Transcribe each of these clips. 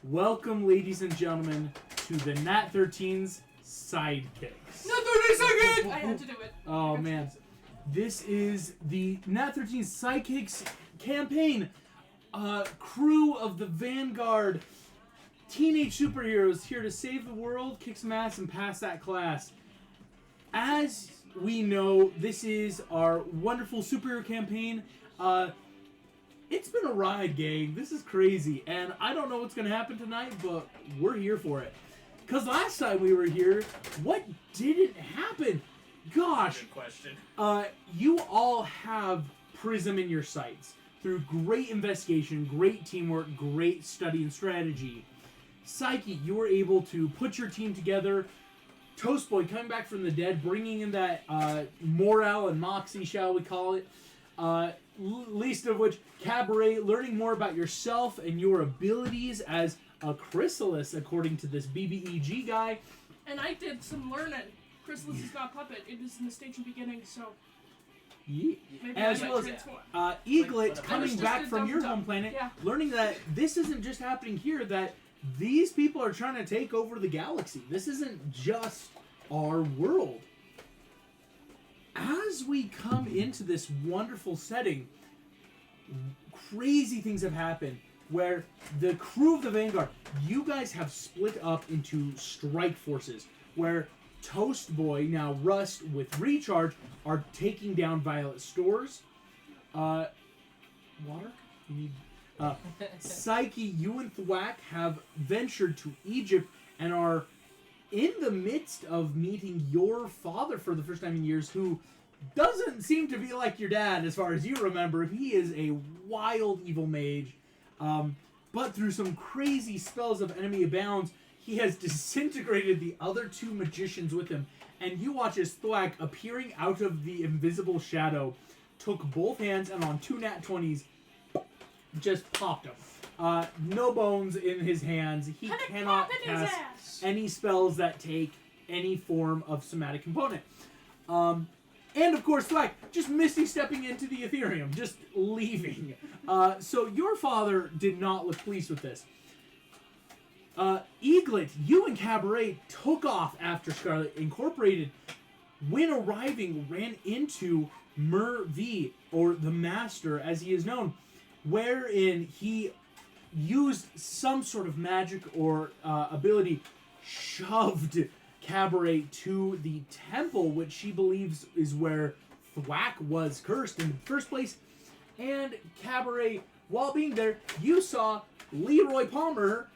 Welcome, ladies and gentlemen, to the Nat 13's Sidekicks. Not 30 seconds! I had to do it. Oh, man. This is the Nat 13's Sidekicks campaign. Crew of the Vanguard. Teenage superheroes here to save the world, kick some ass, and pass that class. As we know, this is our wonderful superhero campaign. It's been a ride, gang. This is crazy. And I don't know what's going to happen tonight, but we're here for it. Because last time we were here, what didn't happen? Gosh. Good question. You all have Prism in your sights. Through great investigation, great teamwork, great study and strategy. Psyche, you were able to put your team together. Toast Boy coming back from the dead, bringing in that morale and moxie, shall we call it. Least of which, Cabaret, learning more about yourself and your abilities as a chrysalis, according to this BBEG guy. And I did some learning. Chrysalis is not puppet. It is in the stage of beginning, so... Yeah. Maybe As I well transform. as Eaglet Like, coming back from your home planet, learning that this isn't just happening here, that these people are trying to take over the galaxy. This isn't just our world. As we come into this wonderful setting, crazy things have happened where the crew of the Vanguard, you guys have split up into strike forces where Toast Boy, now Rust with Recharge, are taking down Violet Stores. Water? You need... Psyche, you and Thwack have ventured to Egypt and are in the midst of meeting your father for the first time in years, who doesn't seem to be like your dad as far as you remember. He is a wild evil mage. But through some crazy spells of Enemy Abounds, he has disintegrated the other two magicians with him. And you watch as Thwack, appearing out of the invisible shadow, took both hands and on two nat 20s, just popped him. No bones in his hands. He cannot cast any spells that take any form of somatic component. And of course, Thwack just misty stepping into the Ethereum, just leaving. So your father did not look pleased with this. Eaglet, you and Cabaret took off after Scarlet Incorporated. When arriving, ran into Mer V, or the Master as he is known, wherein he used some sort of magic or ability, shoved Cabaret to the temple, which she believes is where Thwack was cursed in the first place. And Cabaret, while being there, you saw Leroy Palmer,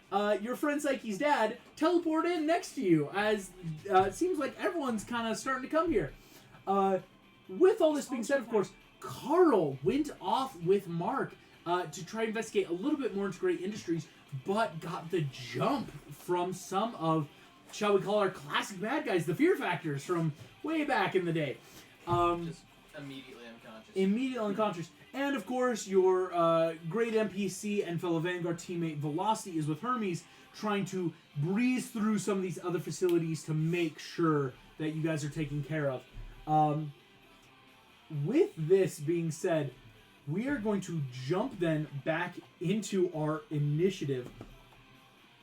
your friend Psyche's dad, teleport in next to you, as it seems like everyone's kind of starting to come here. With all this being said, of course, Carl went off with Mark to try to investigate a little bit more into Great Industries, but got the jump from some of, shall we call our classic bad guys, the Fear Factors from way back in the day. Just immediately unconscious. Immediately unconscious. And of course, your great NPC and fellow Vanguard teammate Velocity is with Hermes, trying to breeze through some of these other facilities to make sure that you guys are taken care of. With this being said, we are going to jump then back into our initiative.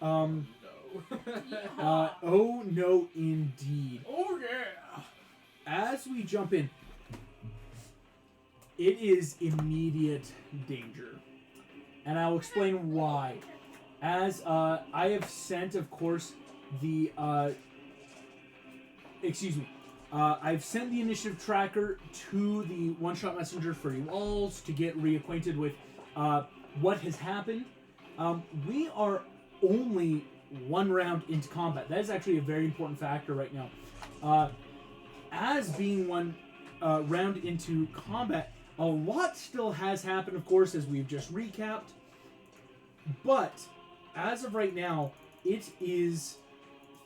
No. Oh no, indeed. Oh yeah. As we jump in, it is immediate danger. And I'll explain why. As I have sent, of course, the... I've sent the initiative tracker to the one-shot messenger for you all to get reacquainted with what has happened. We are only one round into combat. That is actually a very important factor right now. As being one round into combat, a lot still has happened, of course, as we've just recapped. But as of right now, it is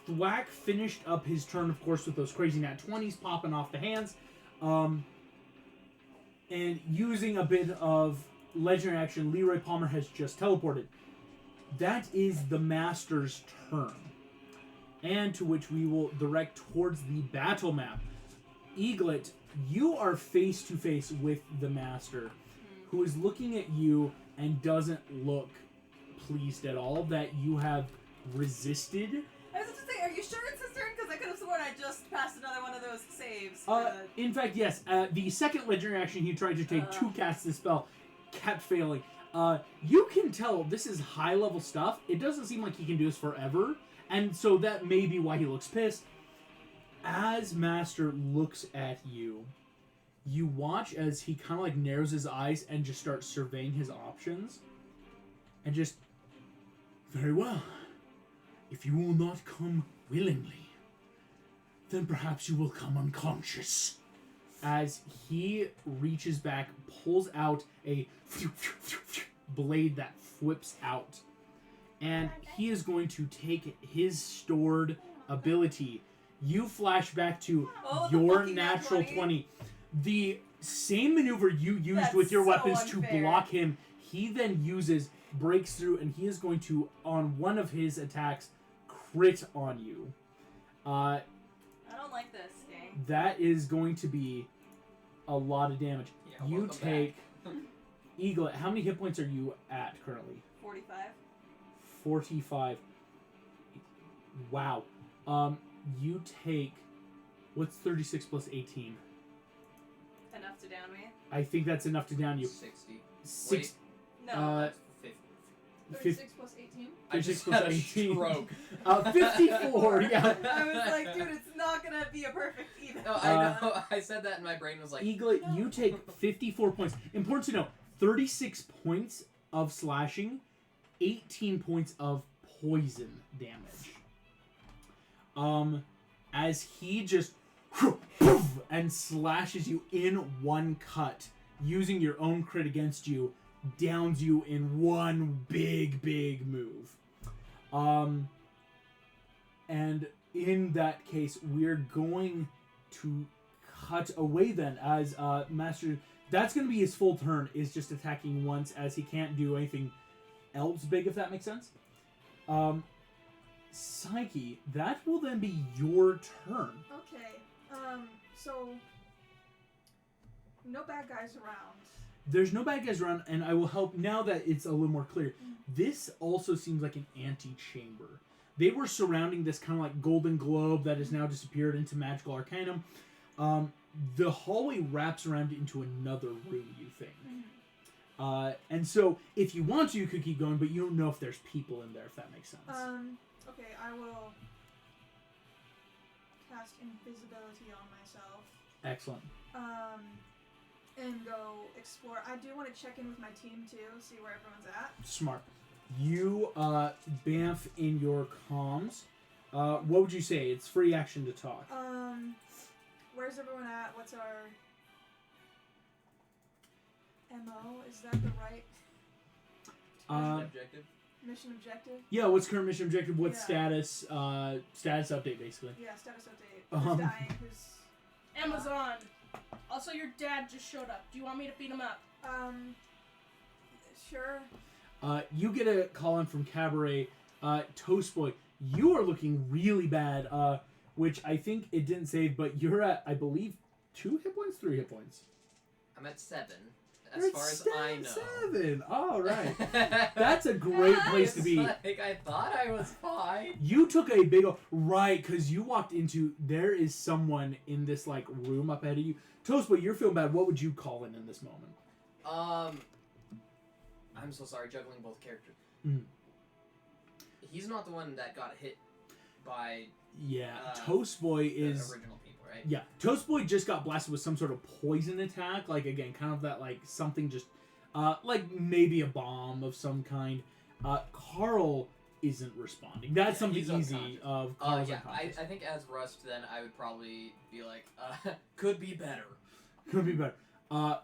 Thwack finished up his turn, of course, with those crazy nat 20s popping off the hands. And using a bit of legendary action, Leroy Palmer has just teleported. That is the Master's turn. And to which we will direct towards the battle map. Eaglet, you are face to face with the Master, who is looking at you and doesn't look pleased at all that you have resisted. I was just to say, are you sure it's his turn? Because I could have sworn I just passed another one of those saves. In fact, yes. The second legendary action he tried to take to cast this spell kept failing. You can tell this is high-level stuff. It doesn't seem like he can do this forever, and so that may be why he looks pissed. As Master looks at you, you watch as he kind of like narrows his eyes and just starts surveying his options. And just, very well. If you will not come willingly, then perhaps you will come unconscious. As he reaches back, pulls out a blade that flips out. And he is going to take his stored ability. You flash back to your natural 20. The same maneuver you used with your weapons to block him, he then uses, breaks through, and he is going to, on one of his attacks, crit on you. I don't like this game. That is going to be a lot of damage. Yeah, you take... Eagle, how many hit points are you at currently? 45. 45. Wow. You take... What's 36 plus 18? Enough to down me? I think that's enough to down you. 60. Six. No. 50. 36 plus 18. I just 36 plus had a 18. stroke. 54, yeah. I was like, dude, it's not gonna be a perfect even. No, I know. I said that and my brain was like... Eagle, you take 54 points. Important to know, 36 points of slashing, 18 points of poison damage. As he just and slashes you in one cut, using your own crit against you, downs you in one big move. And in that case, we're going to cut away then as Master... That's going to be his full turn, is just attacking once, as he can't do anything else big, if that makes sense. Psyche, that will then be your turn. Okay, so no bad guys around. There's no bad guys around, and I will help now that it's a little more clear. This also seems like an antechamber. They were surrounding this kind of like golden globe that has now disappeared into magical arcanum. The hallway wraps around into another room, you think. And so, if you want to, you could keep going, but you don't know if there's people in there, if that makes sense. Okay, I will cast invisibility on myself. Excellent. And go explore. I do want to check in with my team, too, see where everyone's at. Smart. You, bamf in your comms. What would you say? It's free action to talk. Where's everyone at? What's our MO? Is that the right objective? mission objective? Yeah, what's current mission objective? What's Yeah. status? Status update, basically. Yeah, status update. Who's dying? Who's... Amazon. Also, your dad just showed up. Do you want me to beat him up? Sure. You get a call in from Cabaret. Toast Boy, you are looking really bad, which I think it didn't save, but you're at, I believe, 2 hit points? 3 hit points? I'm at 7, You're as far as I know. 7! All right. That's a great place to be. Like, I thought I was fine. You took a big... Right, because you walked into... There is someone in this, like, room up ahead of you. Toast Boy, you're feeling bad. What would you call in this moment? I'm so sorry, juggling both characters. Mm. He's not the one that got hit by... Yeah, Toast Boy is... the original people, right? Yeah, Toast Boy just got blasted with some sort of poison attack. Like, again, kind of that, like, something just... like, maybe a bomb of some kind. Carl isn't responding. That's something he's easy of Carl's yeah, unconscious. I think as Rust, then I would probably be like, could be better. Could be better.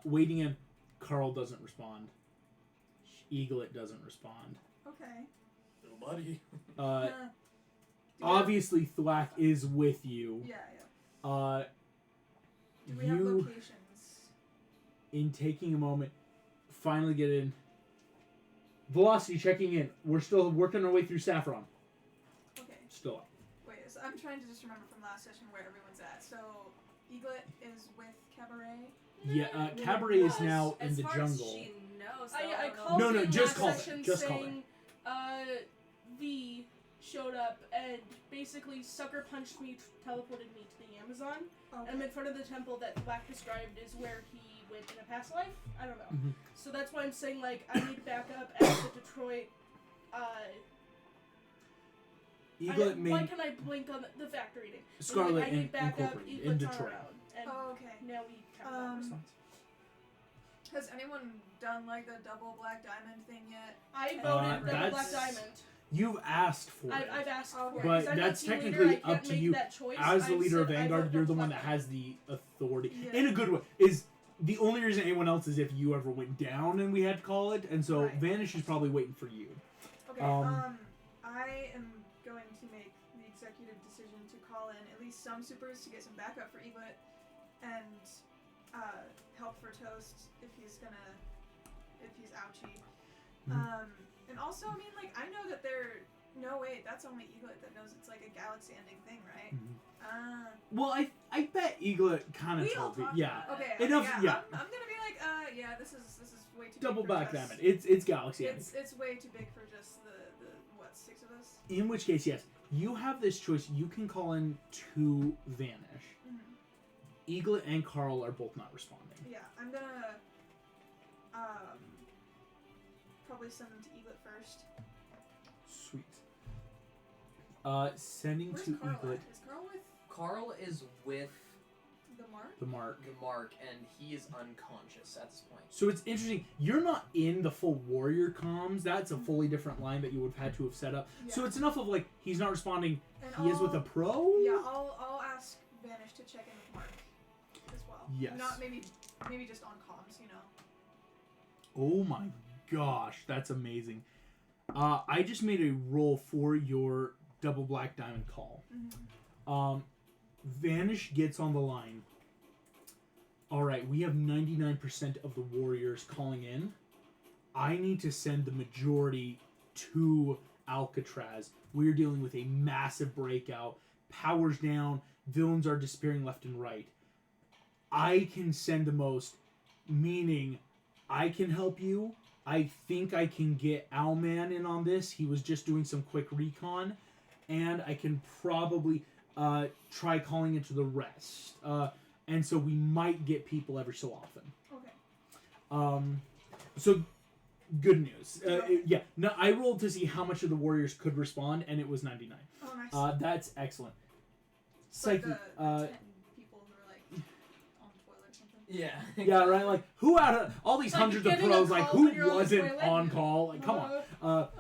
Waiting in, Carl doesn't respond. Eaglet doesn't respond. Okay. Little buddy. Obviously, Thwack is with you. Yeah. Do we have You, locations? in taking a moment, finally get in. Velocity checking in. We're still working our way through Saffron. Okay. Still up. Wait, so I'm trying to just remember from last session where everyone's at. So, Eaglet is with Cabaret. Yeah, Cabaret is now in as the far jungle. As she knows, I though, called No, you just last call her. session Just call her. saying V showed up and basically sucker punched me, teleported me to the Amazon. Okay. And I'm in front of the temple that Black described is where he went in a past life. I don't know. Mhm. So that's why I'm saying, like, I need to back up at the Detroit. Why can I blink on the fact reading? Scarlet I need back up Incorporated in Detroit. And Oh, okay. now we have that response. Has anyone done like the double black diamond thing yet? I voted double that's- Black Diamond. You've asked for it. I've asked Okay. for it. But 'cause I'm not that's team leader, technically I can't up to make you. that choice. As the I've leader of said I Vanguard, vote you're the double one that Black has the authority. Yeah. In a good way. Is the only reason anyone else is if you ever went down and we had to call it, and so Right. Vanish is probably waiting for you. Okay. I am going to make the executive decision to call in at least some supers to get some backup for Eaglet and help for Toast if he's ouchy. And also, I mean, like, I know that no, wait, that's only Eaglet that knows it's like a galaxy-ending thing, right? Well, I bet Eaglet kind of We all told me. talked Yeah. about it. Okay. Enough. Yeah. Yeah. I'm gonna be like, yeah, this is way too Double big for Black just- Diamond. It's Galaxy. It's way too big for just the what, 6 of us? In which case, yes, you have this choice. You can call in to Vanish. Eaglet and Carl are both not responding. Yeah, I'm gonna probably send them to Eaglet first. Sweet. Sending Where's to Carl Eaglet at? Is Carl with Carl is with the Mark? the mark. the Mark, and he is unconscious at this point. So it's interesting. You're not in the full warrior comms. That's a fully different line that you would have had to have set up. Yeah. So it's enough of like he's not responding. And He is with a pro. Yeah, I'll ask Vanish to check in with Mark as well. Yes. Not maybe just on comms, you know. Oh my gosh, that's amazing. I just made a roll for your double black diamond call. Vanish gets on the line. All right, we have 99% of the warriors calling in. I need to send the majority to Alcatraz. We're dealing with a massive breakout. Powers down. Villains are disappearing left and right. I can send the most, meaning I can help you. I think I can get Owlman in on this. He was just doing some quick recon. And I can probably try calling into the rest. And so we might get people every so often. Okay. So good news. Yeah. No, I rolled to see how much of the warriors could respond, and it was 99. Oh, nice. That's excellent. Like Psyche. the 10 people who are like on toilet or something. Yeah. Yeah, right. Like who out of all these Like, hundreds of getting a pros? Like call who when you're on the wasn't toilet? on call? Like come on.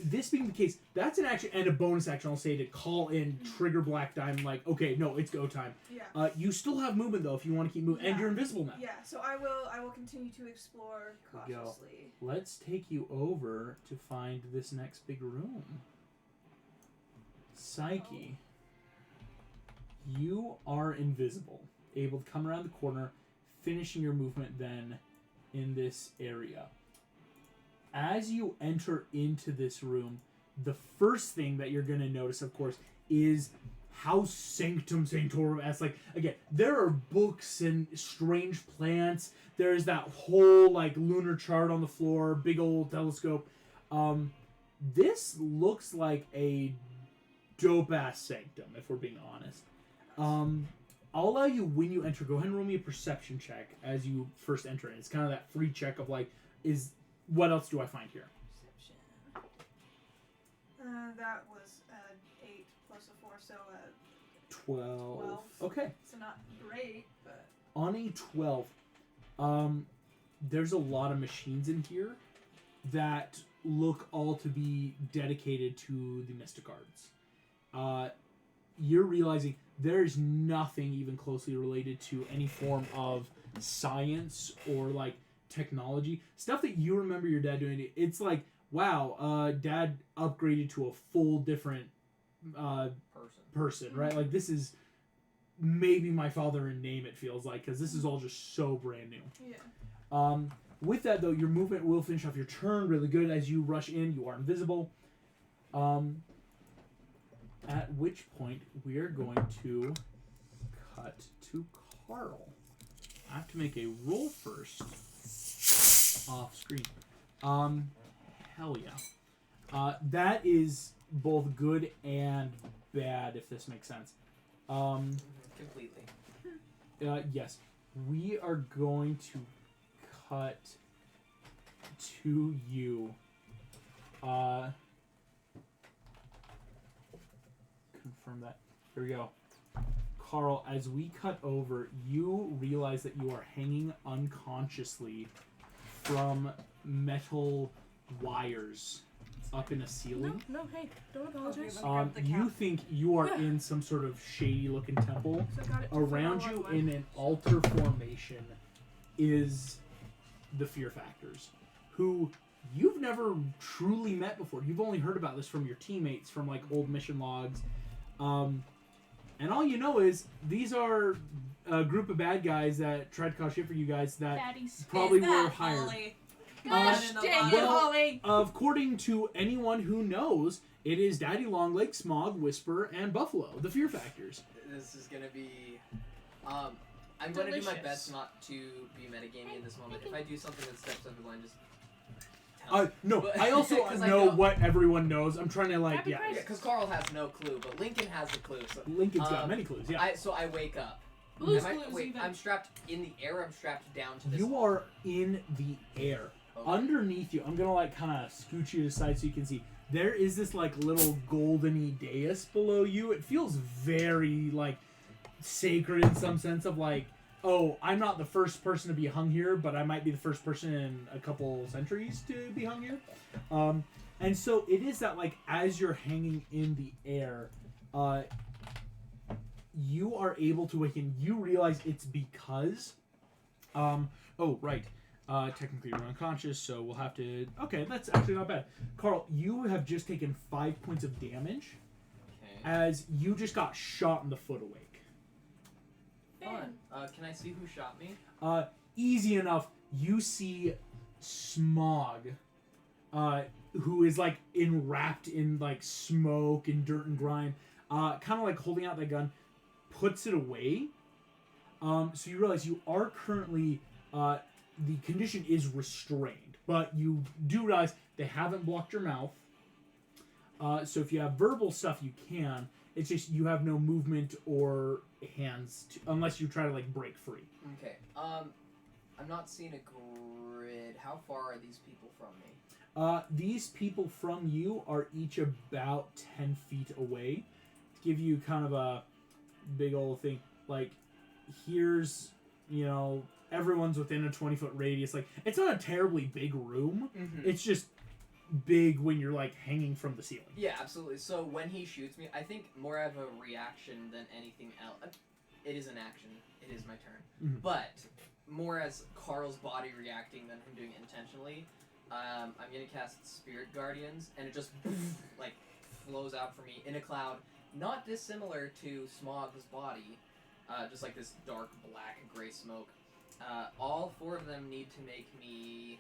This being the case, that's an action and a bonus action. I'll say to call in, trigger Black Diamond. Like okay, no, it's go time. Yeah. You still have movement though if you want to keep moving, and Yeah. you're invisible now. Yeah, so I will continue to explore Here we go. cautiously. Let's take you over to find this next big room. Psyche, you are invisible, able to come around the corner, finishing your movement then in this area. As you enter into this room, the first thing that you're going to notice, of course, is how Sanctum Sanctorum as like again, there are books and strange plants. There's that whole like lunar chart on the floor, big old telescope. This looks like a dope ass sanctum, if we're being honest. I'll allow you when you enter. Go ahead and roll me a perception check as you first enter it. It's kind of that free check of like, what else do I find here? Perception. That was 8 plus a 4, so 12. 12. Okay. So not great, but On a 12, there's a lot of machines in here that look all to be dedicated to the Mysticards. You're realizing there's nothing even closely related to any form of science or like technology. Stuff that you remember your dad doing. It's like, wow, dad upgraded to a full different person, right? Like this is maybe my father in name, it feels like, because this is all just so brand new. yeah. With that though, your movement will finish off your turn really good. As you rush in, you are invisible. At which point we are going to cut to Carl. I have to make a roll first off screen. Hell yeah. That is both good and bad, if this makes sense. Completely. Yes. We are going to cut to you. Confirm that. Here we go. Carl, as we cut over, you realize that you are hanging unconsciously from metal wires up in a ceiling. No, hey, don't apologize. You think you are in some sort of shady-looking temple. So got it Around you, in an altar formation, is the Fear Factors, who you've never truly met before. You've only heard about this from your teammates, from like old mission logs. And all you know is these are a group of bad guys that tried to cause shit for you guys that Daddies. probably Is were that hired. Holly? Gosh In the dang it, bottom. Holly! According to anyone who knows, it is Daddy Longlegs, Smog, Whisper, and Buffalo, the Fear Factors. This is gonna be. I'm gonna do my Delicious. best not to be metagaming in this moment. If I do something that steps over the line, just. tell me. No, But- I also 'cause I know know. what everyone knows. I'm trying to like, Happy yeah. Christmas. Yeah, because Carl has no clue, but Lincoln has the clue. So Lincoln's got many clues. Yeah, So I wake up. Blue's Am I, Clues wait, even. I'm strapped in the air. I'm strapped down to this. you are in the air. Okay. Underneath you, I'm gonna like kind of scoot you to the side so you can see. There is this like little goldeny dais below you. It feels very like sacred in some sense of like, oh, I'm not the first person to be hung here, but I might be the first person in a couple centuries to be hung here. And so it is that like as you're hanging in the air, you are able to awaken. You realize it's because, oh right. Technically you're unconscious, so we'll have to... Okay, that's actually not bad. Carl, you have just taken 5 points of damage Okay. as you just got shot in the foot awake. Fun. Can I see who shot me? Easy enough. You see Smog, who is like enwrapped in like smoke and dirt and grime, kind of like holding out that gun, puts it away. So you realize you are currently... the condition is restrained, but you do realize they haven't blocked your mouth. So if you have verbal stuff, you can. It's just you have no movement or hands unless you try to like break free. Okay. I'm not seeing a grid. How far are these people from me? These people from you are each about 10 feet away. To give you kind of a big old thing, like here's, you know, everyone's within a 20-foot radius. Like, it's not a terribly big room. Mm-hmm. It's just big when you're, like, hanging from the ceiling. Yeah, absolutely. So when he shoots me, I think more of a reaction than anything else. It is an action. It is my turn. Mhm. But more as Carl's body reacting than him doing it intentionally. I'm going to cast Spirit Guardians, and it just, like, flows out for me in a cloud. Not dissimilar to Smog's body. Just like this dark, black, gray smoke. All 4 of them need to make me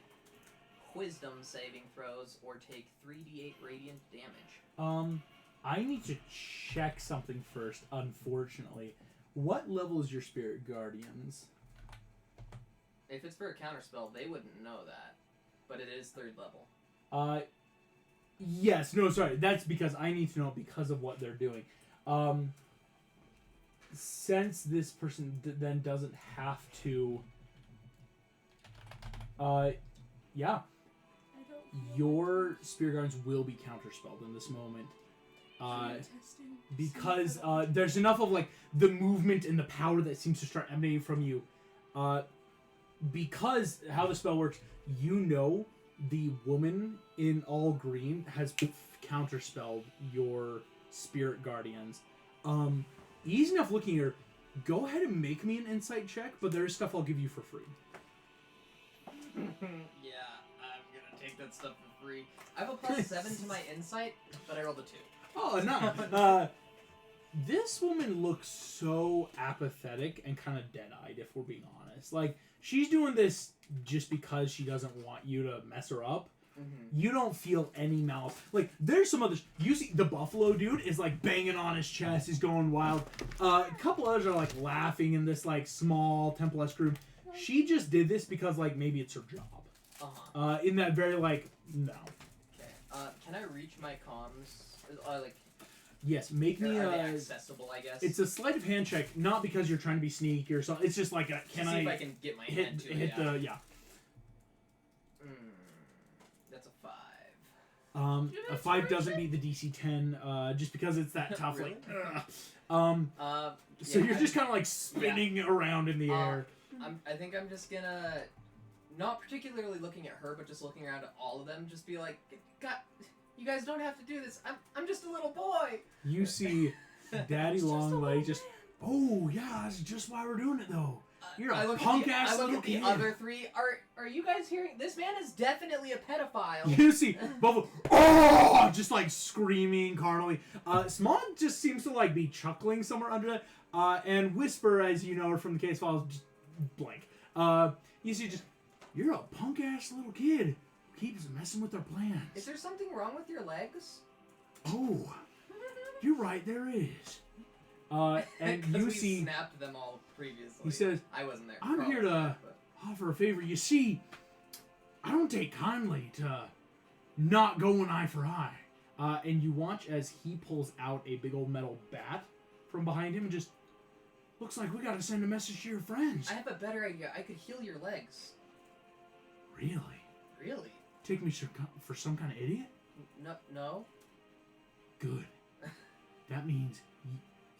wisdom saving throws or take 3d8 radiant damage. I need to check something first, unfortunately. What level is your Spirit Guardians? If it's for a counterspell, they wouldn't know that. But it is 3rd level. Yes. No, sorry. That's because I need to know because of what they're doing. Since this person then doesn't have to... yeah. Your Spirit Guardians will be counterspelled in this moment. Because there's enough of like the movement and the power that seems to start emanating from you. Because how the spell works, you know the woman in all green has counterspelled your Spirit Guardians. Easy enough looking here. Go ahead and make me an insight check, but there's stuff I'll give you for free. Yeah, I'm gonna take that stuff for free. I have a +7 to my insight, but I rolled a 2. Oh, no. This woman looks so apathetic and kind of dead-eyed, if we're being honest. Like, she's doing this just because she doesn't want you to mess her up. Mm-hmm. You don't feel any malice. Like, there's some others. You see, the Buffalo dude is, like, banging on his chest. He's going wild. A couple others are, like, laughing in this, like, small temple-esque room. She just did this because, like, maybe it's her job. Uh-huh. In that very, like, no. Okay. Can I reach my comms? Like, Yes, make me are they a. accessible? I guess. It's a sleight of hand check, not because you're trying to be sneaky or something. It's just like a, To see if I can get my hand to hit it. the yeah. That's a 5. A 5 doesn't beat the DC 10, just because it's that tough. Really? Like, so yeah, you're just kind of like spinning around in the air. I think I'm just gonna, not particularly looking at her, but just looking around at all of them, just be like, God, you guys don't have to do this. I'm just a little boy. You see Daddy It's just a Longleg little just. Oh yeah, that's just why we're doing it though. You're I a look at punk the- ass I look little at the kid. other 3. Are you guys hearing? This man is definitely a pedophile. You see Buffalo, oh, just like screaming carnally. Smog just seems to like be chuckling somewhere under it. And Whisper, as you know from the case files, just blank. You see just, you're a punk ass little kid who keeps messing with our plans. Is there something wrong with your legs? Oh, you're right, there is. And 'Cause you we see, snapped them all previously. he says, I wasn't there. I'm Carl here was to there, but- offer a favor. You see, I don't take kindly to not going eye for eye. And you watch as he pulls out a big old metal bat from behind him and just, looks like we gotta send a message to your friends. I have a better idea. I could heal your legs. Really? Really? Take me for some kind of idiot? No. Good. That means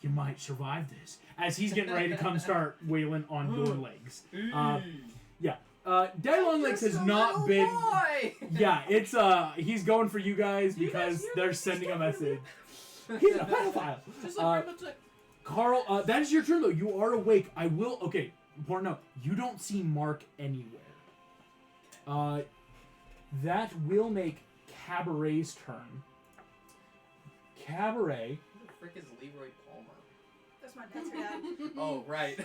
you might survive this. As he's getting ready to come start wailing on your legs. Daddy Longlegs has not been. Boy! Yeah, it's he's going for you guys You guys because hear they're what sending he's a talking message. He's a pedophile. Just like Rainbow Tech. Carl, that is your turn though. You are awake. I will. Okay, important note. You don't see Mark anywhere. That will make Cabaret's turn. Cabaret. Who the frick is Leroy Palmer? That's my dad's dad. Oh, right.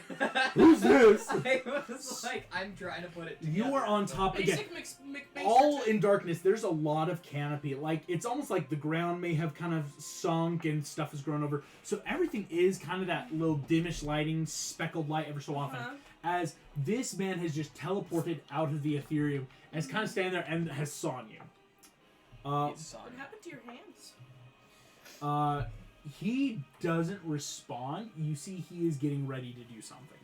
Who's this? I was like, I'm trying to put it together. You are on top again. Basic mix All in darkness. There's a lot of canopy. Like, it's almost like the ground may have kind of sunk and stuff has grown over. So everything is kind of that little dimmish lighting, speckled light ever so often. As this man has just teleported out of the Ethereum and is kind of standing there and has sawn you. He's Sonic. What happened to your hands? He doesn't respond. You see he is getting ready to do something.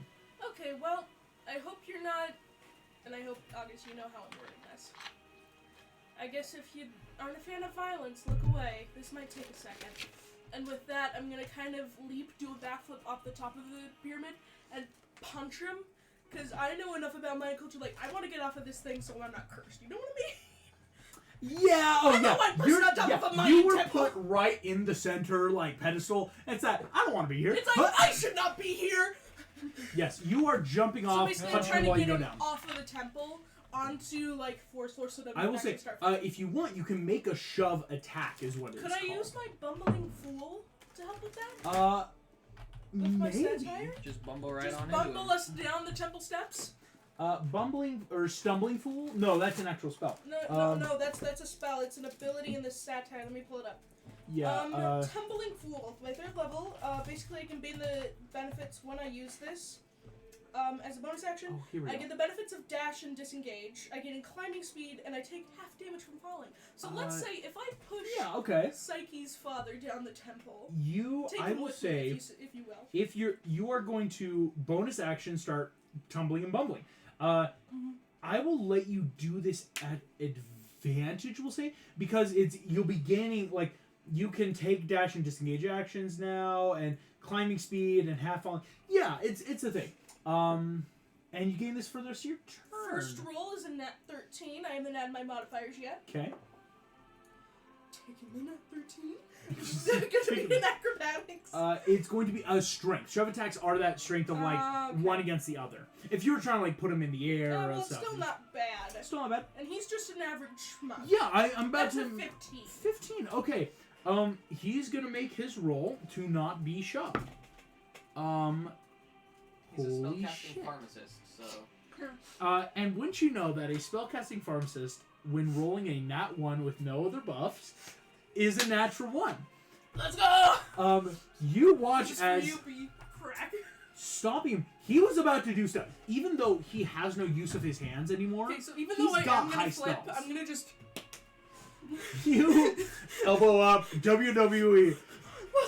Okay, well, I hope you're not, and I hope, August, you know how I'm wording this. I guess if you aren't a fan of violence, look away. This might take a second. And with that, I'm gonna kind of leap, do a backflip off the top of the pyramid, and punch him. Because I know enough about my culture, like, I want to get off of this thing so I'm not cursed. You know what I mean? Yeah, I know one person on top of a mighty you were temple. put right in the center, like, pedestal. It's that, I don't want to be here. It's like, I should not be here! Yes, you are jumping So off, basically, I'm punching trying him to while you get go him down. off of the temple onto, like, force so that we I can will say, actually start. if you want, you can make a shove attack, is what it is Could I called. use my bumbling fool to help with that? With my maybe. satire? Just bumble right Just on bumble into us down the temple steps? Bumbling or stumbling fool? No, that's an actual spell. No, that's a spell. It's an ability in the satire. Let me pull it up. Yeah, Tumbling Fool. My 3rd level. Basically, I can gain the benefits when I use this. As a bonus action, oh, here we I go. get the benefits of dash and disengage. I gain climbing speed, and I take half damage from falling. So let's say if I push Yeah, okay. Psyche's father down the temple, You, take I him will with say, me, if you will. if you are going to bonus action start tumbling and bumbling. I will let you do this at advantage, we'll say, because you'll be gaining, like, you can take dash and disengage actions now, and climbing speed and half falling. Yeah, it's a thing. And you gain this for the rest of your turn. First roll is a nat 13. I haven't added my modifiers yet. Okay. Taking the nat 13. Gonna be in acrobatics. It's going to be a strength. Shove attacks are that strength of like Okay. one against the other. If you were trying to like put him in the air Yeah, or well, it's stuff, still not bad. still not bad. And he's just an average schmuck. Yeah, I'm about That's to. a 15. 15. Okay. He's gonna make his roll to not be shoved. He's a Holy spellcasting shit. pharmacist, so And wouldn't you know that a spellcasting pharmacist, when rolling a nat 1 with no other buffs, is a natural 1. Let's go! You watch Just as for you, be crack. stopping him. He was about to do stuff, even though he has no use of his hands anymore. Okay, so even He's though I got am high gonna flip, spells. I'm gonna just You elbow up, WWE.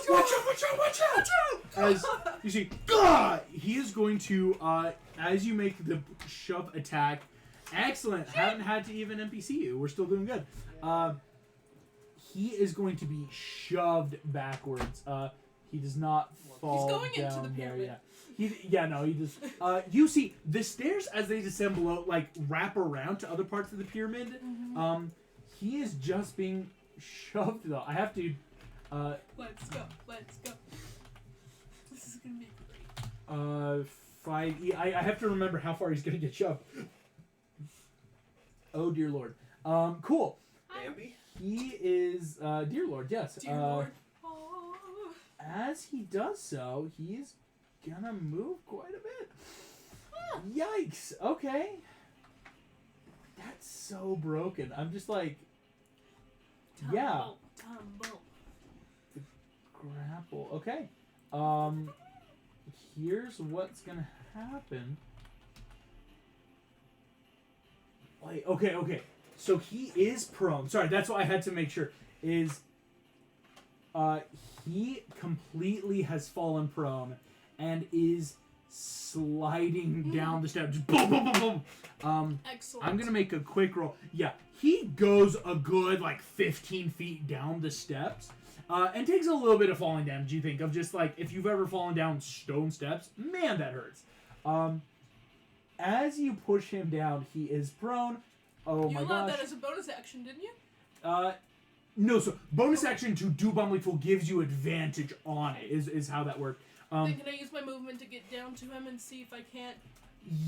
Watch out! As you see, he is going to, as you make the shove attack, excellent. Haven't had to even NPC you. We're still doing good. He is going to be shoved backwards. He does not fall going down into the there. pyramid. He just. You see the stairs as they descend below, like wrap around to other parts of the pyramid. Mm-hmm. He is just being shoved though. I have to. Let's go. This is gonna be great. 5. I have to remember how far he's gonna get shoved. Oh dear lord. Cool. Bambi? He is dear lord. Yes. Dear Lord. Oh. As he does so, he is gonna move quite a bit. Yikes. Okay. That's so broken. I'm just like, yeah. Tumble. Grapple. Okay. Here's what's gonna happen. Wait, okay. So he is prone. Sorry, that's what I had to make sure. Is he completely has fallen prone and is sliding down the steps. Boom, boom, boom, boom. Excellent. I'm gonna make a quick roll. Yeah, he goes a good like 15 feet down the steps. And takes a little bit of falling damage, you think, of just like, if you've ever fallen down stone steps, man, that hurts. As you push him down, he is prone. Oh my You gosh. allowed that as a bonus action, didn't you? No, so bonus action to do Bumbling Fool gives you advantage on it, is how that worked. Then can I use my movement to get down to him and see if I can't...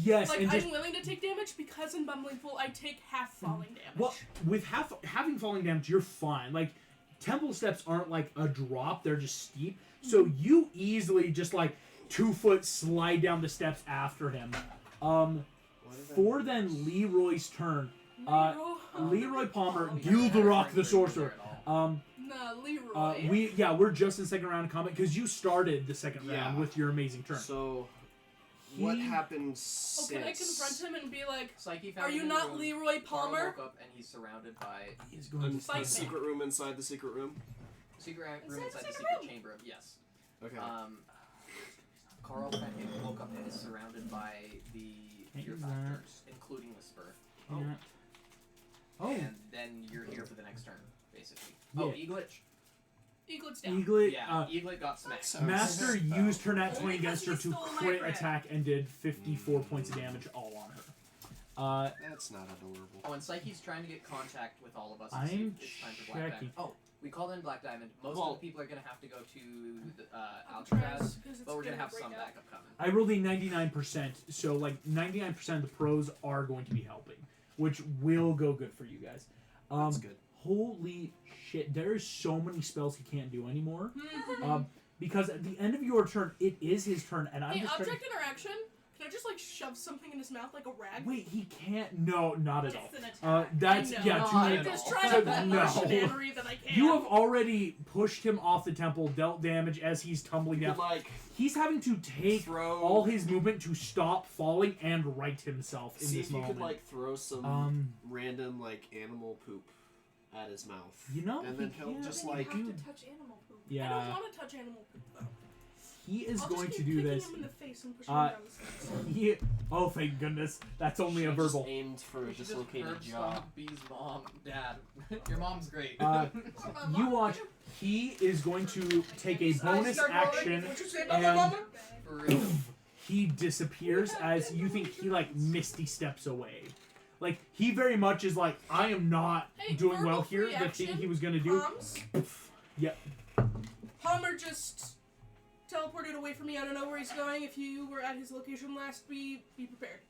Yes, Like, and just... I'm willing to take damage because in Bumbling Fool I take half falling damage. Well, with having falling damage, you're fine. Like, temple steps aren't like a drop, they're just steep. So you easily just like 2 foot slide down the steps after him. For then Leroy's turn. Leroy Palmer, Gilderock the Sorcerer. Nah, Leroy. We're just in second round of combat because you started the second round with your amazing turn. So, what happened since? Can I confront him and be like, Psyche found are you him in the not room. Leroy Carl Palmer? woke up and he's surrounded by He's going to Fight The me. secret room inside the secret room? secret room Inside inside the the secret secret room. chamber. Yes. Okay. Carl woke up and is surrounded by the fear Hang on. factors, including Whisper. Yeah. Oh, And then you're here for the next turn, basically. Yeah. Oh, Eaglet. Eaglet's down. Eaglet. Yeah, Eaglet got smacked. So- Master used her nat 20 Only against her because to he stole my crit bread. attack and did 54 points of damage all on her. That's not adorable. Oh, and Psyche's trying to get contact with all of us. To I'm see if it's time for Black checking. Diamond. Oh, we called in Black Diamond. Most Well- of the people are going to have to go to the, Alcatraz, Alcatraz, 'cause it's but we're going to have break some out. backup coming. I rolled a 99%, so like 99% of the pros are going to be helping, which will go good for you guys. That's good. Holy shit, there's so many spells he can't do anymore. Mhm. Because at the end of your turn, it is his turn, and I'm Hey, just trying object interaction? Can I just like shove something in his mouth like a rag? Wait, he can't. No, not at all. It's an attack. That's I know. yeah. Not Too at I'm late. just all. trying to pull more No. shenanery that I can. You have already pushed him off the temple, dealt damage as he's tumbling You down. could, like, He's having to take throw... all his movement to stop falling and right himself in See this if you moment. could, like, throw some Um, random, like, animal poop at his mouth. You know, and then he he'll can't. just, You like... have to touch animal poop. I yeah, don't want to touch animal poop though. he is I'll going just to keep do kicking this. him in the face and pushing Uh, him down the stairs. Oh, thank goodness. That's only a Should've just verbal. aimed for a You should just dislocated herb jaw. stomp B's mom, dad. Your mom's great. You watch. He is going to take a bonus action, What you say and about my mama? For real. he disappears as you think he like misty steps away. Like he very much is like, I am not Hey, doing well verbal here. The reaction, thing he was gonna do. Palms. Yep. Palmer just teleported away from me. I don't know where he's going. If you were at his location last, be prepared.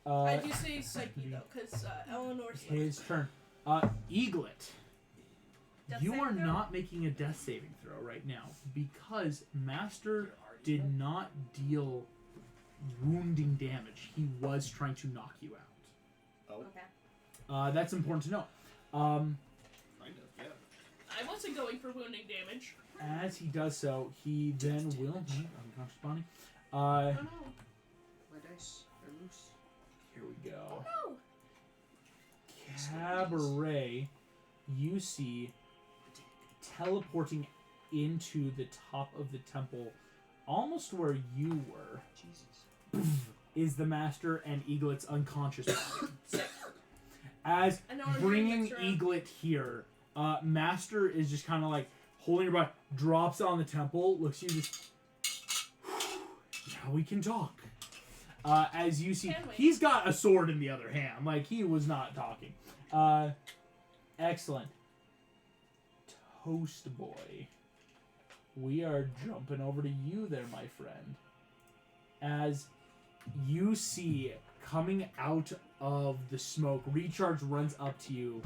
I do say Psyche though, because Eleanor's His turn. Eaglet. Death You saving are throw? not making a death saving throw right now because Master did not deal wounding damage. He was trying to knock you out. Oh, Okay. That's important to know. kind of, yeah. I wasn't going for wounding damage. As he does so, he then will. Unconscious Bonnie. Oh no. My dice are loose. Here we go. Oh no. Cabaret. you see teleporting into the top of the temple, almost where you were, Jesus. is the Master and Eaglet's unconscious body. As I know I'm bringing doing this, Eaglet here, Master is just kind of like holding her body, drops on the temple, looks at you just, now we can talk. As you see, Can we? he's got a sword in the other hand, like he was not talking. Excellent. Toast Boy. We are jumping over to you there, my friend. As you see coming out of the smoke, Recharge runs up to you.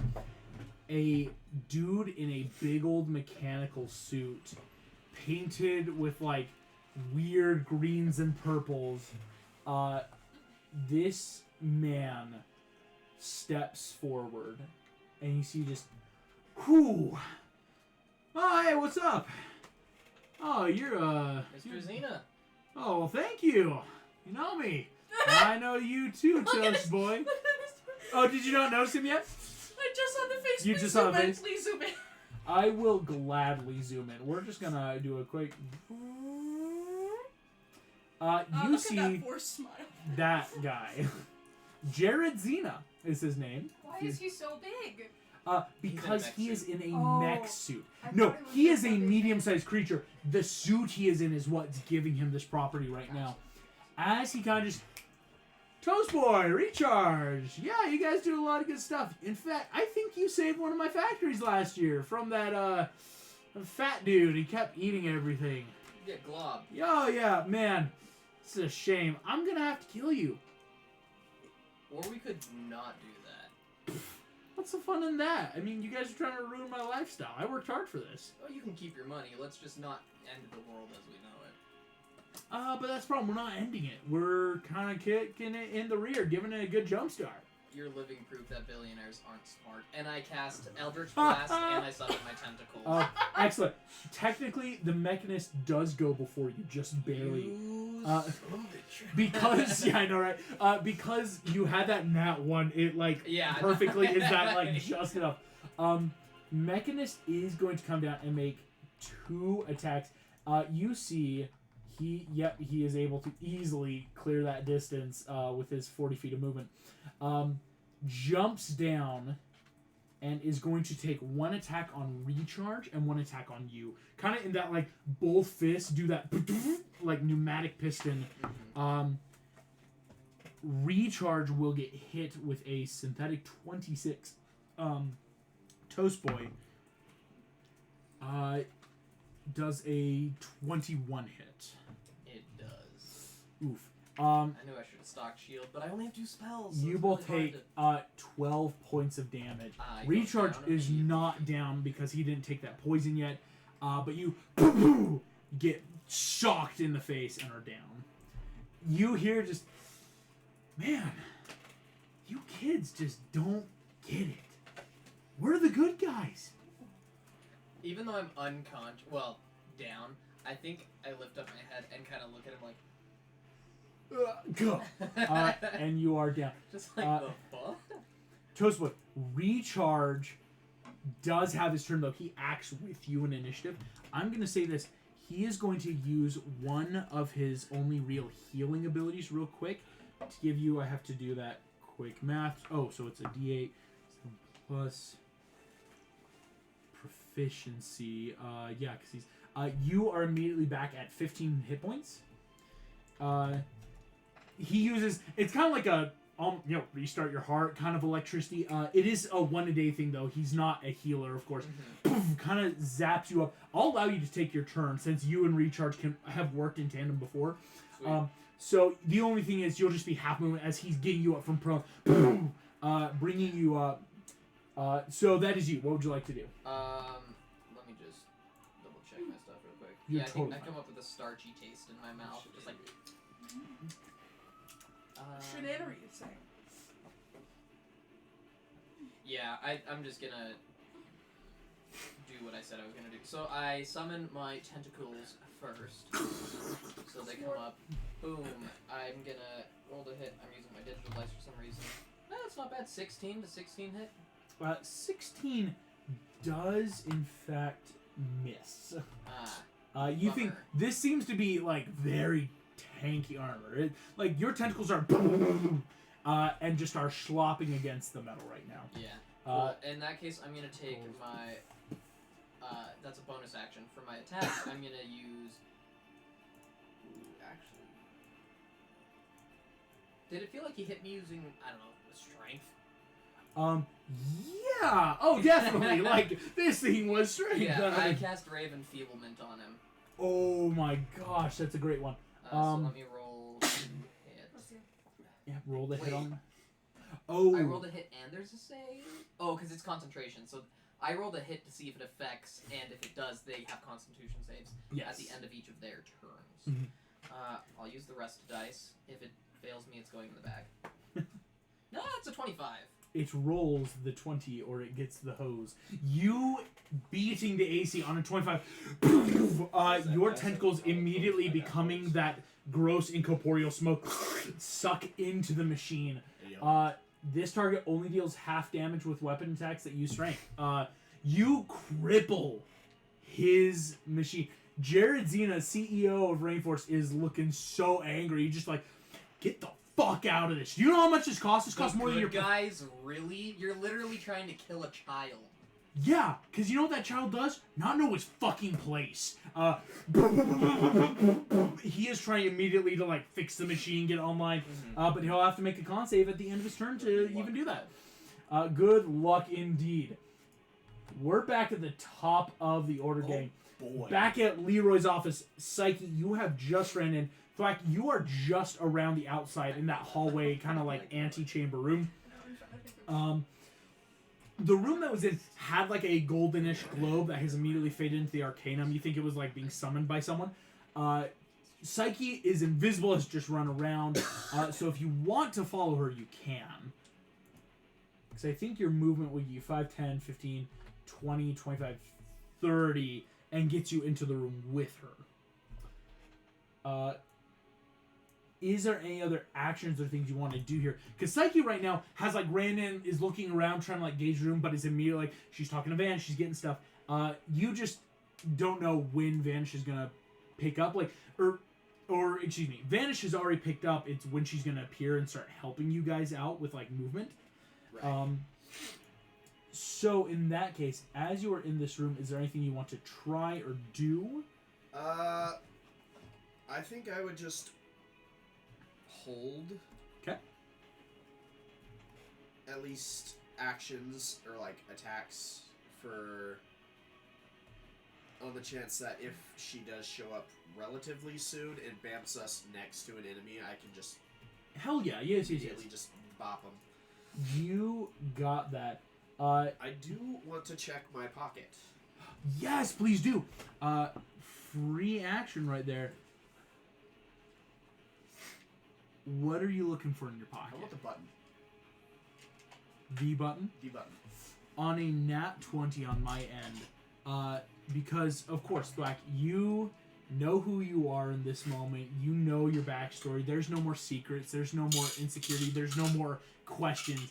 A dude in a big old mechanical suit, painted with like weird greens and purples. This man steps forward, and you see just, whoo! Oh, hey, what's up? Oh, you're Mr. Xena. Oh, well, thank you. You know me. I know you too, Look at Toast his- Boy. Look at Mr. Oh, did you not notice him yet? I just saw the face. You Please just saw zoom the in, face? Please zoom in. I will gladly zoom in. We're just gonna do a quick. You Look at see that forced smile. that guy. Jared Xena is his name. Why is he so big? Because mech he is suit. in a Oh, mech suit. I No, thought it was he just is a a big medium-sized creature. The suit he is in is what's giving him this property right now. As he kind of just, Toast Boy, Recharge. Yeah, you guys do a lot of good stuff. In fact, I think you saved one of my factories last year from that fat dude. He kept eating everything. Yeah, glob. Oh yeah, man, this is a shame. I'm gonna have to kill you. Or we could not do that. What's the fun in that? I mean, you guys are trying to ruin my lifestyle. I worked hard for this. Oh, you can keep your money. Let's just not end the world as we know it. But that's the problem. We're not ending it. We're kind of kicking it in the rear, giving it a good jump start. You're living proof that billionaires aren't smart. And I cast Eldritch Blast and I summon my tentacles. Excellent. Technically, the Mechanist does go before you, just barely. You Because, yeah, I know, right? Because you had that nat one, it, like, Yeah. perfectly is that, like, just enough. Mechanist is going to come down and make 2 attacks. You see, he is able to easily clear that distance with his 40 feet of movement. Jumps down and is going to take 1 attack on Recharge and 1 attack on you. Kind of in that, like, both fists do that, like, pneumatic piston. Recharge will get hit with a synthetic 26. Toast Boy does a 21 hit. It does. Oof. I knew I should have stocked shield, but I only have 2 spells. So You it's both really take hard 12 points of damage. he goes Recharge down is immediately. not down because he didn't take that poison yet. But you get shocked in the face and are down. You hear just, man, you kids just don't get it. We're the good guys. Even though I'm unconscious, well, down, I think I lift up my head and kind of look at him like, Go. And you are down. just like, the fuck? Toastwood, Recharge does have his turn, though. He acts with you in initiative. I'm going to say this. He is going to use one of his only real healing abilities real quick. To give you, I have to do that quick math. Oh, so it's a D8 plus proficiency. Yeah, because he's... you are immediately back at 15 hit points. He uses... It's kind of like a... restart your heart kind of electricity. It is a 1-a-day thing, though. He's not a healer, of course. Kind of zaps you up. I'll allow you to take your turn, since you and Recharge have worked in tandem before. Sweet. So the only thing is you'll just be half movement as he's getting you up from prone, bringing you up. So that is you. What would you like to do? Let me just double check my stuff real quick. You're I think totally I fine. come up with a starchy taste in my mouth, just like. Shenanigans, you're saying. Yeah, I'm just gonna do what I said I was gonna do. So I summon my tentacles first, so they come up. Boom. I'm gonna roll to hit. I'm using my digital dice for some reason. That's not bad. 16 to 16 hit. 16 does in fact miss. Ah, You think bummer. this seems to be like very tanky armor. Like your tentacles are and just are slopping against the metal right now. Yeah. Uh, Well, in that case, I'm gonna take my. That's a bonus action for my attack. I'm gonna use. Ooh, actually. Did it feel like he hit me using the strength? Yeah. Oh, definitely. Like this thing was straight. Yeah, I cast Rave Enfeeblement on him. Oh my gosh, that's a great one. So let me roll to hit. Let's see. Yeah, roll the hit Wait. on. Oh. I rolled a hit and there's a save? Oh, because it's concentration. So I rolled a hit to see if it affects, and if it does, they have constitution saves Yes. at the end of each of their turns. Mhm. I'll use the rest of dice. If it fails me, it's going in the bag. No, it's a 25. It rolls the 20 or it gets the hose. You beating the AC on a 25. Your tentacles immediately becoming that gross incorporeal smoke suck into the machine. This target only deals half damage with weapon attacks that use strength. You cripple his machine. Jared Zena, CEO of Rainforest, is looking so angry. He's just like, get the fuck out of this. Do you know how much this costs? This costs more than your... guys, really? You're literally trying to kill a child. Yeah, because you know what that child does? Not know his fucking place. He is trying immediately to, like, fix the machine, get online, but he'll have to make a con save at the end of his turn to even do that. Good luck indeed. We're back at the top of the order, gang. Boy. Back at Leroy's office, Psyche, you have just ran in. Thwack, you are just around the outside in that hallway, kind of like antechamber room. The room that was in had like a goldenish globe that has immediately faded into the arcanum. You think it was like being summoned by someone. Psyche is invisible, has just run around. So if you want to follow her, you can. Because I think your movement would give you 5, 10, 15, 20, 25, 30, and gets you into the room with her. Is there any other actions or things you want to do here? Because Psyche right now has like ran in, is looking around, trying to like gauge the room, but is immediately like she's talking to Vanish, she's getting stuff. You just don't know when Vanish is gonna pick up, like or excuse me, Vanish has already picked up. It's when she's gonna appear and start helping you guys out with like movement. Right. So in that case, as you are in this room, is there anything you want to try or do? I think I would just hold. Okay. At least actions or like attacks for on the chance that if she does show up relatively soon and bamps us next to an enemy, I can just Hell yeah, yes. immediately just bop them. You got that. I do want to check my pocket. Yes, please do. Free action right there. What are you looking for in your pocket? I want the button. The button? The button. On a nat 20 on my end. Because, of course, Thwack, you know who you are in this moment. You know your backstory. There's no more secrets. There's no more insecurity. There's no more questions.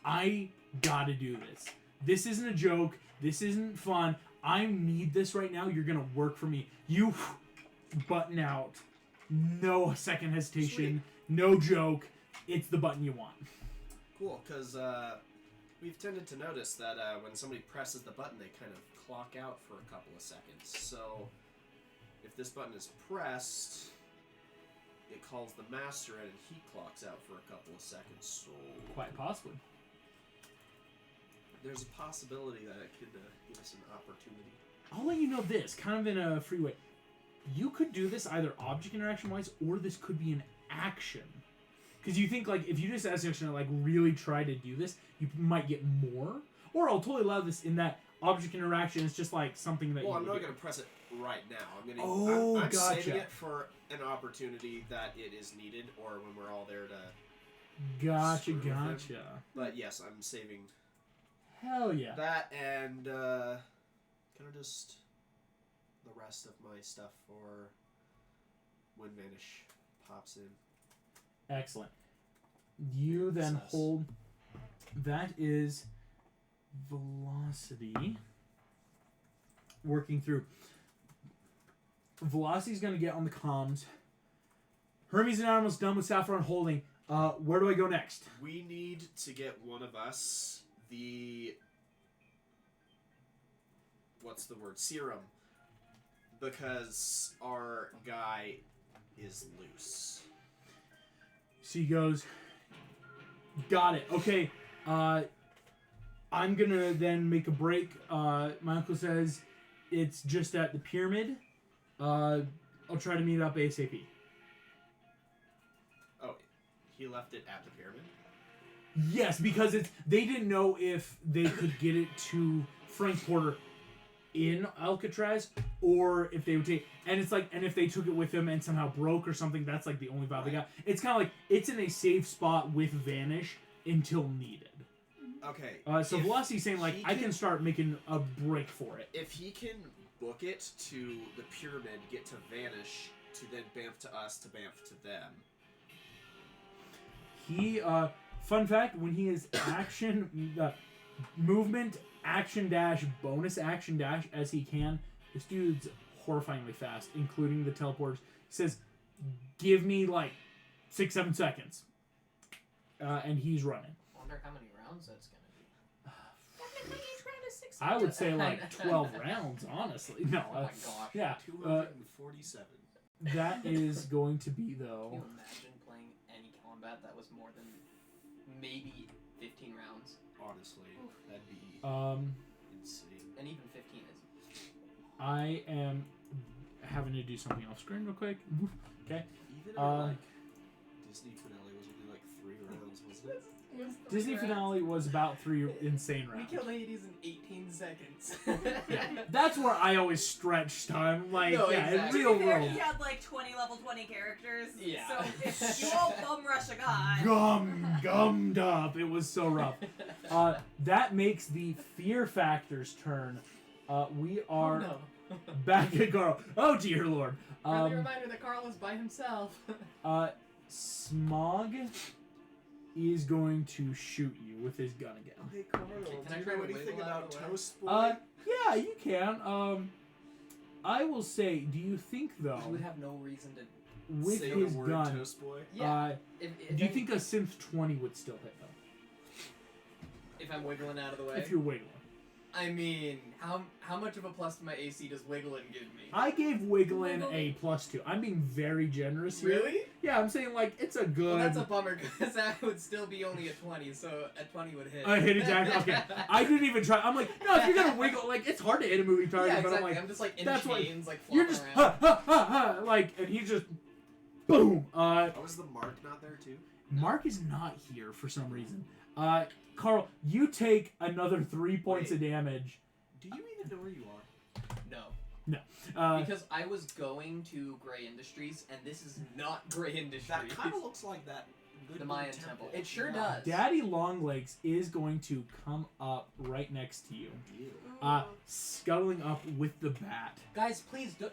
I gotta do this. This isn't a joke. This isn't fun. I need this right now. You're gonna work for me. You button out. No second hesitation. Sweet. No joke. It's the button you want. Cool, because we've tended to notice that when somebody presses the button, they kind of clock out for a couple of seconds. So if this button is pressed, it calls the master in and he clocks out for a couple of seconds. So Quite possibly. there's a possibility that it could give us an opportunity. I'll let you know this, kind of in a free way. You could do this either object interaction wise, or this could be an action. Because you think, like, if you just ask the action to, like, really try to do this, you might get more. Or I'll totally allow this in that object interaction is just, like, something that Well, you I'm would not do. going to press it right now. I'm Gotcha. saving it for an opportunity that it is needed, or when we're all there to... Gotcha, screw with him. gotcha. But yes, I'm saving Hell yeah. that and kind of just the rest of my stuff for when Vanish pops in. Excellent. You then Success. hold... That is Velocity. Working through. Velocity's gonna get on the comms. Hermes and Animal's done with Saffron holding. Where do I go next? We need to get one of us the... What's the word? Serum. Because our guy is loose. So he goes, got it. Okay, I'm gonna then make a break. My uncle says it's just at the pyramid. I'll try to meet up ASAP. Oh, he left it at the pyramid? Yes, because they didn't know if they could get it to Frank Porter in Alcatraz, or if they would take, and it's like, and if they took it with them and somehow broke or something, that's like the only vibe they got. It's kind of like it's in a safe spot with Vanish until needed. Okay. So Velocity's saying like I can start making a break for it. If he can book it to the pyramid, get to Vanish, to then bamf to us, to bamf to them. He, fun fact, when he is action, movement, action dash, bonus action dash as he can, this dude's horrifyingly fast, including the teleporters. He says, give me like 6-7 seconds. And he's running. I wonder how many rounds that's gonna be. Technically, each round is 6 I would say like 12 rounds, honestly. No, Oh my gosh. yeah. 247. That is going to be, Can though. you imagine playing any combat that was more than maybe 15 rounds? Honestly, that'd be insane. And even 15 is. I am having to do something off screen real quick. Okay. Even our, like, Disney finale was only like 3 rounds, wasn't it? Disney finale was about 3 insane We rounds. killed Hades in 18 seconds. Yeah, that's where I always stretch time. Like, No, yeah, exactly. in To real be fair, world. he had like 20 level 20 characters. Yeah. So if you won't bum rush a god. Gummed up. It was so rough. That makes the fear factor's turn. We are Oh, no. back at Carl. Oh dear lord. Friendly reminder that Carl is by himself. Smog is going to shoot you with his gun again. Hey, Carl, Can I do try you know to anything wiggle out about of the way? Toast Boy? Yeah, you can. I will say, do you think though, You would have no reason to. with Say his the word gun, Toast Boy. Yeah. If do you think a synth 20 would still hit though? if I'm wiggling out of the way? If you're wiggling. I mean, how much of a plus to my AC does wiggling give me? I gave wiggling a +2. I'm being very generous here. Really? Yeah, I'm saying like it's a good. Well, that's a bummer because that would still be only a 20, so a 20 would hit. Hit exactly. Okay, I didn't even try. I'm like, no, if you're gonna wiggle, like it's hard to hit a moving target, Yeah, but exactly. I'm like, I'm just like in that's why- chains, like you're flopping just around. ha ha ha, like, and he's just, boom. Oh, is the Mark not there too? Mark is not here for some reason. Carl, you take another 3 points of damage. Do you even know where you are? No. Because I was going to Gray Industries, and this is not Gray Industries. That kind of looks like that. Good The Mayan temple. It sure does. Daddy Longlegs is going to come up right next to you, Ew. scuttling up with the bat. Guys, please don't.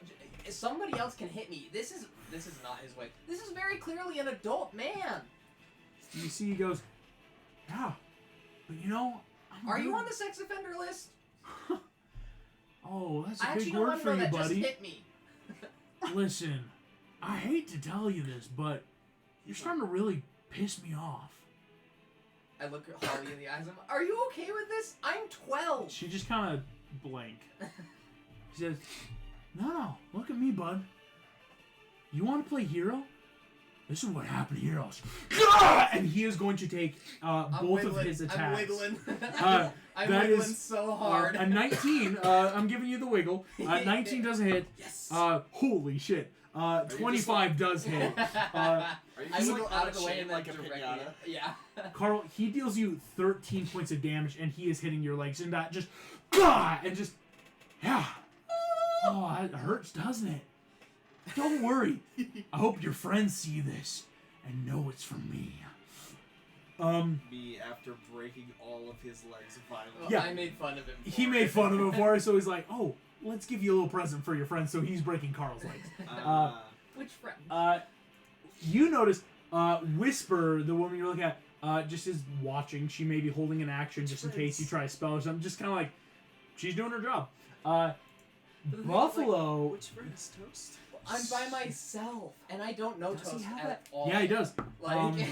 Somebody else can hit me. This is not his way. This is very clearly an adult man. You see, he goes, yeah, but you know, Are you on the sex offender list? Oh, that's I a actually big don't word want to for know you, that. Just buddy. hit me. Listen, I hate to tell you this, but you're starting to really piss me off. I look at Holly in the eyes. Are you okay with this? I'm 12. She just kind of blank. She says, no, look at me, bud. You want to play hero? This is what happened to heroes. And he is going to take both of his attacks. I'm wiggling. I'm that wiggling is, so hard. A 19. I'm giving you the wiggle. 19 doesn't hit. Yes. Holy shit. 25 does hit. Are you I just wiggle like out on of a the way chain and then like a directly. pinata? Yeah. Carl, he deals you 13 points of damage, and he is hitting your legs, and that just, and just, yeah. Oh, it hurts, doesn't it? Don't worry. I hope your friends see this and know it's from me. Me after breaking all of his legs violently. Well, Yeah. I made fun of him. He made fun of him for it, so he's like, oh, let's give you a little present for your friends, so he's breaking Carl's legs. Which friend? You notice, Whisper, the woman you're looking at, just is watching. She may be holding an action just in case you try to spell or something. Just kind of like, she's doing her job. Buffalo. Which friend is Toast? I'm by myself, and I don't know Does he Toast have at that? all. Yeah, he does. Like,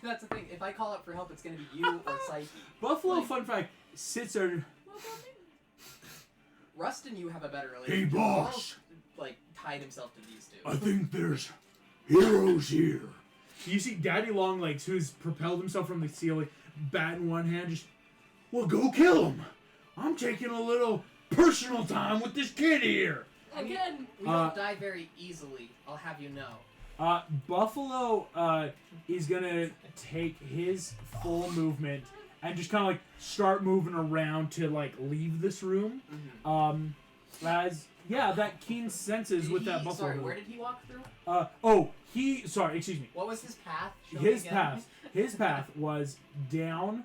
that's the thing. If I call out for help, it's gonna be you or Psyche. Buffalo, Like- fun fact, sits there. Well done, me. Rust and you have a better Hey, relationship. boss. Almost, like, tied himself to these two. I think there's heroes here. You see Daddy Longlegs, who's propelled himself from the ceiling, bat in one hand, just, well, go kill him. I'm taking a little personal time with this kid here. Again. We don't die very easily, I'll have you know. Buffalo is gonna take his full movement and just kind of like start moving around to like leave this room. That keen senses Did with he- that Buffalo. Sorry, move. where did he walk through? Excuse me. What was his path? Show me again. His path was down,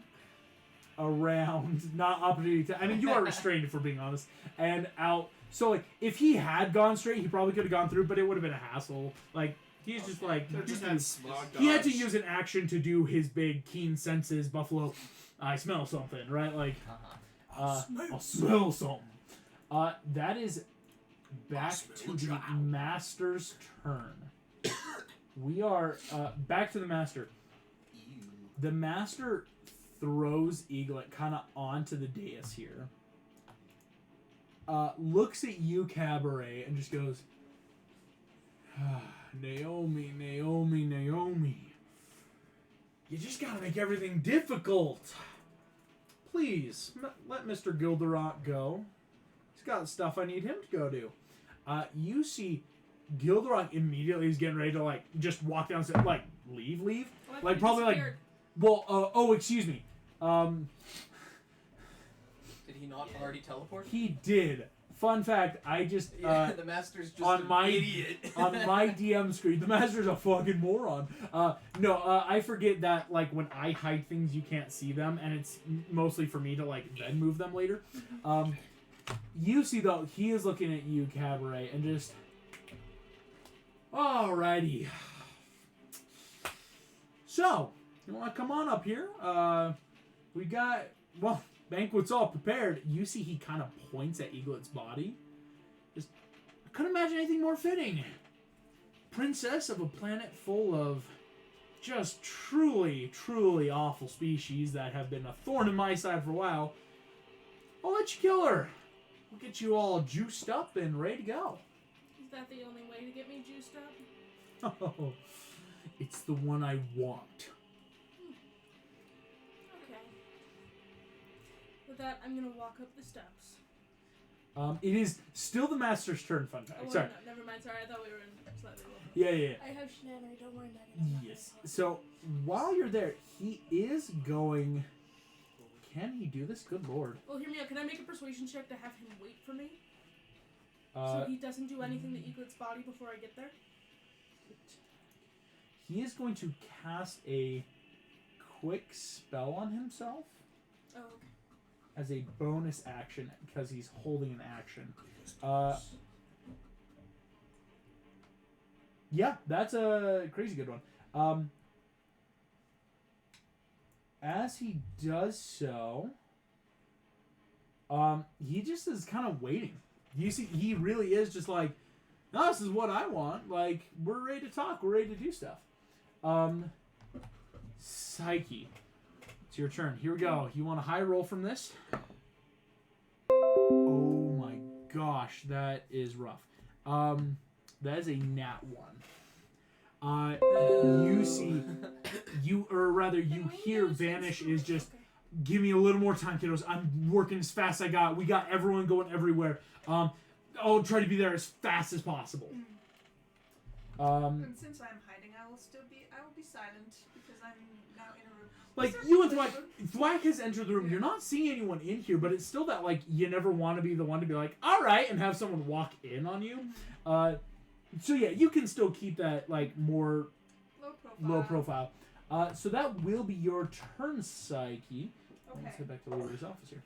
around, not opportunity to. I mean, you are restrained if we're being honest, and out. So like, if he had gone straight, he probably could have gone through, but it would have been a hassle. Like he's just like They just had smog he had to dodge. use an action to do his big keen senses. Buffalo, I smell something, right? Like I'll smell something. That is back to the master's turn. We are back to the master. The master throws Eaglet kind of onto the dais here. Looks at you, Cabaret, and just goes, Naomi, Naomi, Naomi. You just gotta make everything difficult. Please, let Mr. Gilderoy go. He's got stuff I need him to go do. You see Gilderoy immediately is getting ready to, like, just walk down and say, like, leave? Oh, I Like, thought he probably, like, disappeared. well, excuse me. Did he not already teleport? He did. Fun fact, I just, The master's just on an my idiot. on my DM screen, the master's a fucking moron. I forget that, like, when I hide things, you can't see them, and it's mostly for me to, like, then move them later. You see, though, he is looking at you, Cabaret, and just, alrighty. So, you want to come on up here? We got, well, banquet's all prepared. You see he kind of points at Eaglet's body. Just, I couldn't imagine anything more fitting. Princess of a planet full of just truly, truly awful species that have been a thorn in my side for a while. I'll let you kill her. We'll get you all juiced up and ready to go. Is that the only way to get me juiced up? Oh, it's the one I want. Okay. With that, I'm gonna walk up the steps. It is still the master's turn, fun fact. Oh, Sorry. no, never mind. Sorry, I thought we were in slightly lower. Yeah. I have Shenanigans, don't worry about it. Yes. So, while you're there, he is going... Can he do this? Good lord. Well, hear me out. Can I make a persuasion check to have him wait for me? So he doesn't do anything to Eaglet's body before I get there? He is going to cast a quick spell on himself Oh, okay. as a bonus action because he's holding an action. Yeah, that's a crazy good one. As he does so, he just is kind of waiting. You see, he really is just like, no, this is what I want. Like, we're ready to talk. We're ready to do stuff. Psyche, it's your turn. Here we go. You want a high roll from this? Oh my gosh, that is rough. That is a nat 1. You see, you hear Vanish is just, give me a little more time, kiddos. I'm working as fast as I got. We got everyone going everywhere. I'll try to be there as fast as possible. And since I'm hiding, I will be silent because I'm now in a room. Like, you and Thwack has entered the room. You're not seeing anyone in here, but it's still that, like, you never want to be the one to be like, all right, and have someone walk in on you. So yeah, you can still keep that, like, more low profile. So that will be your turn, Psyche. Okay. Let's head back to Liberty's office here.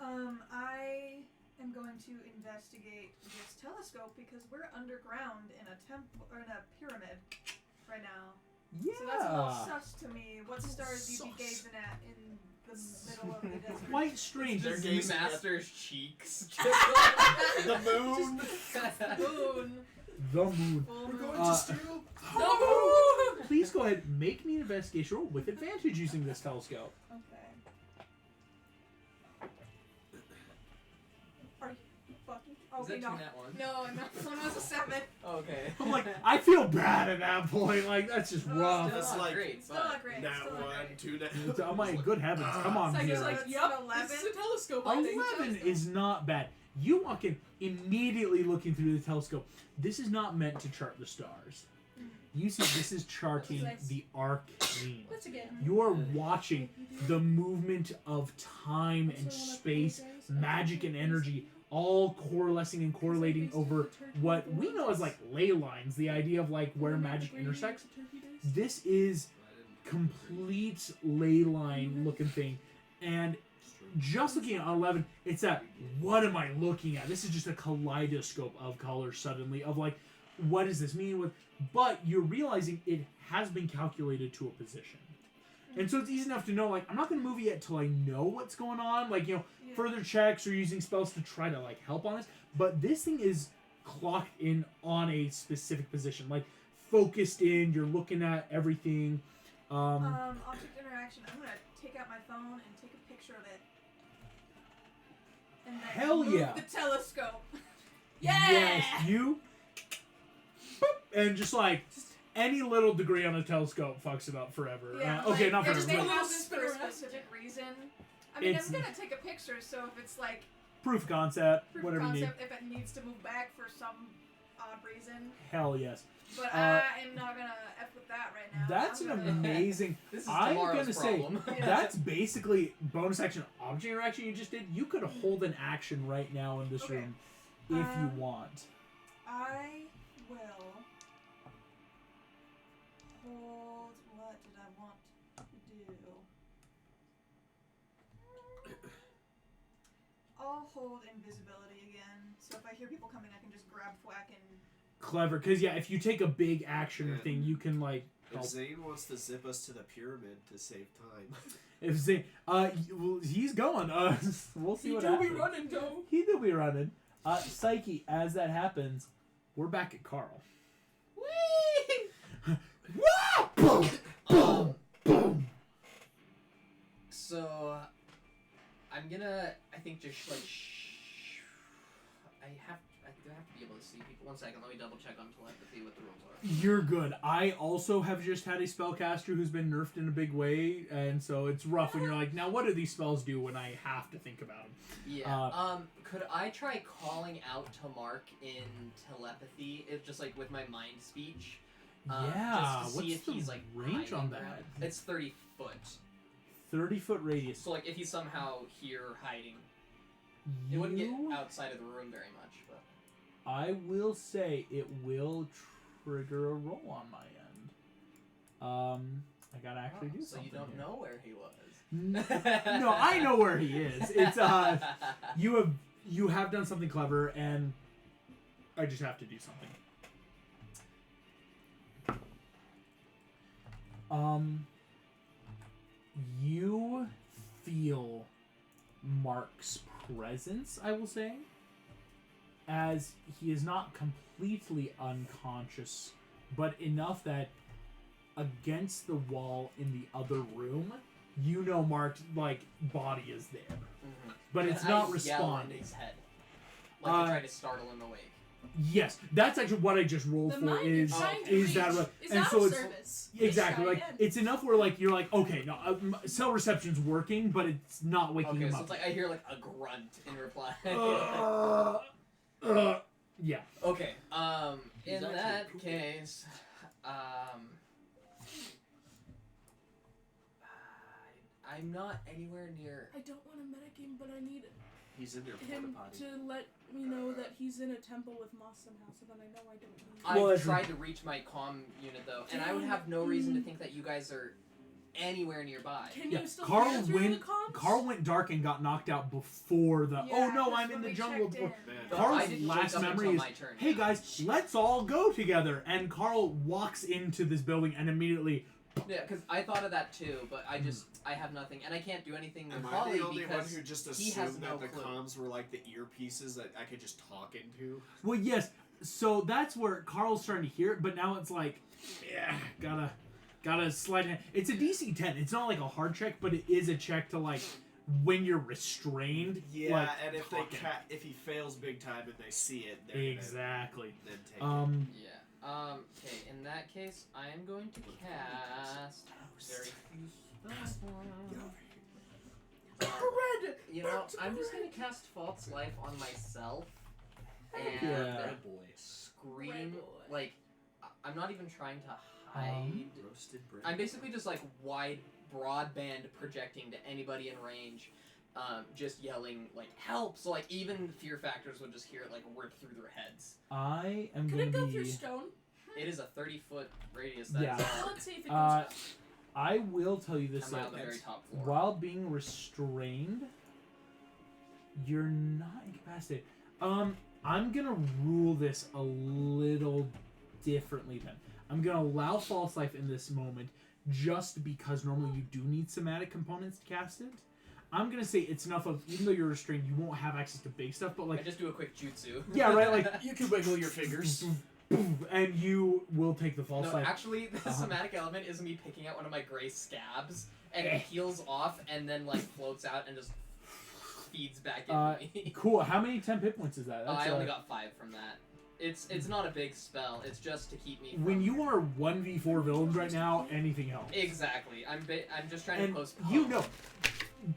I am going to investigate this telescope because we're underground in a temple or in a pyramid right now. Yeah. So that's a little sus to me. What stars do you be gazing at in the middle of the desert? Quite strange. They're Just gazing at- Master's cheeks. The moon. Moon. The moon. Full We're moon. going to steal. No. Please go ahead, make me an investigation roll with advantage using this telescope. Okay. Are you fucking? Is Okay, that no. two nat one? No, one was a 7. Okay. I'm like, I feel bad at that point. Like, that's just rough. That's Still not like- great, Still but not great. Nat Still not 1, great. 2 nat. It's, oh my good heavens, come on, It's viewers. like, It's yep, an 11. this is a telescope. I think. 11 is not bad. You walk in immediately looking through the telescope. This is not meant to chart the stars. You see, this is charting Nice. the arcane. Let's again. You are watching the movement of time and space, magic and energy, all coalescing and correlating over what we know as like ley lines, the idea of like where magic intersects. This is complete ley line looking thing. And just looking at 11, it's that, what am I looking at? This is just a kaleidoscope of colors suddenly, of like, what does this mean? With, but you're realizing it has been calculated to a position. And so it's easy enough to know, like, I'm not going to move it yet till I know what's going on. Like, you know, Yeah. further checks or using spells to try to, like, help on this. But this thing is clocked in on a specific position. Like, focused in, you're looking at everything. Object interaction. I'm gonna take out my phone and take a picture of it. And then Hell move yeah. the telescope. Yeah. Yes, you. Boop, and just like any little degree on a telescope fucks it up forever. Yeah, Okay, like, not if forever. they But have this for a Spin around. specific reason. I mean, It's- I'm gonna take a picture, so if it's like proof of concept, proof whatever of you need. concept, if it needs to move back for some odd reason. Hell yes. But Uh, I am not gonna F with that right now. That's I'm an gonna- amazing. This is I'm tomorrow's gonna say problem. Yeah. that's basically bonus action object interaction you just did. You could hold an action right now in this Okay. room if you want. I will hold. What did I want to do? I'll hold invisibility again. So if I hear people coming, I can just grab thwack and. Clever, because yeah, if you take a big action Yeah. thing, you can like If help. Zane wants to zip us to the pyramid to save time. If Zane, well, he's going. We'll see He what do happens. be running, Joe. He do be running. Psyche, as that happens, we're back at Carl. Whee! Wah! Boom! Boom! Boom! So, I'm gonna, I think, just like, I do have to be able to see people. 1 second, let me double check on telepathy what the rules are. You're good. I also have just had a spellcaster who's been nerfed in a big way, and so it's rough when you're like, now what do these spells do when I have to think about them? Yeah. Could I try calling out to Mark in telepathy, if just like with my mind speech? Yeah, Just to see what's if the he's like range on hiding around? that? It's 30 foot. 30-foot radius. So like if he's somehow here hiding, it wouldn't get outside of the room very much. But I will say it will trigger a roll on my end. I gotta actually do so something. you don't here. know where he was. No, I know where he is. It's you have done something clever, and I just have to do something. You feel Mark's presence, I will say, as he is not completely unconscious, but enough that against the wall in the other room, you know Mark's like body is there, Mhm. but And it's I not yell in responding. his head, like to try to startle him awake. Yes, that's actually what I just rolled The for. mind Is is trying to is reach. that right? It's And out so of it's service. exactly Try like again. it's enough where like you're like okay, no, cell reception's working, but it's not waking Okay, him so up. it's like I hear like a grunt in reply. Yeah. Okay. He's In actually that pooping. case, I'm not anywhere near. I don't want a metagame, but I need He's in there porta him potty. to let me know that he's in a temple with moss somehow, so then I know I don't need. Well, I've it's- tried to reach my comm unit though, and I would have no reason to think that you guys are anywhere nearby. Can Yeah, you still Carl hear through went- the comms? Carl went dark and got knocked out before the. Yeah, oh no, 'cause I'm when in the we jungle. checked in- Man. Carl's I didn't last wake up memory until is, my turn. hey guys, let's all go together. And Carl walks into this building and immediately. Yeah, because I thought of that too, but I have nothing, and I can't do anything with Am I Holly the only one because who just he has assumed no that the clue. comms were like the earpieces that I could just talk into? Well, yes. So that's where Carl's starting to hear it, but now it's like, yeah, gotta slide in. It's a DC 10. It's not like a hard check, but it is a check to like when you're restrained. Yeah, like, and if talking. if he fails big time and they see it, they're Exactly. gonna then take it. Yeah. Okay, in that case, I am going to cast very few spells. You know, I'm just gonna cast False Life on myself and Yeah. boy. scream Red boy. like I'm not even trying to hide. Roasted bread. I'm basically just like wide broadband projecting to anybody in range, just yelling like help. So like even fear factors would just hear it like rip through their heads. I am Could gonna it go be. through stone? It is a 30-foot radius. That Yeah. is Well, let's see if it goes Uh, up. I will tell you this I'm on though. the very top floor. While being restrained, you're not incapacitated. I'm gonna rule this a little differently then. I'm gonna allow false life in this moment just because normally you do need somatic components to cast it. I'm gonna say it's enough of, even though you're restrained, you won't have access to big stuff, but I like, just do a quick jutsu. yeah, right, like, You can wiggle your fingers. and you will take the false No, life. actually, the somatic element is me picking out one of my gray scabs, and Eh. it heals off, and then like floats out and just feeds back into me. Cool. How many temp hit points is that? That's, I only got 5 from that. It's not a big spell. It's just to keep me. When from- you are 1v4 villains right now, anything helps. Exactly. I'm just trying And to postpone. you know,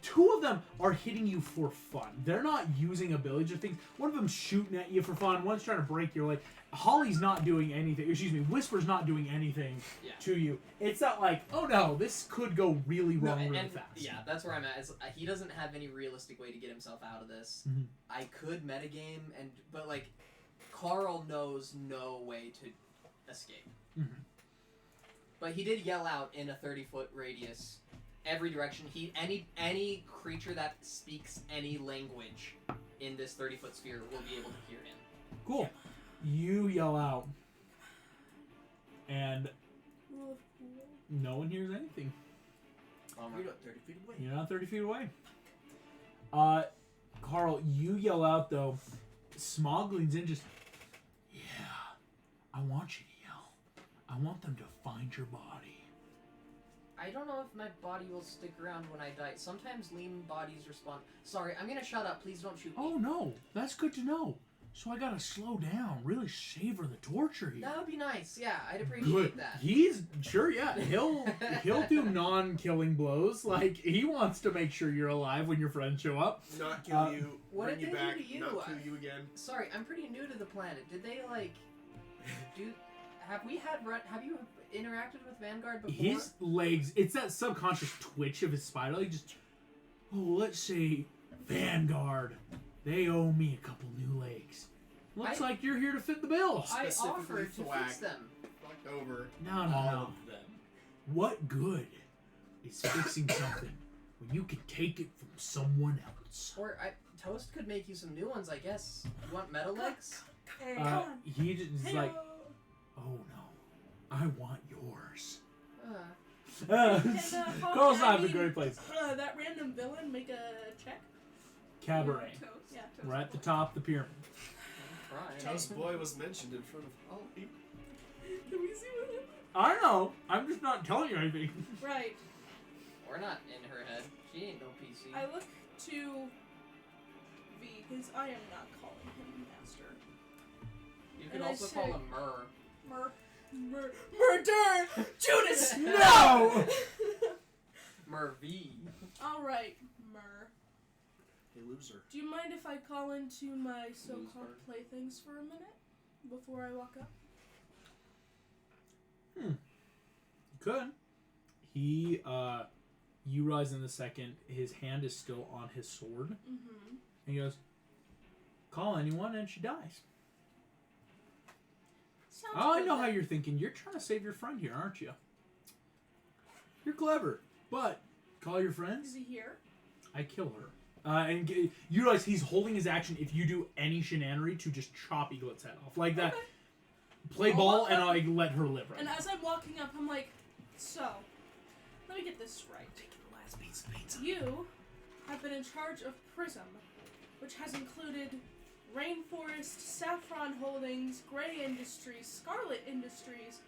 2 of them are hitting you for fun. They're not using abilities or things. One of them's shooting at you for fun. One's trying to break your leg. Holly's not doing anything. Excuse me, Whisper's not doing anything Yeah. to you. It's not like, oh no, this could go really No, wrong really and fast. yeah, that's where I'm at. It's, he doesn't have any realistic way to get himself out of this. Mhm. I could metagame, but like, Carl knows no way to escape. Mhm. But he did yell out in a 30-foot radius, every direction. Any creature that speaks any language in this 30-foot sphere will be able to hear him. Cool. You yell out, and no one hears anything. You're not 30 feet away. You're not 30 feet away. Carl, you yell out though. Smog leans in, just, yeah, I want you to yell. I want them to find your body. I don't know if my body will stick around when I die. Sometimes lean bodies respond. Sorry, I'm gonna shut up. Please don't shoot me. Oh no, that's good to know. So I gotta slow down, really savor the torture here. That would be nice. Yeah, I'd appreciate Good. that. He's sure, yeah. He'll do non-killing blows. Like he wants to make sure you're alive when your friends show up. Not kill you, what bring did you they do back, to you? not kill you again. Sorry, I'm pretty new to the planet. Did they like do? Have you interacted with Vanguard before? His legs, it's that subconscious twitch of his spine. Like just, oh, let's say Vanguard. They owe me a couple new legs. Looks like you're here to fit the bill. I Specifically offered to thwack. fix them. Fucked over No. all of them. What good is fixing something when you can take it from someone else? Or Toast could make you some new ones, I guess. You want metal legs? Hey, come on. He just is like, Heyo. oh no, I want yours. Can, Carl's I not a mean, great place. That random villain make a check? Cabaret. Toast. Yeah. Toast We're at the boy. top of the pyramid. Try. Toast Boy was mentioned in front of all people. Can we see what happens? I know. I'm just not telling you anything. Right. Or not in her head. She ain't no PC. I look to V because I am not calling him master. You could and I also say- call him Mur. Murder! Judas! No! Mur V. All right, Mur. Hey, loser. Do you mind if I call into my so-called Loser. playthings for a minute before I walk up? Could. He, you realize in the second, his hand is still on his sword. Mm-hmm. And he goes, call anyone and she dies. Sounds Oh, I good know how then. you're thinking. You're trying to save your friend here, aren't you? You're clever. But call your Is friends. he here? I kill her. And you realize he's holding his action if you do any shenanery to just chop Eaglet's head off. Like that. Okay. Play I'll ball walk and up- I let her live right And now. as I'm walking up, I'm like, so, let me get this right. The last piece of pizza. You have been in charge of Prism, which has included Rainforest, Saffron Holdings, Gray Industries, Scarlet Industries,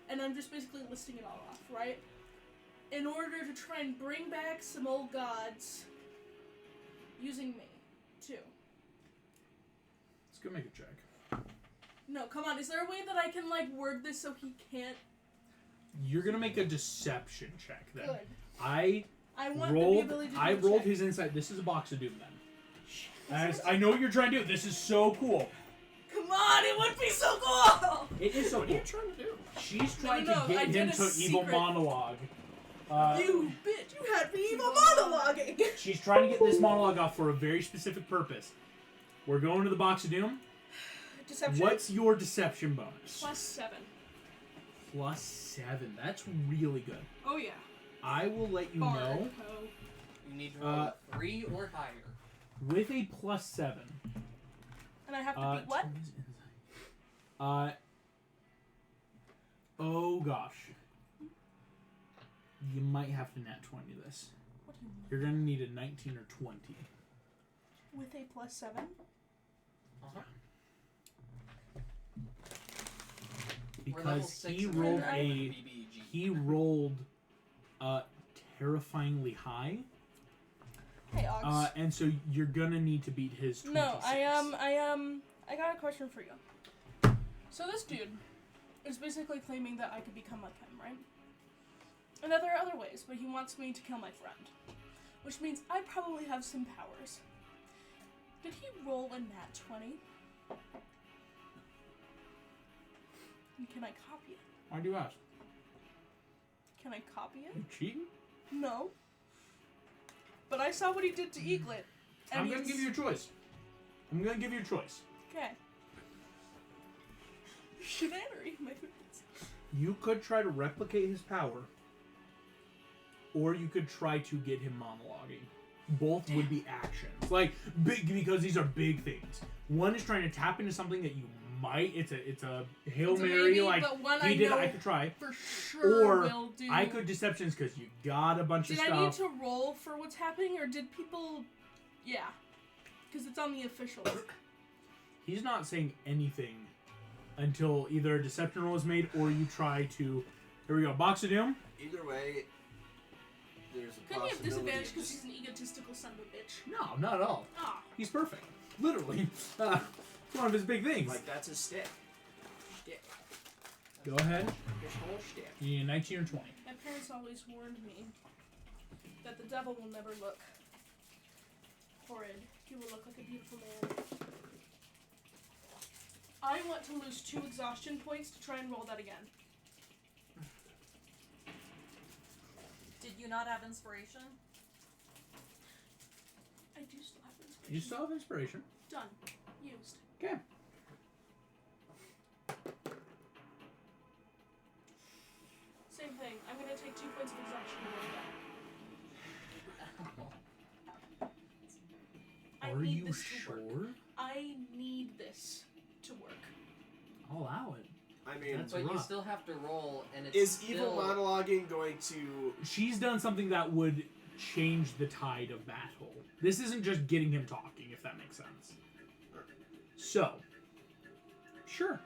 and I'm just basically listing it all off, right? In order to try and bring back some old gods using me, too. Let's go make a check. No, come on, is there a way that I can, like, word this so he can't? You're gonna make a deception check then. Good. I I want the rolled. ability to do I a rolled check. his insight. This is a box of doom then. As I know what you're trying to do. This is so cool. Come on, it would be so cool! It is so What are cool. you trying to do? She's trying No, to I get did him a to evil secret- monologue. You bitch, you had me evil monologuing! She's trying to get this monologue off for a very specific purpose. We're going to the box of doom. Deception? What's your deception bonus? +7. +7. That's really good. Oh yeah. I will let you Bard. know Oh. You need to roll 3 or higher. with a +7. And I have to beat what? Oh gosh. You might have to nat 20 this. What do you mean? You're gonna need a 19 or 20. With a +7? Uh-huh. We're level Because 6 he and rolled we're a BBG. he rolled terrifyingly high. Hey, Ox. And so you're gonna need to beat his 26. No, I got a question for you. So this dude is basically claiming that I could become like him, right? And that there are other ways, but he wants me to kill my friend. Which means I probably have some powers. Did he roll a nat 20? And can I copy it? Why do you ask? Can I copy it? You cheating? No. But I saw what he did to Eaglet. And I'm gonna he's- give you a choice. I'm gonna give you a choice. Okay. Shenanery, my goodness. You could try to replicate his power, or you could try to get him monologuing. Both would be actions, like big, because these are big things. One is trying to tap into something that you might. It's a Hail It's a Mary, maybe, like but one he I did. know I could try, for sure or will do. I could deceptions because you got a bunch Did of I need stuff. to roll for what's happening, or did people? Yeah, because it's on the official. He's not saying anything until either a deception roll is made or you try to. Here we go. Box of Doom. Either way, there's a Couldn't he have possibility. disadvantage because he's an egotistical son of a bitch? No, not at all. Ah, He's perfect. Literally. It's one of his big things. Like, that's his stick. Go ahead. His whole stick. You need a 19 or 20. my parents always warned me that the devil will never look horrid. He will look like a beautiful man. I want to lose 2 exhaustion points to try and roll that again. Did you not have inspiration? I do still have inspiration. You still have inspiration. Done. Used. Okay. Same thing. I'm gonna take 2 points of exhaustion to roll that. I Are need you this to work. sure? I need this to work. I'll allow it. I mean, That's why you rough. still have to roll, and it's is still... evil monologuing going to? She's done something that would change the tide of battle. This isn't just getting him talking, if that makes sense. So, sure.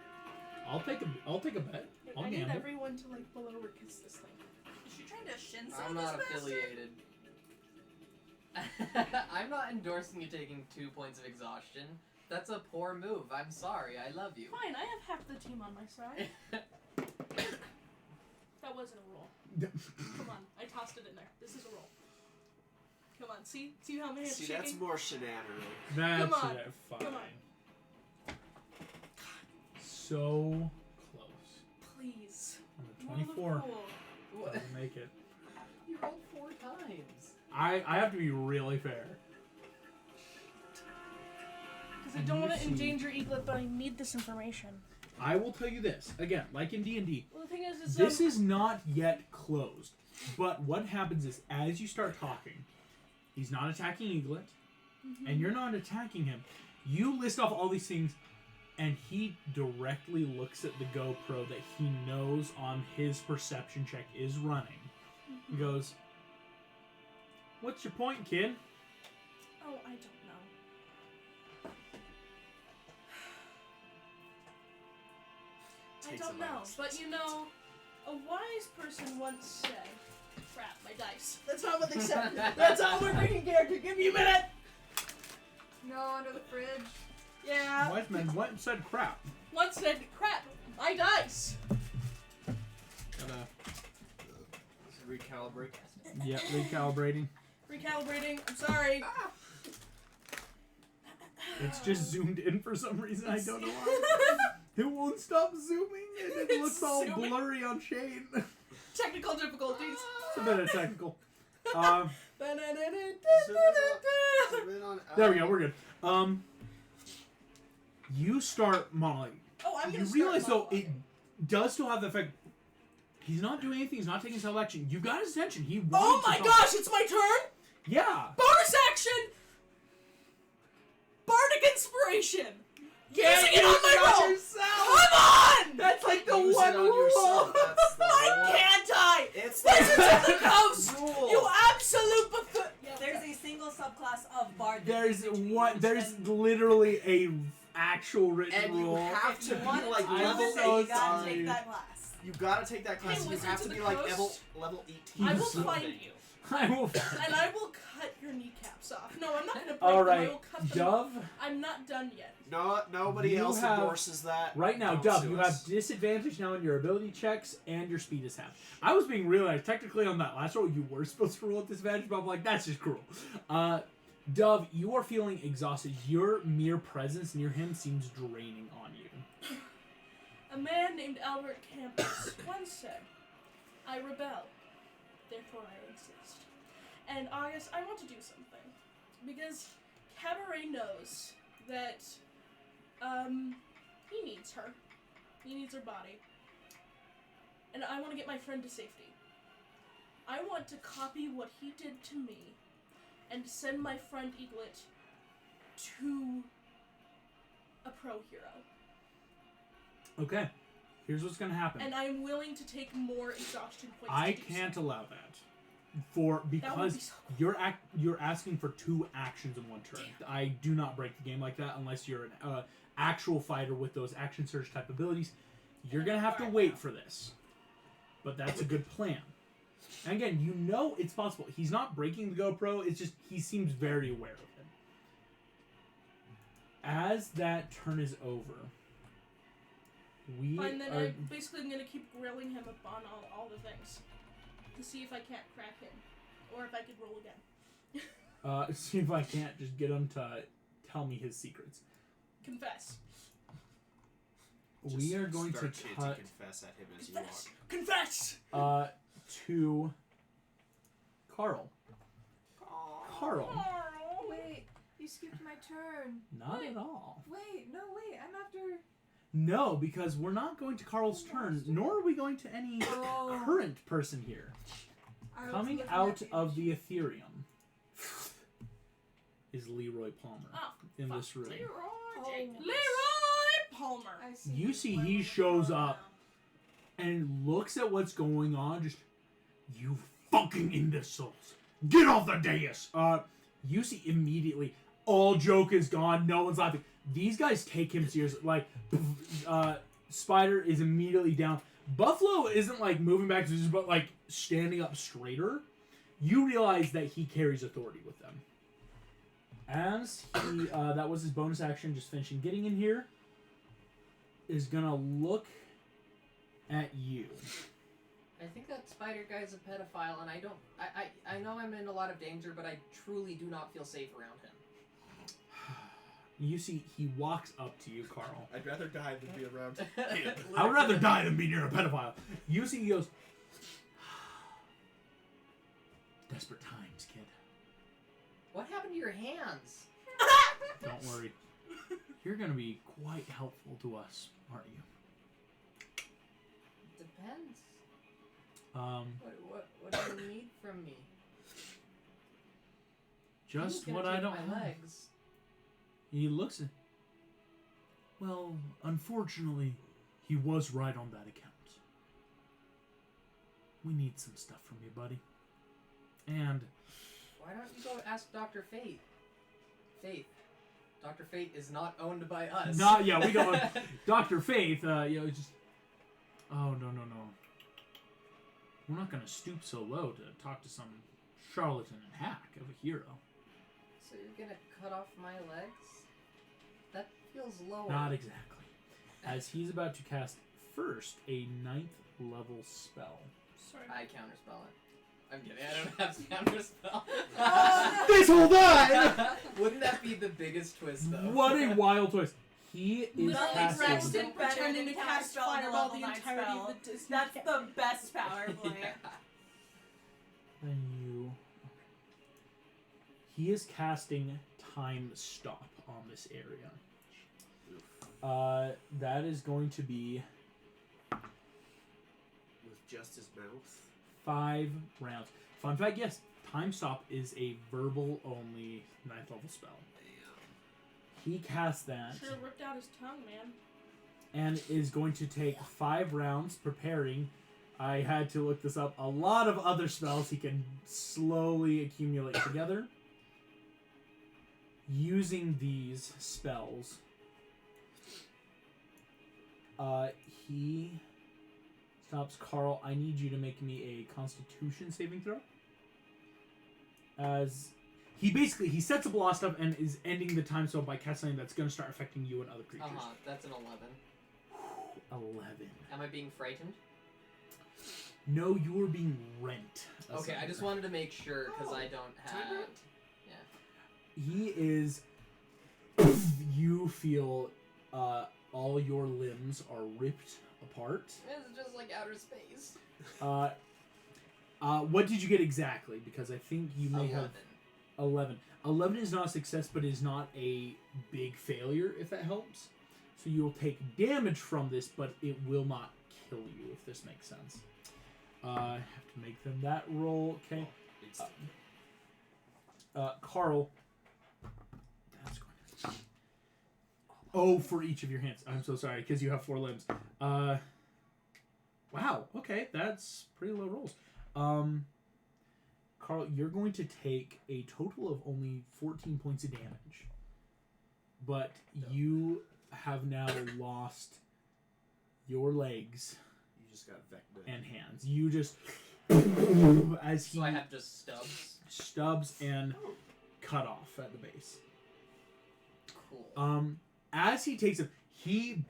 I'll take a bet. I'll I need gamble. everyone to like blow or kiss this thing. Is she trying to shinsei I'm this not bastard? affiliated. I'm not endorsing you taking 2 points of exhaustion. That's a poor move. I'm sorry. I love you. Fine, I have half the team on my side. That wasn't a roll. Come on, I tossed it in there. This is a roll. Come on, see how my hands See, shaking? that's more shenanery. That's Come on. it. Fine. Come on. So close. Please. On the You 24. little fool. What? Doesn't make it. You rolled 4 times. I have to be really fair. Because I don't want to See. endanger Eaglet, but I need this information. I will tell you this again, like in D&D. Well, the thing is, This is not yet closed. But what happens is, as you start talking, he's not attacking Eaglet, and you're not attacking him. You list off all these things, and he directly looks at the GoPro that he knows on his perception check is running. He goes, "What's your point, kid?" Oh, I don't know. I Takes a don't know, violence. but you know, a wise person once said, "Crap, my dice." That's not what they said. That's how we're making character. Give me a minute. No, under the fridge. Yeah. Wise man what said crap. Once said, "Crap, my dice." Gotta recalibrate. Yep, recalibrating. Recalibrating. I'm sorry. It's just zoomed in for some reason. I don't know why. It won't stop zooming, and it It's looks all zooming. blurry on Shane. Technical difficulties. It's a bit of technical. Zoom in on There we go. We're good. You start modeling. Oh, I'm You gonna realize start though it does still have the effect. He's not doing anything. He's not taking self action. You got his attention. He Oh wanted to my talk. gosh, it's my turn! Yeah. Bonus action! Bardic inspiration! Using it on my roll! Yourself. Come on! That's like the Use one it on rule. yourself. That's the Why one. can't I? It's Wizards of the the Coast! rule. You absolute buffoon! There's a single subclass of bard. that There's you can what? use, There's and literally a actual written And you rule. have if to you be want like to I'm level use it, so you gotta sorry. take that class. You gotta take that class. Hey, You Wizards have of to the be like Coast. level 18. I will So- find you. I will. And I will cut your kneecaps off. No, I'm not gonna break All them. I right, will cut them. Dove. I'm not done yet. No, nobody You else have- endorses that. Right now, Don't Dove, sue you us. have disadvantage now on your ability checks, and your speed is half. I was being realized technically on that last roll you were supposed to roll at disadvantage, but I'm like, that's just cruel. Dove, you are feeling exhausted. Your mere presence near him seems draining on you. A man named Albert Campus once said, "I rebel, therefore I exist." And August, I want to do something. Because Cabaret knows that, he needs her. He needs her body. And I want to get my friend to safety. I want to copy what he did to me and send my friend Eaglet to a pro hero. Okay, here's what's gonna happen. And I'm willing to take more exhaustion points. I to do can't so. allow that. That would be because so cool. you're asking for 2 actions in one turn. I do not break the game like that unless you're an actual fighter with those action surge type abilities. You're gonna have to wait for this, but that's a good plan. And again, you know it's possible. He's not breaking the GoPro. It's just he seems very aware of it. As that turn is over, we Fine, then are. I basically am gonna keep grilling him upon all the things to see if I can't crack him, or if I could roll again. See if I can't just get him to tell me his secrets. Confess. We are going to start chanting cut confess at him as you Confess. walk. Confess. to Carl. Carl. Oh, Wait, you skipped my turn. Not at all. Wait, no, wait, I'm after. No, because we're not going to Carl's turn, nor are we going to any Oh. current person here. I was Coming looking out at of the Ethereum is Leroy Palmer Oh, in fuck. this room. Leroy Palmer. I see. You see he shows up and looks at what's going on, just, you fucking imbeciles. Get off the dais! You see immediately, all joke is gone, no one's laughing. These guys take him seriously. Like, Spider is immediately down. Buffalo isn't like moving back to this, but like standing up straighter. You realize that he carries authority with them. As he, that was his bonus action, just finishing getting in here, is gonna look at you. I think that spider guy's a pedophile, and I know I'm in a lot of danger, but I truly do not feel safe around him. You see, he walks up to you, Carl. I'd rather die than be around him. I would rather die than be near a pedophile. You see, he goes, desperate times, kid. What happened to your hands? Don't worry. You're gonna be quite helpful to us, aren't you? Depends. What do you need from me? Just Who's what gonna I take don't my have. legs. He looks at. Well, unfortunately, he was right on that account. We need some stuff from you, buddy. And Why don't you go ask Dr. Fate? Fate. Dr. Fate is not owned by us. we don't. Dr. Faith, just. Oh no. We're not gonna stoop so low to talk to some charlatan and hack of a hero. So you're gonna cut off my legs? That feels lower. Not exactly. As he's about to cast first a 9th level spell. Sorry. I counterspell it. I'm kidding, I don't have to counterspell. This whole time! Wouldn't that be the biggest twist, though? What a wild twist. He is Literally, casting. Braxton Better pretending than to cast counterspell in a fireball level the 9 entirety spell. of the Disney. That's the best power play. Yeah. And you. He is casting Time Stop on this area. That is going to be With just his mouth. 5 rounds. Fun fact, yes, Time Stop is a verbal only 9th level spell. He casts that Should have ripped out his tongue, man. and is going to take 5 rounds preparing. I had to look this up. A lot of other spells he can slowly accumulate together. Using these spells, he stops. Carl, I need you to make me a Constitution saving throw. As he sets up a lot of stuff and is ending the time spell by casting something that's going to start affecting you and other creatures. That's an 11. 11. Am I being frightened? No, you are being rent. Okay, I just wanted to make sure, because I don't have... He is. You feel all your limbs are ripped apart. It's just like outer space. What did you get exactly? Because I think you may 11. have 11. 11 is not a success, but is not a big failure, if that helps. So you'll take damage from this, but it will not kill you, if this makes sense. I have to make them that roll. Okay. Carl. That's going to... Oh, for each of your hands. I'm so sorry, because you have 4 limbs. Wow. Okay, that's pretty low rolls. Carl, you're going to take a total of only 14 points of damage. But you have now lost your legs You just got vector. and hands. You just... as he So I have just stubs? stubs and cut off at the base. Cool. As he takes them, he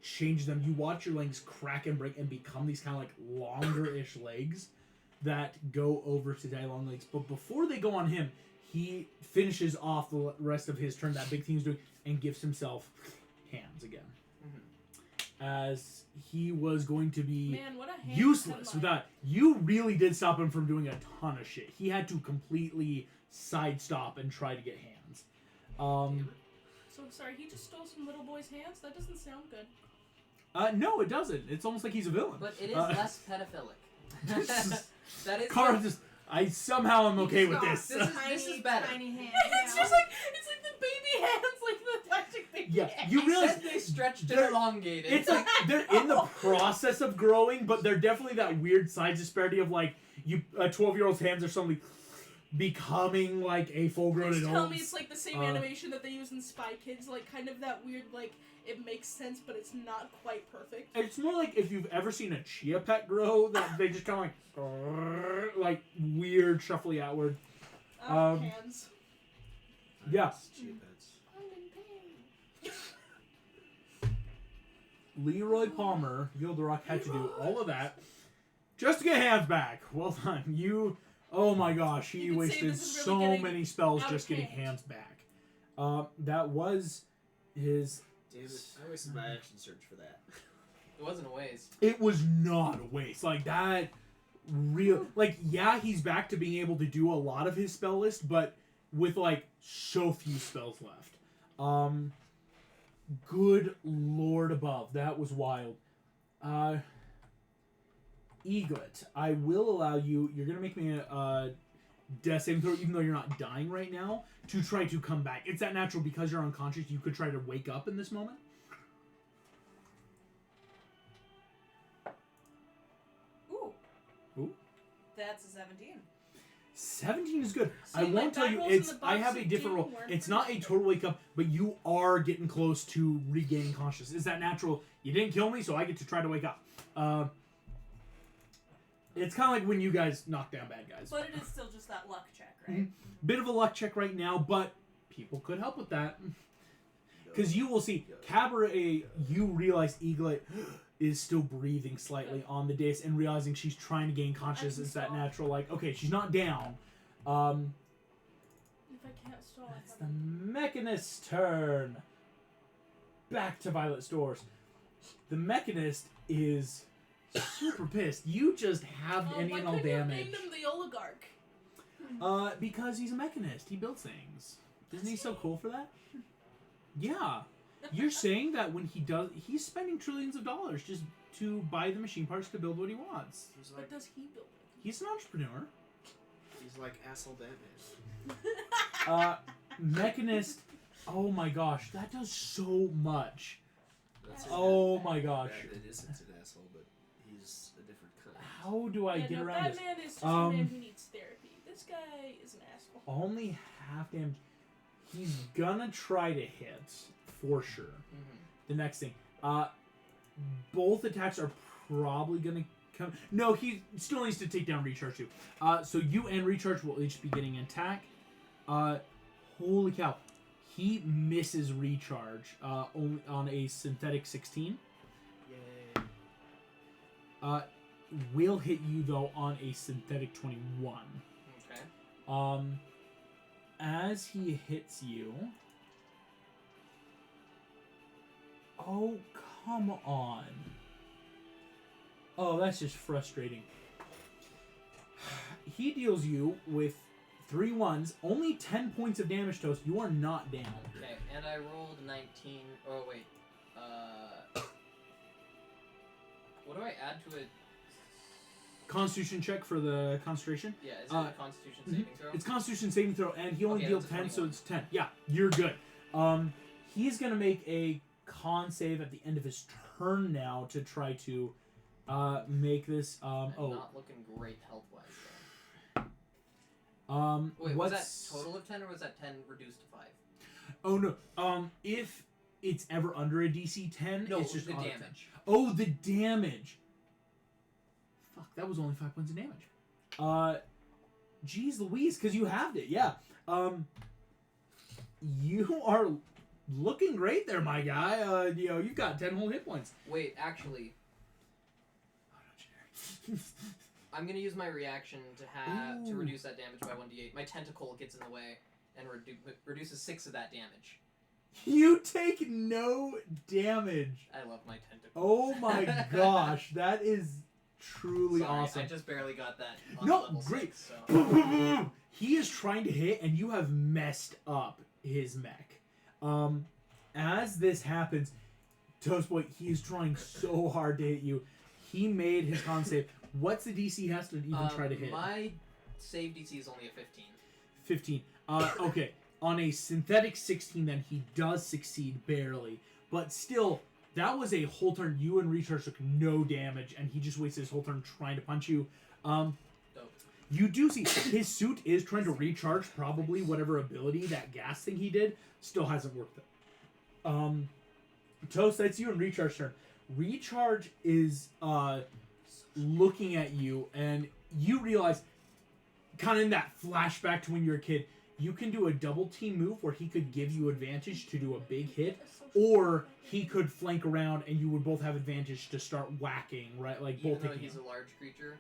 changes them. You watch your legs crack and break and become these kind of like longer-ish legs that go over to Daddy Long Legs. But before they go on him, he finishes off the rest of his turn, that big thing he's doing, and gives himself hands again. Mm-hmm. As he was going to be Man, what a hand useless headline. without... You really did stop him from doing a ton of shit. He had to completely sidestop and try to get hands. So sorry, he just stole some little boy's hands? That doesn't sound good. No, it doesn't. It's almost like he's a villain. But it is less pedophilic. That is... Carl just... I somehow am okay with this. This is better. Tiny hands. It's just like the baby hands, like the plastic baby Yeah, hands. you realize Except they stretched and they're- elongated. it's like they're in the process of growing, but they're definitely that weird size disparity of like you a 12-year-old's hands are suddenly becoming like a full-grown Please adult. tell me it's like the same Uh, animation that they use in Spy Kids, like kind of that weird, like it makes sense, but it's not quite perfect. It's more like if you've ever seen a chia pet grow, that they just kind of like weird, shuffly outward. Hands. Yeah. Cheapheads. I'm in pain. Leroy Palmer, Gilderock had to do all of that just to get hands back. Well done. You, oh my gosh, he You could say wasted this is really so getting many spells out just of getting hand. hands back. That was his... Damn it. I wasted my action surge for that. It wasn't a waste. It was not a waste. Like, that real... Like, yeah, he's back to being able to do a lot of his spell list, but with, like, so few spells left. Good lord above. That was wild. Eaglet, I will allow you. You're gonna make me a death saving throw, even though you're not dying right now, to try to come back. It's that natural because you're unconscious. You could try to wake up in this moment. Ooh. Ooh. That's a 17. 17 is good. See, I like, won't tell that you. rolls in It's. the I box have a of different roll. teamwork. It's not a total wake up, but you are getting close to regaining consciousness. Is that natural? You didn't kill me, so I get to try to wake up. It's kind of like when you guys knock down bad guys. But it is still just that luck check, right? Bit of a luck check right now, but people could help with that. Because you will see, Cabaret, you realize Eaglet is still breathing slightly on the dais and realizing she's trying to gain consciousness. It's that natural, like, okay, she's not down. If I can't stall, That's the Mechanist's turn. Back to Violet Stores. The Mechanist is super pissed. You just halved any and all damage. Named him the oligarch. Because he's a mechanist. He builds things. Isn't he so cool for that? Yeah. You're saying that when he's spending trillions of dollars just to buy the machine parts to build what he wants. He's What like, does he build? He's an entrepreneur. he's like asshole Batman. Mechanist. Oh my gosh, that does so much. That's Oh my gosh. Batman isn't an asshole, but he's a different kind. How do I get around this? Batman is just a man who needs therapy. This guy is an asshole. Only half damage. He's gonna try to hit for sure. The next thing, both attacks are probably gonna come. No, he still needs to take down recharge too. So you and recharge will each be getting an attack. Holy cow, he misses recharge. Only on a synthetic 16. Yay. Will hit you though on a synthetic 21. Okay. As he hits you. Oh, come on. Oh, that's just frustrating. He deals you with 3 1s, only 10 points of damage, Toast. You are not down. Okay, and I rolled 19. Oh, wait. What do I add to it? Constitution check for the concentration. Yeah, is it a Constitution saving throw? It's Constitution saving throw, and he only Okay, deals that's a 10, so 21. it's 10. Yeah, you're good. He's going to make a con save at the end of his turn now to try to make this. I'm not looking great health-wise, though. Wait, was that total of 10, or was that 10 reduced to 5? Oh, no. If it's ever under a DC 10, No, it's just the auto damage. 10. Oh, the damage. Fuck, that was only 5 points of damage. Jeez Louise, because you halved it, yeah. You are looking great there, my guy. You've got 10 whole hit points. Wait, actually, I'm gonna use my reaction to reduce that damage by 1d8. My tentacle gets in the way and reduces 6 of that damage. You take no damage. I love my tentacle. Oh my gosh, that is truly Sorry, awesome. I just barely got that on No, level great. 6, so. He is trying to hit, and you have messed up his mech. As this happens, Toastboy, he is trying so hard to hit you. He made his con save. What's the DC he has to even try to hit? My save DC is only a 15. 15. Okay. On a synthetic 16, then he does succeed barely. But still, that was a whole turn. You and Recharge took no damage, and he just wasted his whole turn trying to punch you. Dope. You do see his suit is trying to recharge probably whatever ability, that gas thing he did, still hasn't worked. Toast, that's you and Recharge turn. Recharge is looking at you, and you realize, kind of in that flashback to when you were a kid, you can do a double team move where he could give you advantage to do a big hit, or he could flank around and you would both have advantage to start whacking, right? Like Even both though taking he's a large creature.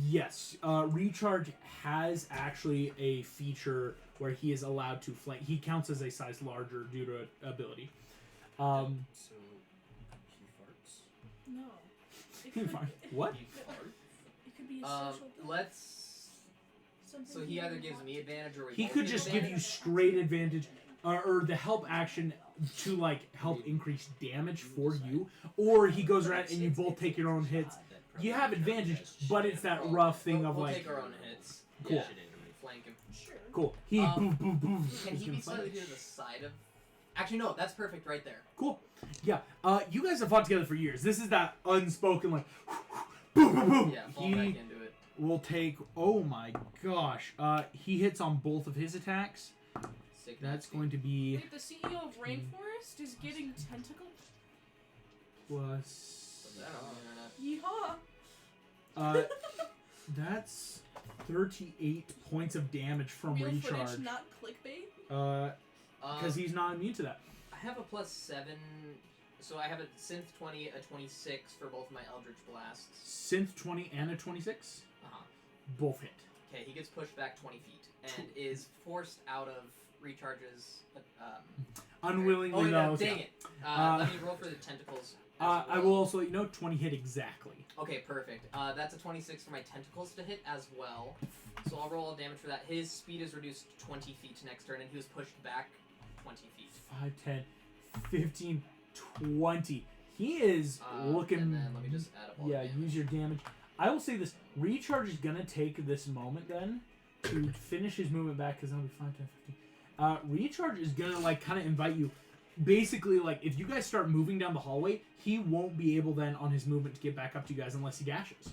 Yes, Recharge has actually a feature where he is allowed to flank. He counts as a size larger due to ability. So he farts. No. He what? He farts. It could be a social Let's. something So he either gives me advantage or we He both could get just give you advantage? straight advantage, or the help action to like help increase damage for you, or he goes around and you both take your own hits. You have advantage, but it's that We'll- rough thing we'll, of we'll like, take our own hits. Cool. Yeah. Flank him. Sure. cool. He Um, boom, boom, boom. Can is he gonna be fight. slightly to the side of? Actually, no. That's perfect right there. Cool. Yeah. You guys have fought together for years. This is that unspoken like, boom, boom, boom. Yeah. Fall back He into it. will take. Oh my gosh. He hits on both of his attacks. Sick. That's going to be Wait, the CEO of Rainforest is getting tentacle? plus. Put that on the internet. Yeehaw! That's 38 points of damage from Real recharge. footage, not clickbait? Because he's not immune to that. I have a +7, so I have a synth 20, a 26 for both my Eldritch Blasts. Synth 20 and a 26, Uh-huh. both hit. Okay, he gets pushed back 20 feet and is forced out of recharges. Unwillingly, Oh, yeah, though. dang it. Uh, Let me roll for the tentacles. as I well. will also let you know 20 hit exactly. Okay, perfect. That's a 26 for my tentacles to hit as well. So I'll roll damage for that. His speed is reduced 20 feet next turn, and he was pushed back 20 feet. 5, 10, 15, 20. He is looking. And then let me just add up all Yeah, the damage. use your damage. I will say this. Recharge is going to take this moment then to finish his movement back because that'll be 5, 10, 15. Recharge is going to like kind of invite you. Basically, like, if you guys start moving down the hallway, he won't be able then on his movement to get back up to you guys unless he dashes.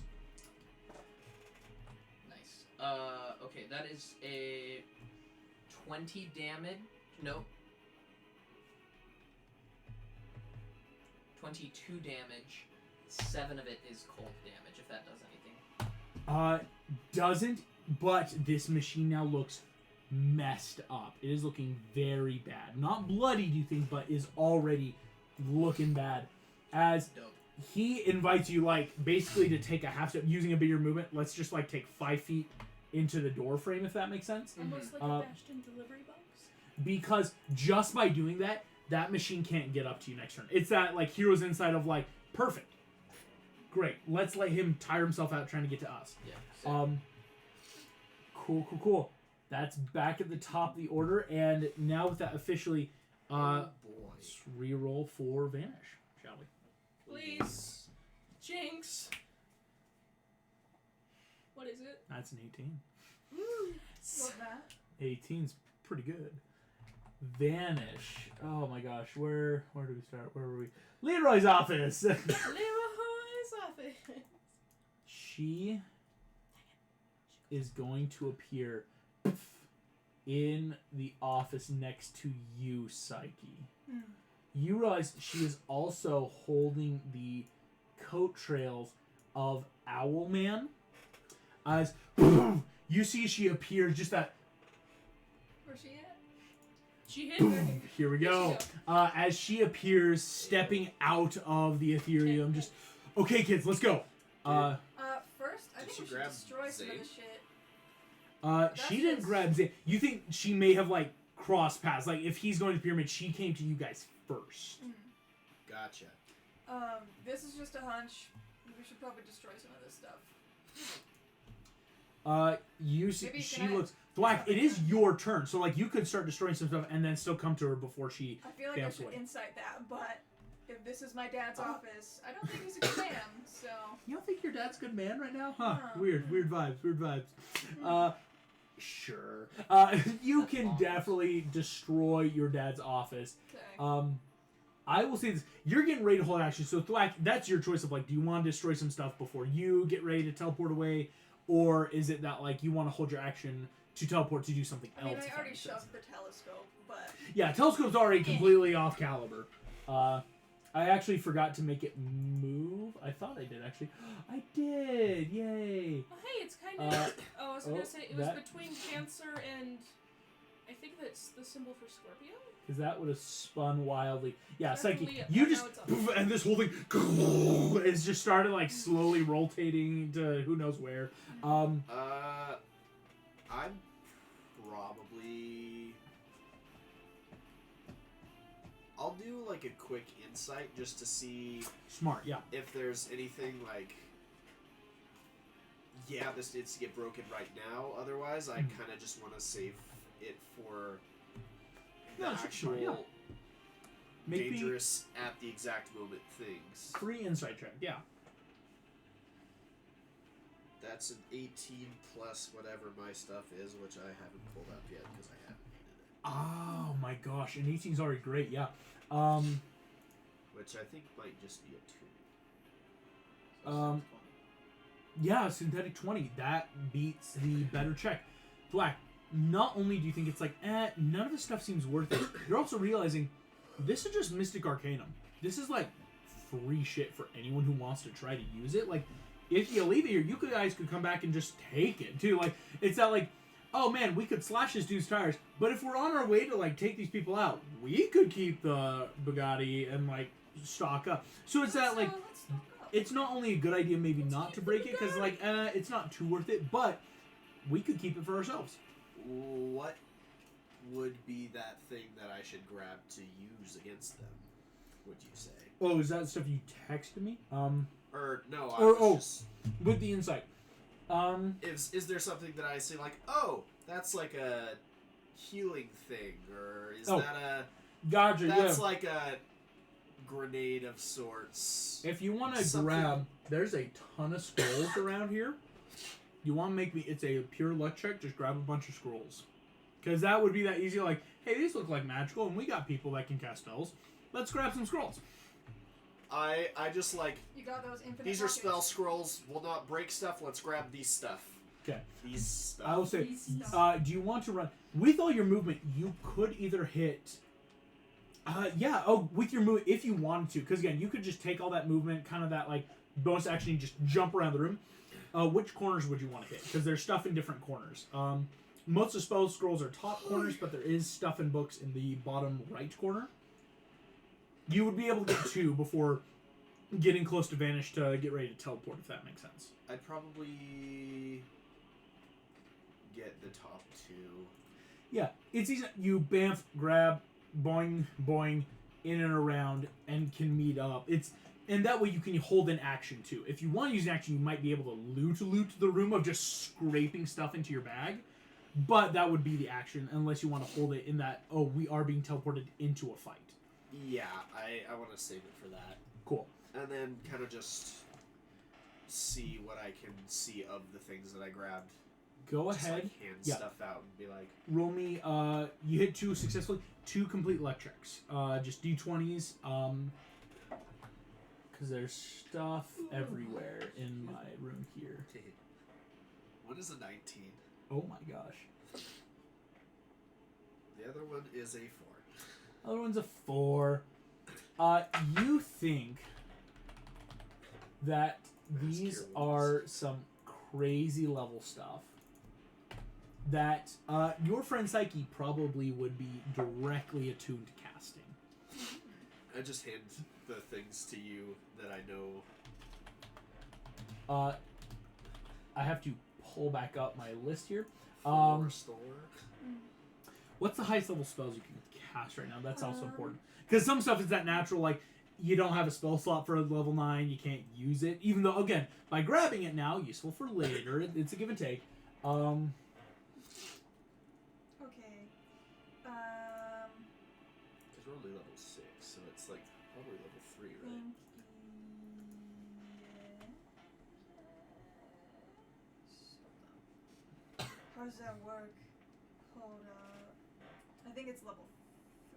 Nice. Okay, that is a 20 damage. No. 22 damage. 7 of it is cold damage, if that does anything. Doesn't, but this machine now looks messed up. It is looking very bad. Not bloody, do you think, but is already looking bad. As Dope. he invites you, like, basically to take a half step using a bigger movement. Let's just, like, take 5 feet into the door frame, if that makes sense. Almost like Uh, a Bastion delivery box? Because just by doing that, that machine can't get up to you next turn. It's that, like, Hero's Insight of, like, perfect. Great. Let's let him tire himself out trying to get to us. Yeah. sick. Cool. That's back at the top of the order, and now with that officially, oh boy. let's re-roll for Vanish, shall we? Please. Jinx. What is it? That's an 18. Love that. 18's pretty good. Vanish. Oh my gosh, where do we start? Where were we? Leroy's office. Leroy's office. She is going to appear in the office next to you, Psyche. Hmm. You realize she is also holding the coat trails of Owlman. As you see, she appears just that. Where's she at? She hit her. Here we go. As she appears, stepping out of the Ethereum. Just okay, kids, let's go. First, I Did think she we should grab destroy some of Zane? the shit. She didn't grab Zane. You think she may have like crossed paths? Like if he's going to the pyramid, she came to you guys first. Gotcha. This is just a hunch. We should probably destroy some of this stuff. You see, Maybe she can I- looks. Thwack, it is your turn, so like you could start destroying some stuff and then still come to her before she. I feel like I Bounce should away. insight that, but if this is my dad's office, I don't think he's a good man, so... You don't think your dad's a good man right now? Huh? No. Weird vibes. Sure. You That's can bonkers. definitely destroy your dad's office. Okay. I will say this: you're getting ready to hold action, so Thwack, that's your choice of like, do you want to destroy some stuff before you get ready to teleport away, or is it that like you want to hold your action to teleport to do something I mean, else? I if that already makes sense? shoved the telescope, but... Yeah, telescope's already completely off caliber. I actually forgot to make it move. I thought I did actually. I did! Yay! Oh, hey, it's kind of. I was gonna oh, say it was that- between Cancer and. I think that's the symbol for Scorpio. Because that would have spun wildly. Yeah, Definitely Psyche, up, you now just it's up. and this whole thing is just started like slowly rotating to who knows where. I'm probably. I'll do like a quick insight just to see Smart, yeah. if there's anything like. Yeah, this needs to get broken right now. Otherwise, I kind of just want to save it for the No, it's actual smart, yeah. Make me dangerous at the exact moment things. free insight check, yeah. That's an 18 plus whatever my stuff is, which I haven't pulled up yet because I haven't needed it. Oh my gosh, an 18 is already great. Yeah. Which I think might just be a 2. So Yeah, synthetic 20. That beats the better check. Black, not only do you think it's like, none of this stuff seems worth it, you're also realizing this is just Mystic Arcanum. This is like free shit for anyone who wants to try to use it. Like, if you leave it here, you guys could come back and just take it too. Like, it's not like, oh man, we could slash this dude's tires, but if we're on our way to like take these people out, we could keep the Bugatti and like stock up. So it's that like, Let's stock up. it's not only a good idea maybe not to break it because like it's not too worth it, but we could keep it for ourselves. What would be that thing that I should grab to use against them? Would you say? Oh, is that stuff you texted me? Or no, I Or- was oh. just. With the insight. Is there something that I say like, oh, that's like a healing thing, or is Oh, that a Gotcha. that's Yeah. like a grenade of sorts? If you want to something- grab, there's a ton of scrolls around here. You want to make me? It's a pure luck check. Just grab a bunch of scrolls, because that would be that easy. Like, hey, these look like magical, and we got people that can cast spells. Let's grab some scrolls. I just like You got those infinite these are pockets. spell scrolls. Will not break stuff. Let's grab these stuff. Okay. These stuff. I will say, These stuff. do you want to run with all your movement? You could either hit. Yeah. Oh, with your move, if you wanted to, because again, you could just take all that movement, kind of that like bonus action, and just jump around the room. Which corners would you want to hit? Because there's stuff in different corners. Most of spell scrolls are top corners, but there is stuff in books in the bottom right corner. You would be able to get 2 before getting close to vanish to get ready to teleport, if that makes sense. I'd probably get the top 2. Yeah, it's easy. You bamf, grab, boing, boing, in and around, and can meet up. And that way you can hold an action too. If you want to use an action, you might be able to loot the room of just scraping stuff into your bag. But that would be the action, unless you want to hold it in that, oh, we are being teleported into a fight. Yeah, I want to save it for that. Cool. And then kind of just see what I can see of the things that I grabbed. Go Just, ahead. like, hand Yeah. stuff out and be like, Roll me, you hit 2 successfully. 2 complete luck checks. Just D20s, because there's stuff everywhere in my room here. one is a 19. Oh my gosh. The other one is a 4. Other one's a 4. You think that these Cure wounds. are some crazy level stuff that your friend Psyche probably would be directly attuned to casting. I just hand the things to you that I know. I have to pull back up my list here. For restore. What's the highest level spells you can cast right now? That's also important. Because some stuff is that natural, like, you don't have a spell slot for level 9, you can't use it. Even though, again, by grabbing it now, useful for later, it's a give and take. Okay. Because we're only level 6, so it's like probably level 3, right? Think yes. How does that work? Hold up. I think it's level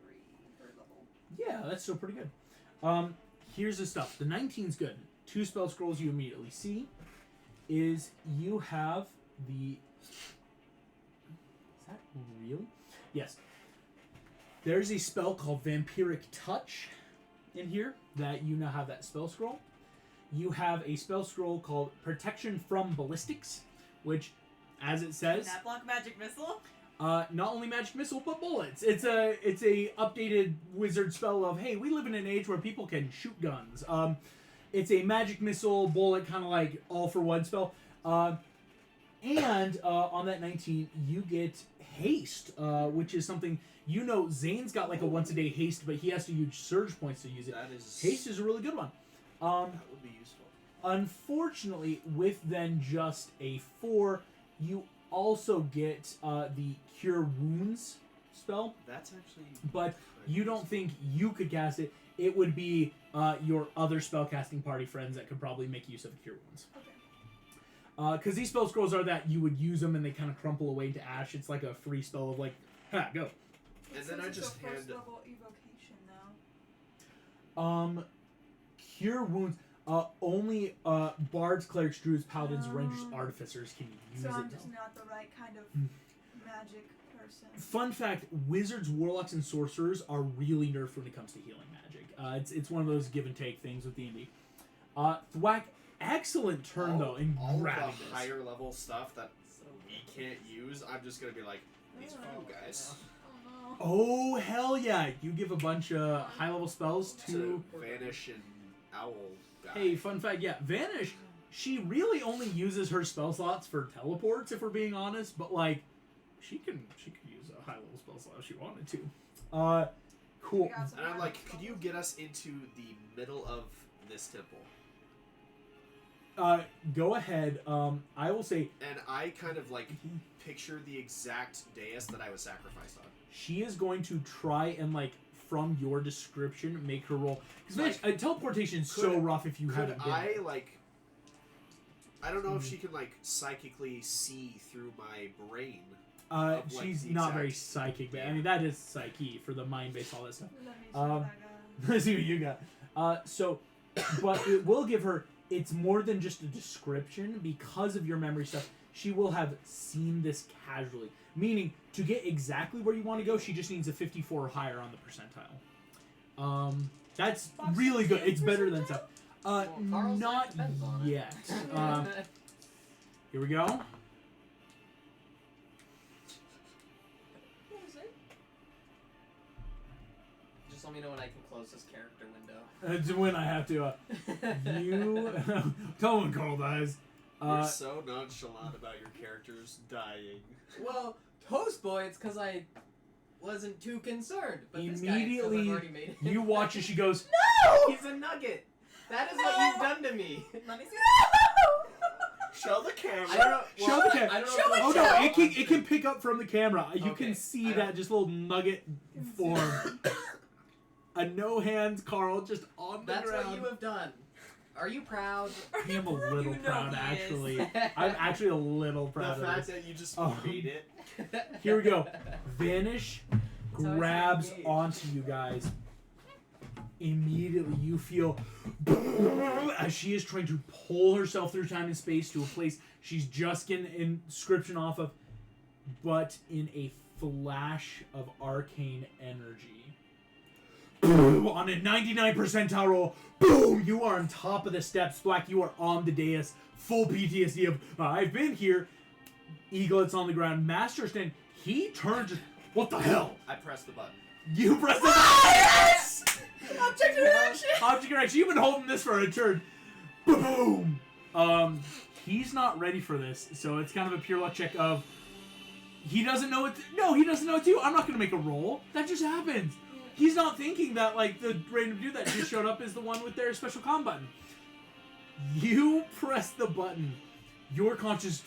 3. Third level. Yeah, that's still pretty good. Here's the stuff. The 19's good. 2 spell scrolls you immediately see is you have the... Is that really? Yes. There's a spell called Vampiric Touch in here that you now have that spell scroll. You have a spell scroll called Protection from Ballistics, which, as it says... That block magic missile? Not only magic missile, but bullets. It's a updated wizard spell of, hey, we live in an age where people can shoot guns. It's a magic missile, bullet, kind of like all for one spell. And on that 19, you get haste, which is something, you know, Zane's got like a once a day haste, but he has to use surge points to use it. That is... Haste is a really good one. that would be useful. Unfortunately, with then just a 4, you also get the Cure Wounds spell, That's actually... but you don't think you could cast it. It would be your other spellcasting party friends that could probably make use of Cure Wounds. Okay. Because these spell scrolls are that you would use them and they kind of crumple away into ash. It's like a free spell of like, ha, go. And then I just first hand. level evocation now. Cure wounds. Only bards, clerics, druids, paladins, rangers, artificers can use So it. I'm just not the right kind of magic person. Fun fact: wizards, warlocks, and sorcerers are really nerfed when it comes to healing magic. It's one of those give and take things with D&D. Thwack, excellent turn though in all grabbing the this. higher level stuff that we can't use. I'm just gonna be like, these are for you guys. Oh hell yeah! You give a bunch of high level spells to. Vanish and Owl guy. Hey, fun fact, yeah, Vanish. She really only uses her spell slots for teleports, if we're being honest. But like, she could use a high level spell slot if she wanted to. Cool. And I'm like, could you get us into the middle of this temple? Go ahead. I will say. And I kind of like picture the exact dais that I was sacrificed on. She is going to try and like from your description make her roll because teleportation is so rough if you haven't been. I like? I don't know if she can like psychically see through my brain. Of, like, She's the not exact- very psychic, but I mean that is psyche for the mind base, all that stuff. Let me see what I got. Let's see what you got. But it will give her. It's more than just a description because of your memory stuff. She will have seen this casually. Meaning, to get exactly where you want to go, she just needs a 54 or higher on the percentile. That's really good. It's better than stuff. Carl's Not depends on it. yet. Here we go. What is it? Just let me know when I can close this character window. It's when I have to. You tell when Carl dies. You're so nonchalant about your characters dying. Well, Toast Boy, it's because I wasn't too concerned. But Immediately, this guy, I've already made it. you watch as she goes. He's a nugget. That is what you've done to me. Let me see. Show the camera. I don't know. Show the camera. I don't know Show if it, Oh it's no! on It can pick up from the camera. You Okay. can see I that don't- just little nugget form. A no hands Carl just on the That's ground. what you have done. Are you proud? I am a little You know proud, he is. actually. I'm actually a little proud The of fact this. that you just Um, read it. Here we go. Vanish how I grabs engage. onto you guys. Immediately, you feel as she is trying to pull herself through time and space to a place she's just getting an inscription off of, but in a flash of arcane energy. Boom! On a 99 percentile roll, boom! You are on top of the steps. Black, you are on the dais. Full PTSD of, I've been here. Eaglet's on the ground. Master stand. He turns. What the hell? I press the button. You press the button. Yes! Object reaction! Object reaction. You've been holding this for a turn. Boom! He's not ready for this, so it's kind of a pure luck check of. He doesn't know it. No, he doesn't know it too. I'm not gonna make a roll. That just happens. He's not thinking that like the random dude that just showed up is the one with their special comm button. You press the button. Your conscious.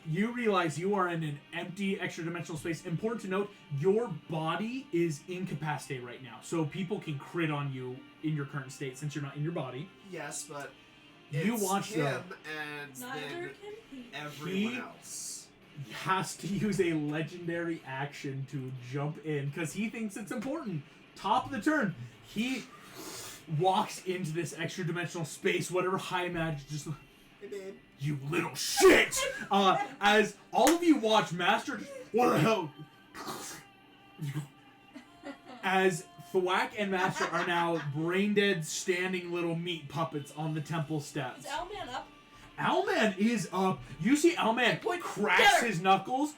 You realize you are in an empty extra dimensional space. Important to note, your body is incapacitated right now, so people can crit on you in your current state since you're not in your body. Yes, but You it's watch him though. and Neither then can he. everyone He- else. Has to use a legendary action to jump in because he thinks it's important. Top of the turn, he walks into this extra dimensional space, whatever high magic, just Hey, babe. you little shit. As all of you watch, Master, what the hell? As Thwack and Master are now brain dead, standing little meat puppets on the temple steps. Is Owlman up? Owlman is up. You see Owlman cracks together. his knuckles.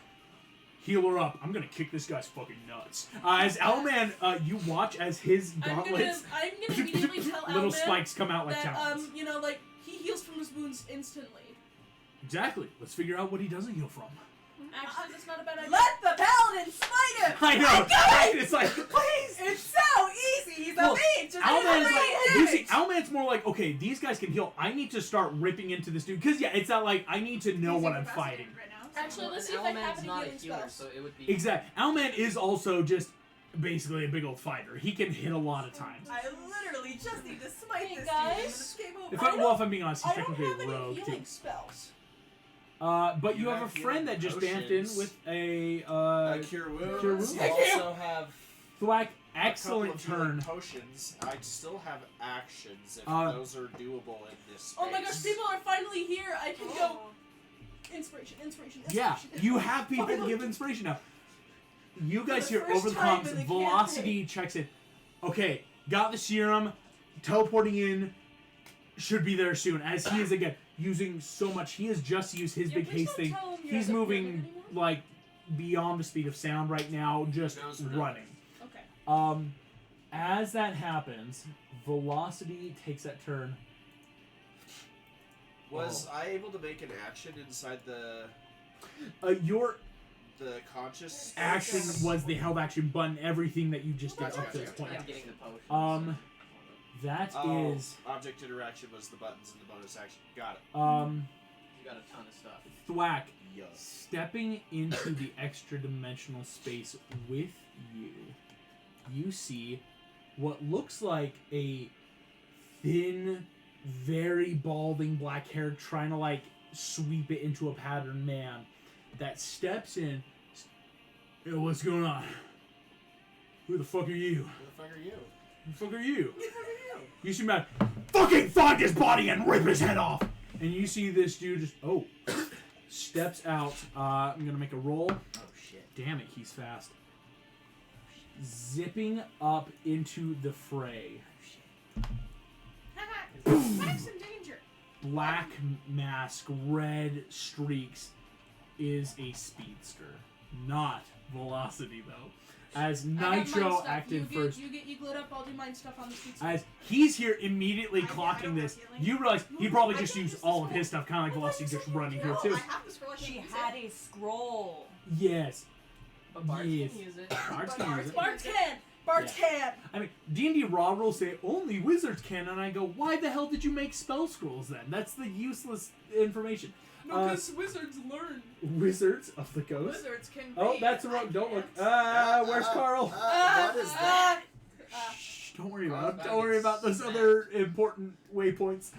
Heal her up. I'm gonna kick this guy's fucking nuts. As Owlman, you watch as his gauntlets, I'm gonna immediately tell little Owlman spikes come out like that talons. like he heals from his wounds instantly. Exactly. Let's figure out what he doesn't heal from. Actually, that's not a bad idea. Let the paladin smite him! I know. Right? It's like, please. It's so easy! He's Well, a mage! Just Owlman's use like, a you mage! see, Owlman's more like, okay, these guys can heal. I need to start ripping into this dude because it's not like I need to know He's what I'm incapacitated fighting. right now. Actually, let's see An if I have Owlman's any not a healing healer, spells. so it would be Exactly. Owlman is also just basically a big old fighter. He can hit a lot of times. I literally literally just need to smite Hey, this guys. dude and it's game over. If I'm being honest, he's I don't technically have a any rogue healing too. spells. But you You have a have friend that healing just bamped in potions. with a Cure wounds. Cure Wounds. You Thank you. also have thwack. a couple Excellent of healing turn. potions. I still have actions if Uh, those are doable in this space. Oh my gosh, people are finally here. I can go. Inspiration, inspiration, Yeah, inspiration. you have people to Finally. give inspiration now. You guys the hear first over the time comms, in the Velocity checks in. Okay, got the serum, teleporting in, should be there soon. As he is again using so much, he has just used his Yeah, big please haste don't thing. tell him you're He's the moving pyramid anymore. like beyond the speed of sound right now, just Knows we're not. running. Okay. As that happens, Velocity takes that turn. Was I able to make an action inside the Your conscious action space? was the held action button. Everything that you just did Gotcha, up to this gotcha, point. I'm getting the potion. That Oh, is object interaction was the buttons in the bonus action. Got it. You got a ton of stuff. Thwack. Yo. Stepping into the extra dimensional space with you, you see what looks like a thin, very balding black hair trying to like sweep it into a pattern man that steps in. Yo, what's going on? Who the fuck are you? Who the fuck are you? Who the fuck are you? You see Matt fucking find his body and rip his head off. And you see this dude just steps out. I'm gonna make a roll. Oh shit. Damn it, he's fast. Zipping up into the fray. Max in danger. Black mask, red streaks, is a speedster. Not Velocity though. As I have mine Nitro stuff. acted you first. You glued up. I'll do mine stuff on the streets. As he's here immediately I clocking don't this, have healing. you realize he probably I just can't used use the all of scroll. his stuff, kind of like I thought Velocity you just said you running could. here No, too. I have the scroll. I can't She use had it. a scroll. Yes. But Bart Yes. can use it. Bards can use it. Bart can. Bart can. I mean, D&D raw rules say only wizards can, and I go, why the hell did you make spell scrolls then? That's the useless information. No, because wizards learn. Wizards of the Coast. Wizards can. Oh, read. that's the wrong. I Don't look. can't. Where's Carl? What is that? Shh, don't worry about it. that Don't worry gets about those smacked. other important waypoints.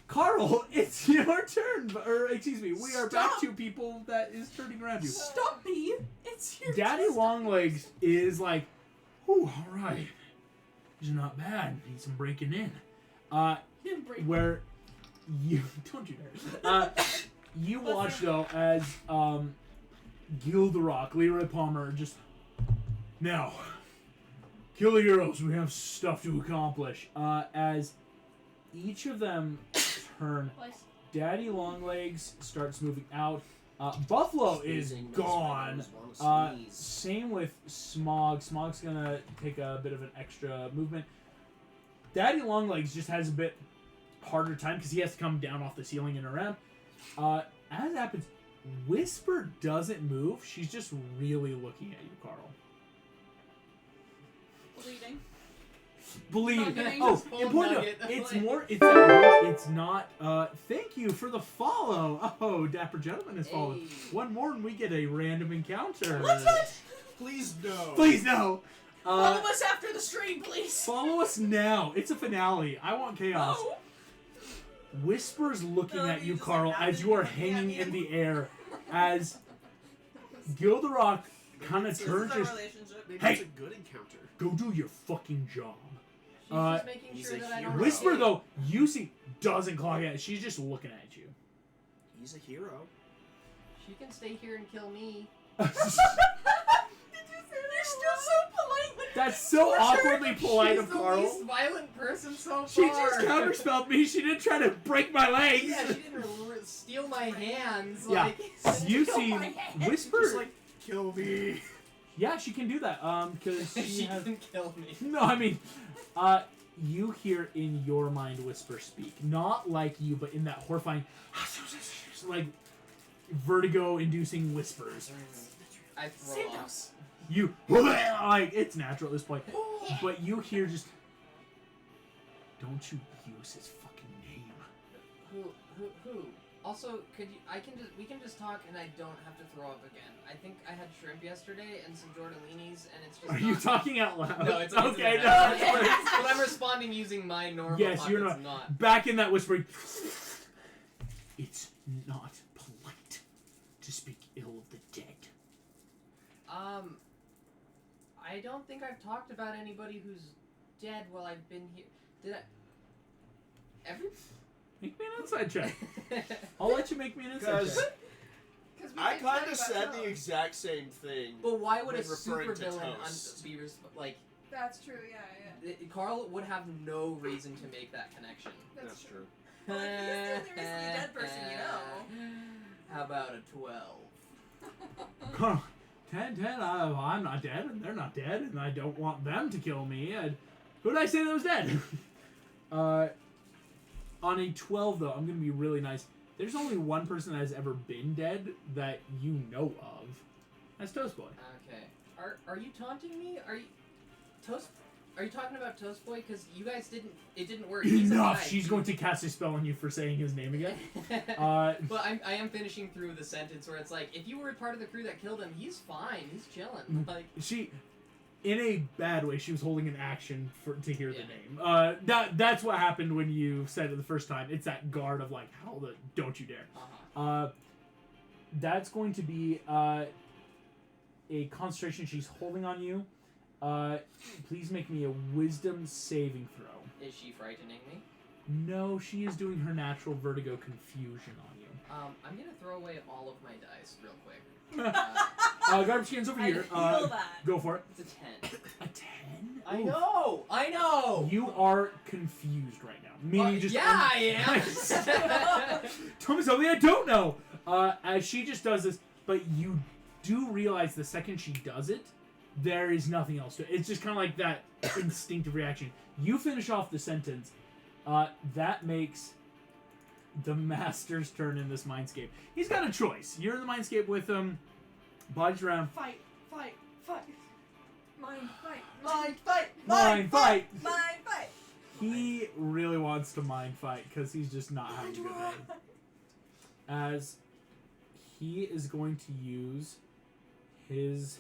Carl, it's your turn. Or excuse me, we are back Stop. to people that is turning around you. Stop me! It's your Daddy turn. Longlegs is like, ooh, all right. This is not bad. Need some breaking in. Didn't break. Where you don't you dare. You watch though as Gilderock, Leroy Palmer, just now kill the heroes. We have stuff to accomplish. As each of them turn, Place. Daddy Longlegs starts moving out. Buffalo is Sneezing, makes my gone. nose wanna sneeze. Same with Smog. Smog's gonna take a bit of an extra movement. Daddy Longlegs just has a bit harder time because he has to come down off the ceiling and around. As it happens, Whisper doesn't move. She's just really looking at you, Carl. Bleeding. Bleeding. Nuggeting. Oh, Just full important. nugget. It's more. It's not. Thank you for the follow. Oh, Dapper Gentleman has followed. Hey. One more, and we get a random encounter. Please no. Please no. Follow us after the stream, please. Follow us now. It's a finale. I want chaos. No. Whisper's looking No, at you you, just Carl, like as you are happened to hanging be in the air. As Gilderock kind of This is turns Our just, relationship. Maybe Hey! it's a good encounter. go do your fucking job. She's Uh, just making he's sure a that I hero. don't. Whisper, escape. though, you see, doesn't clock at. She's just looking at you. He's a hero. She can stay here and kill me. You're still so polite. When That's so awkwardly polite She's of the Carl. least violent person so far. She just counterspelled me. She didn't try to break my legs. Yeah, she didn't steal my hands. Yeah. Like, You steal see, my hands. Whisper. Just like, kill me. Yeah, she can do that. Because she She has. can kill me. No, I mean, you hear in your mind Whisper speak, not like you, but in that horrifying, like vertigo-inducing whispers. I throw up. You like it's natural at this point, but you hear just, don't you use his fucking name. Who? Also, we can just talk and I don't have to throw up again. I think I had shrimp yesterday and some tortellinis and it's just Are you talking out loud? No, it's okay. in No, my head. that's fine. But I'm responding using my normal Yes, you're pockets, not. Back in that whispering. It's not polite to speak ill of the dead. I don't think I've talked about anybody who's dead while I've been here. Did I? Make me an inside check. I'll let you make me an inside Because check. I kind of said the exact same thing. But why would a When referring to supervillain Toast. be like? That's true. Yeah. Carl would have no reason to make that connection. That's true. Well, if he is the only recently dead person you know. How about a 12? Carl, 10, I'm not dead, and they're not dead, and I don't want them to kill me. Who did I say that was dead? On a 12, though, I'm going to be really nice. There's only one person that has ever been dead that you know of. That's Toast Boy. Okay. Are you taunting me? Are you talking about Toast Boy? Because you guys didn't work. He's Enough! alive. She's going to cast a spell on you for saying his name again. But I am finishing through the sentence where it's like, if you were part of the crew that killed him, he's fine. He's chilling. Like She, in a bad way, she was holding an action to hear Yeah. the name. That's what happened when you said it the first time. It's that guard of like, how the don't you dare. That's going to be a concentration she's holding on you. Please make me a wisdom saving throw. Is she frightening me? No, she is doing her natural vertigo confusion on you. I'm gonna throw away all of my dice real quick. Garbage can's over I here. feel that. Go for it. It's a 10. A 10? I know! You are confused right now. Meaning Well, just yeah, I am! Tell me something I don't know. As she just does this, but you do realize the second she does it, there is nothing else to it. It's just kind of like that instinctive reaction. You finish off the sentence. That makes the master's turn in this mindscape. He's got a choice. You're in the mindscape with him. Bodies around. Fight. Mind fight. Mind fight. Mind fight. Mind fight. He really wants to mind fight because he's just not having a good day. As he is going to use his,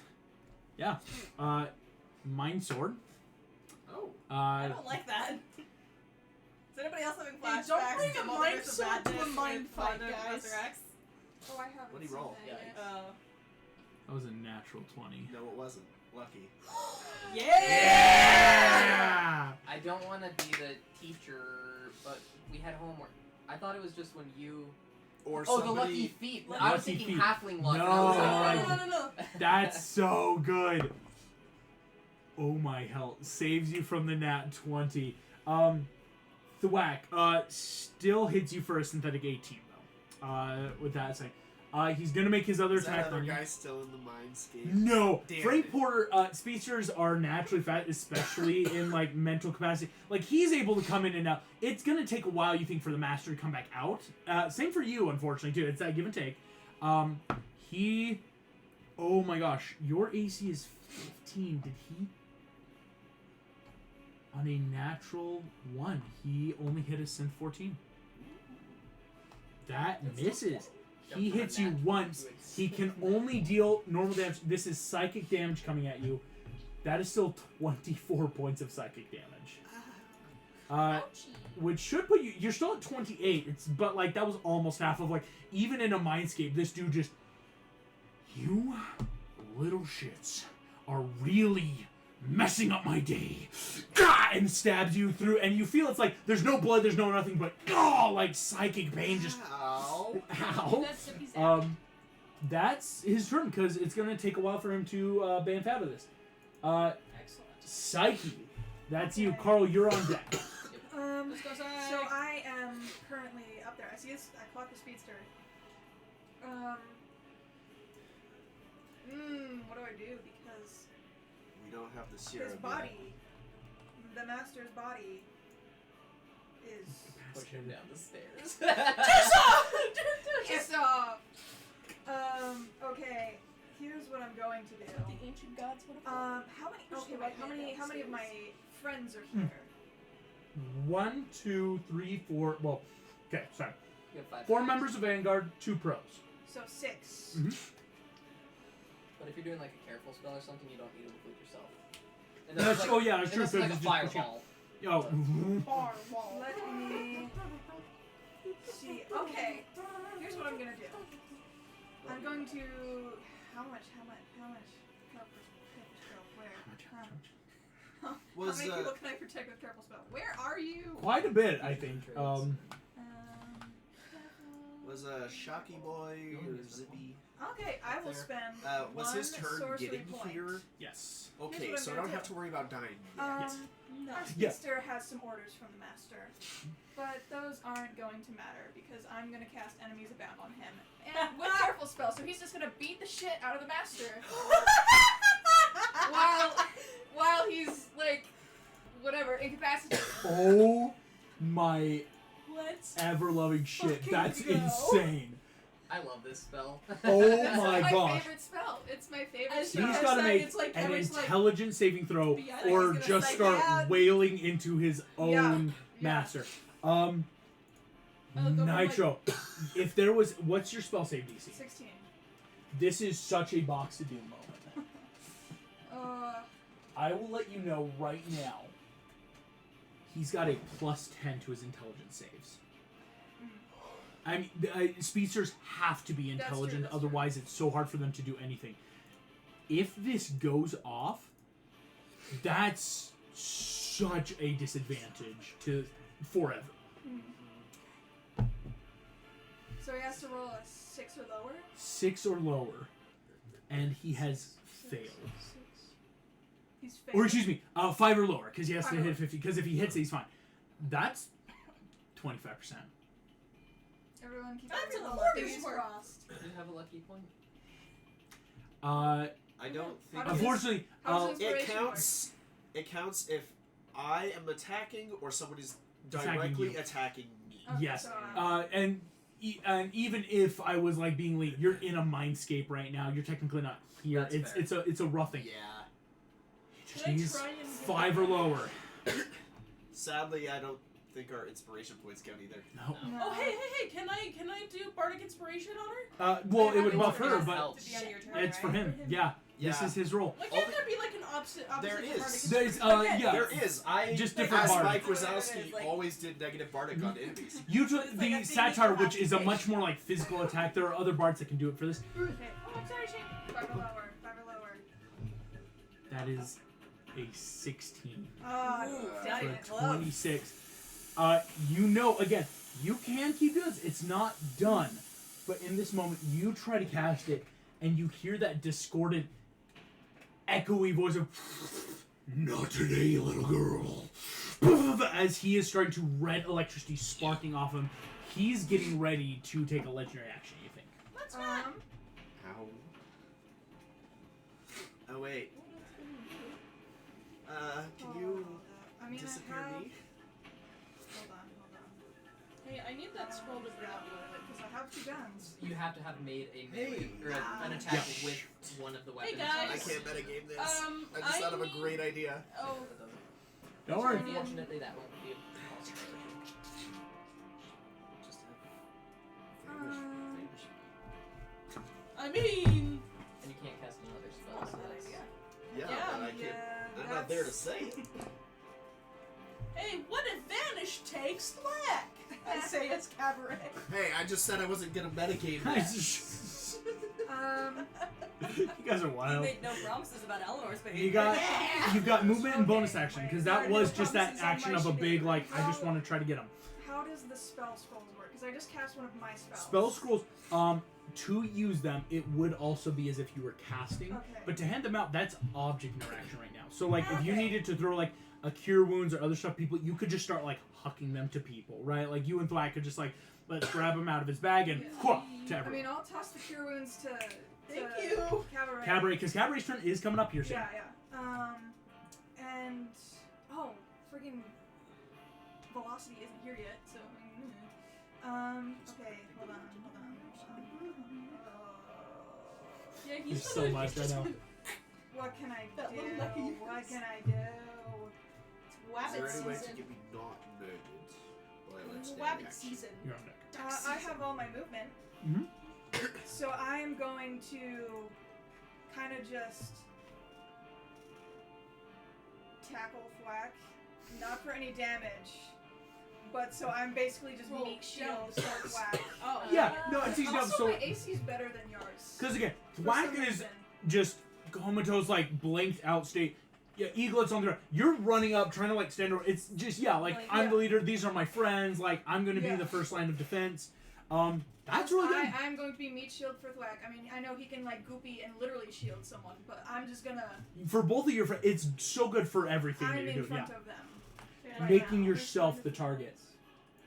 mind sword. Oh. I don't like that. Is anybody else having Hey, flashbacks? don't bring to a Multiverse mind of sword to a Madness mind with fight, Professor guys. X? Oh, I haven't. What'd he seen roll? that yet. That was a natural 20. No, it wasn't. Lucky. Yeah! I don't want to be the teacher, but we had homework. I thought it was just when you... Or Oh, somebody... the lucky feet. Lucky I was feet. thinking halfling luck. No. and I was like, No. That's so good. Oh my hell. Saves you from the nat 20. Thwack, still hits you for a synthetic 18 though. With that saying. He's gonna make his other Is that attack other on you. guy still in the mindscape? No, Damn Frank it. Porter, speedsters are naturally fat, especially in like mental capacity. Like he's able to come in and out. It's gonna take a while, you think, for the master to come back out. Same for you, unfortunately, too. It's that give and take. Oh my gosh, your AC is 15. Did he? On a natural 1, he only hit a synth 14. That misses. He hits you once. He can only deal normal damage. This is psychic damage coming at you. That is still 24 points of psychic damage. Which should put you... You're still at 28. But, like, that was almost half of, like... Even in a mindscape, this dude just... You little shits are really messing up my day. Gah! And stabs you through... And you feel it's like... There's no blood, there's no nothing, but... Oh, like, psychic pain just... Ow. Ow. That's Zippy Zap. That's his turn because it's gonna take a while for him to bamf out of this. Excellent. Psyche, that's you, Carl. You're on deck. Let's go, Psych. So I am currently up there. I see this. I clock the speedster. What do I do? Because We don't have the serum. his body, the master's body, is. Push him down the stairs. Piss off. Okay. Here's what I'm going to do. The ancient gods would have How many? Okay, wait. How many of my friends are here? 1, 2, 3, 4. Well, okay, sorry. You have 5 4 players. members of Vanguard, 2 pros. So 6. Mm-hmm. But if you're doing like a careful spell or something, you don't need to include yourself. And That's, like, oh yeah, that's true. unless it's like a It's just pushing fireball. Yo. Firewall. Let me see. Okay, here's what I'm gonna do. I'm going to how much? Where? How Was many people can I protect with careful spell? Where are you? Quite a bit, I think. was Shocky Boy or Zippy? Okay, I will spend Was one his turn sorcery getting point. here? Yes. Okay, what I'm so I gonna don't have do. to worry about dying. Yes. No. Our Yeah. speedster has some orders from the master, but those aren't going to matter because I'm going to cast Enemies Abound on him and with careful spell. So he's just going to beat the shit out of the master while he's like whatever incapacitated. Oh my Let's. ever-loving shit. Fucking That's go. insane. I love this spell. Oh This my is my gosh. favorite spell. It's my favorite As spell. He's Yes, got to that make it's like an every, like- intelligence saving throw, Yeah, or he's gonna just say, start yeah. wailing into his own Yeah. master. I'll go for, Nitro. If there was, what's your spell save DC? 16. This is such a box to do moment. I will let you know right now. He's got a +10 to his intelligence saves. I mean, speedsters have to be That's true, intelligent, that's true. otherwise it's so hard for them to do anything. If this goes off, that's such a disadvantage to forever. So he has to roll a 6 or lower. 6 or lower, and he has failed. He's failed. Or excuse me, 5 or lower, because he has to 5 or hit 50. Because if he hits it, he's fine. That's 25%. Everyone keep That's their a fingers quarter's worth. crossed. Do you have a lucky point? I don't think. How does Unfortunately, How does It inspiration counts. It counts if I am attacking or someone is Attacking directly you. attacking me. work? yes. So, And even if I was like being lead, you're in a mindscape right now. You're technically not here. That's fair. It's a rough thing. Yeah. Should I He's try and get 5 or lower. Sadly, I don't think our inspiration points count either. No. no. Oh hey, can I do bardic inspiration on her? Well, Yeah, it would I buff mean, her, it's but help. To be on your turn, it's for right? him. For him. Yeah. Yeah. This is his role. Like All can't there be like an opposite There to is. bardic There's inspiration? yeah. There is. I Just different as bardic. Mike Wazowski Like- always did negative bardic on enemies. Usually It's like a the thing you satire, have which to is a take. much more like physical attack. There are other bards that can do it for this. Okay. Oh, I'm sorry, Shane. 5 or lower. 5 or lower. That is a 16 Oh, Ooh, dang for it. close. 26. You know, again, you can keep doing this. It's not done. But in this moment, you try to cast it, and you hear that discordant, echoey voice of, "Not today, little girl." As he is starting to red electricity sparking off him, he's getting ready to take a legendary action, you think. That's not. Ow. Oh wait. Can you I mean, disappear I have... me? Hold on. Hey, I need that scroll to grab. Because I have 2 guns. You have to have made a melee Hey. or an attack Yeah. with one of the weapons. guys. I can't metagame this. I I just thought of a need- great idea. Oh, Don't worry. Unfortunately, that won't be a possibility. Just I mean, And you can't cast another spell. That's So a good that's- idea. yeah, Yeah, but I can't. Yeah, I'm not there to that's- say it. hey, what if vanish takes slack? I say it's cabaret. Hey, I just said I wasn't gonna metagame that. You guys are You wild. made no promises about Eleanor's behavior. You got you've got movement and bonus Okay, action wait. because There that are no was just that promises on action my of a sheet big either. like I just How- want to try to get him. How does the spell scrolls work? Because I just cast one of my spells. Spell scrolls. To use them, it would also be as if you were casting. Okay. But to hand them out, that's object interaction right now. So like if you Okay. needed to throw like a cure wounds or other stuff, people you could just start like hucking them to people, right? Like you and Thwack could just like let's grab him out of his bag and Yeah. whoop, to I everyone. mean, I'll toss the cure wounds to Thank you. Cabaret. Cabaret, because Cabaret's turn is coming up here soon. Yeah. And friggin' velocity isn't here yet, so. Okay, hold on. Yeah, There's he's so much right now. What can I That do? little lucky you What guys. can I do? Is Wabbit there any way to season. get me not murdered? While I let stand Wabbit action? season. You're on deck. I have all my movement. Mhm. So I'm going to kind of just tackle Thwack. Not for any damage, but so I'm basically just Roll meat shield jump. for Thwack. Oh. Yeah, no, it's easy enough. Also, So, my AC is better than yours. because again, for Thwack some is reason. just comatose, like blanked out state. Yeah, Eaglet's on the ground. You're running up, trying to like stand over. It's just like Like, I'm yeah. the leader. These are my friends. Like I'm going to be Yeah. the first line of defense. That's really good. I'm going to be meat shield for Thwack. I mean, I know he can like goopy and literally shield someone, but I'm just gonna. For both of your friends, it's so good for everything that I'm you're in doing. front Yeah, of them. Yeah. right making now. yourself the target.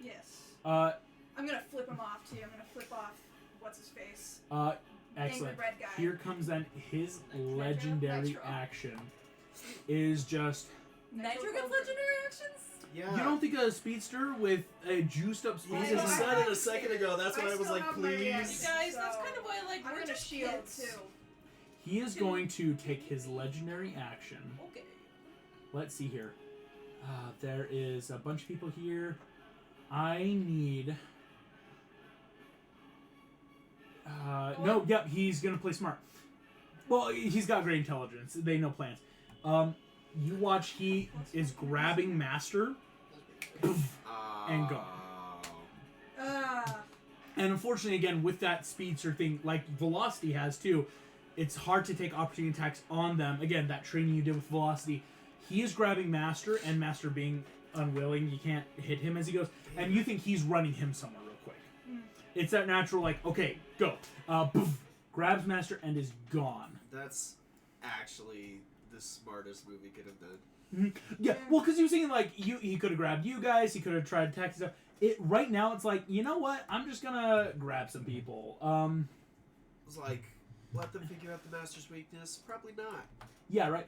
Yes. Uh, I'm gonna flip him off too. I'm gonna flip off what's his face. excellent. Angry red guy. Here comes then his legendary Nitro. action is just. Nitro gets legendary actions? Yeah. You don't think a speedster with a juiced up speed You I is just know, said it a second ago. That's why I was still like, have my You please. guys, that's So, kind of why like I'm we're gonna just shield kids. too. He is going to take his legendary action. Okay. Let's see here. There is a bunch of people here. I need. No, yep, he's gonna play smart. Well, he's got great intelligence. They know plans. You watch. He is grabbing Master, and go. And unfortunately, again, with that speedster thing, like Velocity has too, it's hard to take opportunity attacks on them. Again, that training you did with Velocity. He is grabbing Master, and Master being unwilling, you can't hit him as he goes, and you think he's running him somewhere real quick. It's that natural, like, okay, go. Poof, grabs Master and is gone. That's actually the smartest move he could have done. Yeah, well, because he was thinking, like, he could have grabbed you guys, he could have tried to attack stuff. Right now, it's like, you know what? I'm just gonna grab some people. It was like, let them figure out the Master's weakness? Probably not. Yeah, right.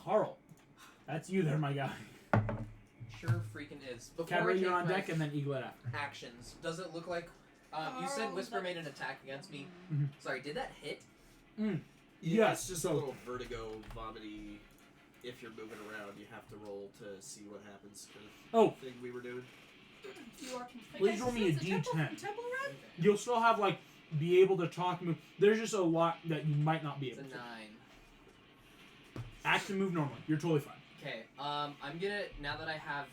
Carl, that's you there, my guy. Sure freaking is. Before I Cabaret, take you're on my deck, and then Eaglet after. actions, does it look like... you said Carl, Whisper that- made an attack against me. Mhm. Sorry, did that hit? Yes, It's just so- a little vertigo, vomity. If you're moving around, you have to roll to see what happens. Kind of thing we were doing. You are Please guys, roll is me a this the temple- D10. Temple Run? You'll still have, like, be able to talk, move. There's just a lot that you might not be It's able a to. 9. Action move normally. You're totally fine. Okay, I'm gonna, now that I have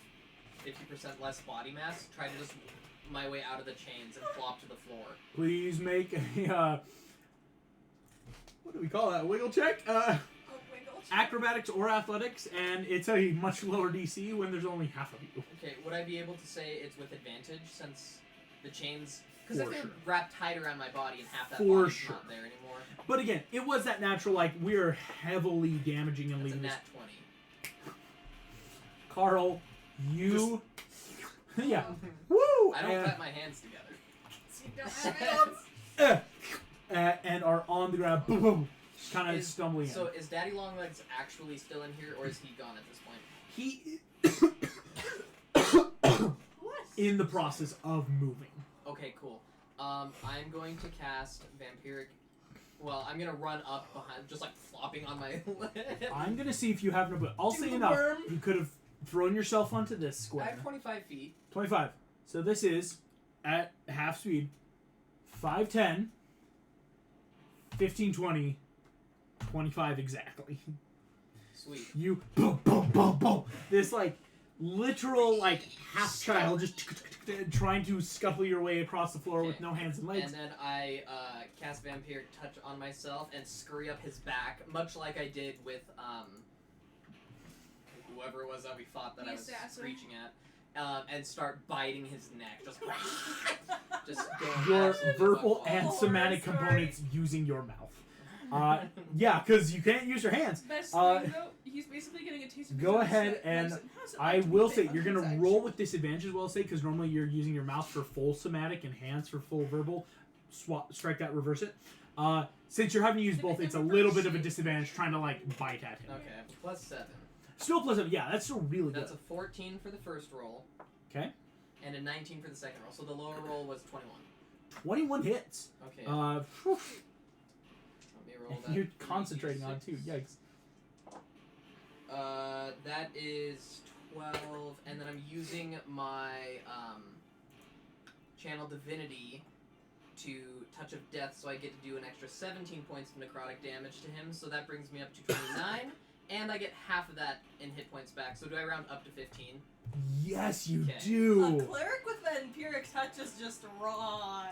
50% less body mass, try to just my way out of the chains and flop to the floor. Please make a, what do we call that? Wiggle check? Oh, wiggle. Acrobatics or athletics, and it's a much lower DC when there's only half of you. Okay, would I be able to say it's with advantage since the chains... Because if For they're sure. wrapped tight around my body and half that For body's sure. not there anymore, But again, it was that natural, like, we're heavily damaging and that's a leaving this. nat 20. Carl, you... yeah. Oh. Woo! I don't and, clap my hands together. You don't have hands. and are on the ground. Boom, boom. Kind of Is- stumbling So in. is Daddy Longlegs actually still in here, or is he gone at this point? He What? in the process of moving. Okay, cool. I'm going to cast Vampiric... Well, I'm gonna run up behind, just like flopping on my lip. I'm gonna see if you have no. But I'll Do say the enough. worm. You could have thrown yourself onto this I square. have 25 feet. 25. So this is at half speed. 5'10", 15, 20, 25 exactly. Sweet. You boom, boom, boom, boom. This like literal like half child just trying to scuttle your way across the floor with Okay. no hands and legs. And then I cast Vampiric Touch on myself and scurry up his back, much like I did with whoever it was that we fought that The I was assassin. screeching at, and start biting his neck, just going Your absolutely verbal buck and wild. somatic Horror story. components using your mouth. Yeah, because you can't use your hands. Best Uh, thing though, he's basically getting a taste of his go own ahead sweat and medicine. How's it I like to be will bit say on you're his gonna action? roll with disadvantage as well, say, because normally you're using your mouth for full somatic and hands for full verbal. Strike that, reverse it. Since you're having to use Did both, it it's a ever little bit shit? of a disadvantage trying to like bite at him. Okay, plus 7. Still pleasant, yeah, that's still really good. That's a 14 for the first roll. Okay. And a 19 for the second roll. So the lower roll was 21. 21 hits. Okay. Whew, let me roll that. you're 3d6. concentrating on it too. Yikes. That is 12, and then I'm using my channel Divinity to Touch of Death, so I get to do an extra 17 points of necrotic damage to him, so that brings me up to 29, and I get half of that in hit points back, so do I round up to 15? Yes, you Okay. A do. cleric with Vampiric Touch is just wrong.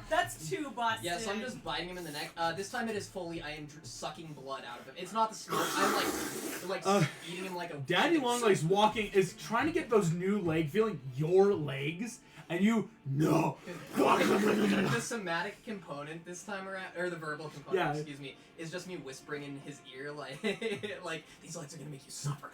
That's too busted. Yeah, so I'm just biting him in the neck. This time it is fully, I am sucking blood out of him. It's not the smoke, I'm eating him like a... Daddy chicken Longlegs soup. walking is trying to get those new leg feeling your legs, and you no. The somatic component this time around, or the verbal component, Yeah. excuse me, is just me whispering in his ear like, like these legs are gonna make you suffer.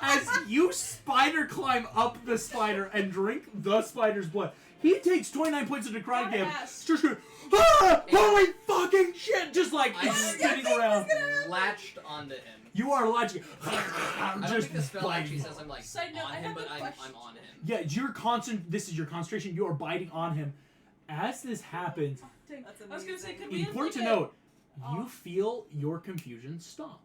As you spider climb up the spider and drink the spider's blood, he takes 29 points of necrotic damage. Badass. Just going, ah, holy fucking shit! Just like I'm spinning around. latched onto him. You are logic. I don't Just think the spell actually biting. says I'm like Side note, on I him, have but a I'm question. on him. Yeah, your this is your concentration. You are biting on him. As this happens, Dang. That's I was gonna say, amazing. could we have, important to like, note, Oh. you feel your confusion stop.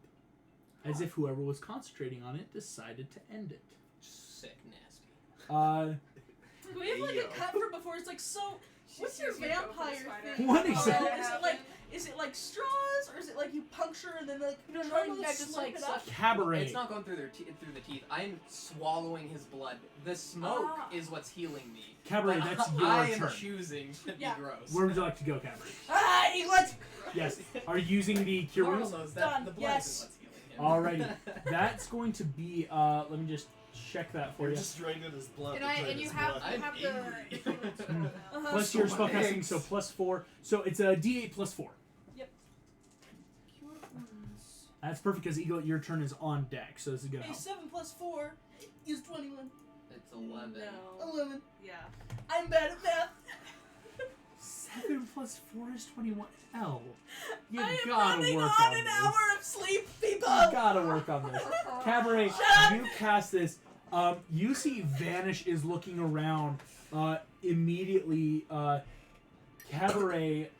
As if whoever was concentrating on it decided to end it. Sick, nasty. Can we have like a cut for before? It's like, so what's your She's gonna go for the vampire spider. thing? What Oh, exactly? is it like straws, or is it like you puncture and then like No, try no, to yeah, just slurp like it up? Cabaret. It's not going through through the teeth. I'm swallowing his blood. The smoke Ah. is what's healing me. Cabaret, But that's your I am turn. choosing to Yeah. be gross. Where would you like to go, Cabaret? Ah, England! Yes. Are you using the cure Carl wounds? knows that Done. the blood Yes. is what's healing him. Alrighty. That's going to be, let me just check that for You're you. just draining his blood. And, to drain you his have, blood. I'm the angry. healing scroll now. Uh-huh. Plus So your my spellcasting, eggs. so plus 4. So it's a d8 plus 4. Cure wounds. That's perfect because Eagle, your turn is on deck, so this is gonna Hey, help. 7 plus 4 is 21. It's 11. No. 11. Yeah. I'm bad at math. 7 plus 4 is 21. Hell. You I am gotta running work on on an this. hour of sleep, people. You gotta work on this. Cabaret, Shut up! you cast this. You see Vanish is looking around. Immediately, Cabaret,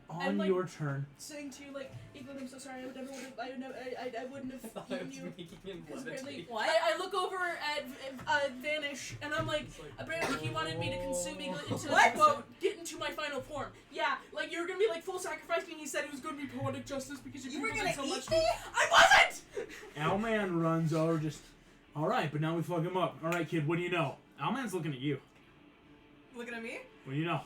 on I'm, like, your turn. Saying to you, like, England, I'm so sorry. I would never would have. I wouldn't I have thought I eaten was you. making him Because apparently, levitate. What? I look over at Vanish, and I'm like, apparently he wanted me to consume England into, What? quote, get into my final form. Yeah, like, you're gonna be, like, full sacrifice, and he said it was gonna be poetic justice because You were people gonna did so eat much. me? I wasn't! Owlman runs over, just, alright, but now we fuck him up. Alright, kid, what do you know? Owlman's looking at you. Looking at me? What do you know?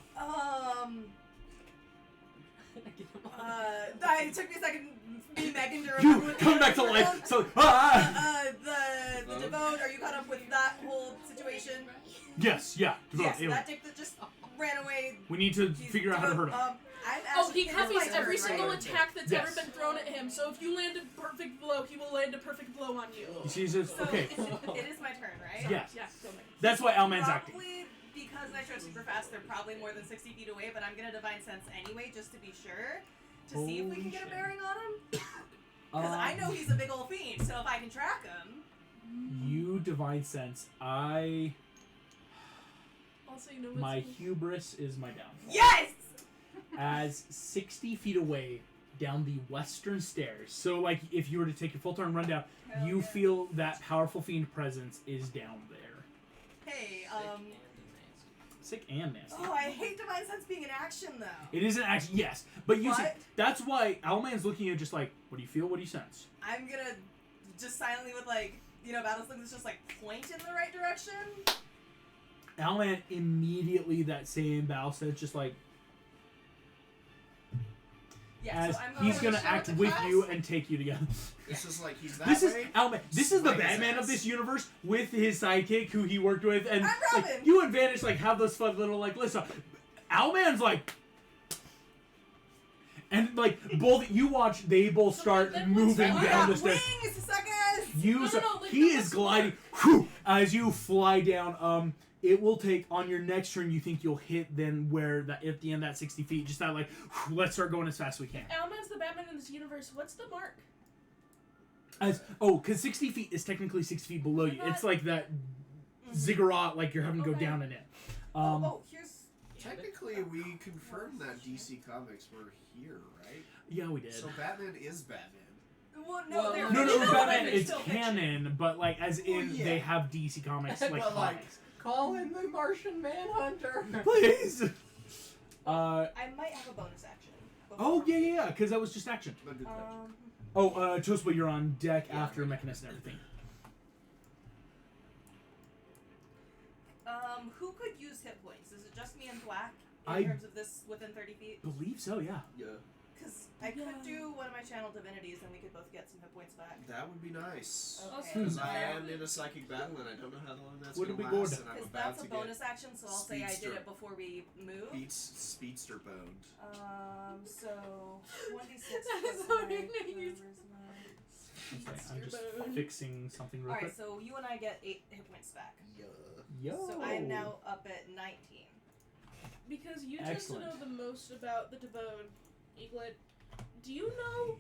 It took me a second, me, Megan, to remember You what come the back to names life. were. So, The devote, are you caught up with that whole situation? yes, yeah. Devote, Yes, anyway. that dick that just ran away. We need to He's figure out how to hurt him. I'm Oh, actually, he it is copies my turn, every single right? attack that's Yes. ever been thrown at him, so if you land a perfect blow, he will land a perfect blow on you. You see, he says, So, okay. it is my turn, right? Yes. Yeah, go ahead. That's why Owlman's acting. Probably because Nitro super fast, they're probably more than 60 feet away, but I'm gonna Divine Sense anyway, just to be sure. To see if we Holy can get a shit. bearing on him. Because I know he's a big old fiend, so if I can track him. You Divine Sense. Also, you know what's My cool? hubris is my downfall. Yes! As 60 feet away down the western stairs. So, like, if you were to take your full turn run down, Hell you yeah. feel that powerful fiend presence is down there. Hey, Sick and nasty. Oh, I hate Divine Sense being in action, though. It isn't actually, yes. But you see, What? that's why Owlman's looking at you just like, what do you feel? What do you sense? I'm gonna just silently with, like, Battle Slings just, like, point in the right direction. Owlman immediately, that same battle sense, just like, Yeah, as so I'm he's gonna gonna act with you and take you together. This is like he's that This is way. Owlman. This is the Smack his Batman of ass. this universe with his sidekick who he worked with, and I'm like Robin. you and Vanish like have this fun little like listen. Owlman's like, and like both you watch, they both start then what's moving that? down the Yeah, stairs. wings, suckers! You No, so- no, like, he the is best gliding whew, as you fly down. It will take on your next turn. You think you'll hit then where that at the end that 60 feet. Just that like whew, let's start going as fast as we can. Owlman's the Batman in this universe. What's the mark? As because 60 feet is technically 60 feet below you. I It's thought- like that ziggurat, like you're having to go Okay. down in it. Here's... Technically, we confirmed that DC Comics were here, right? Yeah, we did. So Batman is Batman. Well, Well, No, fiction, Batman but is it's still fiction. canon, but like as in yeah. they have DC Comics like But, like, comics. Call in the Martian Manhunter. Please. I might have a bonus action. Oh yeah, because that was just action. A good catch. Oh, Tospa, you're on deck Yeah, after I'm Mechanist and everything. Who could use hit points? Is it just me and Black in I- terms of this within 30 feet? Believe so, yeah. Yeah, Because I could do one of my channel divinities and we could both get some hit points back. that would be nice. Okay. Because I am in a psychic battle and I don't know how long that's Wouldn't going be to last, good. and I'm Because about that's to a bonus get action, so I'll say I did speedster. it before we move. speedster boned. So 1d6 That plus is how my- you're gonna use where's my- Okay, I'm just Your bone. fixing something real Alright, quick. so you and I get 8 hit points back. Yeah. Yo. So I am now up at 19. Because you tend Excellent. to know the most about the Devode, Eaglet. Do you know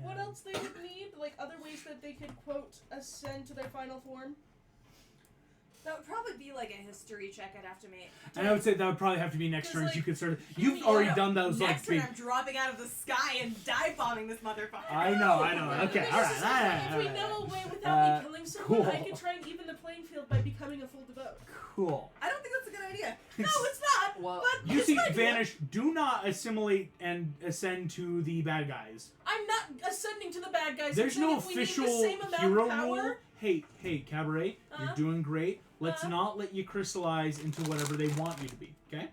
what else they would need? Like other ways that they could, quote, ascend to their final form? That would probably be like a history check I'd have to make. And I would say that would probably have to be next 'Cause, turn. like, You could sort of. you You've need- already No, done those like Next turn big. I'm dropping out of the sky and dive bombing this motherfucker. I know. Okay, Because all right. it's like, if we know a way without me killing someone, I cool. could try and even the playing field by becoming a full Devode. Cool. I don't think that's a good idea. No, it's not. Well, but You it's see, an idea. Vanish, do not assimilate and ascend to the bad guys. I'm not ascending to the bad guys. There's I'm no saying if we need official the same amount hero of power, rule. Hey, Cabaret, you're Uh-huh. doing great. Let's Uh-huh. not let you crystallize into whatever they want you to be, okay?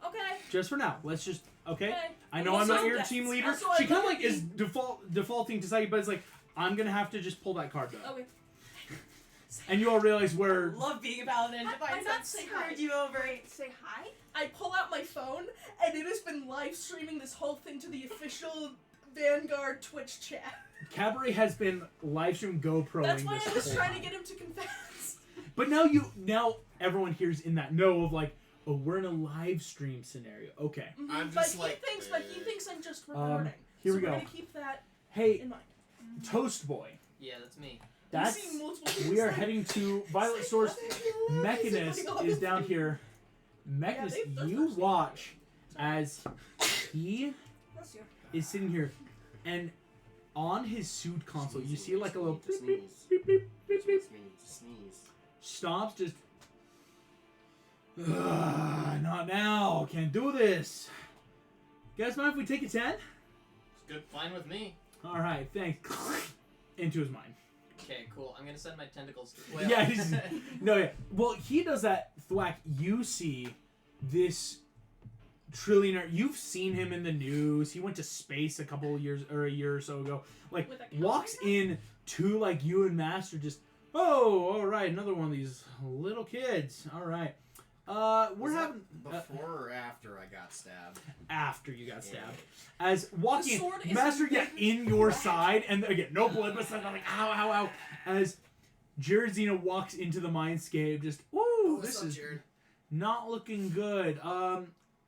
Okay. Just for now. Let's just, okay? Okay. I know Also, I'm not your yes. team leader. Also, I She kind of look like at is defaulting to Psychic, but it's like, I'm going to have to just pull that card though. Okay. And you all realize I where... love being a paladin. I- Divine I'm not Sense saying screwed hi. you over. Say hi. I pull out my phone, and it has been live streaming this whole thing to the official Vanguard Twitch chat. Cabaret has been live stream GoProing That's why this I was whole trying to time. get him to confess. But now everyone here's in that know of like, oh, we're in a live stream scenario. Okay. I'm but just like, he thinks I'm just recording. here so we go. We're gonna keep that Hey, in mind. Toast Boy. yeah, that's me. That's We've seen multiple things we are like- heading to Violet Source. Mechanist is down here. Mechanist, Yeah, they've you touched watch as he Bless you. is sitting here, and on his suit console, you see like a little Sneeze. beep, beep, beep, beep, beep, Sneeze. stops, just. Not now. Can't do this. You guys mind if we take a 10? It's good, fine with me. All right, thanks. Into his mind. Okay, cool. I'm gonna send my tentacles to. Yeah, he's, no, yeah. Well, he does that. Thwack, you see this trillionaire. You've seen him in the news. He went to space a year or so ago. Like, With a walks calendar? in to like you and Master. Just, oh, all right, another one of these little kids. All right. We're Was that having before or after I got stabbed. after you got stabbed. As walking, The sword is Master, in yeah, in your side, and again, no blood, but something like ow, ow, ow. As Jared Zena walks into the mindscape, just woo, this is Jared? not looking good.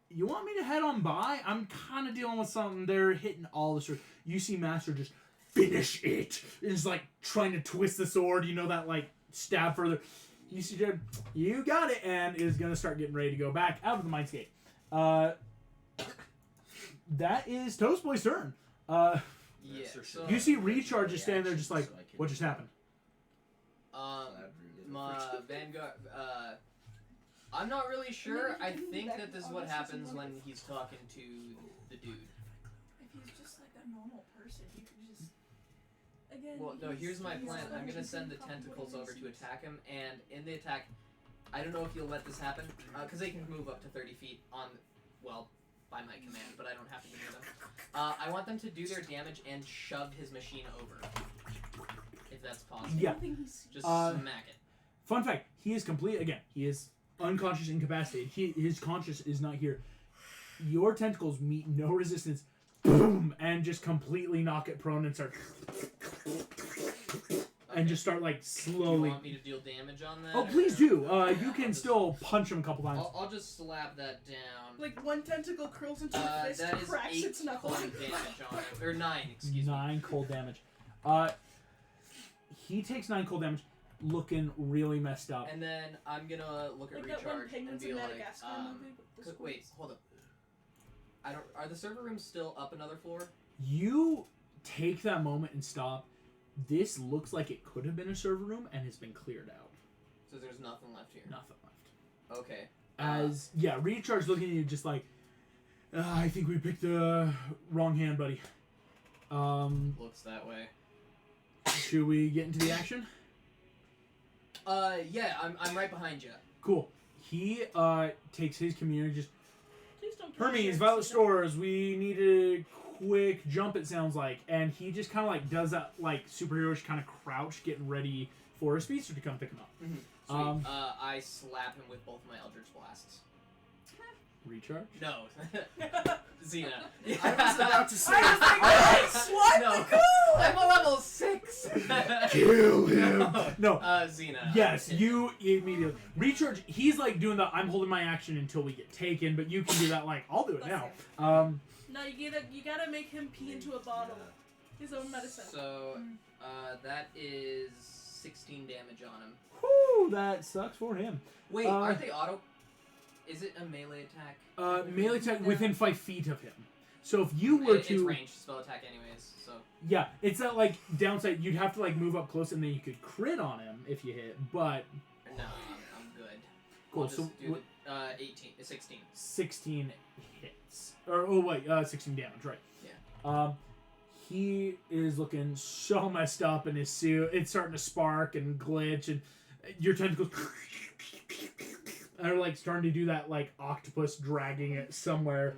You want me to head on by? I'm kind of dealing with something. They're hitting all the sword. You see Master just finish it. Is like trying to twist the sword. You know that like stab further. You see Jared, you got it, and is gonna start getting ready to go back out of the mindscape. That is Toast Boy's turn. Yeah. Master So, You see Recharge just standing there, just like, So I can- what just happened? my Vanguard. I'm not really sure. I think that this is what happens when he's talking to the dude. If he's just like a normal person, you could just. Again, Well, no, here's my he's plan. I'm gonna spongy, send the probably tentacles over to seems- attack him, and in the attack, I don't know if you'll let this happen, because they can move up to 30 feet on, well, by my command, but I don't have to give them. I want them to do their damage and shove his machine over, if that's possible. Yeah. Just smack it. Fun fact: he is he is unconscious, incapacitated. His conscious is not here. Your tentacles meet no resistance, boom, and just completely knock it prone and start, and just start like Do slowly. you want me to deal damage on that? Oh, please do. Okay, You I'll can just- still punch him a couple times. I'll just slap that down. Like one tentacle curls into a fist, That is cracks 8 its knuckles. cold damage on it. Or 9, excuse me. 9 cold damage. He takes 9 cold damage, looking really messed up. And then I'm gonna look at Like that one recharge and Penguins be in like, Madagascar movie. With the wait, squids. hold up. I don't. Are the server rooms still up another floor? You take that moment and stop. This looks like it could have been a server room and has been cleared out. So there's nothing left here. Nothing left. Okay. Recharge looking at you just like, I think we picked the wrong hand, buddy. Looks that way. Should we get into the action? Yeah, I'm right behind you. Cool. He takes his community, just Please don't kill Hermes, me. Violet Stores, we need a quick jump, it sounds like. And he just kind of like does that like superhero-ish kind of crouch, getting ready for a speedster to come pick him up. Mm-hmm. Sweet. I slap him with both my Eldritch Blasts. Recharge? No. Xena. I was about to say. What? No. I'm a level 6. Kill him! No. Xena. Yes, you immediately. Recharge, he's like doing the I'm holding my action until we get taken, but you can do that like, I'll do it now. No, you gotta make him pee into a bottle. His own medicine. So, that is 16 damage on him. Whew, that sucks for him. Wait, aren't they auto? Is it a melee attack? Melee attack within 5 feet of him. So if you were It's to... ranged spell attack anyways, so... Yeah, it's that like downside, you'd have to like move up close and then you could crit on him if you hit, but... No, I'm good. Cool, I'll so... just do the, 16. 16 hits. Or, oh wait, 16 damage, right. Yeah. He is looking so messed up in his suit. It's starting to spark and glitch, and your tentacles are like starting to do that like octopus dragging it somewhere.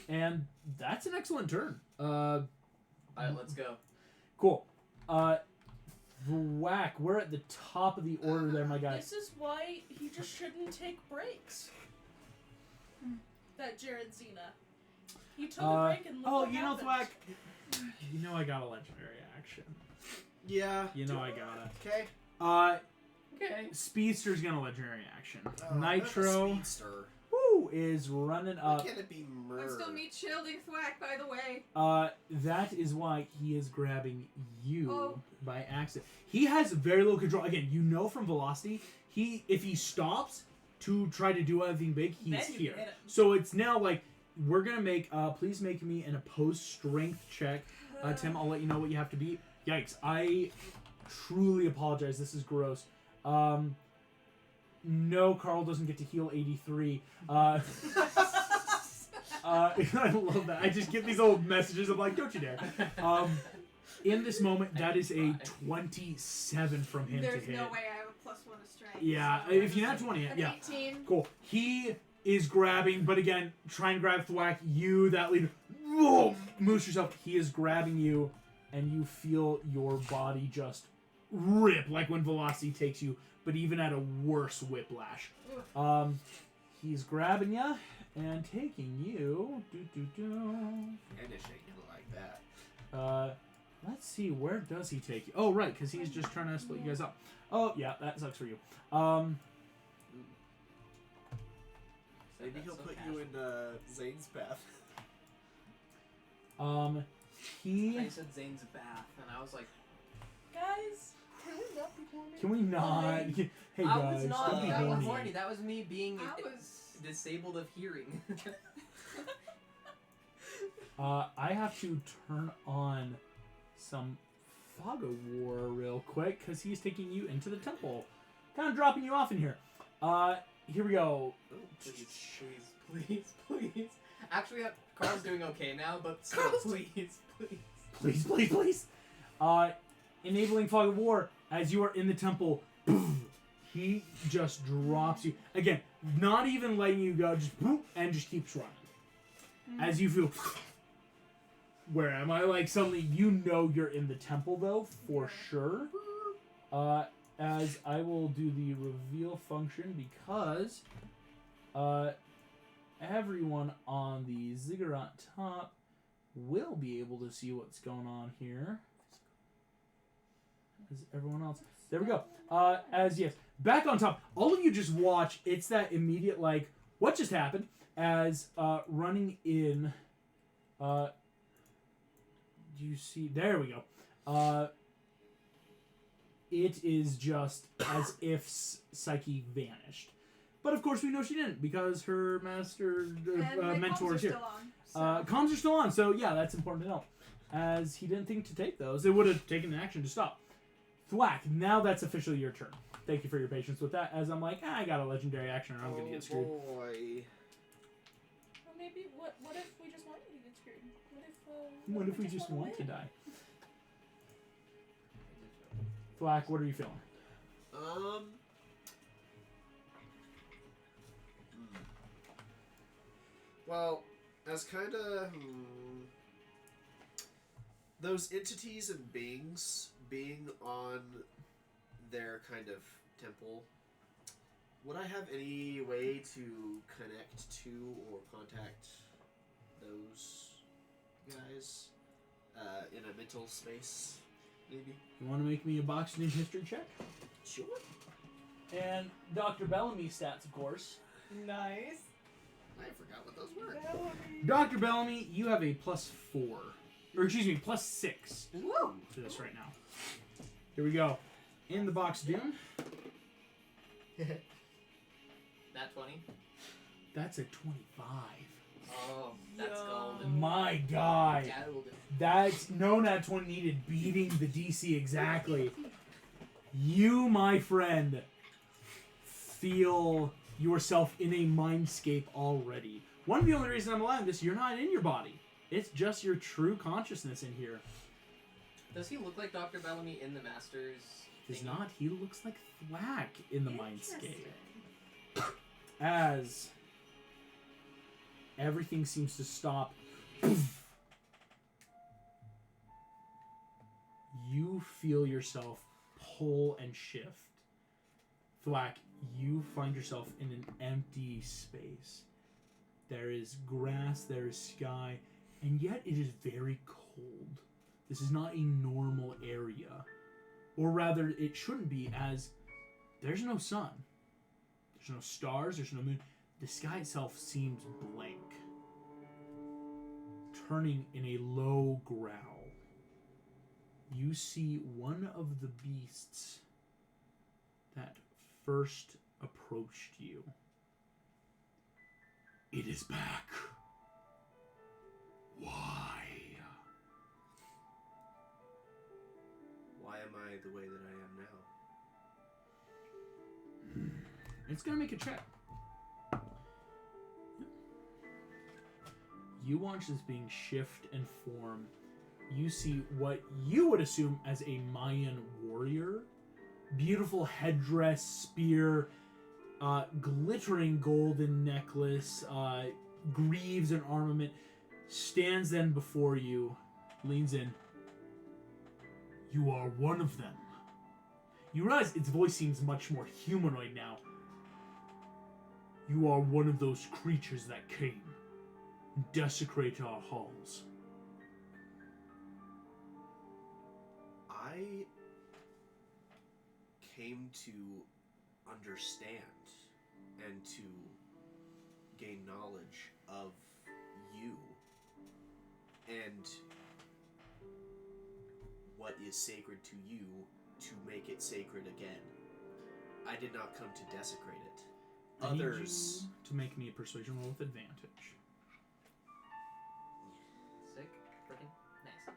And that's an excellent turn. Alright, let's go. Cool. Whack, we're at the top of the order there, my guy. This is why he just shouldn't take breaks. That Jared Xena. He took a break and look what happened. Thwack. You know I got a legendary action. Yeah. You know I got it. Okay. Okay. Speedster's gonna legendary action. Oh, Nitro, Speedster. woo, is running Why up. can't it be I'm murder? still meat shielding Thwack, by the way. That is why he is grabbing you Oh. by accident. He has very little control. Again, you know from velocity, if he stops to try to do anything big, he's Then you here. can hit him. So it's now like we're gonna make. Please make me an opposed strength check. Tim, I'll let you know what you have to beat. Yikes! I truly apologize. This is gross. No, Carl doesn't get to heal 83. I love that. I just get these old messages. I'm like, don't you dare. In this moment, that is a 27 from him There's to hit. no way I have a +1 to strength. Yeah, so if you're not 20, an yeah. 18. Cool. He is grabbing, but again, try and grab Thwack. You, that leader, whoa, moves yourself. He is grabbing you, and you feel your body just rip, like when velocity takes you, but even at a worse whiplash. He's grabbing you and taking you. Finishing like that. Let's see, where does he take you? Oh, right, because he's just trying to split you guys up. Oh, yeah, that sucks for you. Maybe he'll put you in Zane's path. I said Zane's bath, and I was like, Guys, can we not be horny? Can we not? Hey guys, I was not don't be being horny. horny. That was me being I was... disabled of hearing. I have to turn on some fog of war real quick because he's taking you into the temple, kind of dropping you off in here. Here we go. Please. Actually, Carl's doing okay now, but still, Please. Enabling fog of war as you are in the temple. Boom, he just drops you again, not even letting you go, just boom, and just keeps running. As you feel, where am I? Like suddenly, you know you're in the temple though for sure. As I will do the reveal function because everyone on the ziggurat top will be able to see what's going on here. As everyone else. There we go. Yes, back on top. All of you just watch. It's that immediate like, what just happened? As running in. Do you see? There we go. It is just as if Psyche vanished. But of course we know she didn't because her master mentor is here. Comms are still on, so yeah, that's important to know. As he didn't think to take those, it would have taken an action to stop. Thwack, now that's officially your turn. Thank you for your patience with that. As I'm like, I got a legendary action, or I'm gonna get screwed. Boy. Well, maybe what if we just want you to get screwed? What if we just wanna want to win? die? Flack, what are you feeling? Well, as kind of those entities and beings being on their kind of temple, would I have any way to connect to or contact those guys in a mental space, maybe? You want to make me a boxing history check? Sure. And Dr. Bellamy's stats, of course. Nice. I forgot what those were. Dr. Bellamy, you have a +4. Or excuse me, +6 Woo! to this right now. Here we go. In the box doom. Nat 20. That's a 25. Oh, that's Yo. golden. My God. Golden. That's no nat 20 needed, beating the DC exactly. You, my friend, feel yourself in a mindscape already. One of the only reasons I'm allowing this, you're not in your body. It's just your true consciousness in here. Does he look like Dr. Bellamy in the Masters? Does thingy? not. He looks like Thwack in the mindscape. Interesting. As everything seems to stop. You feel yourself pull and shift. Thwack, you find yourself in an empty space. There is grass, there is sky, and yet it is very cold. This is not a normal area. Or rather, it shouldn't be, as there's no sun. There's no stars, there's no moon. The sky itself seems blank, turning in a low growl. You see one of the beasts that first approached you. It is back. Why? Why am I the way that I am now? It's gonna make a check. You watch this being shift and form. You see what you would assume as a Mayan warrior. Beautiful headdress, spear, glittering golden necklace, greaves and armament. Stands then before you, leans in. You are one of them. You realize its voice seems much more humanoid now. You are one of those creatures that came and desecrated our halls. I came to understand and to gain knowledge of you and what is sacred to you to make it sacred again. I did not come to desecrate it. I need Others... you to make me a persuasion roll with advantage. Sick. Freaking nice.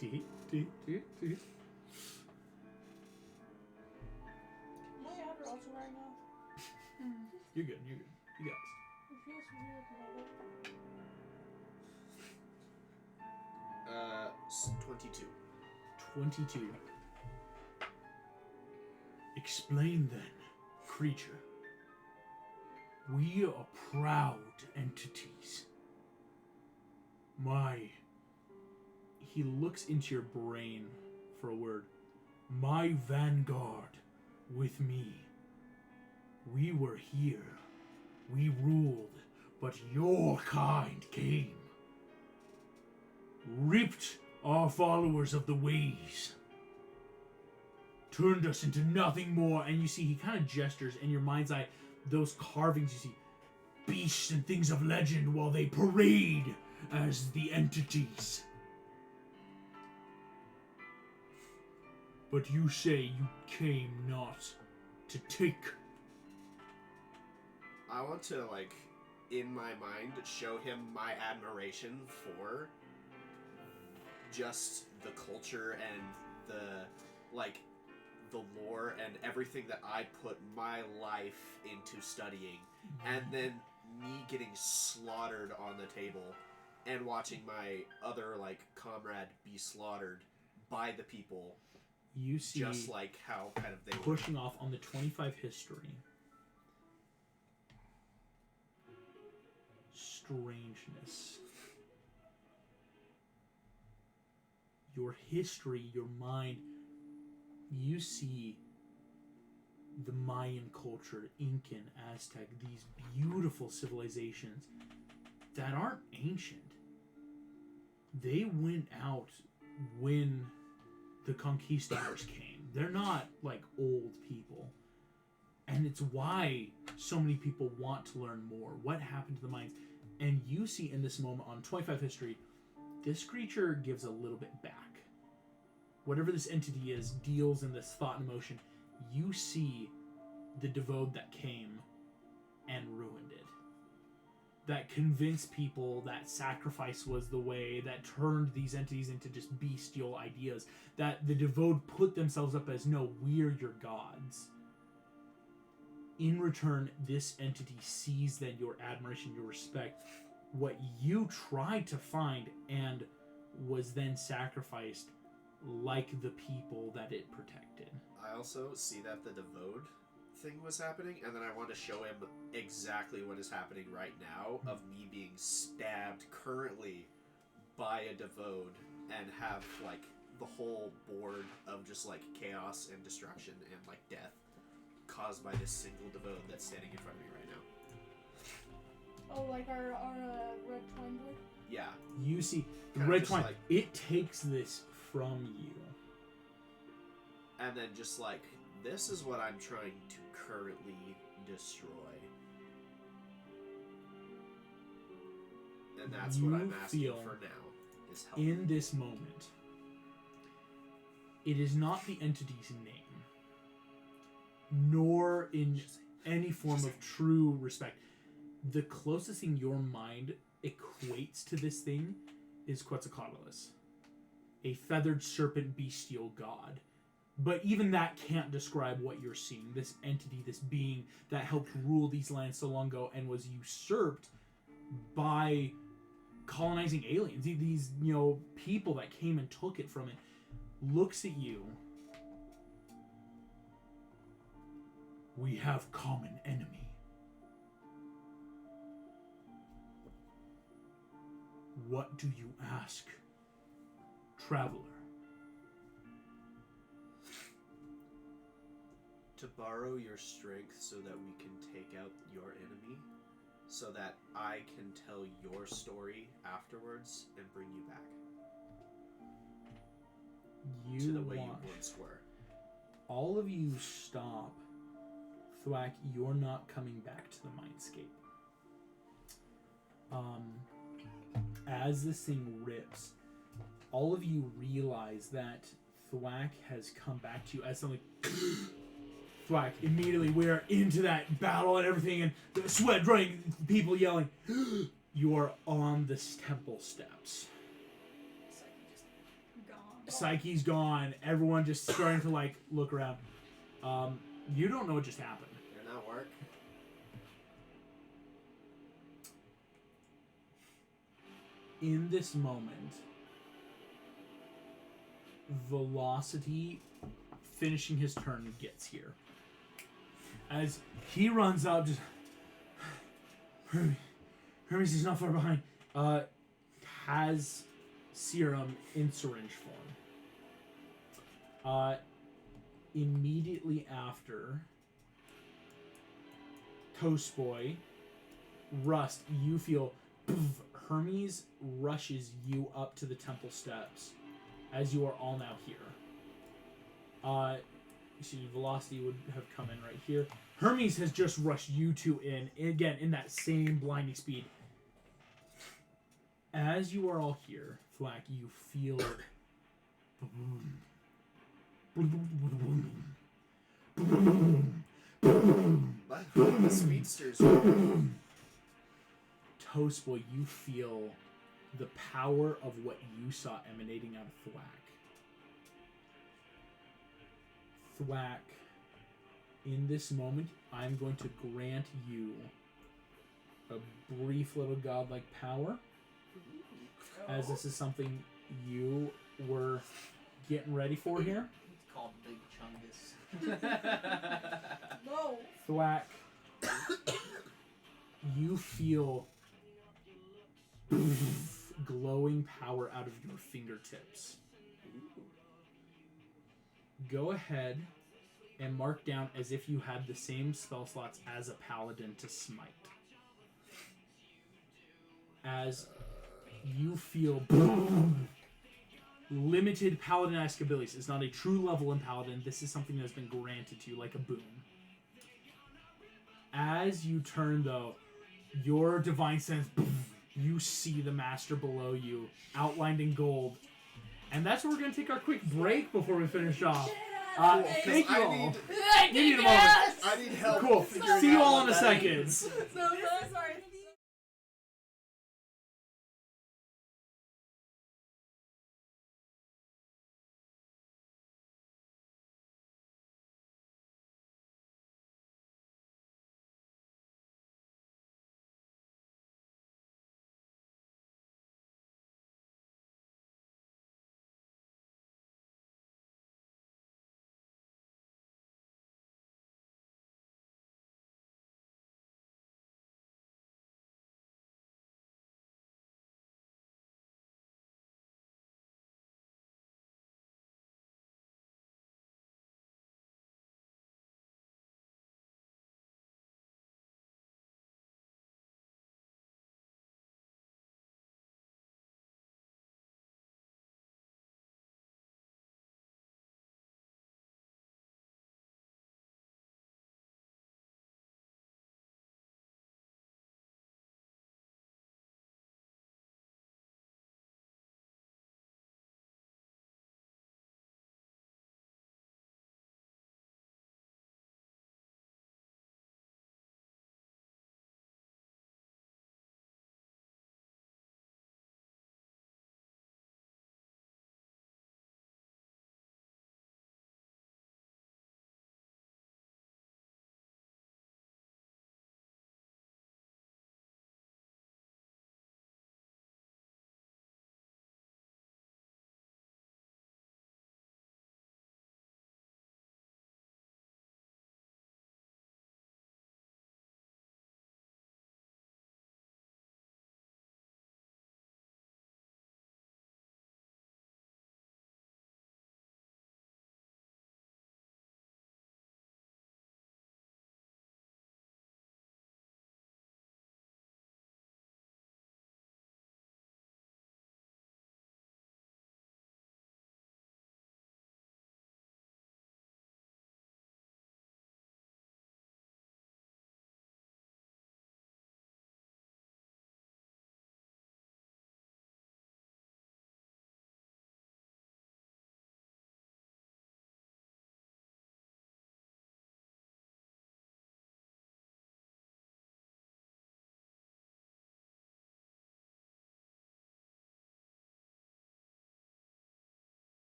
Tee, tee, tee, tee. Am I out or also right now? You're good, you're good. You got this. It feels weird about it. 22. 22. Explain then, creature. We are proud entities. He looks into your brain for a word. My Vanguard with me. We were here. We ruled, but your kind came. Ripped our followers of the ways. Turned us into nothing more. And you see, he kind of gestures in your mind's eye, those carvings you see. Beasts and things of legend while they parade as the entities. But you say you came not to take. I want to, like, in my mind, show him my admiration for just the culture and the lore and everything that I put my life into studying, and then me getting slaughtered on the table, and watching my other comrade be slaughtered by the people. You see, just like how kind of they pushing off on the 25 history. Strangeness. Your history, your mind. You see the Mayan culture, Incan, Aztec, these beautiful civilizations that aren't ancient. They went out when the conquistadors came. They're not like old people. And it's why so many people want to learn more. What happened to the Mayans? And you see in this moment on 25 history, this creature gives a little bit back. Whatever this entity is, deals in this thought and emotion. You see the Devode that came and ruined it. That convinced people that sacrifice was the way, that turned these entities into just bestial ideas. That the Devode put themselves up as, no, we're your gods. In return, this entity sees then your admiration, your respect, what you tried to find and was then sacrificed like the people that it protected. I also see that the Devode thing was happening, and then I want to show him exactly what is happening right now of me being stabbed currently by a Devode and have the whole board of just chaos and destruction and death caused by this single Devode that's standing in front of me right now. Oh, like our red twine board? Yeah. You see, the Kinda red just twine, it takes this from you. And then just this is what I'm trying to currently destroy. And that's what I'm asking for now, is help. In this moment, it is not the entity's name, nor in any form of true respect. The closest thing your mind equates to this thing is Quetzalcoatlus, a feathered serpent bestial god. But even that can't describe what you're seeing. This entity, this being that helped rule these lands so long ago and was usurped by colonizing aliens. These, people that came and took it from it, looks at you. We have common enemy. What do you ask, traveler? To borrow your strength so that we can take out your enemy, so that I can tell your story afterwards and bring you back to the way you once were. All of you stop. Thwack, you're not coming back to the mindscape. As this thing rips, all of you realize that Thwack has come back to you as something. Thwack, immediately we're into that battle and everything, and the sweat running, people yelling. You are on this temple steps. Psyche's gone. Everyone just starting to look around. You don't know what just happened. Did not work. In this moment, Velocity, finishing his turn, gets here. As he runs up, just Hermes is not far behind. Has serum in syringe form. Immediately after, Toast Boy, Rust, you feel Hermes rushes you up to the temple steps as you are all now here. Velocity would have come in right here. Hermes has just rushed you two in, again, in that same blinding speed. As you are all here, Thwack, you feel the speedsters. Toast Boy, you feel the power of what you saw emanating out of Thwack. Thwack, in this moment, I'm going to grant you a brief little godlike power, as this is something you were getting ready for here. It's called Big Chungus. No. Thwack, you feel glowing power out of your fingertips. Go ahead and mark down as if you had the same spell slots as a paladin to smite. As you feel limited paladin-esque abilities. It's not a true level in paladin. This is something that's been granted to you like a boon. As you turn, though, your divine sense, you see the master below you, outlined in gold. And that's where we're going to take our quick break before we finish off. Thank you all. Give me a moment. I need help. Cool. figuring See you out all what in a that second. means. So This is our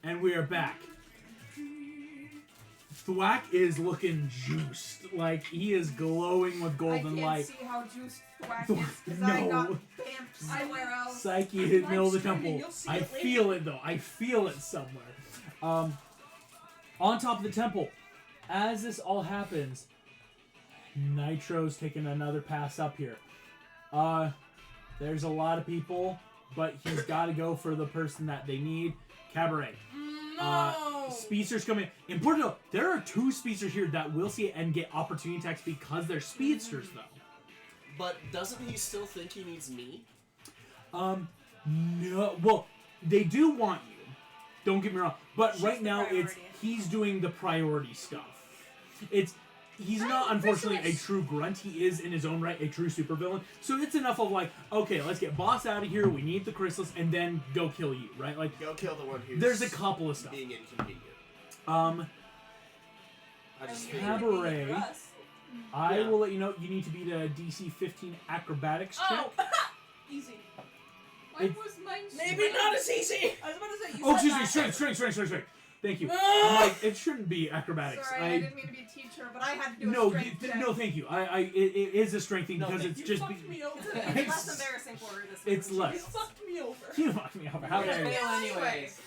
And we are back. Thwack is looking juiced. Like, he is glowing with golden I light. can't see how juiced Thwack is because No. I got vamped somewhere else. Psyche hit middle of the streaming, temple. you'll see I it later. feel it, though. I feel it somewhere. On top of the temple, as this all happens, Nitro's taking another pass up here. There's a lot of people, but he's got to go for the person that they need. Cabaret. No. Speedsters coming in. Important to note, there are 2 speedsters here that will see it and get opportunity attacks because they're speedsters, though. But doesn't he still think he needs me? No. Well, they do want you. Don't get me wrong. But She's right the now, priority. he's doing the priority stuff. He's not, unfortunately, a true grunt. He is, in his own right, a true supervillain. So it's enough of like, okay, let's get boss out of here. We need the chrysalis, and then go kill you, right? Like, Go kill the one who's there's a couple of stuff. being inconvenient. Um, I just And Cabaret. for us. I Yeah. will let you know you need to beat a DC 15 acrobatics check. Oh, easy. Why It- was mine Maybe not as easy. I was about to say you Oh, said excuse me, that. strength. Thank you. I'm Ah! like, it shouldn't be acrobatics. Sorry, I didn't mean to be a teacher, but I had to do No, a strength check. no, thank you. It is a strength thing No, because thank it's You just. fucked me over. It's less embarrassing for her this It's week. less. You fucked me over. You fucked me over. How You're dare gonna you? fail anyways.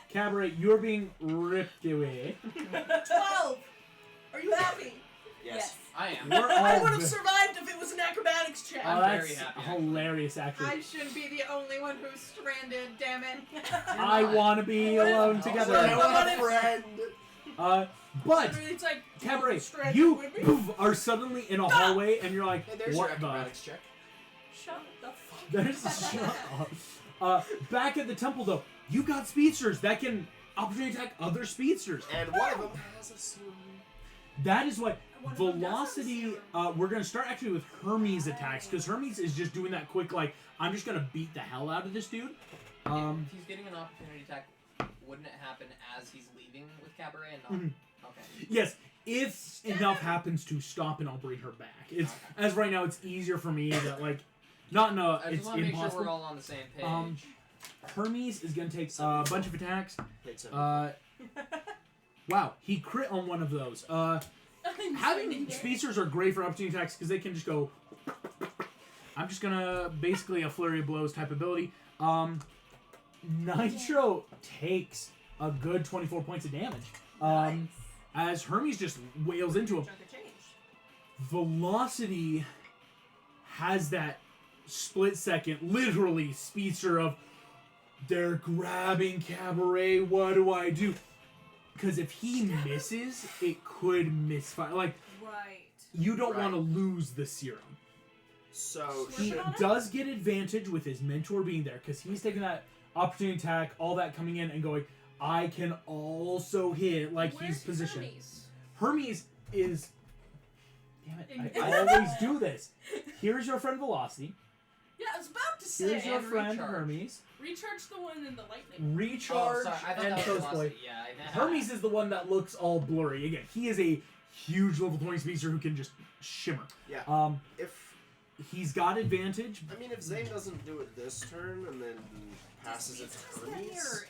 Cabaret, you're being ripped away. 12. Are you happy? Yes. I am. We're I all. would have survived if it was an acrobatics check. Oh, I'm that's very happy, actually. hilarious, actually. I shouldn't be the only one who's stranded, damn it. I want to be alone Oh, together. sorry. I want a friend. But It's like Cabaret, stranded you with me. poof, are suddenly in a hallway, and you're like, Hey, there's your what the? acrobatics check. Shut the fuck. There's shut up. Back at the temple, though, you got speedsters that can opportunity attack other speedsters. And one of them has a sword. That is why One of them velocity. doesn't. We're gonna start actually with Hermes attacks because Hermes is just doing that quick. Like, I'm just gonna beat the hell out of this dude. If he's getting an opportunity attack, wouldn't it happen as he's leaving with Cabaret and not? Mhm. Okay. Yes, if enough happens to stop and I'll bring her back. It's as right now, it's easier for me that like, not no, I it's just want to make sure impossible. we're all on the same page. Hermes is gonna take a bunch of attacks. Hits him. Wow, he crit on one of those. Having speedsters are great for opportunity attacks because they can just go. I'm just gonna basically a flurry of blows type ability. Nitro takes a good 24 points of damage. Nice. As Hermes just wails into him. Chunk of change. Velocity has that split second, literally speedster of they're grabbing Cabaret. What do I do? Because if he misses, it could misfire. Like, Right. you don't Right. want to lose the serum. So He should, does get advantage with his mentor being there because he's taking that opportunity attack, all that coming in and going, I can also hit, like Where's he's positioned. Hermes? Hermes is. Damn it, I always do this. Here's your friend Velocity. Yeah, I was about to say. Here's your and friend recharge. Hermes. Recharge the one in the lightning. Oh, Recharge sorry. I thought and that was Toast Boy. velocity. Yeah. Hermes is the one that looks all blurry. Again, he is a huge level 20 speedster who can just shimmer. yeah. If He's got advantage. I mean, if Zane doesn't do it this turn and then passes it to Hermes,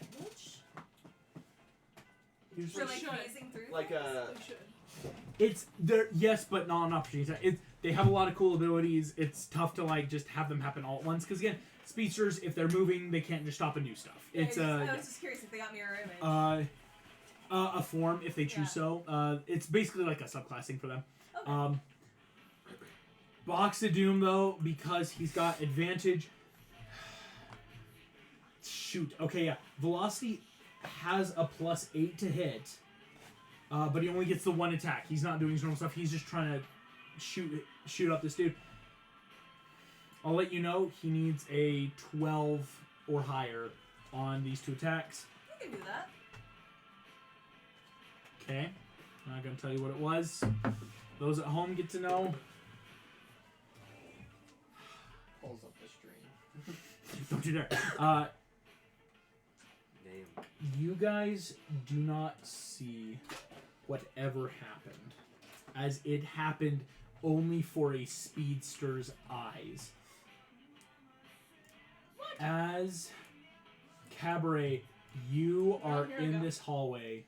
Here's For what- like should. phasing through. like things? a We should. It's there, yes, but not an opportunity attack. They have a lot of cool abilities. It's tough to like just have them happen all at once because again, speedsters if they're moving, they can't just stop and do stuff. Yeah, It's I was just curious if they got mirror image. a form if they choose Yeah. so. It's basically like a subclassing for them. Okay. Box of Doom though, because he's got advantage. Shoot. Okay, yeah. Velocity has a +8 to hit, but he only gets the one attack. He's not doing his normal stuff. He's just trying to shoot up this dude. I'll let you know he needs a 12 or higher on these two attacks. You can do that. Okay. I'm not gonna tell you what it was. Those at home get to know. Pulls up the stream. Don't you dare. name. You guys do not see whatever happened, as it happened only for a speedster's eyes. As Cabaret You are here we in go. this hallway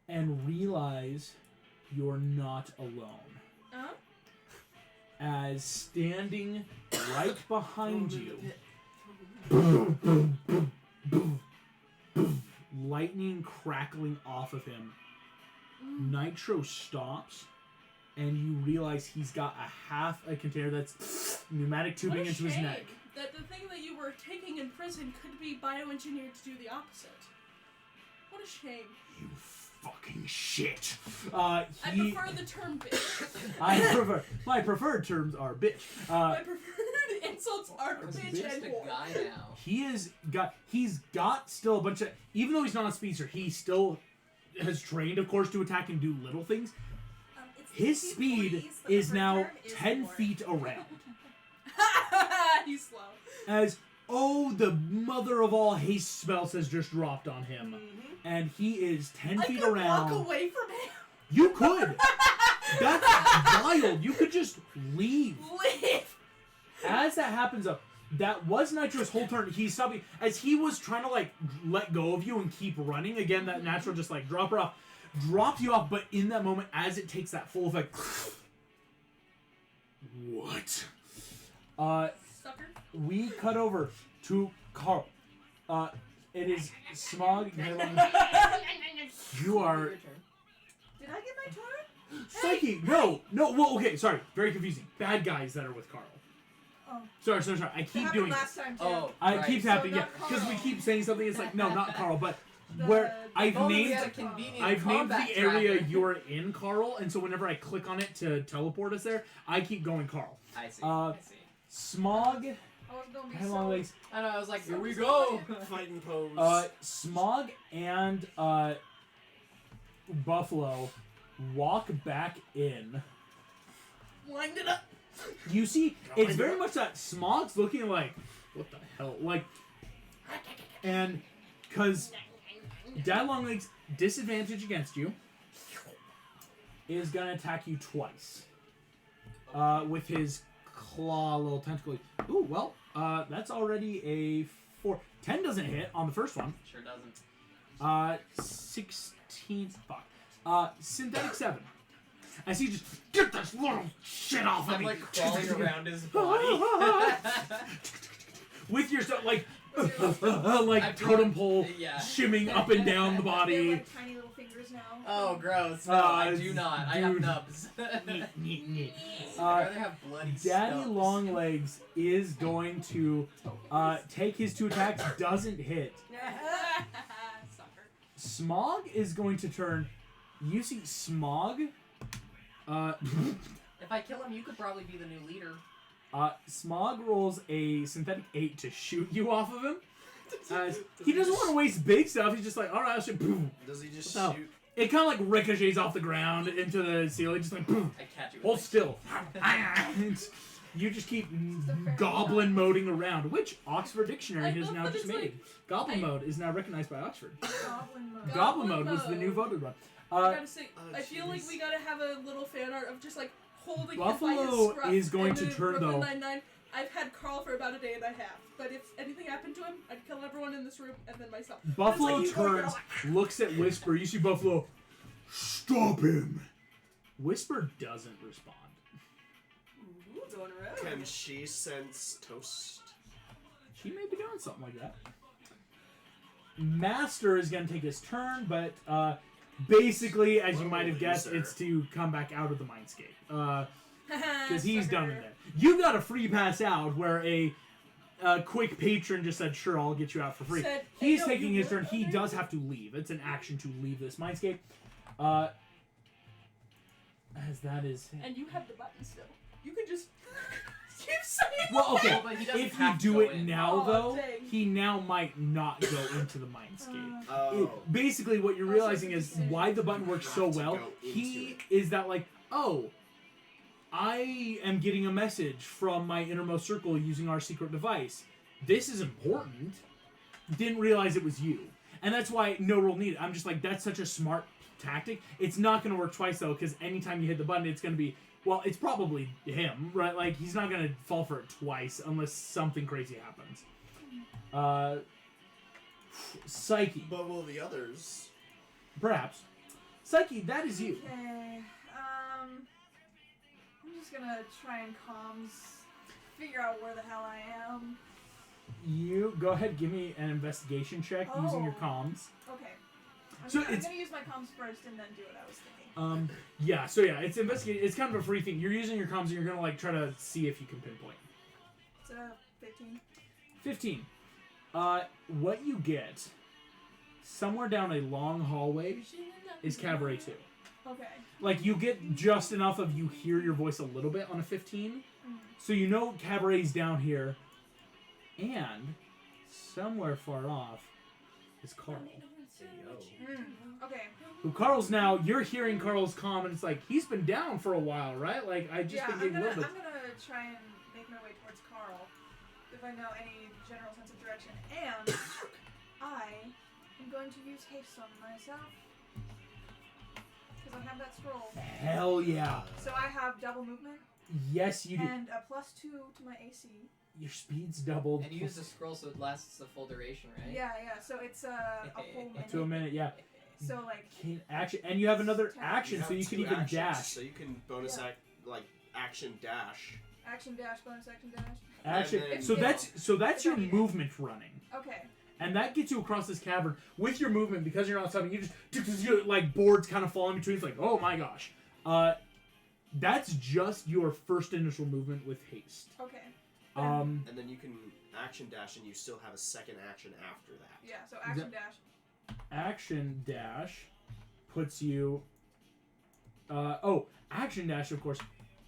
and realize you're not alone. Uh-huh. As standing right behind you, lightning crackling off of him, Nitro stops, and you realize he's got half a container that's pneumatic tubing What a into his shame neck. that the thing that you were taking in prison could be bioengineered to do the opposite. What a shame. You fucking shit. I prefer the term bitch. My preferred terms are bitch. My preferred insults are It's bitch just and a whore. guy now. He's got still a bunch of, even though he's not a speedster, he still has trained, of course, to attack and do little things. It's His easy, speed please, but the is preferred now term is 10 more. feet around. He's slow. As, the mother of all haste spells has just dropped on him. And he is 10 I feet could around. walk away from him. You could! That's wild. You could just leave. Leave. As that happens, that was Nitro's whole turn. He's stopping. As he was trying to, let go of you and keep running, again, that natural just, drop her off. Dropped you off, but in that moment, as it takes that full effect... What? Sucker. We cut over to Carl. It is Smog. You are... Did I get my turn? Psyche! No! Well, okay, sorry. Very confusing. Bad guys that are with Carl. Oh. Sorry. I That keep happened doing last time too. Oh, I right. keep So happening, yeah. not Because we Carl. keep saying something, it's like, no, not Carl, but The- where I've If only we named had a convenient I've named combat the area tracker. you're in, Carl, and so whenever I click on it to teleport us there, I keep going Carl. I see. Uh, I see. Smog, I was gonna be how long so. legs? I know. I was like, here So we disappointed. go. Fighting pose. Smog and Buffalo walk back in. Wind it up. You see, it's very much that Smog's looking like, what the hell? And because Dad Longlegs, disadvantage against you, is going to attack you twice. With his claw, little tentacle. Ooh, well, that's already a 4. 10 doesn't hit on the first one. Sure doesn't. 16. Fuck. Synthetic 7. I see just get this little shit off of I'm me. like crawling around his body. With your stuff, like I've totem grown- pole yeah. shimming up and down the They have, body. like tiny little fingers now. Oh, gross. No, I do not. I have dude. nubs. Neat, neat, neat. I'd rather have bloody Daddy stubs. Longlegs is going to take his 2 attacks. Doesn't hit. Sucker. Smog is going to turn. You see Smog. If I kill him, you could probably be the new leader. Smog rolls a synthetic 8 to shoot you off of him. He doesn't want to waste big stuff. He's just like, all right, I'll shoot. Boom. Does he just No. shoot? It kind of ricochets off the ground into the ceiling, just like boom. I catch you. with Hold my- still. You just keep goblin moding around, which Oxford Dictionary I has love now that just it's made. like- Goblin mode is now recognized by Oxford. Goblin mode. Goblin mode was the new voted one. I gotta say, oh, I feel like jeez. we gotta have a little fan art of just holding him by Buffalo his scruff. is going and to then turn, Brooklyn though. Nine-Nine, I've had Carl for about a day and a half, but if anything happened to him, I'd kill everyone in this room and then myself. Buffalo It's like, turns, looks at Whisper. You see Buffalo. Stop him. Whisper doesn't respond. Ooh, going rogue. Can she sense toast? She may be doing something like that. Master is going to take his turn, but basically, as you might have guessed, Loser. it's to come back out of the mindscape. Because Because he's done in there. You got a free pass out where a quick patron just said, sure, I'll get you out for free. Said, He's "Hey, yo, taking you his turn. work He on does there?" have to leave. It's an action to leave this mindscape. As that is... And you have the button still. You could just keep saying Well, okay. Well, but he doesn't If you have to do go it in. now, Oh, though, dang. he now might not go into the mindscape. Oh. Basically, what you're Also, realizing it's a is decision. why the button works so Have to well. go into He it. is that like, oh, I am getting a message from my innermost circle using our secret device. This is important. Didn't realize it was you. And that's why no roll needed. I'm just like, that's such a smart tactic. It's not going to work twice, though, because anytime you hit the button, it's going to be, well, it's probably him, right? Like, he's not going to fall for it twice unless something crazy happens. Psyche, But will the others? perhaps. Psyche, that is you. Okay. I'm just gonna try and figure out where the hell I am. You go ahead, give me an investigation check using your comms. Okay. I'm So gonna use my comms first and then do what I was thinking. It's investigate. It's kind of a free thing. You're using your comms and you're gonna like try to see if you can pinpoint. It's 15. 15. What you get somewhere down a long hallway is Cabaret 2. Okay. Like you get just enough of you hear your voice a little bit on a 15, so you know Cabaret's down here, and somewhere far off is Carl. Okay. Who Carl's now? You're hearing Carl's comm, and it's like he's been down for a while, right? Like I just been getting a little bit. I'm gonna try and make my way towards Carl if I know any general sense of direction, and I am going to use haste on myself because I have that scroll. Hell yeah! So I have double movement Yes, you do. and a +2 to my AC. Your speed's doubled. And you use the scroll so it lasts the full duration, right? Yeah. So it's a whole minute. to a minute, yeah. So like. Action, and you have another action, so have you can two even actions, dash. So you can bonus action dash. Action dash, bonus action dash. Action. And then- So that's If your I need it. movement running, Okay. and that gets you across this cavern with your movement because you're not stopping. You just like boards kind of fall in between. It's like, oh my gosh. That's just your first initial movement with haste. Okay. And then you can action dash, and you still have a second action after that. Yeah. So action dash. Action dash puts you. Action dash, of course.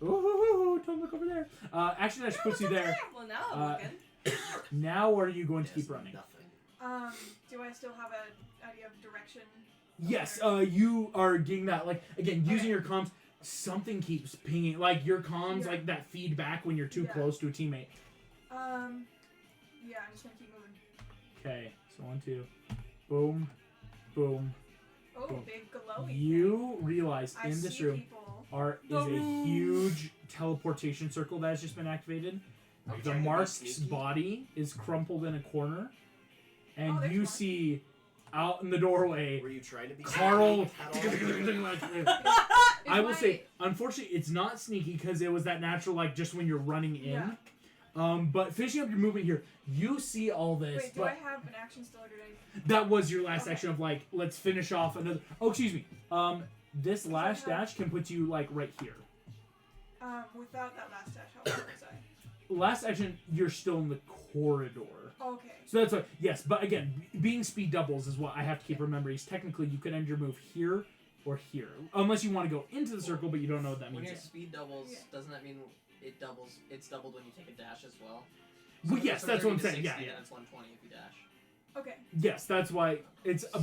Oh, don't look over there. Action dash puts you there. Well, now I'm looking. Now, are you going to Yes, keep running? Nothing. Do I still have an idea of direction? Yes. You are getting that. Like again, using your comms. Something keeps pinging. Like your comms, like that feedback when you're too close to a teammate. Yeah, I'm just gonna keep moving. Okay. So 1, 2. Boom. Boom. Oh, Boom. big glowy. You realize I in this see room people. is a huge teleportation circle that has just been activated. Are you The trying to be Mark's sneaky? body is crumpled in a corner, and there's you Mark. see out in the doorway Were you trying to be Carl. sneaky at all? I will say, unfortunately, it's not sneaky because it was that natural, like just when you're running in. Yeah. But finishing up your movement here, you see all this. Wait, do but I have an action still, or did I? that was your last Okay. action of like, let's finish off another. Oh, excuse me. This last dash can put you like right here. Without that last dash, how far was I? Last action, you're still in the corridor. Okay. So that's why, yes, but again, being speed doubles is what I have to keep remembering. Technically, you could end your move here or here, unless you want to go into the circle, but you don't know what that When means your yet. speed doubles, Yeah. doesn't that mean it doubles? It's doubled when you take a dash as well. Well, yes, from that's what I'm 30 to saying. Yeah, 60, yeah. then it's 120 if you dash. Okay. Yes, that's why it's. But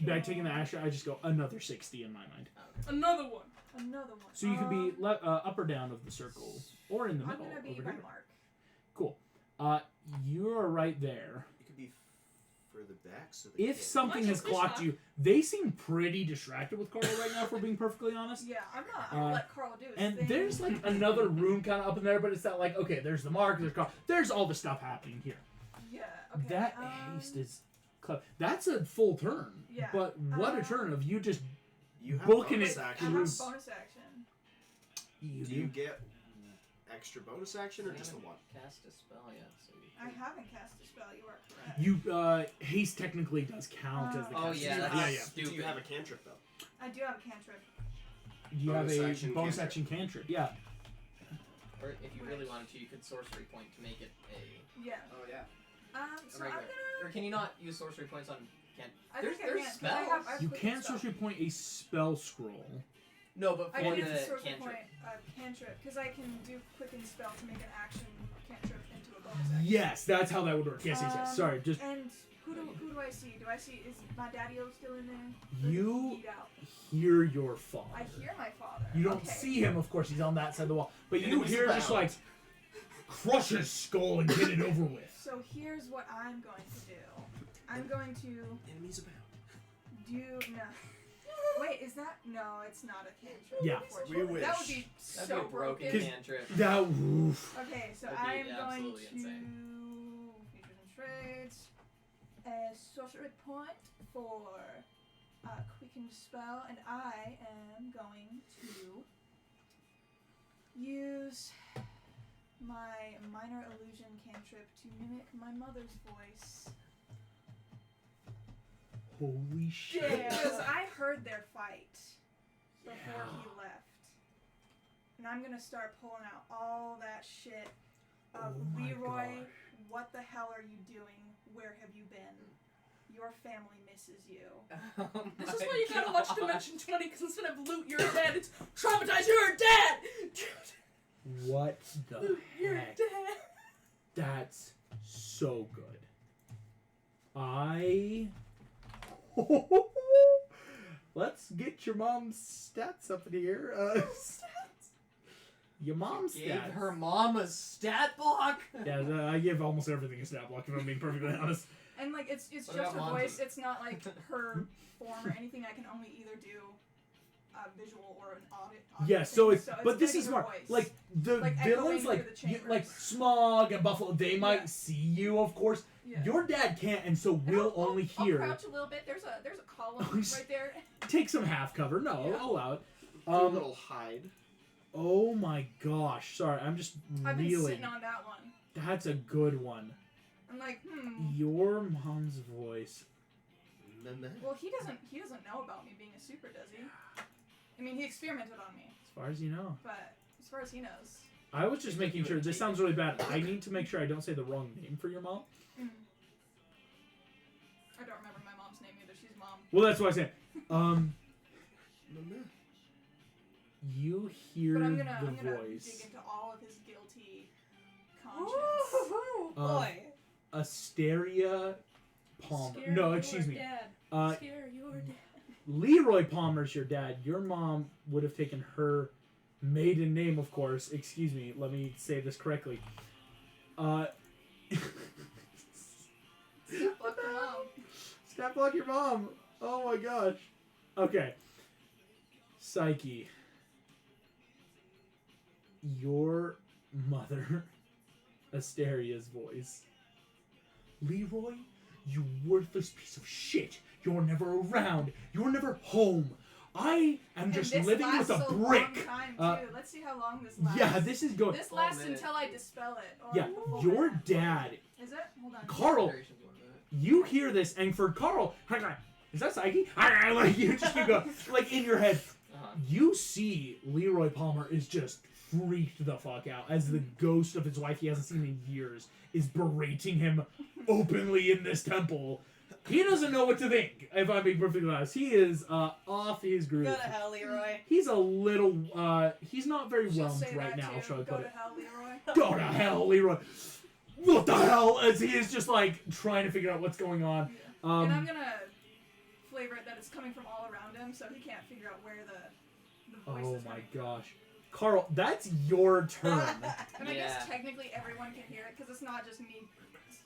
by taking the action, I just go another 60 in my mind. Another one. Another one. So you can be up or down of the circle, or in the I'm middle. gonna be over by here. Mark. Cool. You're right there. You could be further back so they If can't- something Watch has your fish clocked talk. you, they seem pretty distracted with Carl right now, if we're being perfectly honest. Yeah, I'm not. I'm gonna let Carl do his And thing. there's like another room kind of up in there, but it's not like, okay, there's the Mark, there's Carl, there's all the stuff happening here. Yeah. Okay. That haste is clever. That's a full turn. Yeah. But what a turn of you just You have booking bonus it I have actions. bonus action. you Do you get extra bonus action or I just the haven't one? Cast a spell yet, so you I haven't cast a spell. You are correct. You haste technically does count as the Oh, cast. yeah, Do you that's have- yeah. stupid. Do you have a cantrip though? I do have a cantrip. You have Bonus a action bonus cantrip. action cantrip. Yeah. Or if you really wanted to, you could sorcery point to make it a Yeah. Oh yeah. So I'm regular. gonna. Or can you not use sorcery points on? I There's think I can. 'Cause spells. I have You quick can't spell. sorcery point a spell scroll. No, but I for can the use a sorcery cantrip. point cantrip because I can do quicken spell to make an action cantrip into a bonus action. Yes, that's how that would work. Yes, yes, yes. Sorry, just And who do I see? Do I see? Is my daddy-o still in there? Or did You- he eat out? hear your father. I hear my father. You don't Okay. see him, of course. He's on that side of the wall, but you Enemies hear just abound. like crush his skull and get it over with. So here's what I'm going to do. I'm going to Enemies abound. do no. Wait, is that no? It's not a cantrip. Yeah. unfortunately. We That would wish. be That'd so be a broken broken. cantrip. That oof. Okay, so That'd be I'm going absolutely to insane. features and sorcery point for quickened spell, and I am going to use my minor illusion cantrip to mimic my mother's voice. Holy shit. Because I heard their fight before he left. And I'm gonna start pulling out all that shit of Oh my Leroy, gosh. what the hell are you doing? Where have you been? Your family misses you. Oh This my is why you gotta watch God. Dimension 20, because instead of loot your dad, it's traumatize your dad! What the Loot your heck? dad! That's so good. Let's get your mom's stats up in here. Your mom's Gave stats. her mom a stat block. Yeah, I give almost everything a stat block, if I'm being perfectly honest. And like it's What just about her Monty? voice. It's not like her form or anything. I can only either do a visual or an audit. Yeah, so thing, it's but this getting is her smart. voice. Like the Like villains, echoing like through the like chambers. Smog and Buffalo, they might Yeah. see you, of course. Yeah. Your dad can't, and so And we'll I'll only I'll hear. crouch a little bit. There's a column Oh, right there. Take some half cover. No, Yeah. I'll allow it. Do a little hide. Oh my gosh! Sorry, I'm just I've been reeling. sitting on that one. That's a good one. I'm like, Your mom's voice. Well, he doesn't know about me being a super, does he? I mean, he experimented on me, As far as you know. but as far as he knows. I was just making sure. This sounds really bad. I need to make sure I don't say the wrong name for your mom. I don't remember my mom's name either. She's mom. Well, that's what I said. You hear But I'm the gonna voice. dig into all of his guilty conscience. Ooh, boy. Asteria Palmer. Scare No, your excuse me. Dad. Uh, Scare your dad. Leroy Palmer's your dad. Your mom would have taken her maiden name, of course. Excuse me. Let me say this correctly. Fuck your mom. Stop block your mom. Oh my gosh. Okay. Psyche. Your mother, Asteria's voice. Leroy, you worthless piece of shit. You're never around. You're never home. I am And just this living lasts with a a brick. long time too. Let's see how long this lasts. Yeah, this is going. This lasts minute. until I dispel it. Or Yeah, before your it. dad, Is it? Hold on. Carl. Duration's 1 minute. You hear this, and for Carl, hang on, is that Psyche? Like you just keep going, like in your head. Uh-huh. You see Leroy Palmer is just freaked the fuck out as the ghost of his wife he hasn't seen in years is berating him openly in this temple. He doesn't know what to think, if I'm being perfectly honest. He is off his groove. Go to hell, Leroy. He's a little, he's not very She'll whelmed say right that now, too. shall I Go put to it. hell, Leroy. Go to hell, Leroy. What the hell? As he is just like trying to figure out what's going on. Yeah. And I'm gonna flavor it that it's coming from all around him, so he can't figure out where the voice Oh is my coming from. gosh. Carl, that's your turn. And I guess Yeah. technically everyone can hear it because it's not just me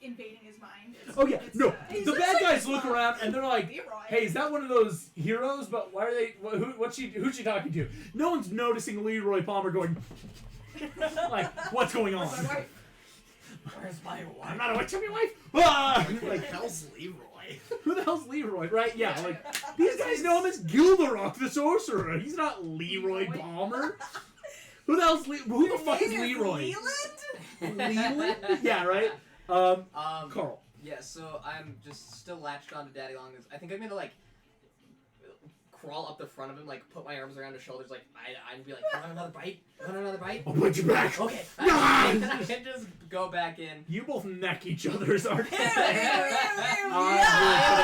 invading his mind. It's, Oh yeah, it's, no. he's The just bad like guys his look mom. around and they're like, Leroy. "Hey, is that one of those heroes? But why are they? Who's she talking to?" No one's noticing Leroy Palmer going, like, "What's going on?" Where's my wife? Where's my I'm wife? not a witch. Tell me, wife. Ah! Like, Like, hell's Leroy? who the hell's Leroy? Right? Yeah. Like Yeah. these guys know him as Gilderock the Sorcerer. He's not Leroy Leroy. Palmer. Who the hell's who the fuck is Name Leroy? Leland? Leland? Yeah. Right. Carl. Yeah, so I'm just still latched onto Daddy Long. I think I'm gonna like crawl up the front of him, like put my arms around his shoulders, like I'd be like, "You want another bite? You want another bite?" I'll put you back. Okay. Ah! And I can just go back in. You both neck each other's art.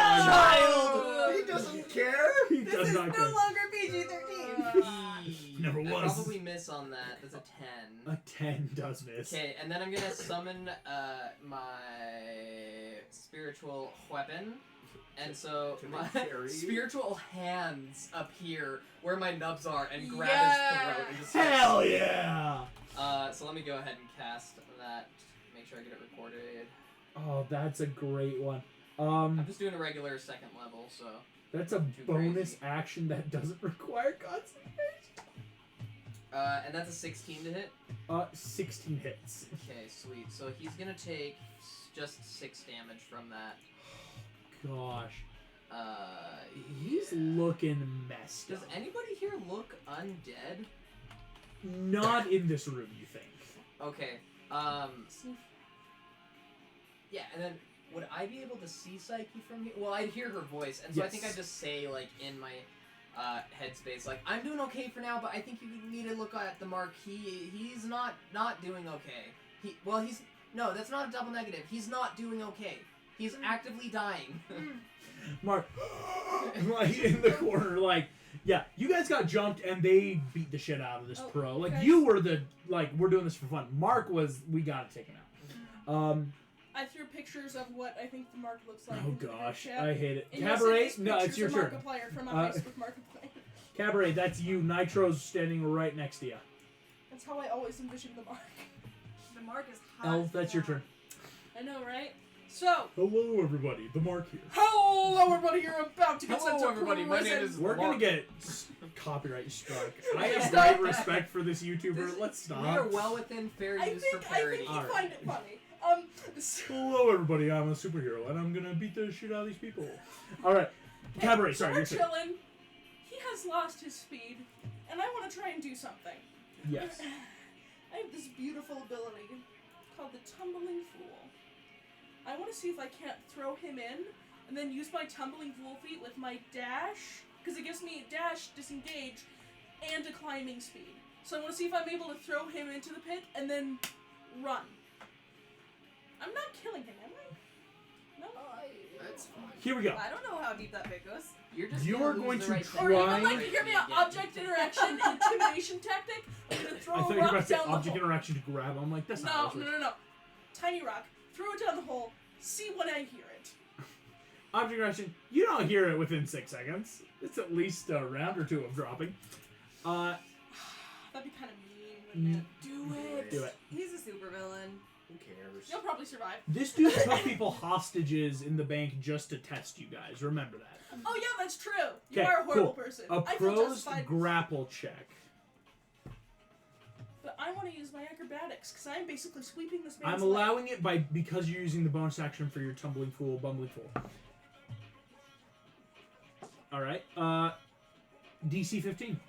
Child! He doesn't care. He This does is not no care. longer PG-13. Never I was. probably miss on that. That's a 10. A 10 does miss. Okay, and then I'm gonna summon my spiritual weapon. And so Can my they carry? spiritual hands appear where my nubs are and grab Yeah. his throat and just like, Hell yeah! so let me go ahead and cast that. Make sure I get it recorded. Oh, that's a great one. I'm just doing a regular second level, so That's a Too bonus crazy. action that doesn't require concentration. and that's a 16 to hit. 16 hits. Okay, sweet. So he's gonna take just 6 damage from that. gosh. He's He's looking messed Does up. anybody here look undead? Not in this room, you think. Okay. Yeah, and then would I be able to see Psyche from here? Well, I'd hear her voice, and so I think Yes. I'd just say, like, in my headspace, like, I'm doing okay for now, but I think you need to look at the mark. He's not doing okay. No, that's not a double negative. He's not doing okay. He's actively dying. Mark, like in the corner, like, yeah, you guys got jumped and they beat the shit out of this Oh, pro. Like, okay. you were the, like, we're doing this for fun. Mark was, we gotta take him out. I threw pictures of what I think the mark looks like. Oh into the gosh, chat. I hate it. And yes, Cabaret, it is no, it's pictures your of turn. Markiplier from a Facebook Markiplier. Cabaret, that's you. Nitro's standing right next to you. That's how I always envision the mark. The mark is hot. Elf, that's your turn. I know, right? So, Hello, everybody. The Mark here. hello everybody, you're about to get Hello, sent to everybody, my prison. name is- We're Mark. gonna get copyright struck. I have Stop. great respect for this YouTuber. This- Let's We are stop. well within fair I use for think parody. you Alright. find it funny. So, Hello, everybody. I'm a superhero, and I'm gonna beat the shit out of these people. All right, Cabaret. Sorry, we're you're saying. chilling. He has lost his speed, and I want to try and do something. Yes. I have this beautiful ability called the Tumbling Fool. I want to see if I can't throw him in, and then use my Tumbling Fool feat with my dash, because it gives me dash, disengage, and a climbing speed. So I want to see if I'm able to throw him into the pit, and then run. I'm not killing him, am I? No? That's fine. Here we go. I don't know how deep that pit goes. You're just You gonna are lose going the to right try- Or thing. even like, hear me out, Yeah. object interaction, intimidation tactic. I'm gonna throw I a thought you were rock about to say down the object hole. interaction to grab. I'm like, that's No, not how this works. no. Tiny rock. Throw it down the hole. See when I hear it. Object interaction. You don't hear it within 6 seconds. It's at least a round or two of dropping. That'd be kind of mean, wouldn't it? Do it. Do it. He's a supervillain. Who cares? You'll probably survive. This dude took people hostages in the bank just to test you guys. Remember that. Oh yeah, that's true. You Okay, are a horrible cool. person. A I feel pro's justified, grapple check. but I want to use my acrobatics because I'm basically sweeping this man's I'm leg. allowing it because you're using the bonus action for your tumbling fool, bumbling fool. All right. DC 15.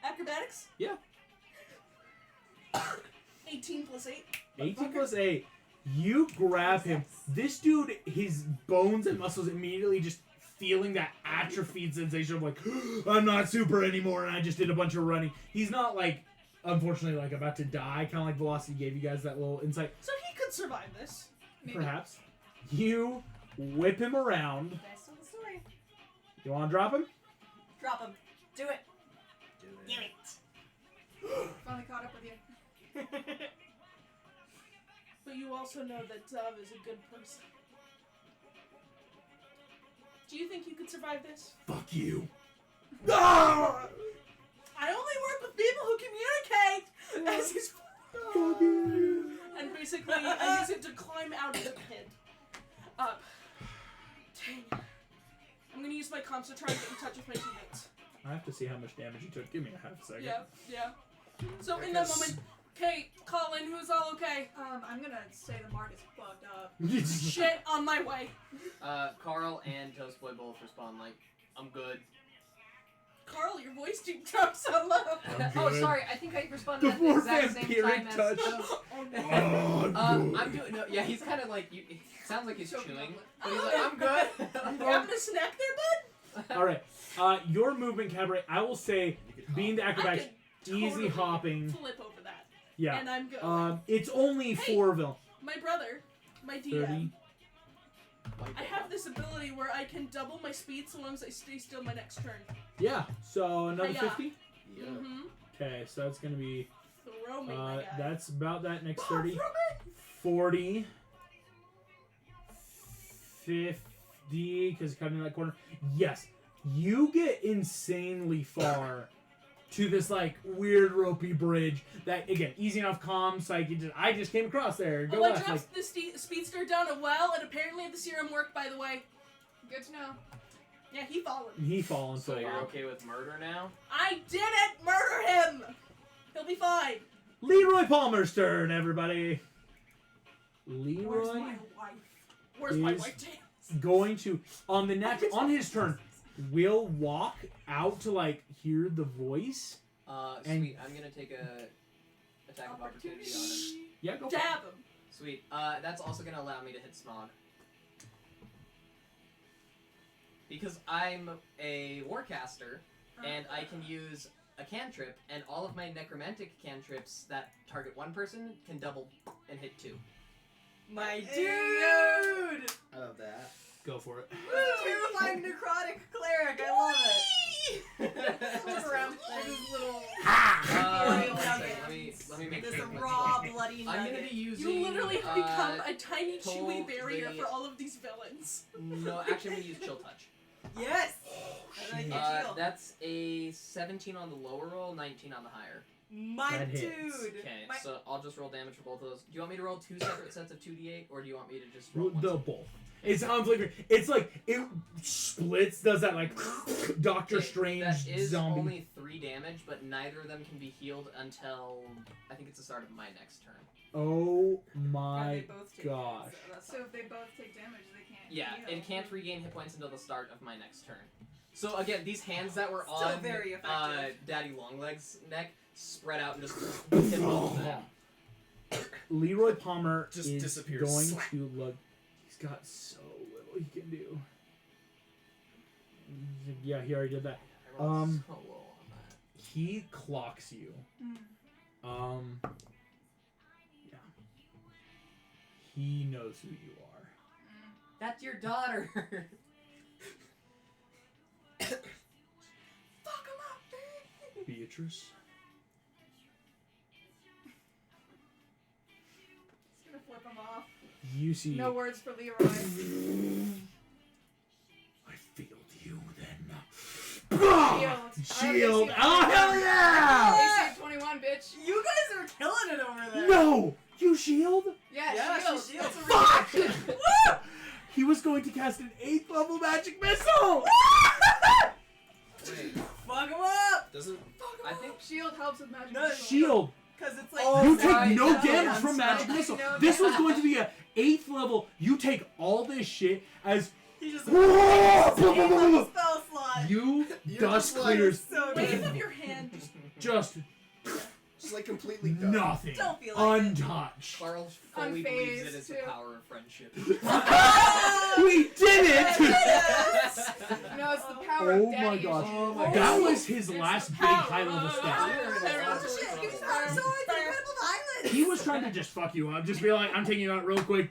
Acrobatics? Yeah. 18 plus 8. 18 plus 8. You grab him. This dude, his bones and muscles immediately just feeling that atrophied sensation of like, I'm not super anymore, and I just did a bunch of running. He's not like, unfortunately, like about to die. Kind of like Velocity gave you guys that little insight. So he could survive this. Maybe. Perhaps. You whip him around. Best of the story. You want to drop him? Drop him. Do it. Do Do it. it. Finally caught up with you. But you also know that Dove is a good person. Do you think you could survive this? Fuck you. I only work with people who communicate! As he's Fuck you. and basically, I use it to climb out of the pit. Up. Dang. I'm gonna use my comps to try and get in touch with my teammates. I have to see how much damage you took. Give me a half second. Yeah. So in that Because- moment, okay, Colin, who's all okay? I'm gonna say the mark is fucked up. Shit, on my way. Carl and Toast Boy both respond like, I'm good. Carl, your voice didn't drop so low. I'm Oh, good. sorry, I think I responded The at the more exact same vampiric time as touch. Toast. Oh, no. Oh, I'm good. I'm doing, no, yeah, he's kind of like, it sounds like he's Choking chewing, on but he's it. like, I'm good. You having a snack there, bud? All right. Your movement, Cabaret, I will say, You could being the I acrobatics, could easy totally hopping. Flip over that. Yeah. And I'm good. It's only Hey. 4 villain. My brother, my DM, 30. I have this ability where I can double my speed so long as I stay still my next turn. Yeah. So another Hiya. 50. Yeah. Mm-hmm. Okay, so that's gonna be. Throw me, my guy. That's about that next Oh, 30. throw me! 40. 50, because cutting that corner. Yes, you get insanely far to this like weird ropey bridge. That again, easy enough comms. Like I just came across there. Go Oh, I left. dropped Like, the speedster down a well, and apparently the serum worked. By the way, Good to know. yeah, he followed. he fallen So so you're long. okay with murder now? I didn't murder him. He'll be fine. Leroy Palmer's turn, everybody. Where's Leroy. my wife? Where's my Is- white tails? going to on his turn will walk out to like hear the voice. And- Sweet. I'm gonna take a attack of opportunity on him. Yeah, go for it. Dab him. Sweet. That's also gonna allow me to hit Smog. Because I'm a warcaster, and I can use a cantrip, and all of my necromantic cantrips that target one person can double and hit 2. My Hey, dude! I love that. Go for it. Terrifying necrotic cleric, I love it! Look around for this little One nuggets. second, let me make this sure. raw bloody I'm gonna nugget. be using. You literally have become a tiny toll chewy barrier the- for all of these villains. No, actually, I'm gonna use Chill Touch. Yes! I like your shield. That's a 17 on the lower roll, 19 on the higher. My That hits. dude! Okay, My- so I'll just roll damage for both of those. Do you want me to roll 2 separate sets of 2d8, or do you want me to just roll one? The both. It sounds like it's like it splits. Does that like Doctor Okay, Strange That is zombie? only 3 damage, but neither of them can be healed until I think it's the start of my next turn. Oh Yeah, my they both take gosh. damage, so that's So if they both take damage, they can't. Yeah, heal. it can't regain hit points until the start of my next turn. So again, these hands that were Still on very effective. Daddy Longlegs' neck spread out and just hit both of them. Leroy Palmer Just is disappears. going Slap. to look. He's got so little he can do. Yeah, he already did that. I rolled Um, so low on that. He clocks you. Mm. Yeah. He knows who you are. That's your daughter. Fuck him up, baby! Beatrice. He's gonna flip him off. You see. No words for Leroy. I failed you then. Shield. Shield. Oh, hell yeah! AC 21, bitch. You guys are killing it over there! No! You shield? Yeah, Yeah, shield. she shields. That's a really Fuck! good Woo! He was going to cast an 8th level magic missile! Wait, Fuck him up! Doesn't I think shield helps with magic. No, missile. Shield! Because it's like. Oh, You right, take no that's damage right, from that's magic right. missile. I know This was that. going to be a 8th level. You take all this shit as He just. Whoa! Spell slot! you You're dust just like- clears So Wave good. of your hand. just just like completely done. nothing. Don't feel like it. untouched. Carl fully believes it Unfazed, is the too. power of friendship. We did it! Yes! No, it's the power Oh of daddy my gosh. Oh my That God. was his It's last the big power high level of- stat. Oh shit, give me some swords! Incredible violence! He was trying to just fuck you up. Just be like, I'm taking you out real quick.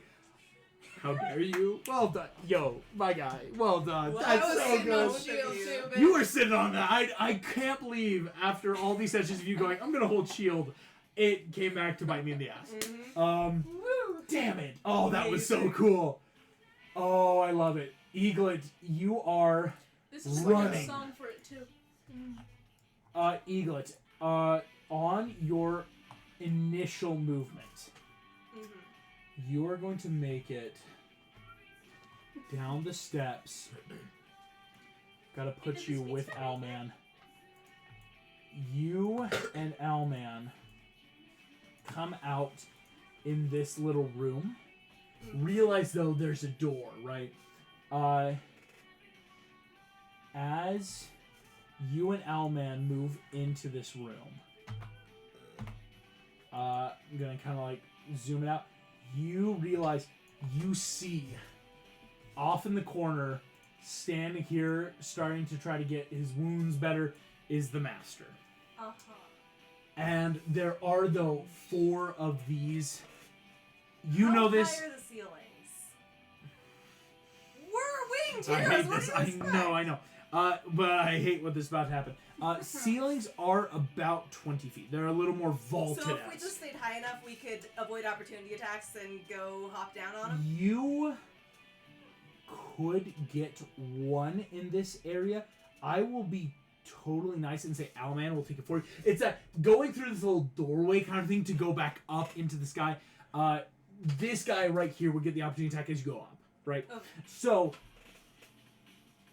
How dare you? Well done. Yo, my guy. Well done. Well, That's I was so sitting on good. shield too, but You were sitting on that. I can't believe after all these sessions of you going, I'm gonna hold shield, it came back to bite me in the ass. Mhm. Woo! Damn it. Oh, that was so Amazing. cool. Oh, I love it. Eaglet, you are This is like a Running. song for it too. Eaglet, on your initial movement, Mhm. you are going to make it down the steps. Gotta put you with Owlman. You and Owlman come out in this little room. Realize though there's a door, right? As you and Owlman move into this room, I'm gonna kind of like zoom it out. You realize you see off in the corner, standing here, starting to try to get his wounds better, is the master. Uh-huh. And there are though 4 of these. You How know this. high are the ceilings? We're winged I heroes. hate What this. do you I expect? know. I know. But I hate what this about to happen. Ceilings are about 20 feet. They're a little more vaulted. So if we as. just stayed high enough, we could avoid opportunity attacks and go hop down on them. You could get 1 in this area. I will be totally nice and say Owlman will take it for you. It's that going through this little doorway kind of thing to go back up into the sky. This guy right here will get the opportunity attack as you go up, right? Okay. So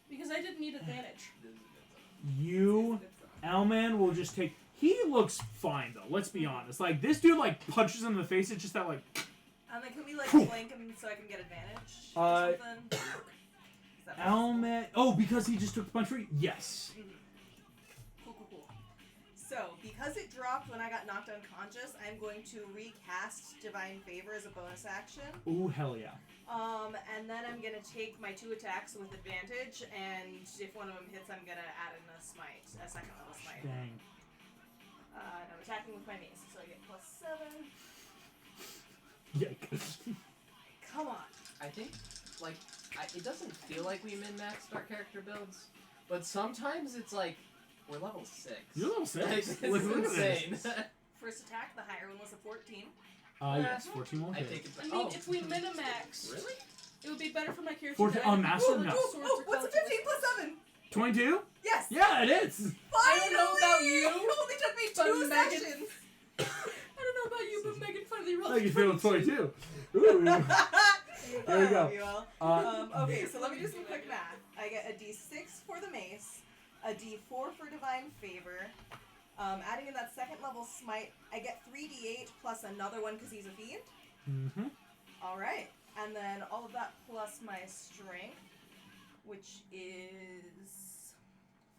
Because I didn't need advantage. you, Owlman will just take. He looks fine though. Let's be honest. Like this dude, like punches him in the face. It's just that like And then can we like flank him so I can get advantage or something? Almet. Oh, because he just took the punch free? Yes. Cool. So, because it dropped when I got knocked unconscious, I'm going to recast Divine Favor as a bonus action. Ooh, hell yeah. And then I'm gonna take my 2 attacks with advantage, and if one of them hits, I'm gonna add in a smite, a second level smite. Dang. And I'm attacking with my mace, so I get +7. Yikes. Come on. I think, like, it doesn't feel like we min-maxed our character builds, but sometimes it's like, we're level 6. You're level 6. It's Look at insane. this. First attack, the higher one was a 14. Yes, 14 won't I hit. take it I back. mean, Oh, if we minimax, really? it would be better for my character. 14 to on add master? swords No. or Oh, what's a cutlasses. 15 plus 7? 22? Yes! Yeah, it is. I don't know about Finally! you, It only took me but 2 Megan- sessions. I don't know about you, but Megan finally rolled. Like you feel 22. Ooh. There we go. Okay, so let me do some quick math. I get a D6 for the mace, a D4 for Divine Favor. Adding in that second level smite, I get 3d8 plus another one because he's a fiend. Mm-hmm. Alright, and then all of that plus my strength, which is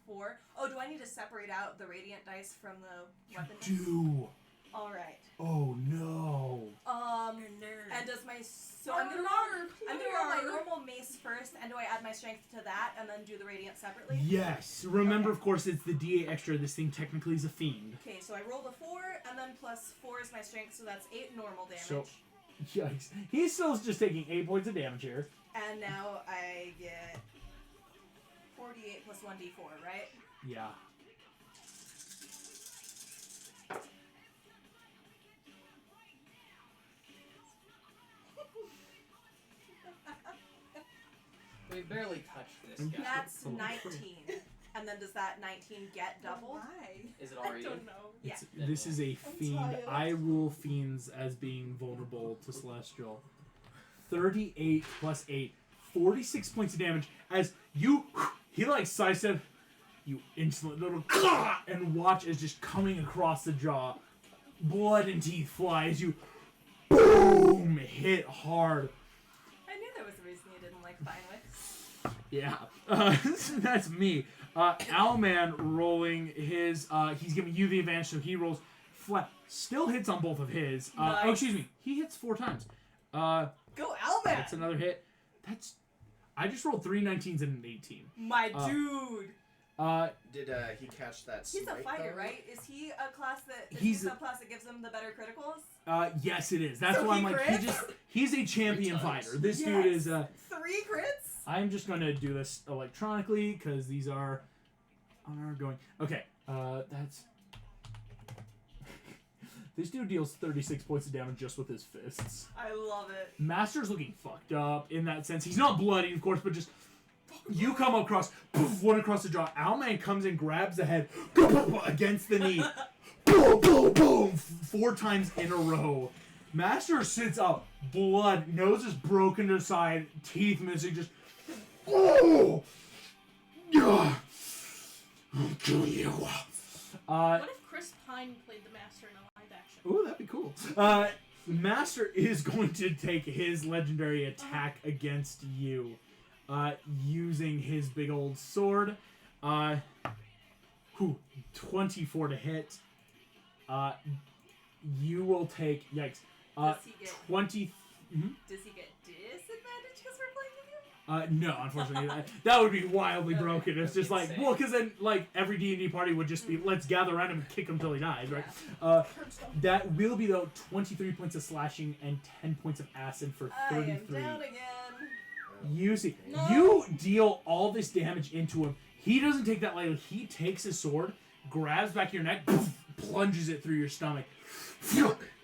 4. Oh, do I need to separate out the radiant dice from the weapon dice? Do. Alright. Oh no. And does my I'm gonna roll my normal mace first, and do I add my strength to that, and then do the radiant separately? Yes. Remember, Okay. of course, it's the D8 extra. This thing technically is a fiend. Okay, so I rolled a 4, and then plus 4 is my strength, so that's 8 normal damage. So- Yikes. He's still just taking 8 points of damage here. And now I get 48 plus 1d4, right? Yeah. We barely touched this guy. That's 19. And then does that 19 get doubled? Why? Is it I already? don't know. Yeah. This is a fiend. tired. I rule fiends as being vulnerable to Celestial. 38 plus 8. 46 points of damage as you... He like sidestep. You instantly little... And watch as just coming across the jaw. Blood and teeth fly as you... Boom! Hit hard. I knew there was a reason you didn't like Finewicks. Yeah. That's me. Owlman rolling his... he's giving you the advantage, so he rolls flat. Still hits on both of his. Oh, Nice. excuse me. He hits 4 times. Go Owlman! That's another hit. That's... I just rolled 3 19s and an 18. My dude! Did he catch that He's a smite, fighter, though? right? Is he a class that... Is He's he a- a subclass that gives him the better criticals? Yes, it is. That's So why he I'm like, crits? he's a champion 3 times. fighter. This Yes. dude is... 3 crits? I'm just going to do this electronically, because these are going... Okay, that's... This dude deals 36 points of damage just with his fists. I love it. Master's looking fucked up in that sense. He's not bloody, of course, but just... You come across, poof, one across the jaw. Owlman comes and grabs the head against the knee. Boom, boom, boom. 4 times in a row. Master sits up, blood, nose is broken to the side, teeth missing, just... Oh! Yeah. I'll kill you. What if Chris Pine played the Master in a live action? Ooh, that'd be cool. Master is going to take his legendary attack against you, using his big old sword. 24 to hit. You will take, yikes, Does he get 20... mhm. Does he get disadvantage because we're playing with you? No, unfortunately, that would be wildly Okay. broken. It's just like, Insane. well, because then, like, every D&D party would just be, let's gather around him and kick him till he dies, right? That will be, though, 23 points of slashing and 10 points of acid for I 33. am down again. You see, No. you deal all this damage into him. He doesn't take that lightly. He takes his sword, grabs back your neck, plunges it through your stomach,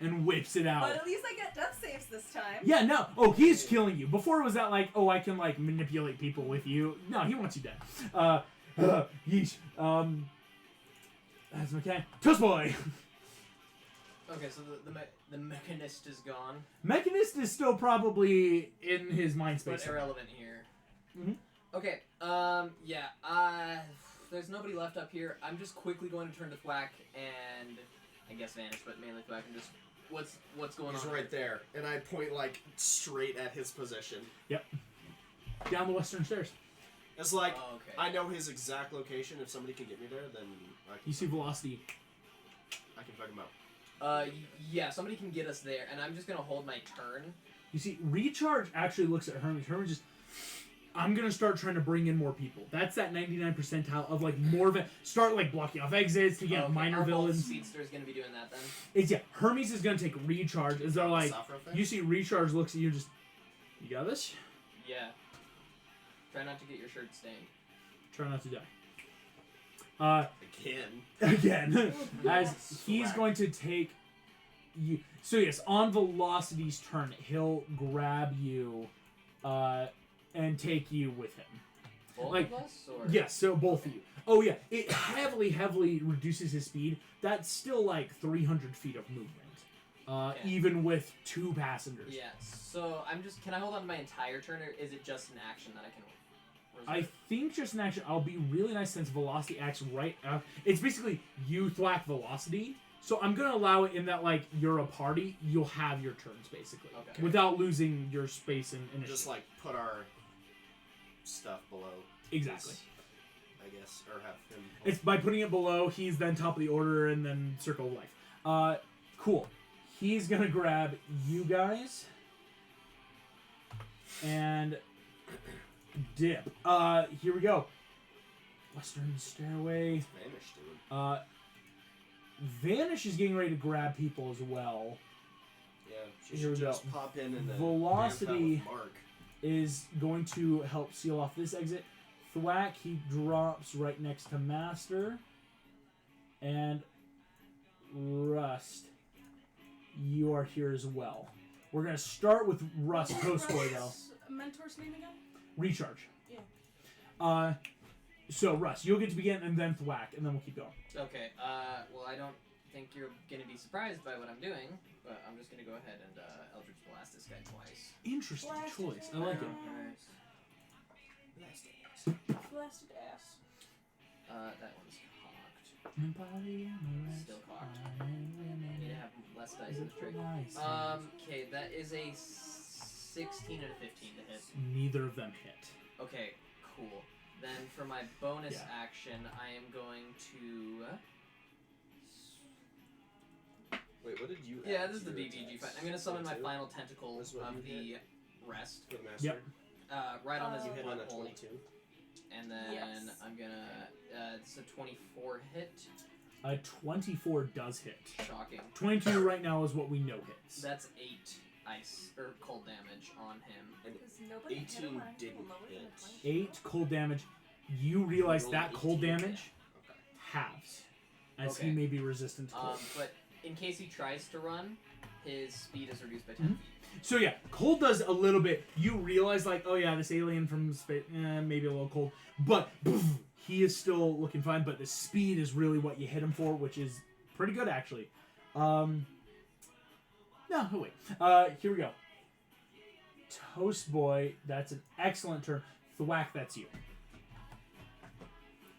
and whips it out. But at least I get death saves this time. Yeah, no. Oh, he's killing you. Before it was that like, oh, I can like manipulate people with you. No, he wants you dead. Yeesh. That's okay. Toast boy. Okay, so the mechanist is gone, Mechanist is still probably in his mind but space. irrelevant here. Mhm. Okay, yeah, there's nobody left up here. I'm just quickly going to turn to Thwack and I guess Vanish, but mainly Thwack and just what's going He's on? right there, and I point like straight at his position. Down the western stairs. It's like, Oh, okay. I know his exact location. If somebody can get me there, then I can, You see velocity. I can fuck him up. Yeah, somebody can get us there, and I'm just gonna hold my turn. You see, Recharge actually looks at Hermes. Hermes just, I'm gonna start trying to bring in more people. That's that 99 percentile of like more of it. Start like blocking off exits to get Okay, minor our both villains. Speedster's gonna be doing that then. It's yeah. Hermes is gonna take Recharge. As they're like, Soft thing? you see Recharge looks at you, just, you got this. Yeah. Try not to get your shirt stained. Try not to die. Again. Again, as he's Swag. going to take you. So yes, on Velocity's turn, he'll grab you, and take you with him. Both Like, of us, or? Yes, so both of you. Oh yeah, it heavily reduces his speed. That's still like 300 feet of movement, Okay. even with 2 passengers. Yeah. So I'm just. Can I hold on to my entire turn, or is it just an action that I can? I reserve? think just an action. I'll be really nice since Velocity acts right out. It's basically you thwack Velocity. So I'm gonna allow it in that like you're a party, you'll have your turns basically, Okay. without losing your space and initiative. Just like put our stuff below. Exactly. his, I guess, or have him. It's by putting it below. He's then top of the order and then circle of life. Cool. He's gonna grab you guys and dip. Here we go. Western Stairway. Vanish, dude. Vanish is getting ready to grab people as well. Yeah, she Here should we just go. pop in and then Velocity- with Mark. Is going to help seal off this exit. Thwack, he drops right next to Master. And Rust, you are here as well. We're going to start with Rust Postboy, though. What's Mentor's name again? Recharge. Yeah. So, Rust, you'll get to begin, and then Thwack, and then we'll keep going. Okay. Well, I don't think you're gonna be surprised by what I'm doing, but I'm just gonna go ahead and Eldritch Blast this guy twice. Interesting Blast choice. it I like it. Alright. Blasted ass. That one's cocked. Still cocked. I need to have less dice in this trick. Okay, that is a 16 and a 15 to hit. Neither of them hit. Okay, cool. Then for my bonus Yeah. action, I am going to. Wait, what did you Yeah, add this is to the your BBG attacks? fight. I'm gonna summon my 22? final tentacle That's what of you the hit? rest. For the master? Yep. Right on his You hit on a hole. 22? And then Yes. I'm gonna. It's a 24 hit. A 24 does hit. Shocking. 22 right now is what we know hits. That's 8 ice or cold damage on him. Because nobody hit 18 him on anything didn't lower than hit. a 20. 8 cold damage. You realize Rolled that cold 18. damage Okay. halves, as Okay. he may be resistant to cold. But in case he tries to run, his speed is reduced by 10 feet. So yeah, cold does a little bit. You realize like, oh yeah, this alien from space, maybe a little cold, but he is still looking fine. But the speed is really what you hit him for, which is pretty good actually. No, wait. Here we go. Toast Boy, that's an excellent turn. Thwack, that's you.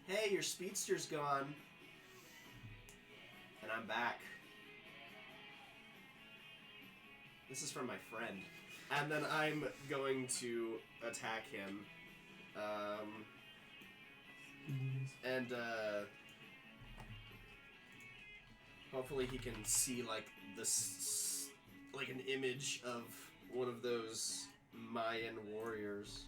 Hey, your speedster's gone. And I'm back. This is from my friend. And then I'm going to attack him. And hopefully he can see like this, like an image of one of those Mayan warriors.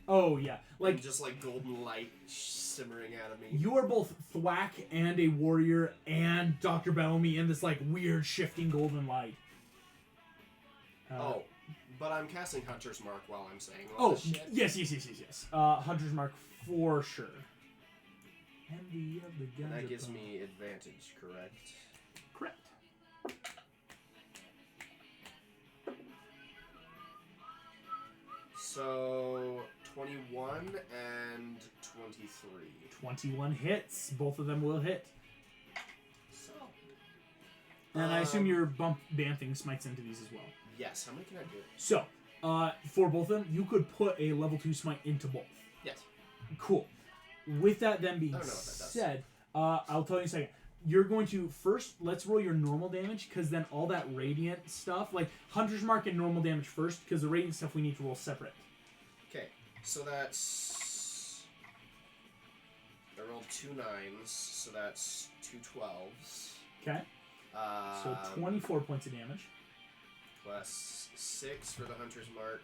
Oh yeah, Like like just like golden light simmering out of me. you are both Thwack and a warrior and Dr. Bellamy in this like weird shifting golden light. Oh, but I'm casting Hunter's Mark while I'm saying all Oh, this shit. yes. Hunter's Mark for sure. Envy of the And that guns gives upon- me advantage, correct? Correct. So 21 and 23. 21 hits. Both of them will hit. So And I assume your bump banthing smites into these as well. yes. How many can I do? So, for both of them, you could put a level 2 smite into both. Yes. Cool. With that then being I don't know what that does. said, I'll tell you in a second. You're going to first, let's roll your normal damage, because then all that radiant stuff, like Hunter's Mark and normal damage first, because the radiant stuff we need to roll separate. Okay. So that's I rolled 2 9s, so that's 2 12s. Okay. So 24 points of damage. Plus 6 for the Hunter's Mark.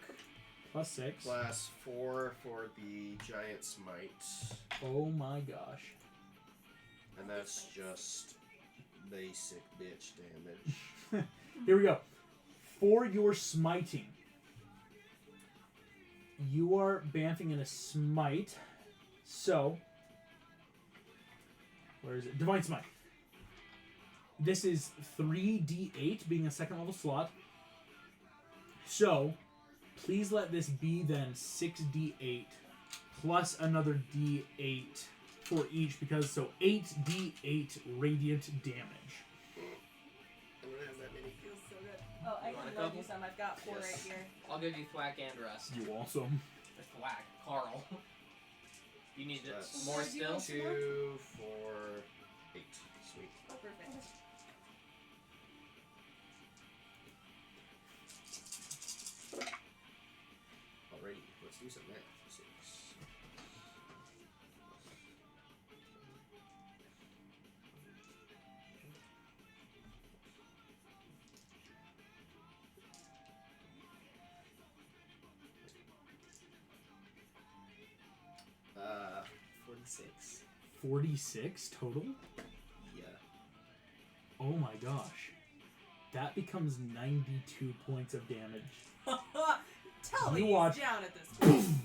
Plus 6. Plus 4 for the Giant Smite. Oh my gosh. And that's just basic bitch damage. Here we go. For your smiting, you are bamfing in a smite. So, where is it? Divine Smite. This is 3d8, being a second level slot. So, please let this be then 6d8 plus another d8 for each, because so 8d8 radiant damage. I don't have that many. Feels so good. Oh, I You want a can love couple? you some. I've got 4 Yes. right here. I'll give you thwack and rust. You awesome. Thwack, Carl. You need So that's more Do you still? want 2 4 8. Sweet. Oh, perfect. Alrighty, let's do some math. 6. Uh, 46. 46 total? Yeah. Oh my gosh. That becomes 92 points of damage. Tell me You he's watch- down at this point. Boom!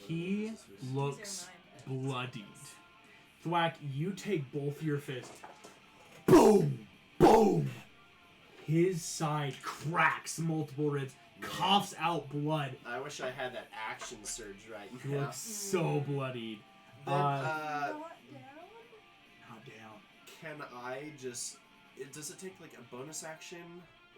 He looks bloodied. Thwack, you take both your fists. Boom! Boom! His side cracks multiple ribs, coughs out blood. I wish I had that action surge right He now. looks so bloodied. Then, Not down? Not down. can I just... Does it take like a bonus action?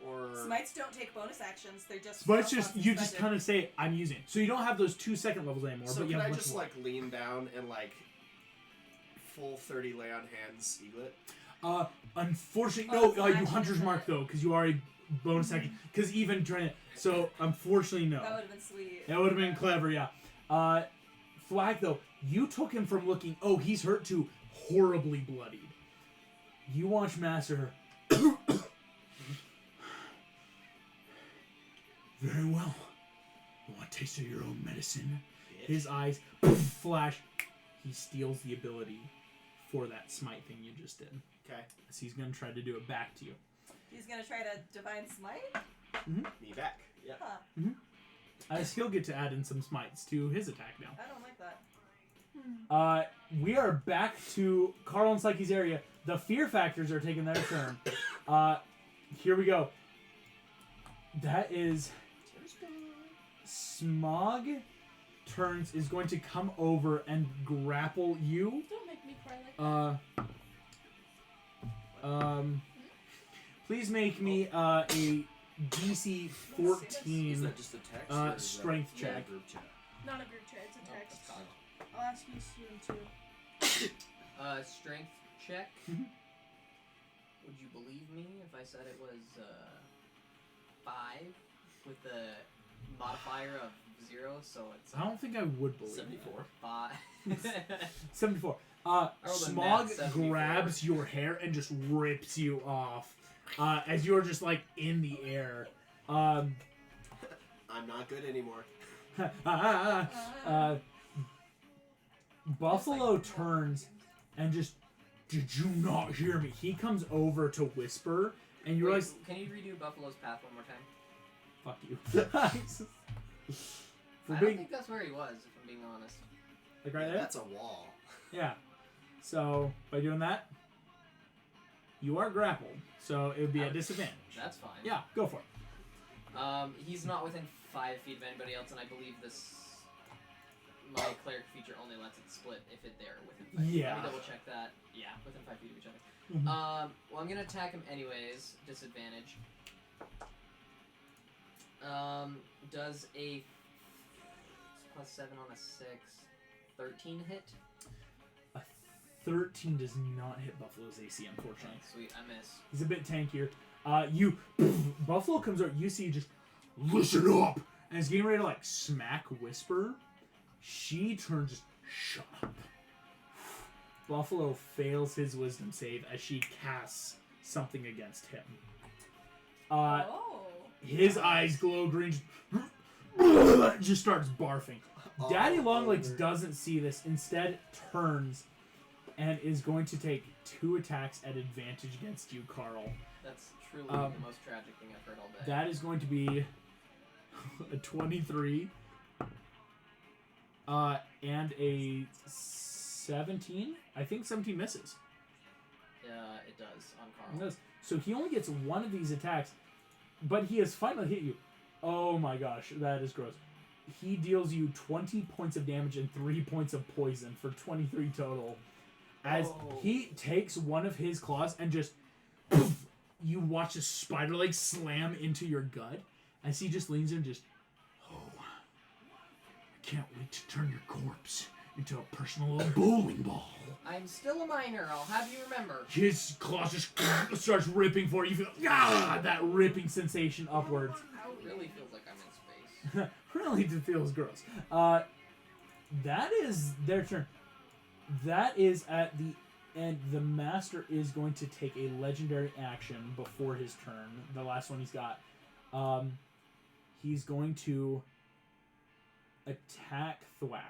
Or... Smites don't take bonus actions. They're just. But it's spell just, slots you just suspended. kind of say, I'm using it. So you don't have those 2 second levels anymore, So but you can have I much just more. like lean down and like full 30 lay on hands eaglet? Unfortunately, Oh, no, it's you action, Hunter's isn't Mark it? though, because you already bonus action. Because even trying to, so unfortunately, no. That would have been sweet. That would have been clever, yeah. Flag though, you took him from looking, oh, he's hurt to horribly bloodied. You watch Master. Very well. You want a taste of your own medicine? His eyes flash. He steals the ability for that smite thing you just did. Okay. So he's going to try to do it back to you. He's gonna try to divine smite. Me back. Yeah. Huh. He'll get to add in some smites to his attack now. I don't like that. We are back to Carl and Psyche's area. The fear factors are taking their turn. Here we go. That is Smog turns is going to come over and grapple you. Don't make me cry like that. Please make me a DC Is 14 that just a text? or is strength that check. a group chat? Not a group chat, it's a Oh, text. that's fine. I'll ask you soon too. Strength check. Mhm. Would you believe me if I said it was 5 with the modifier of 0? So it's I don't think I would believe 74. it. 5. 74. rolled a Smog nat 74. grabs your hair and just rips you off as you're just like in the air. I'm not good anymore. Buffalo turns and just, did you not hear me? He comes over to whisper, and you realize, Can you redo Buffalo's path one more time? fuck you. For I don't being think that's where he was, if I'm being honest. like right Yeah, there. that's a wall. Yeah. So by doing that, you are grappled. So it would be a Ouch. disadvantage. That's fine. Yeah, go for it. He's not within 5 feet of anybody else, and I believe my cleric feature only lets it split if they're within 5 feet. Yeah. Let me double check that. Yeah, within 5 feet of each other. Mhm. Well, I'm gonna attack him anyways. Disadvantage. Does a +7 on a 6, 13 hit? A 13 does not hit Buffalo's AC, unfortunately. Sweet, I miss. He's a bit tankier. Buffalo comes out. You see, just listen up, and is getting ready to like smack Whisper. She turns, just shut up. Buffalo fails his wisdom save as she casts something against him. Oh. His eyes glow green. Just starts barfing. Daddy Longlegs doesn't see this. Instead, turns and is going to take 2 attacks at advantage against you, Carl. That's truly the most tragic thing I've heard all day. That is going to be a 23 and a 17. I think 17 misses. It does on Carl. It does. So he only gets 1 of these attacks, but he has finally hit you. Oh my gosh, that is gross. He deals you 20 points of damage and 3 points of poison for 23 total. As he takes one of his claws and just poof, you watch a spider leg slam into your gut as he just leans in and just, oh, I can't wait to turn your corpse into a personal little bowling ball. I'm still a minor, I'll have you remember. His claws just starts ripping for you. You feel that ripping sensation upwards. It really feels like I'm in space. Really feels gross. That is their turn. That is at the end. The master is going to take a legendary action before his turn. The last one he's got. He's going to attack Thwack.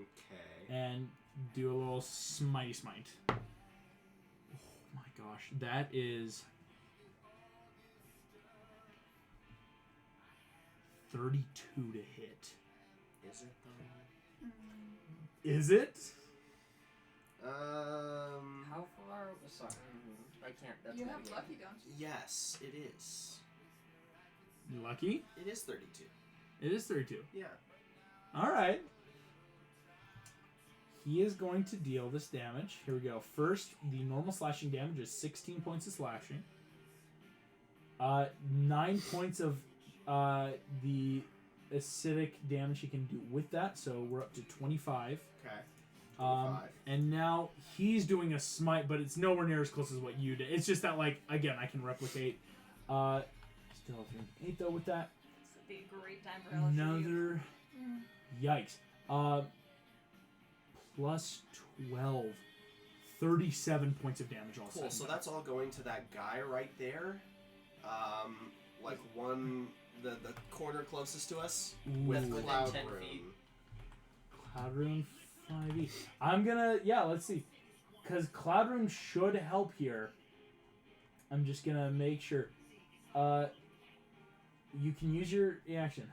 Okay. And do a little smitey smite. Oh my gosh. That is 32 to hit. Is it though? Is it? How far? Sorry, I can't. That's You not have a game. lucky, don't you? Yes, it is. You lucky? It is 32. It is 32. Yeah. Alright. He is going to deal this damage. Here we go. First, the normal slashing damage is 16 points of slashing. 9 points of the acidic damage he can do with that, so we're up to 25. Okay. 25. And now he's doing a smite, but it's nowhere near as close as what you did. It's just that, like, again, I can replicate. Still 8 though with that. This would be a great time for LSU. Another. Yikes. Plus 12. 37 points of damage all Cool, so that's all going to that guy right there. Like the corner closest to us with Within Cloud 10 Room. feet. Cloud Rune 5e. I'm gonna, let's see. Because Cloud Rune should help here. I'm just gonna make sure. You can use your reaction.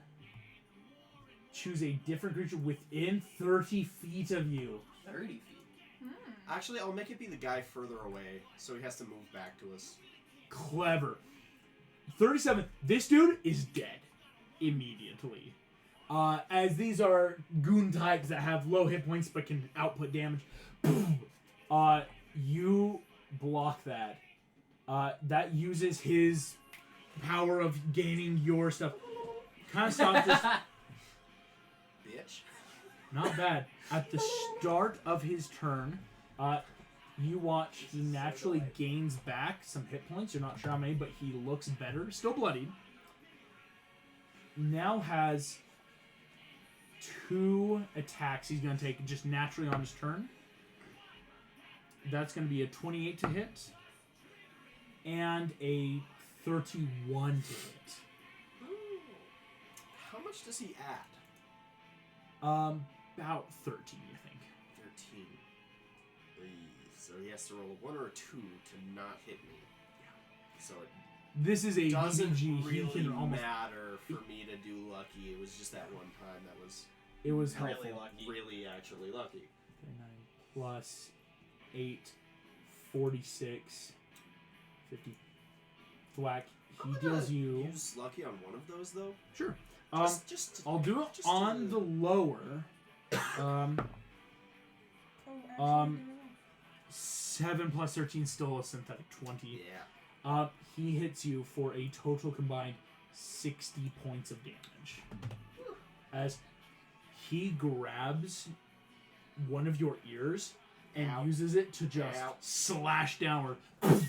Choose a different creature within 30 feet of you. 30 feet. Actually, I'll make it be the guy further away, so he has to move back to us. Clever. 37. This dude is dead immediately. As these are goon types that have low hit points but can output damage. You block that. That uses his power of gaining your stuff. Kind of stops this. Bitch. Not bad. At the start of his turn, you watch he naturally gains back some hit points. You're not sure how many, but he looks better. Still bloodied. Now has 2 attacks he's going to take just naturally on his turn. That's going to be a 28 to hit and a 31 to hit. How much does he add? About 13, I think. 13. So he has to roll a 1 or a 2 to not hit me. Yeah. So it This is a doesn't BG. really He can almost. matter for me to do lucky. It was just that one time that was It was helpful. Really lucky. really actually lucky. Okay, 9 plus 8, 46, 50. Thwack. He I'm deals gonna you. use lucky on one of those though. Sure. Just I'll do it just on to- the lower. Oh, actually, Um, 7 plus 13 still a synthetic 20. Yeah. He hits you for a total combined 60 points of damage. As he grabs one of your ears and Ow. uses it to just Ow. slash downward. Oh, you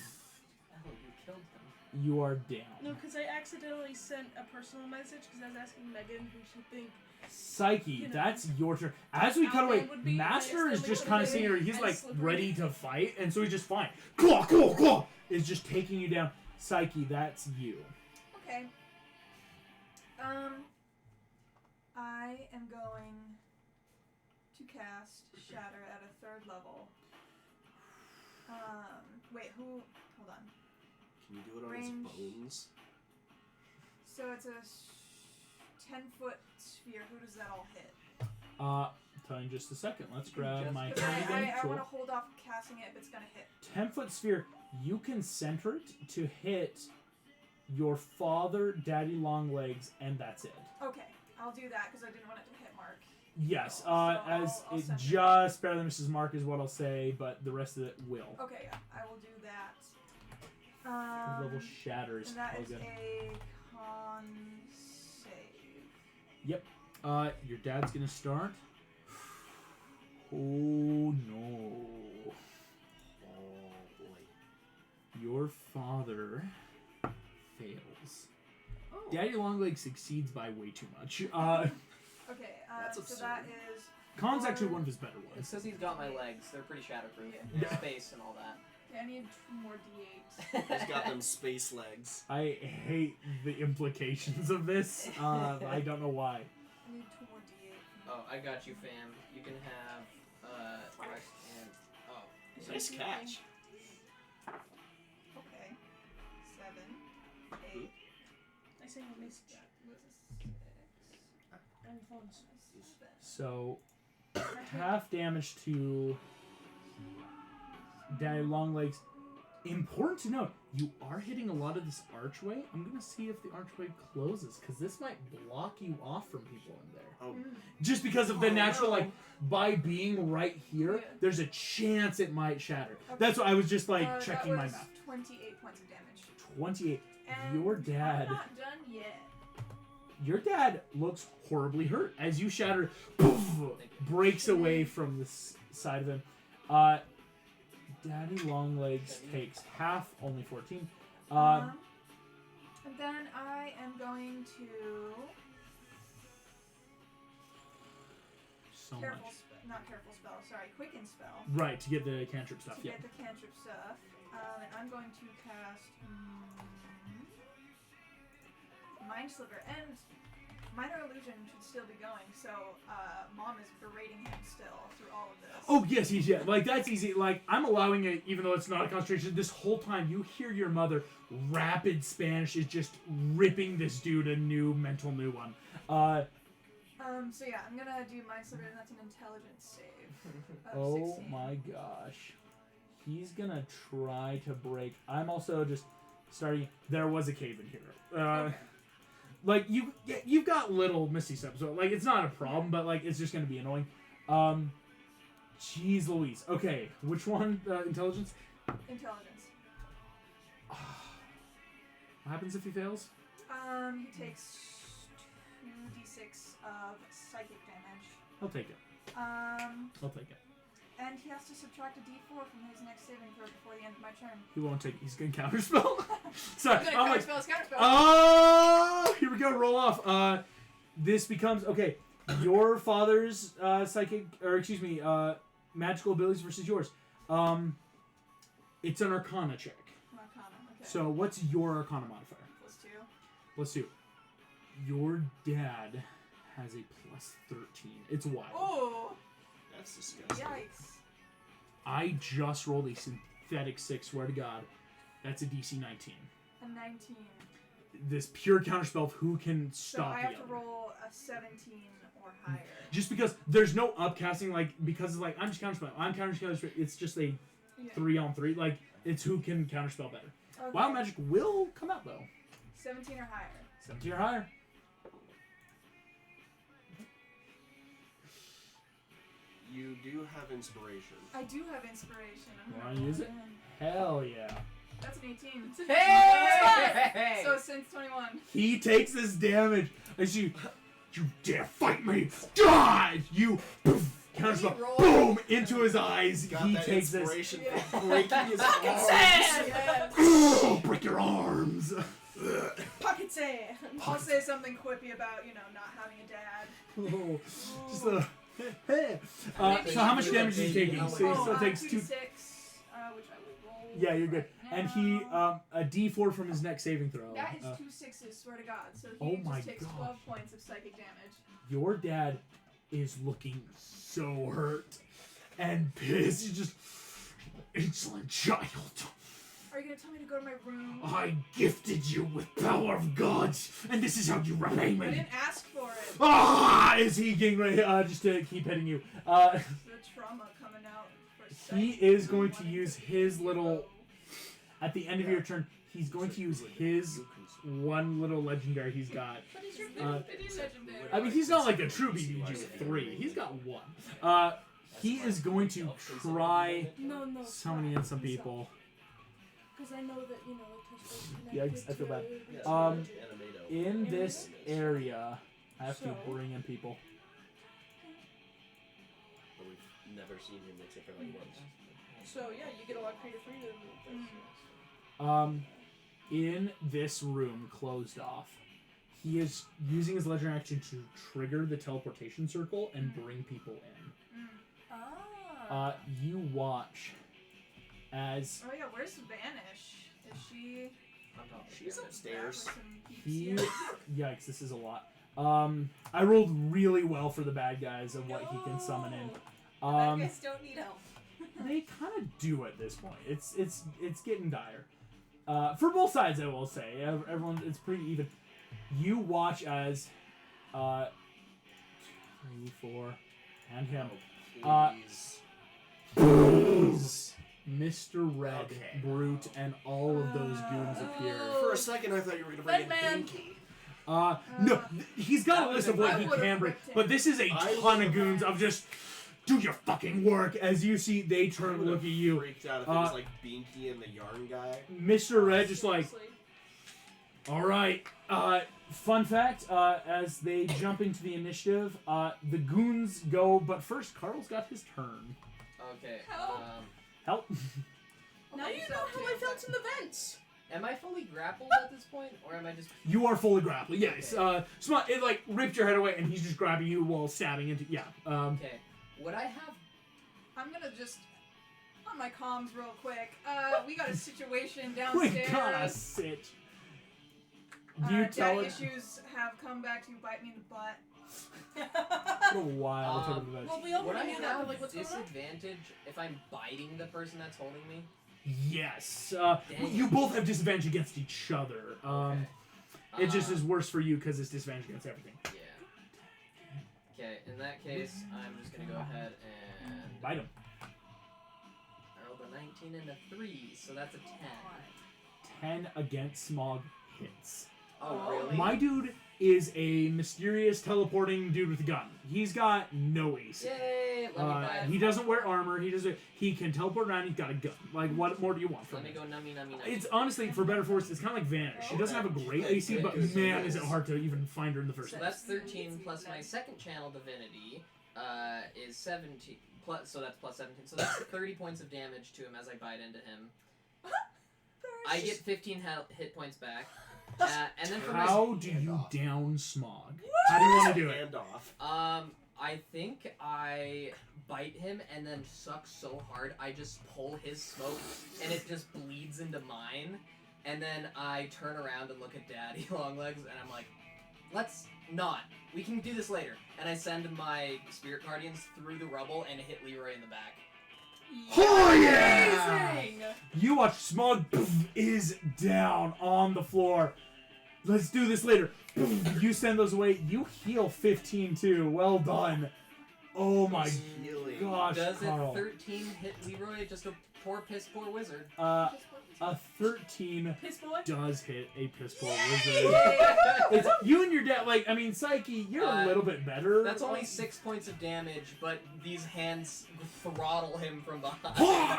killed him. you are down. No, because I accidentally sent a personal message because I was asking Megan who she think. Psyche, You know. that's your turn. As we cut away, Outland would be Master is nice, just like, kind of really sitting here. He's and like slippery. ready to fight, and so he's just fine. Claw, claw, claw! Is just taking you down. Psyche, that's you. Okay. I am going to cast Shatter at a 3rd level. Wait, who? Hold on. Can you do it on Range. his bones? So it's a 10-foot sphere. Who does that all hit? Tell you in just a second. Let's grab Just- my Because handy I tool. want to hold off casting it if it's gonna hit. 10-foot sphere. You can center it to hit your father, Daddy Longlegs, and that's it. Okay, I'll do that because I didn't want it to hit Mark. Yes, So as I'll it center it. just barely misses Mark is what I'll say, but the rest of it will. Okay, yeah, I will do that. Level shatters. And that Oh, is good. a con save. Your dad's gonna start. Oh no. Oh boy. Your father fails. Oh. Daddy Longlegs succeeds by way too much. Okay, That's so absurd. that is. Con's actually one of his better It's ones. because he's got my legs. They're pretty shatterproof. Yeah. Space and all that. Okay, I need 2 more d8s. He's got them space legs. I hate the implications of this. I don't know why. I need 2 more d8. Oh, I got you, fam. You can have Rex and Nice catch. Okay. 7, 8. I say no message. That was a 6. And phones. 7. So, half damage to Daddy Longlegs. Important to note, you are hitting a lot of this archway. I'm gonna see if the archway closes, because this might block you off from people in there. Oh, Just because of the Oh, natural, no. like, by being right here, Yeah. there's a chance it might shatter. Okay. That's why I was just, like, checking that my was math. 28 points of damage. 28. And Your dad. I'm not done yet. Your dad looks horribly hurt as you shatter, poof, breaks away from the side of him. Daddy Longlegs takes half, only 14. And then I am going to So careful, much. not careful spell. Sorry, quicken spell Right, to get the cantrip stuff, to yeah. get the cantrip stuff. And I'm going to cast Mind Sliver, and Minor Illusion should still be going. So Mom is berating him still through all of this. Oh, yes, yeah. Like, that's easy. Like, I'm allowing it, even though it's not a concentration. This whole time, you hear your mother, rapid Spanish, is just ripping this dude a new mental new one. So yeah, I'm gonna do Mind Sliver, and that's an intelligence save of Oh 16. my gosh. He's gonna try to break. I'm also just starting. There was a cave in here. Okay. Like, you've got little misty steps, so, like, it's not a problem, but, like, it's just gonna be annoying. Jeez Louise. Okay, which one? Intelligence? Intelligence. What happens if he fails? He takes 2d6 of psychic damage. I'll take it. I'll take it. And he has to subtract a d4 from his next saving throw before the end of my turn. He won't take it. He's gonna counterspell. Sorry. He's I'm gonna like, counterspell his counterspell. oh, here we go. Roll off. This becomes okay. Your father's psychic, or excuse me, magical abilities versus yours. It's an Arcana check. Arcana, okay. So what's your Arcana modifier? +2. Let's do. Your dad has a +13. It's wild. Oh! that's disgusting. Yikes. I just rolled a synthetic 6. Swear to God, that's a DC 19. A 19. This pure counterspell of who can So stop I the have to other. roll a 17 or higher. Just because there's no upcasting, like, because it's like, I'm just counterspell. I'm counterspell. It's just a Yeah. 3-on-3. Like, it's who can counterspell better. Okay. Wild magic will come out though. 17 or higher. 17 or higher. You do have inspiration. I do have inspiration. I'm Wanna gonna roll use it? in. Hell yeah. That's an 18. Hey! So since 21. He takes this damage as you dare fight me. Die! You poof, counterspell, roll. boom, into his eyes. Got He that takes this. inspiration from breaking his Pocket arms. sand! Oh, break your arms. Pocket sand! I'll say something quippy about, not having a dad. Oh, just a. Maybe So how much you damage is he would taking? be- So he still takes 2. 2d6, which I will roll. Yeah, you're good. right And he now. a D4 from his next saving throw. That is 2 6s, swear to God. So Oh he my just takes gosh. 12 points of psychic damage. Your dad is looking so hurt and pissed. He's just insolent child. Are you gonna tell me to go to my room? I gifted you with power of gods, and this is how you repay I me. didn't ask for it. Ah! Is he getting ready just to keep hitting you? The trauma coming out for He psychic. is going to use his little. At the end of your turn, he's going to use his one little legendary he's got. What is your Uh, bitty legendary? I mean, he's not like a true BBG with 3. He's got 1. He is going to try No. summoning in some people. Because I know that, the touch base Yeah, connected I feel bad. to- In this area, I have to So? bring in people. But we've never seen him except for like once. So, yeah, you get a lot greater freedom. In this room, closed off, he is using his legendary action to trigger the teleportation circle and bring people in. Ah. You watch as Oh yeah, where's Vanish? Is she She's upstairs. back with some he. peeps yet? Yikes! This is a lot. I rolled really well for the bad guys of what he can summon in. Bad guys don't need help. They kind of do at this point. It's getting dire. For both sides, I will say. Everyone, it's pretty even. You watch as 3, 4, and him. Please. Please, Mr. Red, Okay. Brute, and all of those goons appear. For a second, I thought you were gonna bring in Batman. Binky. No, he's got That a list would've of what been- he I would've can bring, ripped him. but this is a I ton of would've- goons of just do your fucking work. As you see, they turn and look at you. Freaked out if it was like Binky and the yarn guy. Mr. Red just like, Seriously. all right. Fun fact: as they jump into the initiative, the goons go. But first, Carl's got his turn. Okay. Help. Help! Now you know how I felt in the vents. Am I fully grappled at this point, or am I just? You are fully grappled. Yes. Okay. Smart. It like ripped your head away, and he's just grabbing you while stabbing into. Yeah. Okay. Would I have? I'm gonna just on my comms real quick. We got a situation We downstairs. gotta sit. Do you tell daddy it? issues have come back to bite me in the butt. What a wild turn of events. Well, we Would I already knew that, but have like, what's going on? disadvantage if I'm biting the person that's holding me? Yes. Dang. You both have disadvantage against each other. Okay. It just is worse for you because it's disadvantage against everything. Yeah. Okay. In that case, I'm just gonna go ahead and Bite him. I rolled a 19 and a 3, so that's a 10. 10 against Smog hits. Oh, really? My dude is a mysterious teleporting dude with a gun. He's got no AC. Yay! Let me buy He doesn't wear armor. He can teleport around. He's got a gun. Like, what more do you want from Let me him? go nummy. It's honestly, for better force, it's kind of like Vanish. She doesn't have a great AC, but man, is it hard to even find her in the first So place. that's 13 plus my second channel divinity is 17. Plus, so that's plus 17. So that's 30 points of damage to him as I bite into him. I get 15 hit points back. And then for my How do you down Smog? How do you want to do it? Hand off. I think I bite him and then suck so hard I just pull his smoke and it just bleeds into mine. And then I turn around and look at Daddy Longlegs and I'm like, let's not. We can do this later. And I send my Spirit Guardians through the rubble and hit Leroy in the back. Oh yeah! Amazing! You watch Smog is down on the floor. Let's do this later. You send those away. You heal 15 too. Well done. Oh my Healing. gosh, Does Carl. it 13 hit Leroy? Just a piss poor wizard. A 13 Piss boy? does hit a piss poor wizard. It's, you and your dad, like, I mean, Psyche, you're a little bit better. That's only 6 points of damage, but these hands throttle him from behind.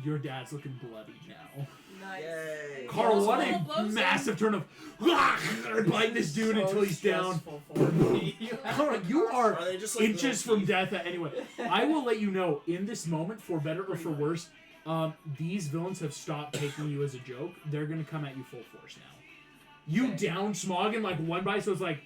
Your dad's looking bloody now. Nice. Yay. Carl, what Little a blows massive turn of bite this dude until he's down. Carl, you are Are they just like inches little from teeth? death at anyway. I will let you know, in this moment, for better or for worse, these villains have stopped taking you as a joke. They're gonna come at you full force now. You Okay. down Smog in like one bite, so it's like,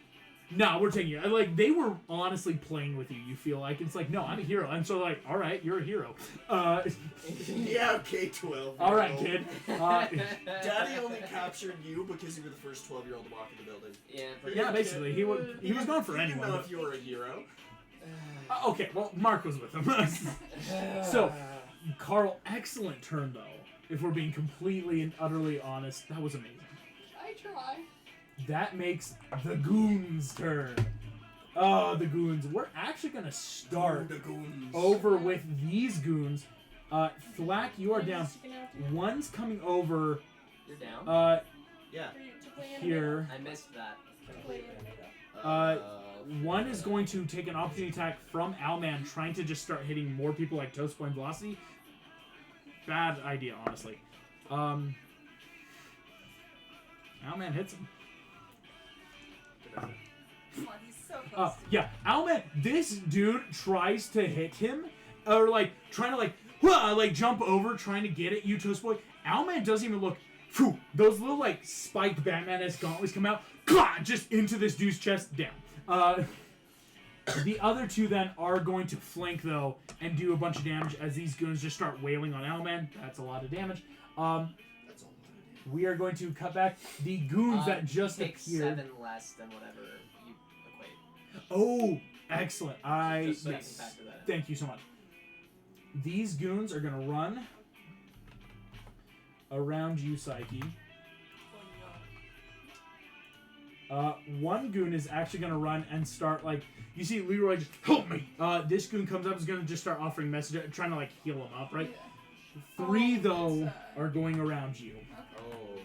nah, we're taking you. And, like, they were honestly playing with you, you feel like. It's like, no, I'm a hero. And so like, alright, you're a hero. Yeah, okay, 12. Alright, kid. Daddy only captured you because you were the first 12-year-old to walk in the building. Yeah, pretty Yeah, basically. He was gone for He didn't anyone. know but- if you were a hero. Okay, well, Mark was with him. So, Carl, excellent turn, though. If we're being completely and utterly honest, that was amazing. I try. That makes the goons' turn. Oh, the goons. We're actually going to start The goons. over with these goons. Thwack, you are Are you down. sticking out there? One's coming over You're down. Yeah. For you to play here. I missed that. Play anime. One is going to take an opportunity attack from Owlman, trying to just start hitting more people like Toast Point Velocity. Bad idea, honestly. Owlman hits him. Come on, he's so close. Yeah, Owlman, this dude tries to hit him, or like, trying to like jump over, trying to get at you, Toast Boy. Owlman doesn't even look. Phew, those little like spiked Batman-esque gauntlets come out, just into this dude's chest, down. The other two then are going to flank though and do a bunch of damage as these goons just start wailing on Owlman. That's a lot of damage. That's all. We are going to cut back the goons that just take appeared. 7 less than whatever you equate. Oh, excellent! Just so you Yes. can factor that in. Thank you so much. These goons are gonna run around you, Psyche. One goon is actually gonna run and start like you see Leroy just help me. This goon comes up is gonna just start offering messages, trying to like heal him up, right? 3 though are going around you. Oh.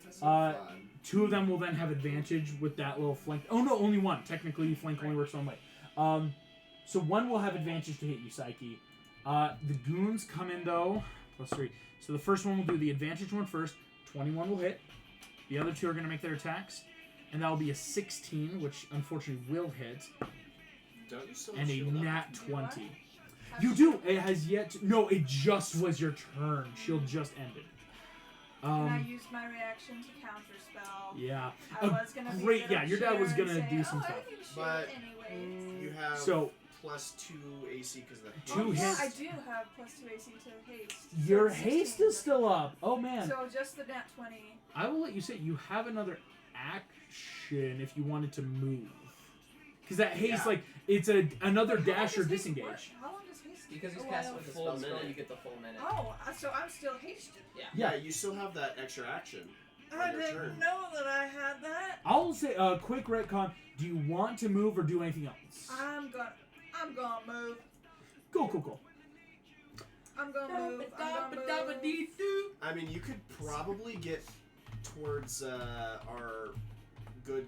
That's Uh, not fun. 2 of them will then have advantage with that little flank. Oh no, only 1. Technically, flank only works one way. So 1 will have advantage to hit you, Psyche. The goons come in though, +3. So the first one will do the advantage one first. 21 will hit. The other 2 are going to make their attacks, and that will be a 16, which unfortunately will hit, Don't you still and a shield up? nat Do 20. what? You do. It has yet. To, no, it just was your turn. Shield just ended. And I used my reaction to counter spell. Yeah. I was gonna be great. a Yeah, bit your dad was obscure gonna and do say, some oh, stuff. I can shield But- anyways. You have So +2 AC because of the Two Yeah, hits. I do have +2 AC to haste. so your it's haste 16. is still up. Oh man. So just the nat 20. I will let you say you have another action if you wanted to move. Because that haste, Yeah. like, it's another But how dash long or does haste disengage. work? How long does haste? Because he's Oh, casting I with the full spell spell, minute. you get the full minute. Oh, so I'm still hasted. Yeah, you still have that extra action. I On your didn't turn. know that I had that. I'll say a quick retcon. Do you want to move or do anything else? I'm gonna move. Go, go, go. I'm gonna move. I'm gonna move. I mean, you could probably get towards our good.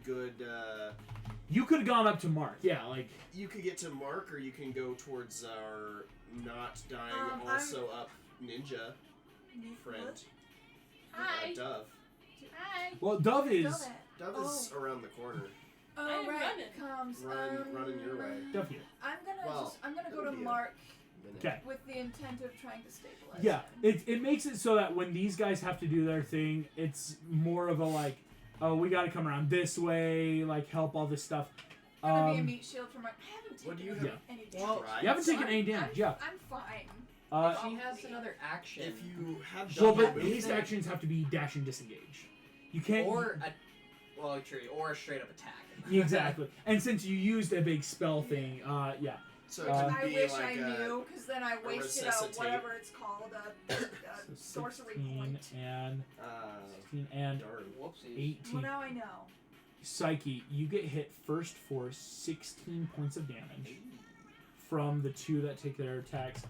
You could have gone up to Mark. Yeah, like, You could get to Mark, or you can go towards our not dying, I'm- also up ninja friend, Hi. Dove. Hi. well, Dove is. Dove is around the corner. I Oh am right, running. comes. Running your way. Dove here. I'm gonna Well, I'm gonna go it'll to be a Mark Minute. Okay. with the intent of trying to stabilize. Yeah, him. it makes it so that when these guys have to do their thing, it's more of a like, oh, we got to come around this way, like help all this stuff. Gonna be a meat shield for Mark. I haven't taken What do you have? any damage. Well, Right? You haven't So taken any damage, yeah. I'm fine. She has another action. If you have Well, double but movement, haste actions have to be dash and disengage. You can't. or true, or a straight up attack. Exactly. And since you used a big spell thing, yeah. so it could I be wish like I knew, because then I wasted resuscitate. whatever it's called, a So sorcery 16 point. and uh, 16 and darn. Whoopsies. 18. Well, now I know. Psyche, you get hit first for 16 points of damage from the 2 that take their attacks.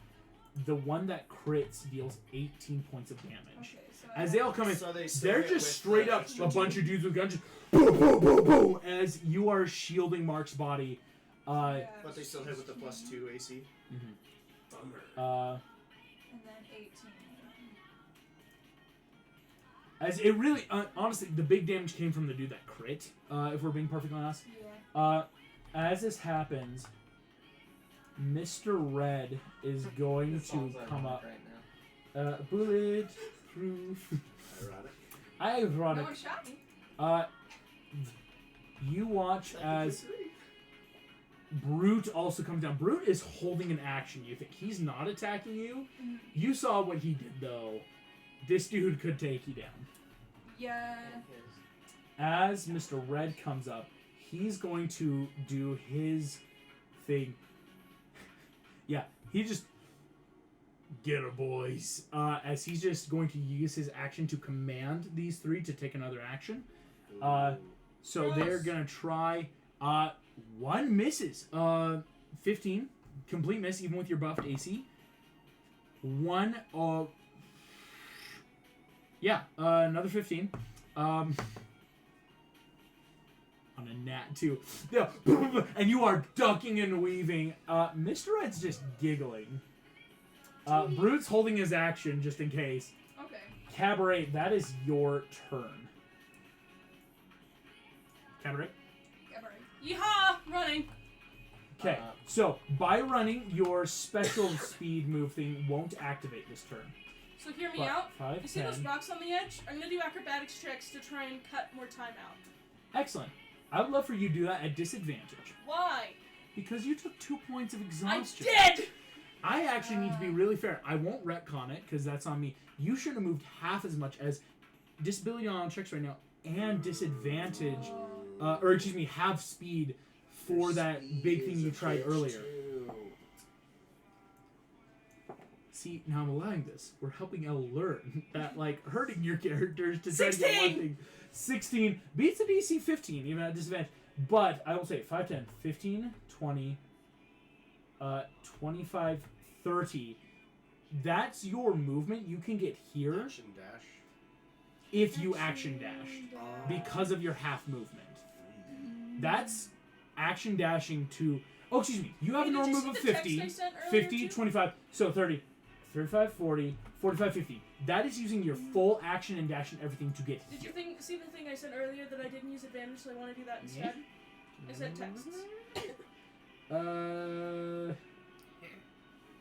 The one that crits deals 18 points of damage. Okay, so As they all come in, So they still they're hit just with straight the up extra a bunch two. of dudes with guns, just boom, boom, boom, boom, as you are shielding Mark's body. yeah, But they still hit with the +2 AC. Mhm. Bummer. And then 18. As it really, honestly, the big damage came from the dude that crit. If we're being perfectly honest. Yeah. As this happens, Mr. Red is going This to song's come ironic up. right now. Bulletproof. Ironic. No Ironic. one shot me. You watch as Technically Brute also comes down. Brute is holding an action. You think he's not attacking you? You saw what he did, though. This dude could take you down. Yeah. As Mr. Red comes up, he's going to do his thing. Yeah, he just... Get her, boys. As he's just going to use his action to command these three to take another action. So Yes. they're going to try... one misses. 15. Complete miss, even with your buffed AC. One... yeah, another 15. On a nat 2. Yeah, and you are ducking and weaving. Mr. Red's just giggling. Brute's holding his action just in case. Okay. Cabaret, that is your turn. Cabaret? Yeehaw! Running. Okay, so by running, your special speed move thing won't activate this turn. So hear me But out. 5, You see 10. those rocks on the edge? I'm gonna do acrobatics tricks to try and cut more time out. Excellent. I would love for you to do that at disadvantage. Why? Because you took 2 points of I'm exhaustion. dead! I actually need to be really fair. I won't retcon it, because that's on me. You should have moved half as much as disability on checks right now and disadvantage, or excuse me, half speed for that big thing you tried earlier. See, now I'm allowing this. We're helping Elle learn that, like, hurting your characters to try to get one 16! thing. 16 beats a DC 15, even at disadvantage. But I will say 5, 10, 15, 20, 25, 30. That's your movement. You can get here Action dash. if you action dash because of your half movement. That's action dashing to... Oh, excuse me. You have Hey, a did normal you move of see the text 50, I sent earlier, 50, too? 25, so 30, 35, 40, 45, 50. That is using your full action and dash and everything to get Did you here. see the thing I said earlier that I didn't use advantage, so I want to do that instead? I said texts.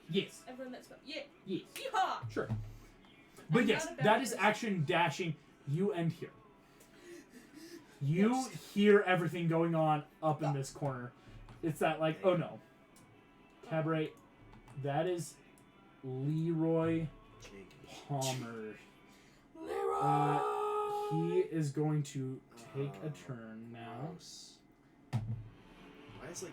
Yes. Everyone that's yeah. Yes. Yeehaw! Sure. But I'm yes, not a bad that is person. action dashing. You end here. You Yes. hear everything going on up in this corner. It's that, like, oh no. Cabaret, that is Leroy Palmer. Leroy! He is going to take a turn now. Gross. Why is, like...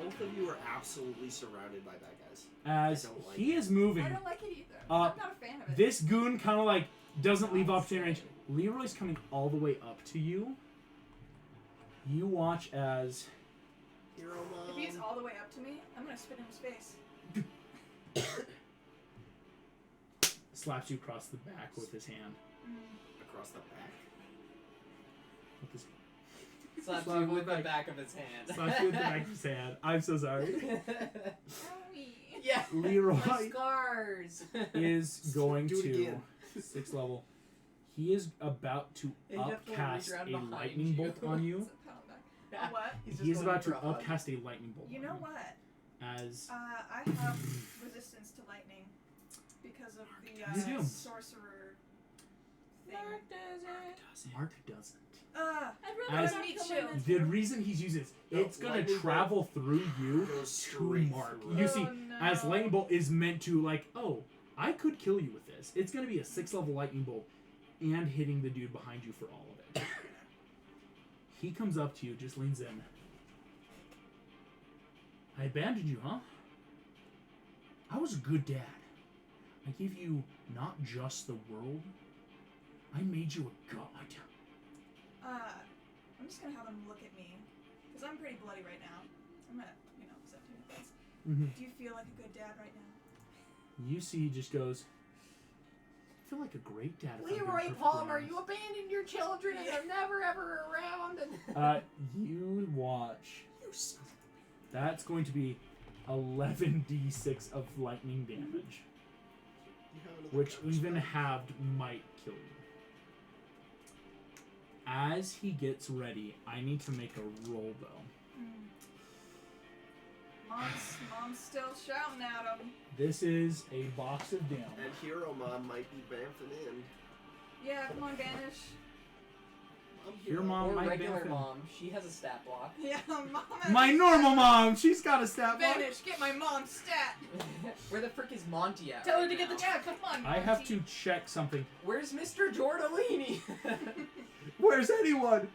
Both of you are absolutely surrounded by bad guys. As I don't like he it. is moving, I don't like it either. Uh, I'm not a fan of it. this goon kind of like doesn't leave opportunity range. Leroy's coming all the way up to you. You watch as Hero If he's all the way up to me, I'm gonna spit in his face. slaps you across the back with his hand. across the back. With his, Slaps Slap you with with the like- back of his hand. slaps you with the back of his hand. I'm so sorry. Yeah. Leroy My scars. is going Do it to again. 6th level. He is about to You have to upcast reach around a behind lightning you. bolt on you. A what? He's about to upcast a lightning bolt. You on know what? As I have resistance to lightning because of the You do. sorcerer thing. Mark does it. Mark doesn't. I'd rather As- not Me kill too. my best The friend. reason he's using this, No, it's gonna lightning travel through you Goes to straight Mark. through You it. see, Oh, no. as lightning bolt is meant to, like, oh, I could kill you with this. It's gonna be a 6th level lightning bolt and hitting the dude behind you for all of it. He comes up to you, just leans in. I abandoned you, huh? I was a good dad. I gave you not just the world, I made you a god. I'm just gonna have him look at me because I'm pretty bloody right now. I'm at 17 points. Mm-hmm. Do you feel like a good dad right now? You see, he just goes, I feel like a great dad. if I'm being Leroy perfectly Palmer, honest." you abandoned your children and they're never ever around. And You watch. That's going to be 11d6 of lightning damage. You have another which counter even spell. halved might kill you. As he gets ready, I need to make a roll though. Mom's still shouting at him. This is a box of down. And Hero Mom might be bamfing in. Yeah, come on, Vanish. I'm Your mom Or might regular benefit. mom. She has a stat block. Yeah, Mom. My normal mom, she's got a stat block. Vanish, get my mom's stat. Where the frick is Monty at? Tell her right to get the now? chat. Come on. I have Monty. to check something. Where's Mr. Giordolini? Where's anyone?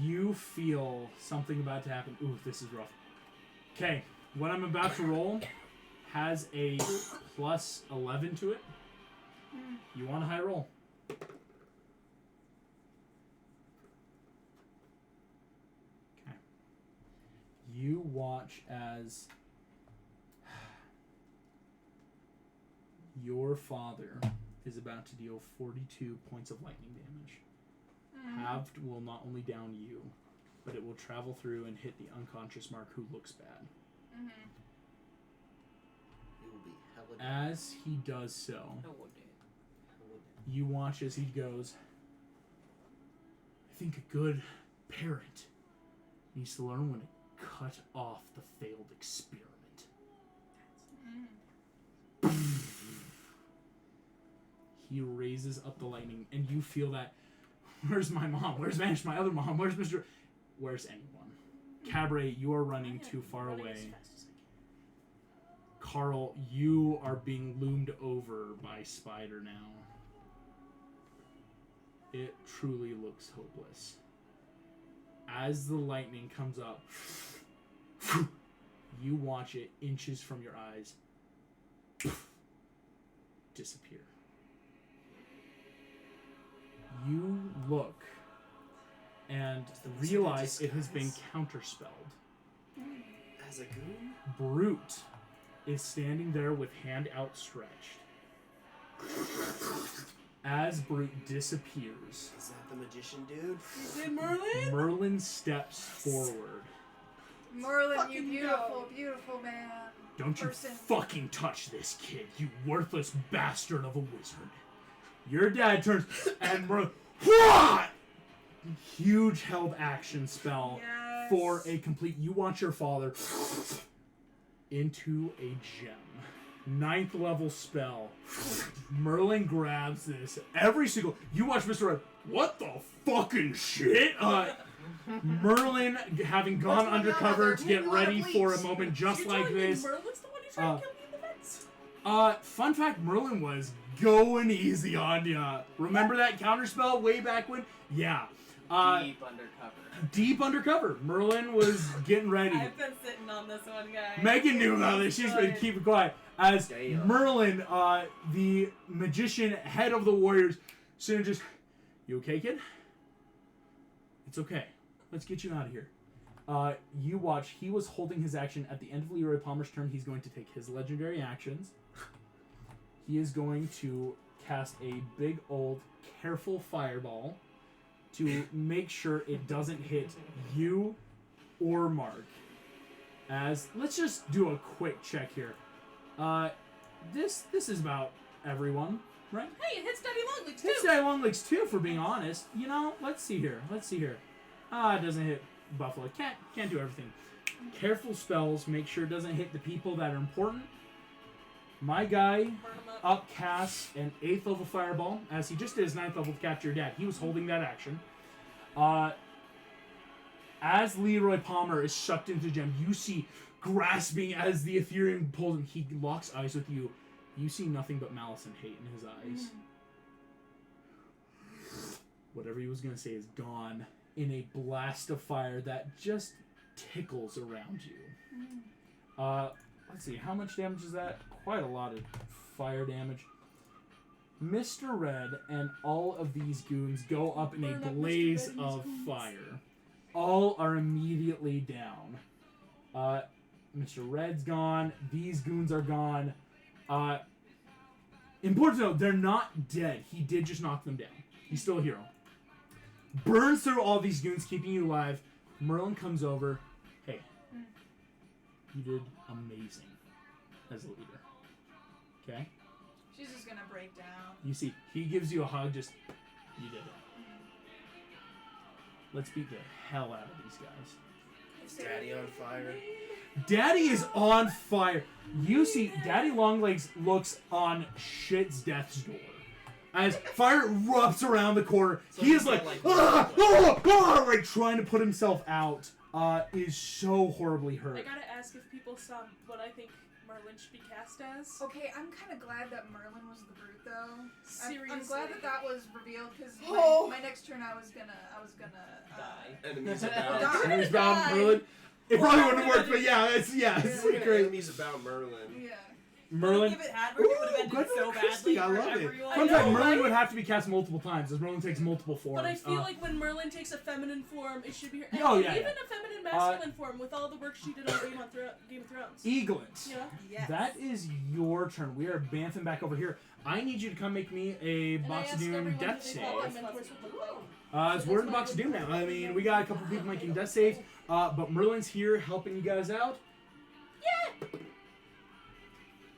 You feel something about to happen. Ooh, this is rough. Okay, what I'm about to roll has a plus 11 to it. You want a high roll? Okay. You watch as your father is about to deal 42 points of lightning damage. Halved will not only down you, but it will travel through and hit the unconscious mark who looks bad. You will be hella dead. As he does so, No, what day? you watch as he goes, I think a good parent needs to learn when to cut off the failed experiment. He raises up the lightning, and you feel that, where's my mom? Where's Vanish, my other mom? Where's Mr. Where's anyone? Cabaret, you are running too far Running away. as fast as I can. Carl, you are being loomed over by Spider now. It truly looks hopeless. As the lightning comes up, you watch it inches from your eyes disappear. You look and realize it has been counterspelled. As a goon? Brute is standing there with hand outstretched. As Brute disappears, Is that the magician dude? Is it Merlin? Merlin steps forward. Merlin, you Fucking beautiful, go. beautiful man. Don't you Person. fucking touch this kid, you worthless bastard of a wizard. Your dad turns and Merlin, what? Huge held action spell Yes. for a complete. You watch your father into a gem. 9th level spell. Merlin grabs this. Every single. You watch Mr. Red. What the fucking shit? Merlin, having gone What's going on undercover out to there? get Maybe a lot ready of for a bleach. moment just You're like telling me this. Merlin's the one who tried to kill me in the vents? Fun fact, Merlin was going easy on ya. Remember that counterspell way back when? Yeah. Deep undercover. Deep undercover. Merlin was getting ready. I've been sitting on this one, guy. Megan knew about this. She's been keeping quiet. As Damn. Merlin, the magician, head of the warriors, soon just, you okay, kid? It's okay. Let's get you out of here. You watch. He was holding his action at the end of Leroy Palmer's turn. He's going to take his legendary actions. He is going to cast a big old careful fireball to make sure it doesn't hit you or Mark. As let's just do a quick check here. This is about everyone, right? Hey, it hits Daddy Longlegs It's too. Daddy Longlegs too, for being honest. You know, let's see here. It doesn't hit Buffalo. Can't do everything. Careful spells. Make sure it doesn't hit the people that are important. My guy Burn 'em up. upcasts an 8th level fireball, as he just did his 9th level to capture your dad. He was holding that action. As Leroy Palmer is sucked into gem, you see grasping as the Ethereum pulls him. He locks eyes with you. You see nothing but malice and hate in his eyes. Whatever he was going to say is gone in a blast of fire that just tickles around you. Let's see, how much damage is that? Quite a lot of fire damage. Mr. Red and all of these goons go up in a Burn up Mr. blaze Red and his of goons. fire. All are immediately down. Mr. Red's gone. These goons are gone. Important to note, they're not dead. He did just knock them down. He's still a hero. Burns through all these goons, keeping you alive. Merlin comes over. Hey, you did amazing as a leader. Okay? She's just gonna break down. You see, he gives you a hug. Just you did it. Let's beat the hell out of these guys. Is Daddy on fire? Daddy is on fire. You see, Daddy Longlegs looks on shit's death's door. As fire erupts around the corner, So he is he's like, like, like trying to put himself out. Is so horribly I hurt. gotta ask if people saw what I think Merlin should be cast as. Okay, I'm kind of glad that Merlin was the brute, though. Seriously. I'm glad that was revealed because my next turn I was gonna Die. Enemies Die. about. Enemies bound Merlin. It probably wouldn't have worked, but yeah, it's Great. great. Enemies about Merlin. Yeah. Merlin. If it had worked, it would have Ooh, ended so good Christy, badly I for love it. everyone. Fun I fact, know, Merlin right? would have to be cast multiple times, as Merlin takes multiple forms. But I feel like when Merlin takes a feminine form, it should be her. And Oh, yeah, even yeah. a feminine masculine form with all the work she did on Game of Thrones. Eaglet. Yeah. Yes. That is your turn. We are banthing back over here. I need you to come make me a And I Box of asked Doom everyone death who they thought save. my mentors would look like. It's we're in the Box of Doom now. I mean, we got a couple people making death saves, but Merlin's here helping you guys out. Yeah.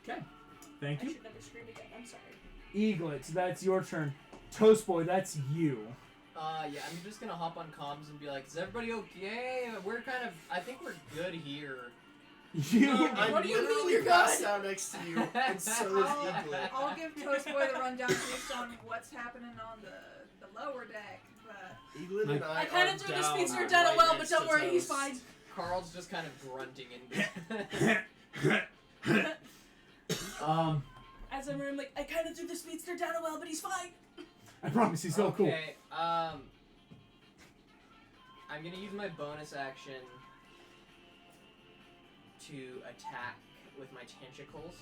Okay. Thank I you. should never scream again. I'm sorry. Eaglet, that's your turn. Toast Boy, that's you. Yeah, I'm just gonna hop on comms and be like, is everybody okay? I think we're good here. You. I'm What do you mean literally you're passed good? out next to you, and so is Eaglet. I'll give Toast Boy the rundown based on what's happening on the lower deck, but Eaglet and I are kind of threw the down speedster right down a well, but next don't to worry, he's Toast. fine. Carl's just kind of grunting in. As I'm like, I kind of threw the speedster down a well, but he's fine. I promise he's so cool. Okay, I'm gonna use my bonus action to attack with my tentacles.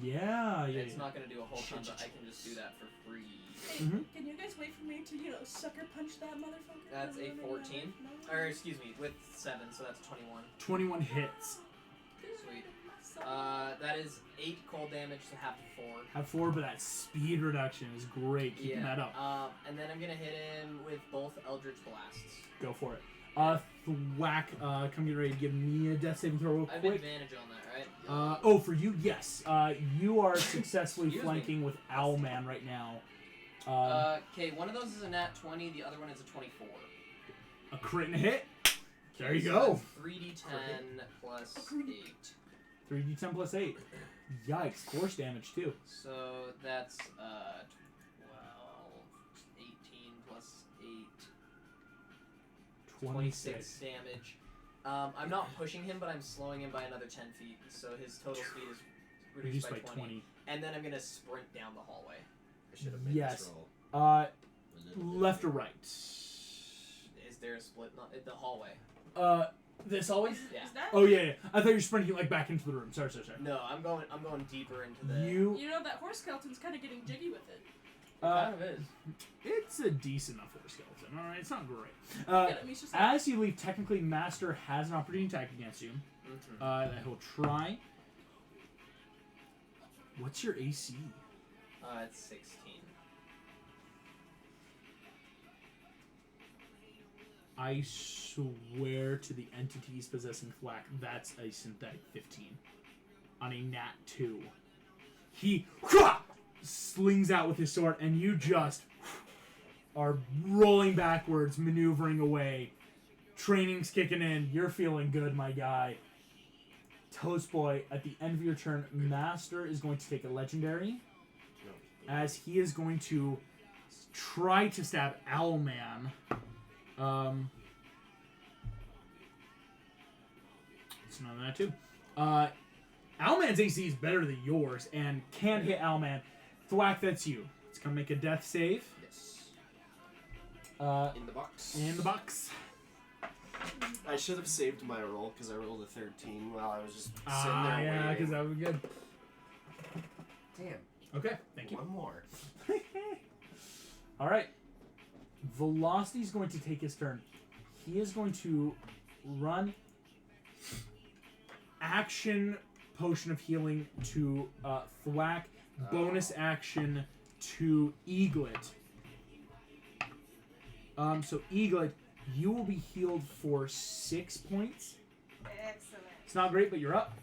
Yeah. It's not gonna do a whole ton, but I can just do that for free. Hey, Mhm. can you guys wait for me to, sucker punch that motherfucker? That's a No, 14. no. Or excuse me, with 7, so that's 21. 21 hits. Sweet. That is 8 cold damage to half to 4. Have 4, but that speed reduction is great. Keeping that up. And then I'm gonna hit him with both Eldritch Blasts. Go for it. Thwack, come get ready to give me a death saving throw real I have quick. advantage on that, right? For you, yes. You are successfully Excuse me. flanking with Owlman right now. Okay, one of those is a nat 20, the other one is a 24. A crit and a hit. There you So go. that's 3d10 plus 8. 3d10 plus 8. Yikes. Force damage, too. So that's 12, 18 plus 8, 26 damage. I'm not pushing him, but I'm slowing him by another 10 feet, so his total speed is reduced by 20. And then I'm gonna sprint down the hallway. I should have made Yes. this roll. Left or right? Is there a split in the hallway? This always? Yeah. Is that? Oh, yeah. I thought you were sprinting, like, back into the room. Sorry. No, I'm going deeper into the. You... You know, that horse skeleton's kind of getting jiggy with it. Kind of is. It's a decent enough horse skeleton. All right, it's not great. Look at him, he's just like, As you leave, technically, Master has an opportunity attack against you. Mm-hmm. That he'll try. What's your AC? It's 16. I swear to the entities possessing Thwack, that's a synthetic 15. On a nat 2. He slings out with his sword, and you just are rolling backwards, maneuvering away. Training's kicking in. You're feeling good, my guy. Toast Boy, at the end of your turn, Master is going to take a legendary, as he is going to try to stab Owlman. It's not that too. Owlman's AC is better than yours and can hit Owlman. Thwack, that's you. Let's come make a death save. Yes. In In the box. the box. I should have saved my roll because I rolled a 13 while I was just sitting there Yeah, waiting. because that would be good. Damn. Okay, thank you. One more. All right. Velocity's going to take his turn. He is going to run action potion of healing to Thwack, bonus action to Eaglet. So Eaglet, you will be healed for 6 points. Excellent. It's not great, but you're up.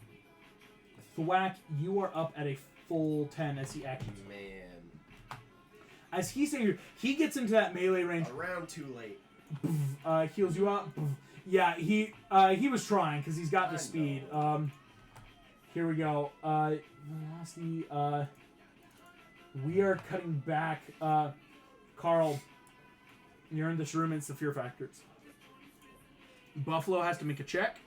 Thwack, you are up at a full 10 as he actions. Man. As he's saying, he gets into that melee range. A round too late. Heals you up. Yeah, he was trying because he's got the I speed. know. Here we go. Velocity. We are cutting back. Carl, you're in this room. It's the fear factors. Buffalo has to make a check.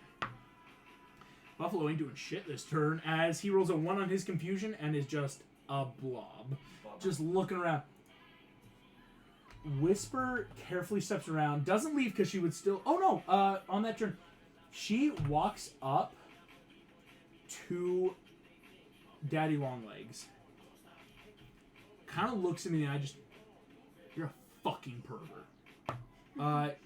Buffalo ain't doing shit this turn as he rolls a 1 on his confusion and is just a blob. Just looking around. Whisper carefully steps around. Doesn't leave because she would still... Oh, no. On that turn, she walks up to Daddy Longlegs. Kind of looks at me and I just... You're a fucking pervert.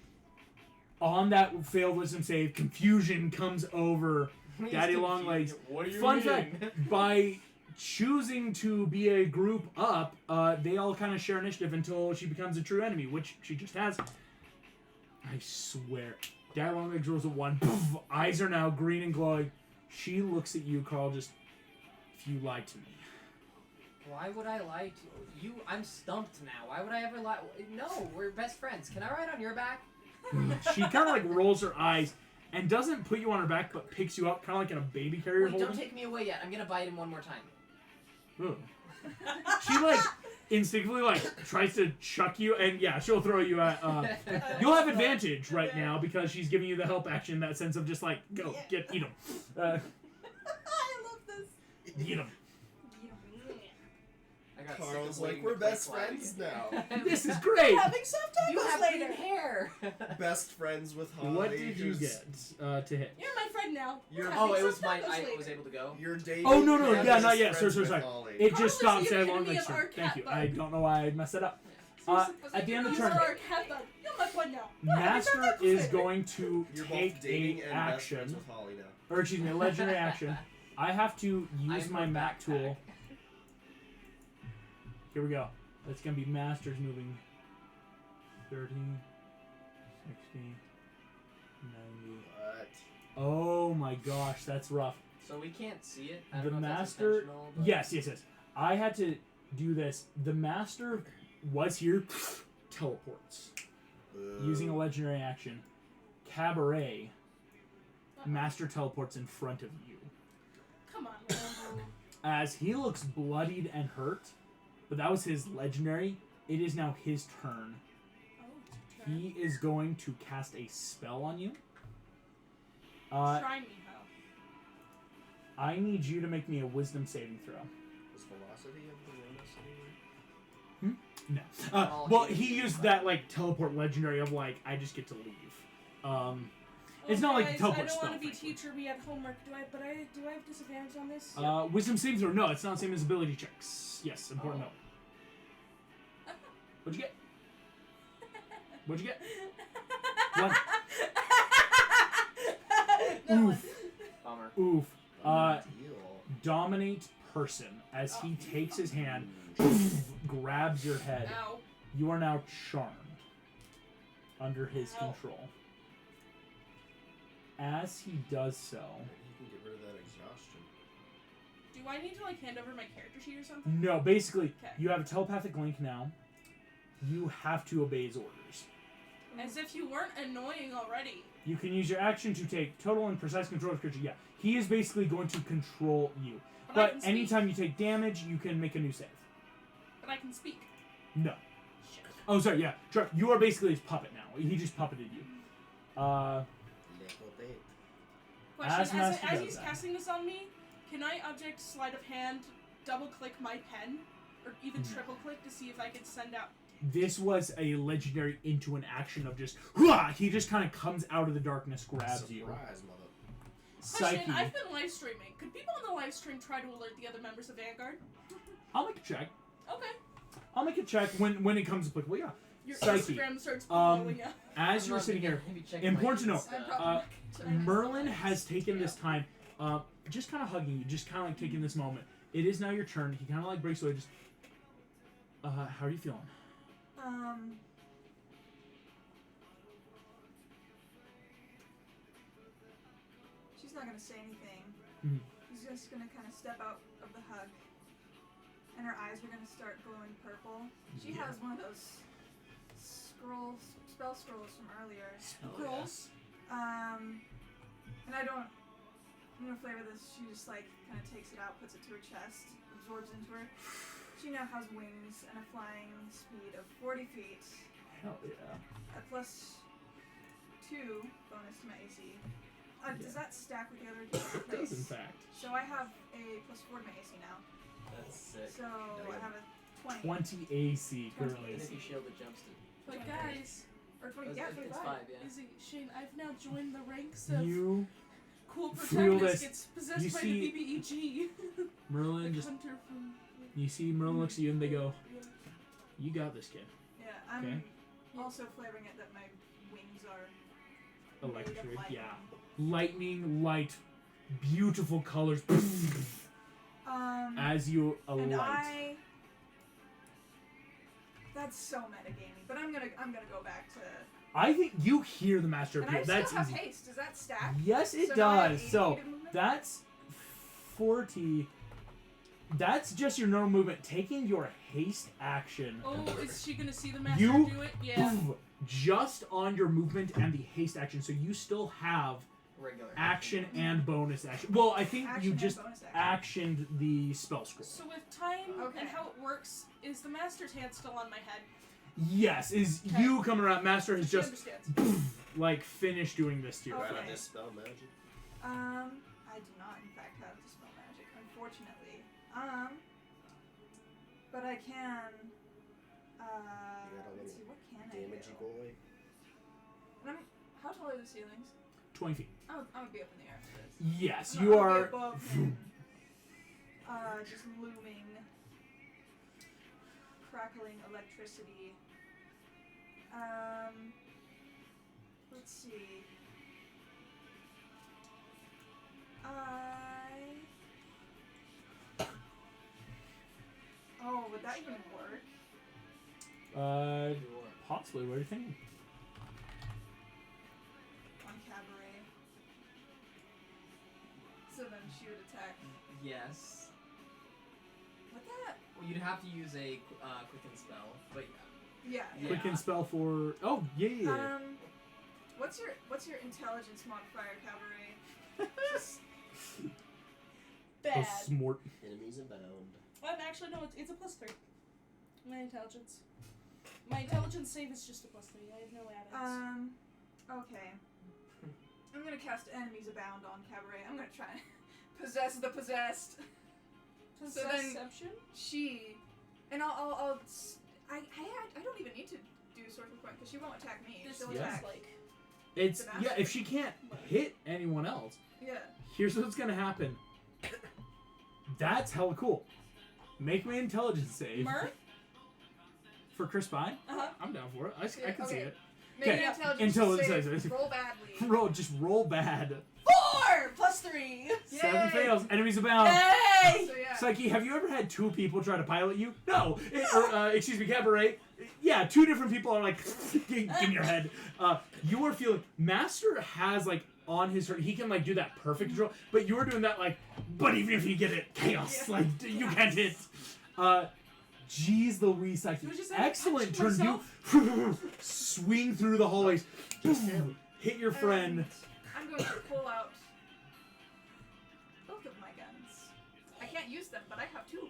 On that failed wisdom save, confusion comes over Daddy Longlegs. What do you Fun mean? fact, by choosing to be a group up, they all kind of share initiative until she becomes a true enemy, which she just has. I swear. Daddy Longlegs rolls a 1. Poof, eyes are now green and glowing. She looks at you, Carl, just... If you lied to me. Why would I lie to you? I'm stumped now. Why would I ever lie? No, we're best friends. Can I ride on your back? She kind of like rolls her eyes and doesn't put you on her back, but picks you up, kind of like in a baby carrier Wait, holding. don't take me away yet. I'm gonna bite him one more time. Ugh. She like instinctively like tries to chuck you, and yeah, she'll throw you at. You'll have advantage right now because she's giving you the help action in that sense of just like go eat him, I love this. eat him. I got Carl's sick of waiting we're to play best Flag friends again. now. This is great. Having soft You tacos have later. green hair. Best friends with Holly. What did you who's- get to hit? You're my friend now. You're- We're Oh, having it was soft mine. tacos I later. was able to go. You're dating. Oh no, you're yeah, best not yet. friends Sorry. with Holly. It Carl just is stops the at long epitome legs. of our Thank cat you. bug. I don't know why I messed it up. Seriously, At the end of the you turn, are our cat bug. You're my friend now. We're having Master soft tacos is later. going to You're take both dating a and best friends action, with Holly now. or excuse me, a legendary action. I have to use I'm my her map backpack. tool. Here we go. That's going to be Master's moving 30, 60, 90. What? Oh my gosh, that's rough. So we can't see it. I The don't know if that's Master... intentional, but- Yes. I had to do this. The Master was here. Teleports. Using a legendary action. Cabaret. Master teleports in front of you. Come on, Rambo. As he looks bloodied and hurt, but that was his legendary. It is now his turn. Oh, it's your turn. He is going to cast a spell on you. Try me, how? I need you to make me a wisdom saving throw. Is velocity of the bonus anywhere? No. Well, he used that like teleport legendary of like I just get to leave. It's not like guys, teleport I don't spell, want to be frankly. teacher. We have homework. Do I have disadvantage on this? Wisdom saving throw. No, it's not the same as ability checks. Yes, important note. What'd you get? What'd you get? One. No. Oof. Bummer. Oof. Deal. Dominate person as he takes his hand, grabs your head. Ow. You are now charmed under his Ow. control. As he does so, You can get rid of that exhaustion. Do I need to like hand over my character sheet or something? no, basically, Okay. you have a telepathic link now. You have to obey his orders. As if you weren't annoying already. You can use your action to take total and precise control of the creature. Yeah, he is basically going to control you. I But can speak. anytime you take damage, you can make a new save. But I can speak. No. Shit. Oh, sorry, yeah. Sure. You are basically his puppet now. He just puppeted you. Little bit. Question: As Master as does he's that. casting this on me, can I object sleight of hand, double click my pen, or even No. triple click to see if I can send out? This was a legendary into an action of just, hooah! He just kind of comes out of the darkness, grabs you. Surprise, mother. Question: Psyche. I've been live streaming. Could people on the live stream try to alert the other members of Vanguard? I'll make a check. Okay. I'll make a check when it comes applicable. Yeah. Your Psyche. Instagram starts Um, blowing up. As I'm you're not sitting gonna here, maybe check my important to know, Insta. Merlin has taken this time, just kind of hugging you, just kind of like taking this moment. It is now your turn. He kind of like breaks away. Just, how are you feeling? She's not gonna say anything. Mhm. She's just gonna kind of step out of the hug and her eyes are gonna start glowing purple. She Yeah. has one of those spell scrolls from earlier. Scrolls. And I'm gonna flavor this. She just like kind of takes it out, puts it to her chest, absorbs into her. She now has wings and a flying speed of 40 feet. Hell yeah. A +2 bonus to my AC. Does that stack with the other? It does, in fact. So I have a +4 to my AC now. That's sick. So I have a 20. 20 AC 20 currently. And if you shield, it jumps to. But guys, Or 20, It's, yeah, it's 25. 5, yeah. Izzy, Shane, I've now joined the ranks of You, cool feel protagonist this. gets possessed You by see the BBEG. Merlin, the just hunter from. you see Merlin looks at you and they go, Yeah. "You got this, kid." Yeah, I'm Okay. also flavoring it that my wings are Electric, made of lightning. yeah. Lightning, light, beautiful colors. As you And alight. that's so metagaming, but I'm gonna go back to. I think you hear the master And I appeal. still That's have easy. haste. Does that stack? Yes, it So now I have does. 80 So feet of movement? that's 40. That's just your normal movement. Taking your haste action. Oh, is she gonna see the master You- do it? Yeah. Poof, just on your movement and the haste action. So you still have Regular. action and bonus action. Well, I think Action you and just bonus action. actioned the spell scroll. So with time Okay. and how it works, is the master's hand still on my head? Yes, is Okay. you coming around. Master has She just understands. like finished doing this to you. Right on Okay. this spell magic. I do not, in fact, have dispel magic, unfortunately. But I can. Let's see, what can I Damagey do? boy. And how tall are the ceilings? 20 feet. I'm gonna be up in the air after this. Yes, I'm you gonna be are. above him. Just looming, crackling electricity. Let's see. Oh, would that even work? Possibly. What do you think? On cabaret. So then she would attack. Yes. What that? Well, you'd have to use a quicken spell, but Yeah. Yeah. Quicken spell for. Oh yeah. What's your intelligence modifier, cabaret? Just Bad. Smort. Enemies abound. Actually, no, it's a +3. My intelligence. My intelligence save is just a +3. I have no add-ons. Okay. I'm gonna cast Enemies Abound on Cabaret. I'm gonna try and possess the possessed. So then Possession? And I don't even need to do Sword of Point because she won't attack me. This She'll is attack. like. It's The yeah. master. If she can't hit anyone else, Yeah. here's what's gonna happen. That's hella cool. Make me an intelligence save Murph? for Chris Pine. Uh-huh. I'm down for it. I can see Okay. it. Make Okay, an intelligence intelligence save. save. Roll badly. Just roll bad. 4 +3. 7 Yay! fails. Enemies abound. Yay! So yeah. Psyche, have you ever had 2 people try to pilot you? No. Excuse me, Cabaret. Yeah, 2 different people are like, give me your head. You are feeling. Master has like on his turn, he can like do that perfect control, but you're doing that like, but even if you get it, chaos. Yeah. Like you can't hit. Jeez Louise, Psyche. You just had Excellent touched turn. You swing through the hallways, hit your friend. And I'm going to pull out both of my guns. I can't use them, but I have 2.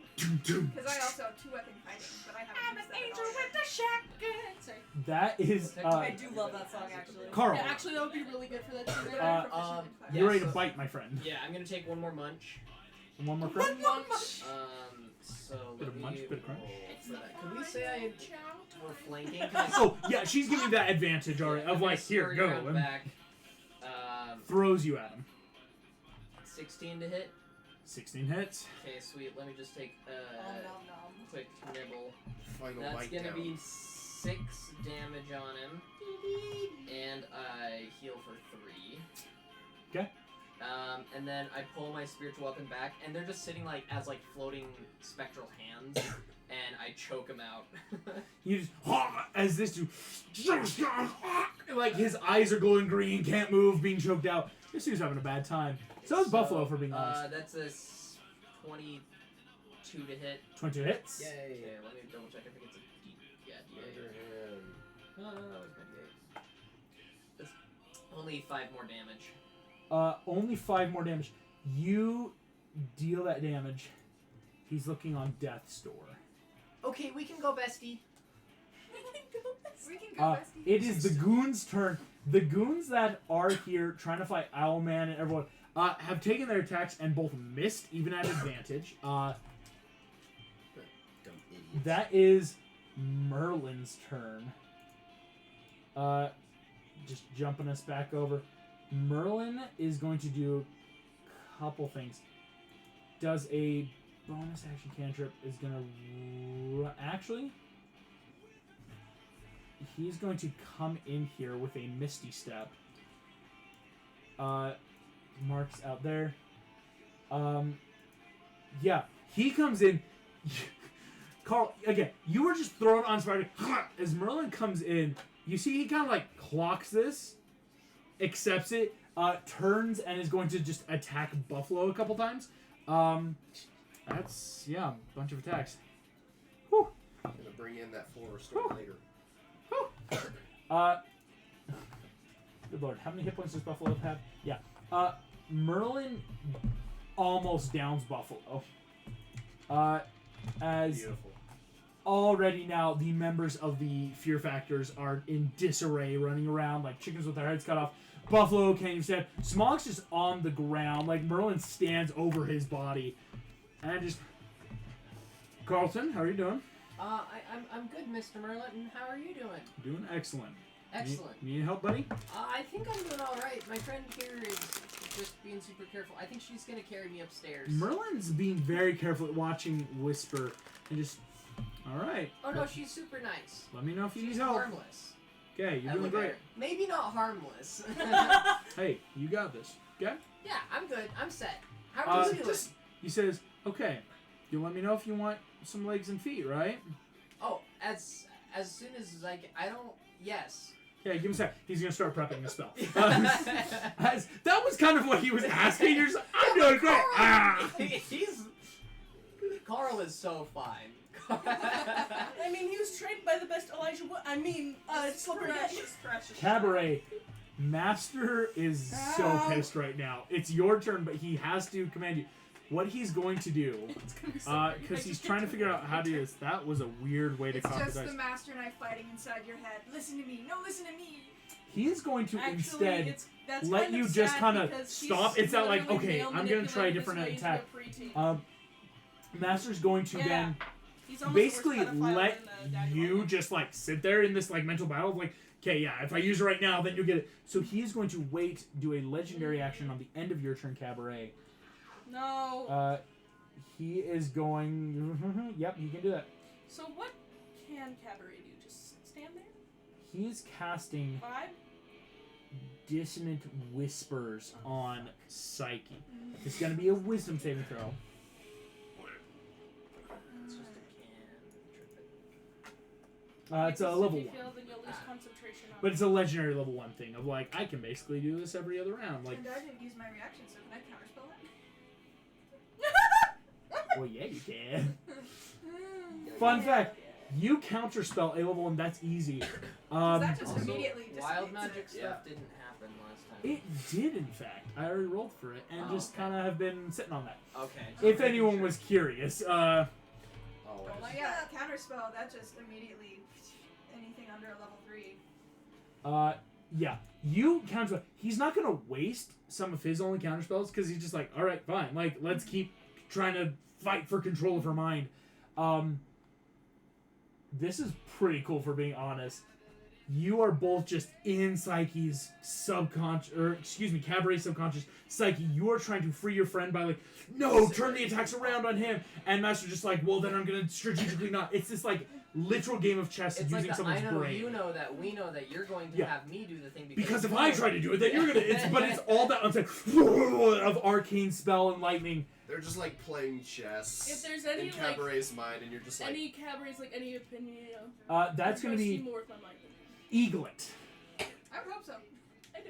Because I also have 2-weapon fighting, but I haven't I'm an used them angel at all. with a shotgun. Sorry. That is. I do love that song, actually. Carl. Yeah, actually, that would be really good for that too. But Right? I'm proficient in fighting. You're ready so- to bite, my friend. yeah, I'm gonna take one more munch. One more crunch. So Bit of let munch, me bit of crunch. roll for that. Can we say I were flanking? Can I Oh yeah, she's giving you that advantage already of I'm like gonna here scurry go around and back. throws you at him. 16 to hit. 16 hits. Okay, sweet. Let me just take a Nom nom nom. quick nibble. Final That's bite gonna down. be 6 damage on him, and I heal for 3. Okay. And then I pull my spiritual weapon back, and they're just sitting like as like floating spectral hands, and I choke him out. You just as this dude, like his eyes are glowing green, can't move, being choked out. This dude's having a bad time. So is Buffalo, for being honest. That's a 22 22 to hit. 22 hits. Yay. Okay, let me double check. I think it's a D. Yeah, Murder D8. him. No, it's my D8. That's only 5 more damage. Only 5 more damage. You deal that damage. He's looking on death's door. Okay, we can go, bestie. We can go, bestie. It is the goons' turn. The goons that are here trying to fight Owlman and everyone have taken their attacks and both missed, even at advantage. Dumb idiot. That is Merlin's turn. Just jumping us back over. Merlin is going to do a couple things. Does a bonus action cantrip, is going to... Actually, he's going to come in here with a Misty Step. Mark's out there. Yeah, he comes in. Carl, again, you were just thrown on Spider. As Merlin comes in, you see he kind of like clocks this, accepts it, turns, and is going to just attack Buffalo a couple times. That's, yeah, a bunch of attacks. Whew. Gonna bring in that full restore later. Good lord, how many hit points does Buffalo have? Yeah. Merlin almost downs Buffalo. As Beautiful. already now the members of the Fear Factors are in disarray, running around like chickens with their heads cut off. Buffalo can't even stand. Smog's just on the ground, like Merlin stands over his body. And just... Carlton, how are you doing? I'm good, Mr. Merlin. How are you doing? Doing excellent. Excellent. Need help, buddy? I think I'm doing all right. My friend here is just being super careful. I think she's gonna carry me upstairs. Merlin's being very careful at watching Whisper and just... Alright. Oh no, she's super nice. Let me know if you She's need help. harmless. Okay, you're I doing look at great. her. Maybe not harmless. Hey, you got this. Okay? Yeah, I'm good. I'm set. How are you doing? He says, okay, you let me know if you want some legs and feet, right? Oh, as soon as I don't. Yes. Yeah, give him a sec. He's gonna start prepping the spell. That was kind of what he was asking. You're just, I'm doing great. He's Carl is so fine. I mean, he was trained by the best Elijah Wood. I mean, Slippery Precious. Cabaret. Master is so pissed right now. It's your turn, but he has to command you. What he's going to do, It's gonna be so because he's trying to figure out how to do this. That was a weird way to It's cock the just dice. the master knife fighting inside your head. Listen to me. No, listen to me. He is going to Actually, instead that's let kind you of just sad kind of because she's stop. It's not like, literally okay, male I'm going to try a manipulated different his way attack. into a preteen. Master's going to Yeah. then He's almost basically the worst pedophile let in the Daddy you Long. just like sit there in this like mental battle of like, okay, yeah, if I use it right now, then you'll get it. So he's going to wait, do a legendary action on the end of your turn, Cabaret. No. He is going. Yep, he can do that. So what can Cabaret do? Just stand there? He's casting Vibe? Dissonant Whispers on Psyche. It's going to be a Wisdom saving throw. It's just a It's a Because level if you 1. fail, then you'll lose concentration on But it's a legendary level 1 thing of like, I can basically do this every other round. Like, And I didn't use my reaction, so can I counterspell that? well, yeah, you can. Fun fact, you counterspell a level 1, that's easy. that just Also, immediately wild dissipates magic it. stuff didn't happen last time. It did, in fact. I already rolled for it and Oh, just okay. kind of have been sitting on that. Okay. If anyone was curious, Always. Well, yeah, counterspell, that just immediately anything under a level 3. yeah, you counterspell. He's not gonna waste some of his only counterspells because he's just like, all right, fine. Like, let's keep trying to fight for control of her mind. This is pretty cool, for being honest. You are both just in Psyche's subconscious, or excuse me, Cabaret subconscious Psyche. You are trying to free your friend by like, no, turn the attacks around on him. And Master's just like, well, then I'm gonna strategically not. It's this like literal game of chess It's using like the, someone's I know brain. you know that we know that you're going to Yeah. have me do the thing Because if you I know- try to do it, then you're gonna. But it's all that I'm saying of arcane spell and lightning. They're just like playing chess If there's any, in like, Cabaret's mind, and you're just like, Any Cabaret's like any opinion, you know. That's I'm gonna see be more with my mind. Eaglet. I would hope so. I do.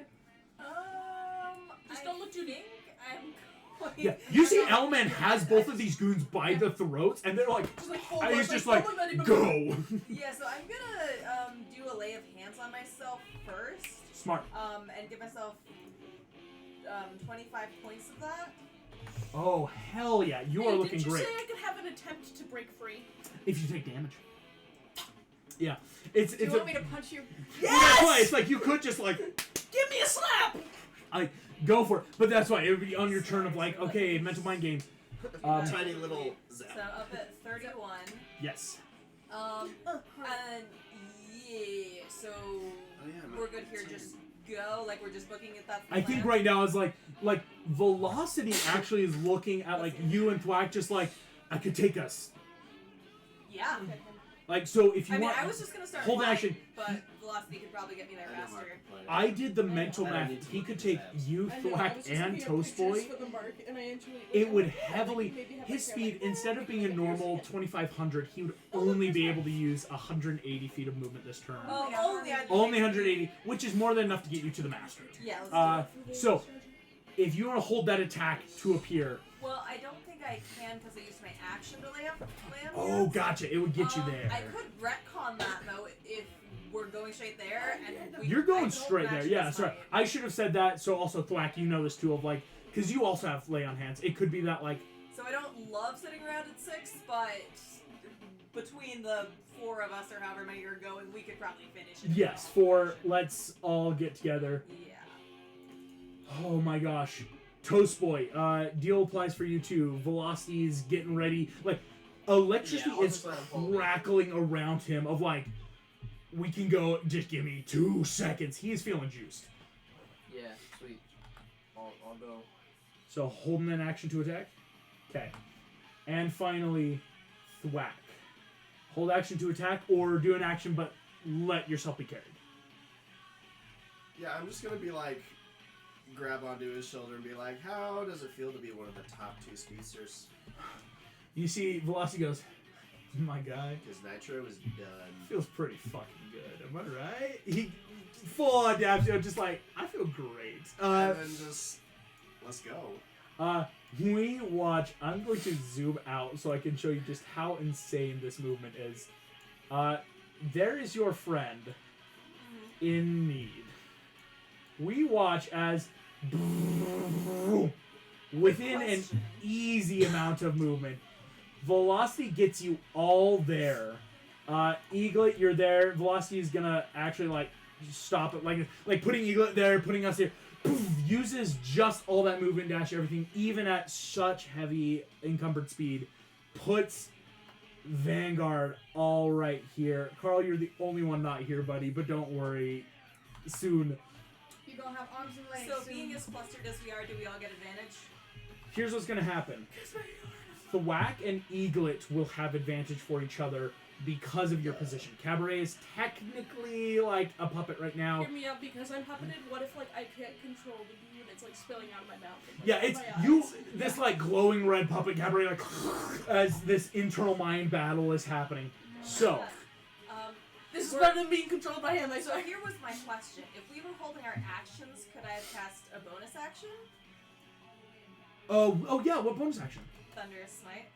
Um, Just I don't look too deep. think I'm Yeah, you see Owlman has both of these goons by the throats, and they're like, Just like full and he's on, just like, like, "Oh my God, go. Yeah, so I'm gonna do a lay of hands on myself first, Smart. and give myself 25 points of that. Oh, hell yeah. You are Hey, looking didn't you great. say I could have an attempt to break free? If you take damage. Yeah. It's Do you it's want a, me to punch you? That's why it's like you could just like Give me a slap! go for it. But that's why it would be on your turn of like, okay, mental mind game. Tiny little zap. So up at 31. Yes. And yeah, so we're good here. Just go, like we're just booking it. That's the I think plan? right now is like Velocity actually is looking at like you and Thwack just like I could take us. Yeah. Like so if you I mean, want I was just gonna start hold flying, action. but Velocity could probably get me there faster. I did the mental I don't math. need to He look could at take tabs. you, I know, I Thwack, was just and looking at Toast pictures Boy. for the mark, and I actually, It would like, heavily maybe have his my speed camera. instead of being a normal 2,500, he would only be able to use 180 feet of movement this turn. Oh, Only 180, which is more than enough to get you to the master. Yeah. Let's do it. So if you want to hold that attack to appear, Well, I don't think I can because I used my action to lay up. oh gotcha, it would get you there. I could retcon that though if we're going straight there and You're I going don't straight there, match yeah. this Sorry, fight. I should have said that. So also Thwack, you know this too of like, because you also have lay on hands. It could be that like. So I don't love sitting around at 6, but between the 4 of us or however many are going, we could probably finish it. Yes, for let's all get together. Yeah. Oh my gosh. Toast Boy, deal applies for you too. Velocity is getting ready. Like, electricity Yeah, I'll is just let him hold me. crackling around him of like, we can go, just give me 2 seconds. He is feeling juiced. Yeah, sweet. I'll go. So holding an action to attack. Okay. And finally, Thwack. Hold action to attack or do an action but let yourself be carried. Yeah, I'm just gonna be like, grab onto his shoulder and be like, how does it feel to be one of the top 2 speedsters? You see, Velocity goes, my guy, Because Nitro is done. feels pretty fucking good. Am I right? He full adaptation, just like, I feel great. And then just, let's go. We watch, I'm going to zoom out so I can show you just how insane this movement is. There is your friend in need. We watch as within an easy amount of movement, Velocity gets you all there. Eaglet, you're there. Velocity is gonna actually like stop it, like putting Eaglet there, putting us here. Uses just all that movement dash, everything, even at such heavy encumbered speed. Puts Vanguard all right here. Carl, you're the only one not here, buddy, but don't worry. Soon. You gonna have arms and legs. So soon. being as clustered as we are, do we all get advantage? Here's what's gonna happen. Thwack and Eaglet will have advantage for each other because of your position. Cabaret is technically like a puppet right now. Hear me out because I'm puppeted. What if like I can't control the goo and it's like spilling out of my mouth? And, like, Yeah, out it's my you. eyes? This like glowing red puppet Cabaret, like as this internal mind battle is happening. So This is better than being controlled by him. I So swear. here was my question. If we were holding our actions, could I have cast a bonus action? oh yeah, what bonus action? Thunderous Smite.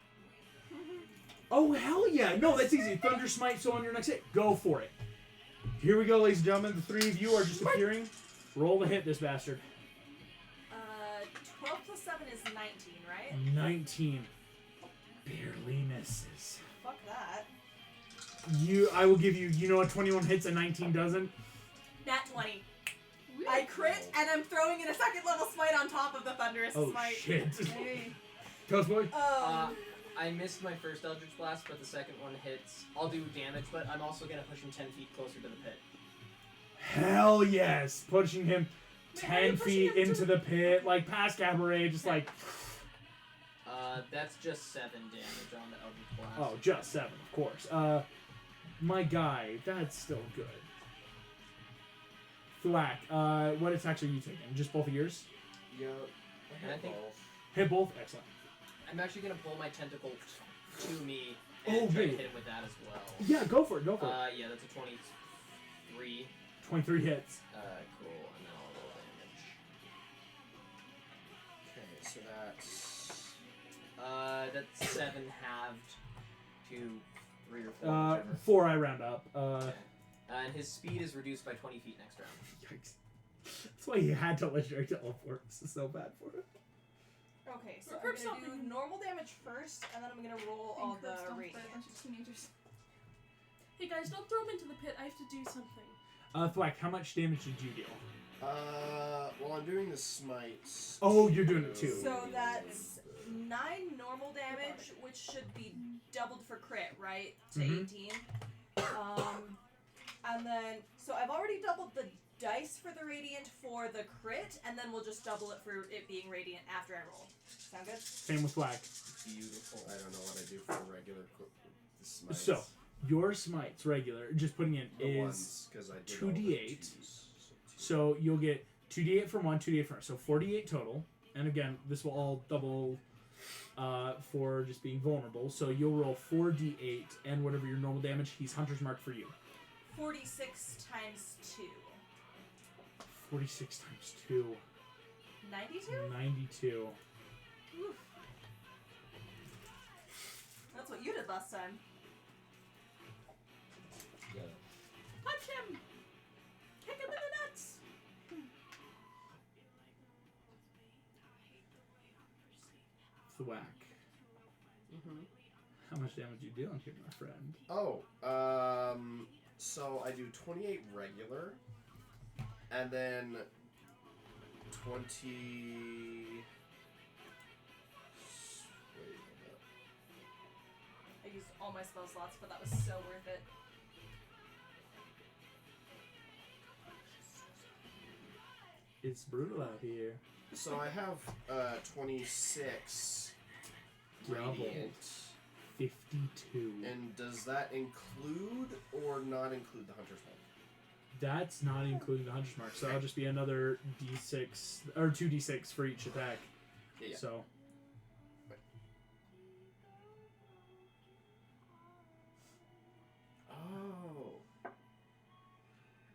Oh hell yeah! No, that's easy. Thunder Smite. So on your next hit, go for it. Here we go, ladies and gentlemen. The 3 of you are just appearing. Roll to hit this bastard. 12 plus 7 is 19, right? 19. Barely misses. Fuck that. I will give you. You know what 21 hits and 19 doesn't. Nat 20. I crit, and I'm throwing in a 2nd level smite on top of the Thunderous Oh Smite. shit! Hey. Toast Boy. I missed my first Eldritch Blast, but the second one hits. I'll do damage, but I'm also gonna push him 10 feet closer to the pit. Hell yes! Pushing him Wait, how are you 10 pushing feet him into the pit, like past Cabaret, just like. That's just 7 damage on the Eldritch Blast. Oh, just 7, of course. My guy, that's still good. Thwack, what attacks are you taking? Just both of yours? Yo. And I think Hit both? Excellent. I'm actually gonna pull my tentacle to me Oh, and try to wait. hit him with that as well. Yeah, go for it, go for it. Yeah, that's a 23. 23 hits. Cool, and then I'll roll damage. Okay, So that's That's 7 halved to 3 or 4, whichever. 4 I round up. And his speed is reduced by 20 feet next round. Yikes. That's why you had to legendary teleport. This is so bad for it. Okay, so We're I'm curb gonna do stomping. normal damage first, and then I'm gonna roll all the radiant. By a bunch of teenagers. Hey guys, don't throw him into the pit. I have to do something. Thwack, how much damage did you deal? Well, I'm doing the smite. Oh, you're doing it too. So that's 9 normal damage, which should be doubled for crit, right? To Mhm. 18. And then, so I've already doubled the dice for the radiant for the crit, and then we'll just double it for it being radiant after I roll. Sound good? Same with Thwack. Beautiful. I don't know what I do for regular smites. So, your smites, regular, just putting in, the is ones, 'cause I did all the 2d8. twos, So you'll get 2d8 from one, 2d8 from so 48 total. And again, this will all double for just being vulnerable. So you'll roll 4d8 and whatever your normal damage, he's Hunter's Mark for you. 46 times 2. 46 times 2. 92? 92. Oof. That's what you did last time. Punch him! Kick him in the nuts! Thwack. How much damage you dealing here, my friend? Oh, so I do 28 regular, and then 20. Wait, I used all my spell slots, but that was so worth it. It's brutal out here. so I have 26 Double. radiant. 52. And does that include or not include the Hunter's Mark? That's not including the Hunter's Mark, so that'll just be another d6 or 2d6 for each attack. Yeah. So Oh.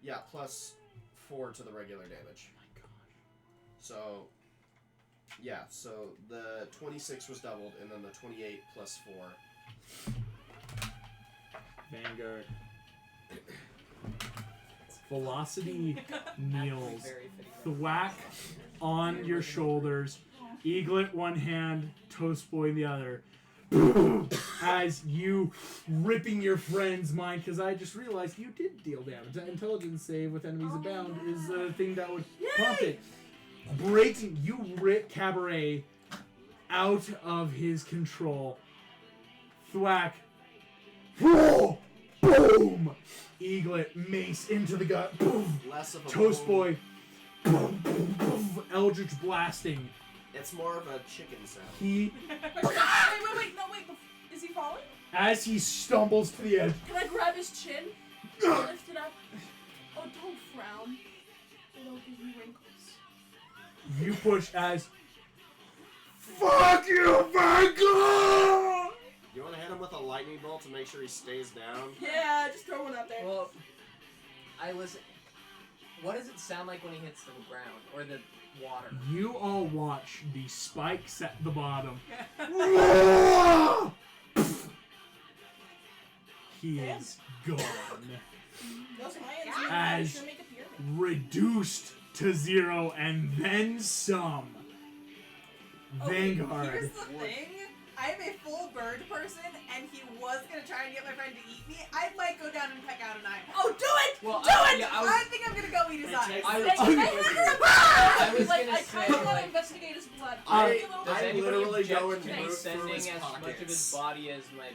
Yeah, plus 4 to the regular damage. my gosh. So, yeah, so the 26 was doubled, and then the 28 plus 4. Vanguard. Velocity kneels. Very fitting. Thwack on your shoulders. Eaglet one hand, Toast Boy in the other. As you ripping your friend's mind, because I just realized you did deal damage. That intelligence save with enemies abound is the thing that would prompt it. Breaking, you rip Cabaret out of his control. Thwack. Whoa! Boom! Eaglet, mace into the gut. Boom! Less of a Toast boom. Boy. Boom, boom, boom. Eldritch blasting. It's more of a chicken sound. He, Wait, no, wait. Is he falling? as he stumbles to the edge, Can I grab his chin? Lift it up? Oh, don't frown. It'll give you wrinkles. you push as. Fuck you, Vanguard! You want to hit him with a lightning bolt to make sure he stays down? Yeah, just throw one up there. Well, I listen. What does it sound like when he hits the ground or the water? You all watch the spikes at the bottom. He is gone. Those lions As- sure make a pyramid. Reduced to 0 and then some. Okay, Vanguard. here's the thing. I am a full bird person, and he was gonna try and get my friend to eat me. I might go down and peck out an eye. Oh, do it! Well, do it! yeah, I think I'm gonna go eat his Hey, eye. take- I Like, was- I was like, gonna I say, kind of want to like, investigate his blood. I- Maybe a little does I bit. anybody literally object go and to root me through sending his as much of his pockets. body as my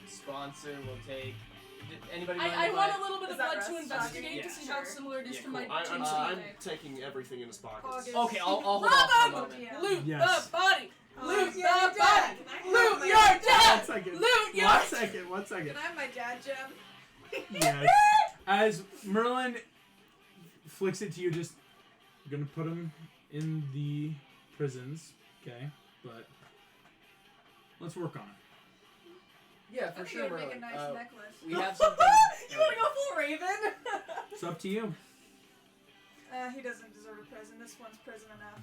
sponsor will take? Did anybody mind I if want a little bit Is of that blood to rest? investigate Yeah, to see how sure. similar it is Yeah, to my cool. I'm Tuesday. taking everything in his pockets. August. Okay, I'll hold off for a Bravo! moment. Loot Yes. the body! Loot the your dad. body! Can I have Loot my your dad? dad! One second. Loot your One second. One second. Can I have my dad gem? Yes. As Merlin flicks it to you, just gonna put him in the prisons, okay? But let's work on it. Yeah, I for think sure, it would make a Merlin. nice necklace. We have something. You wanna go full Raven? It's up to you. He doesn't deserve a present. This one's prison enough.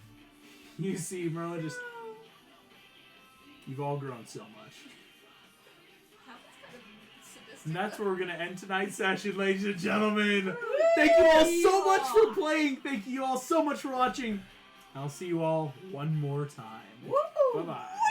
You see Merlin just... You've all grown so much. Half's kind of sadistic. And that's where we're going to end tonight's session, ladies and gentlemen. Thank you all so much for playing. Thank you all so much for watching. I'll see you all one more time. Bye-bye.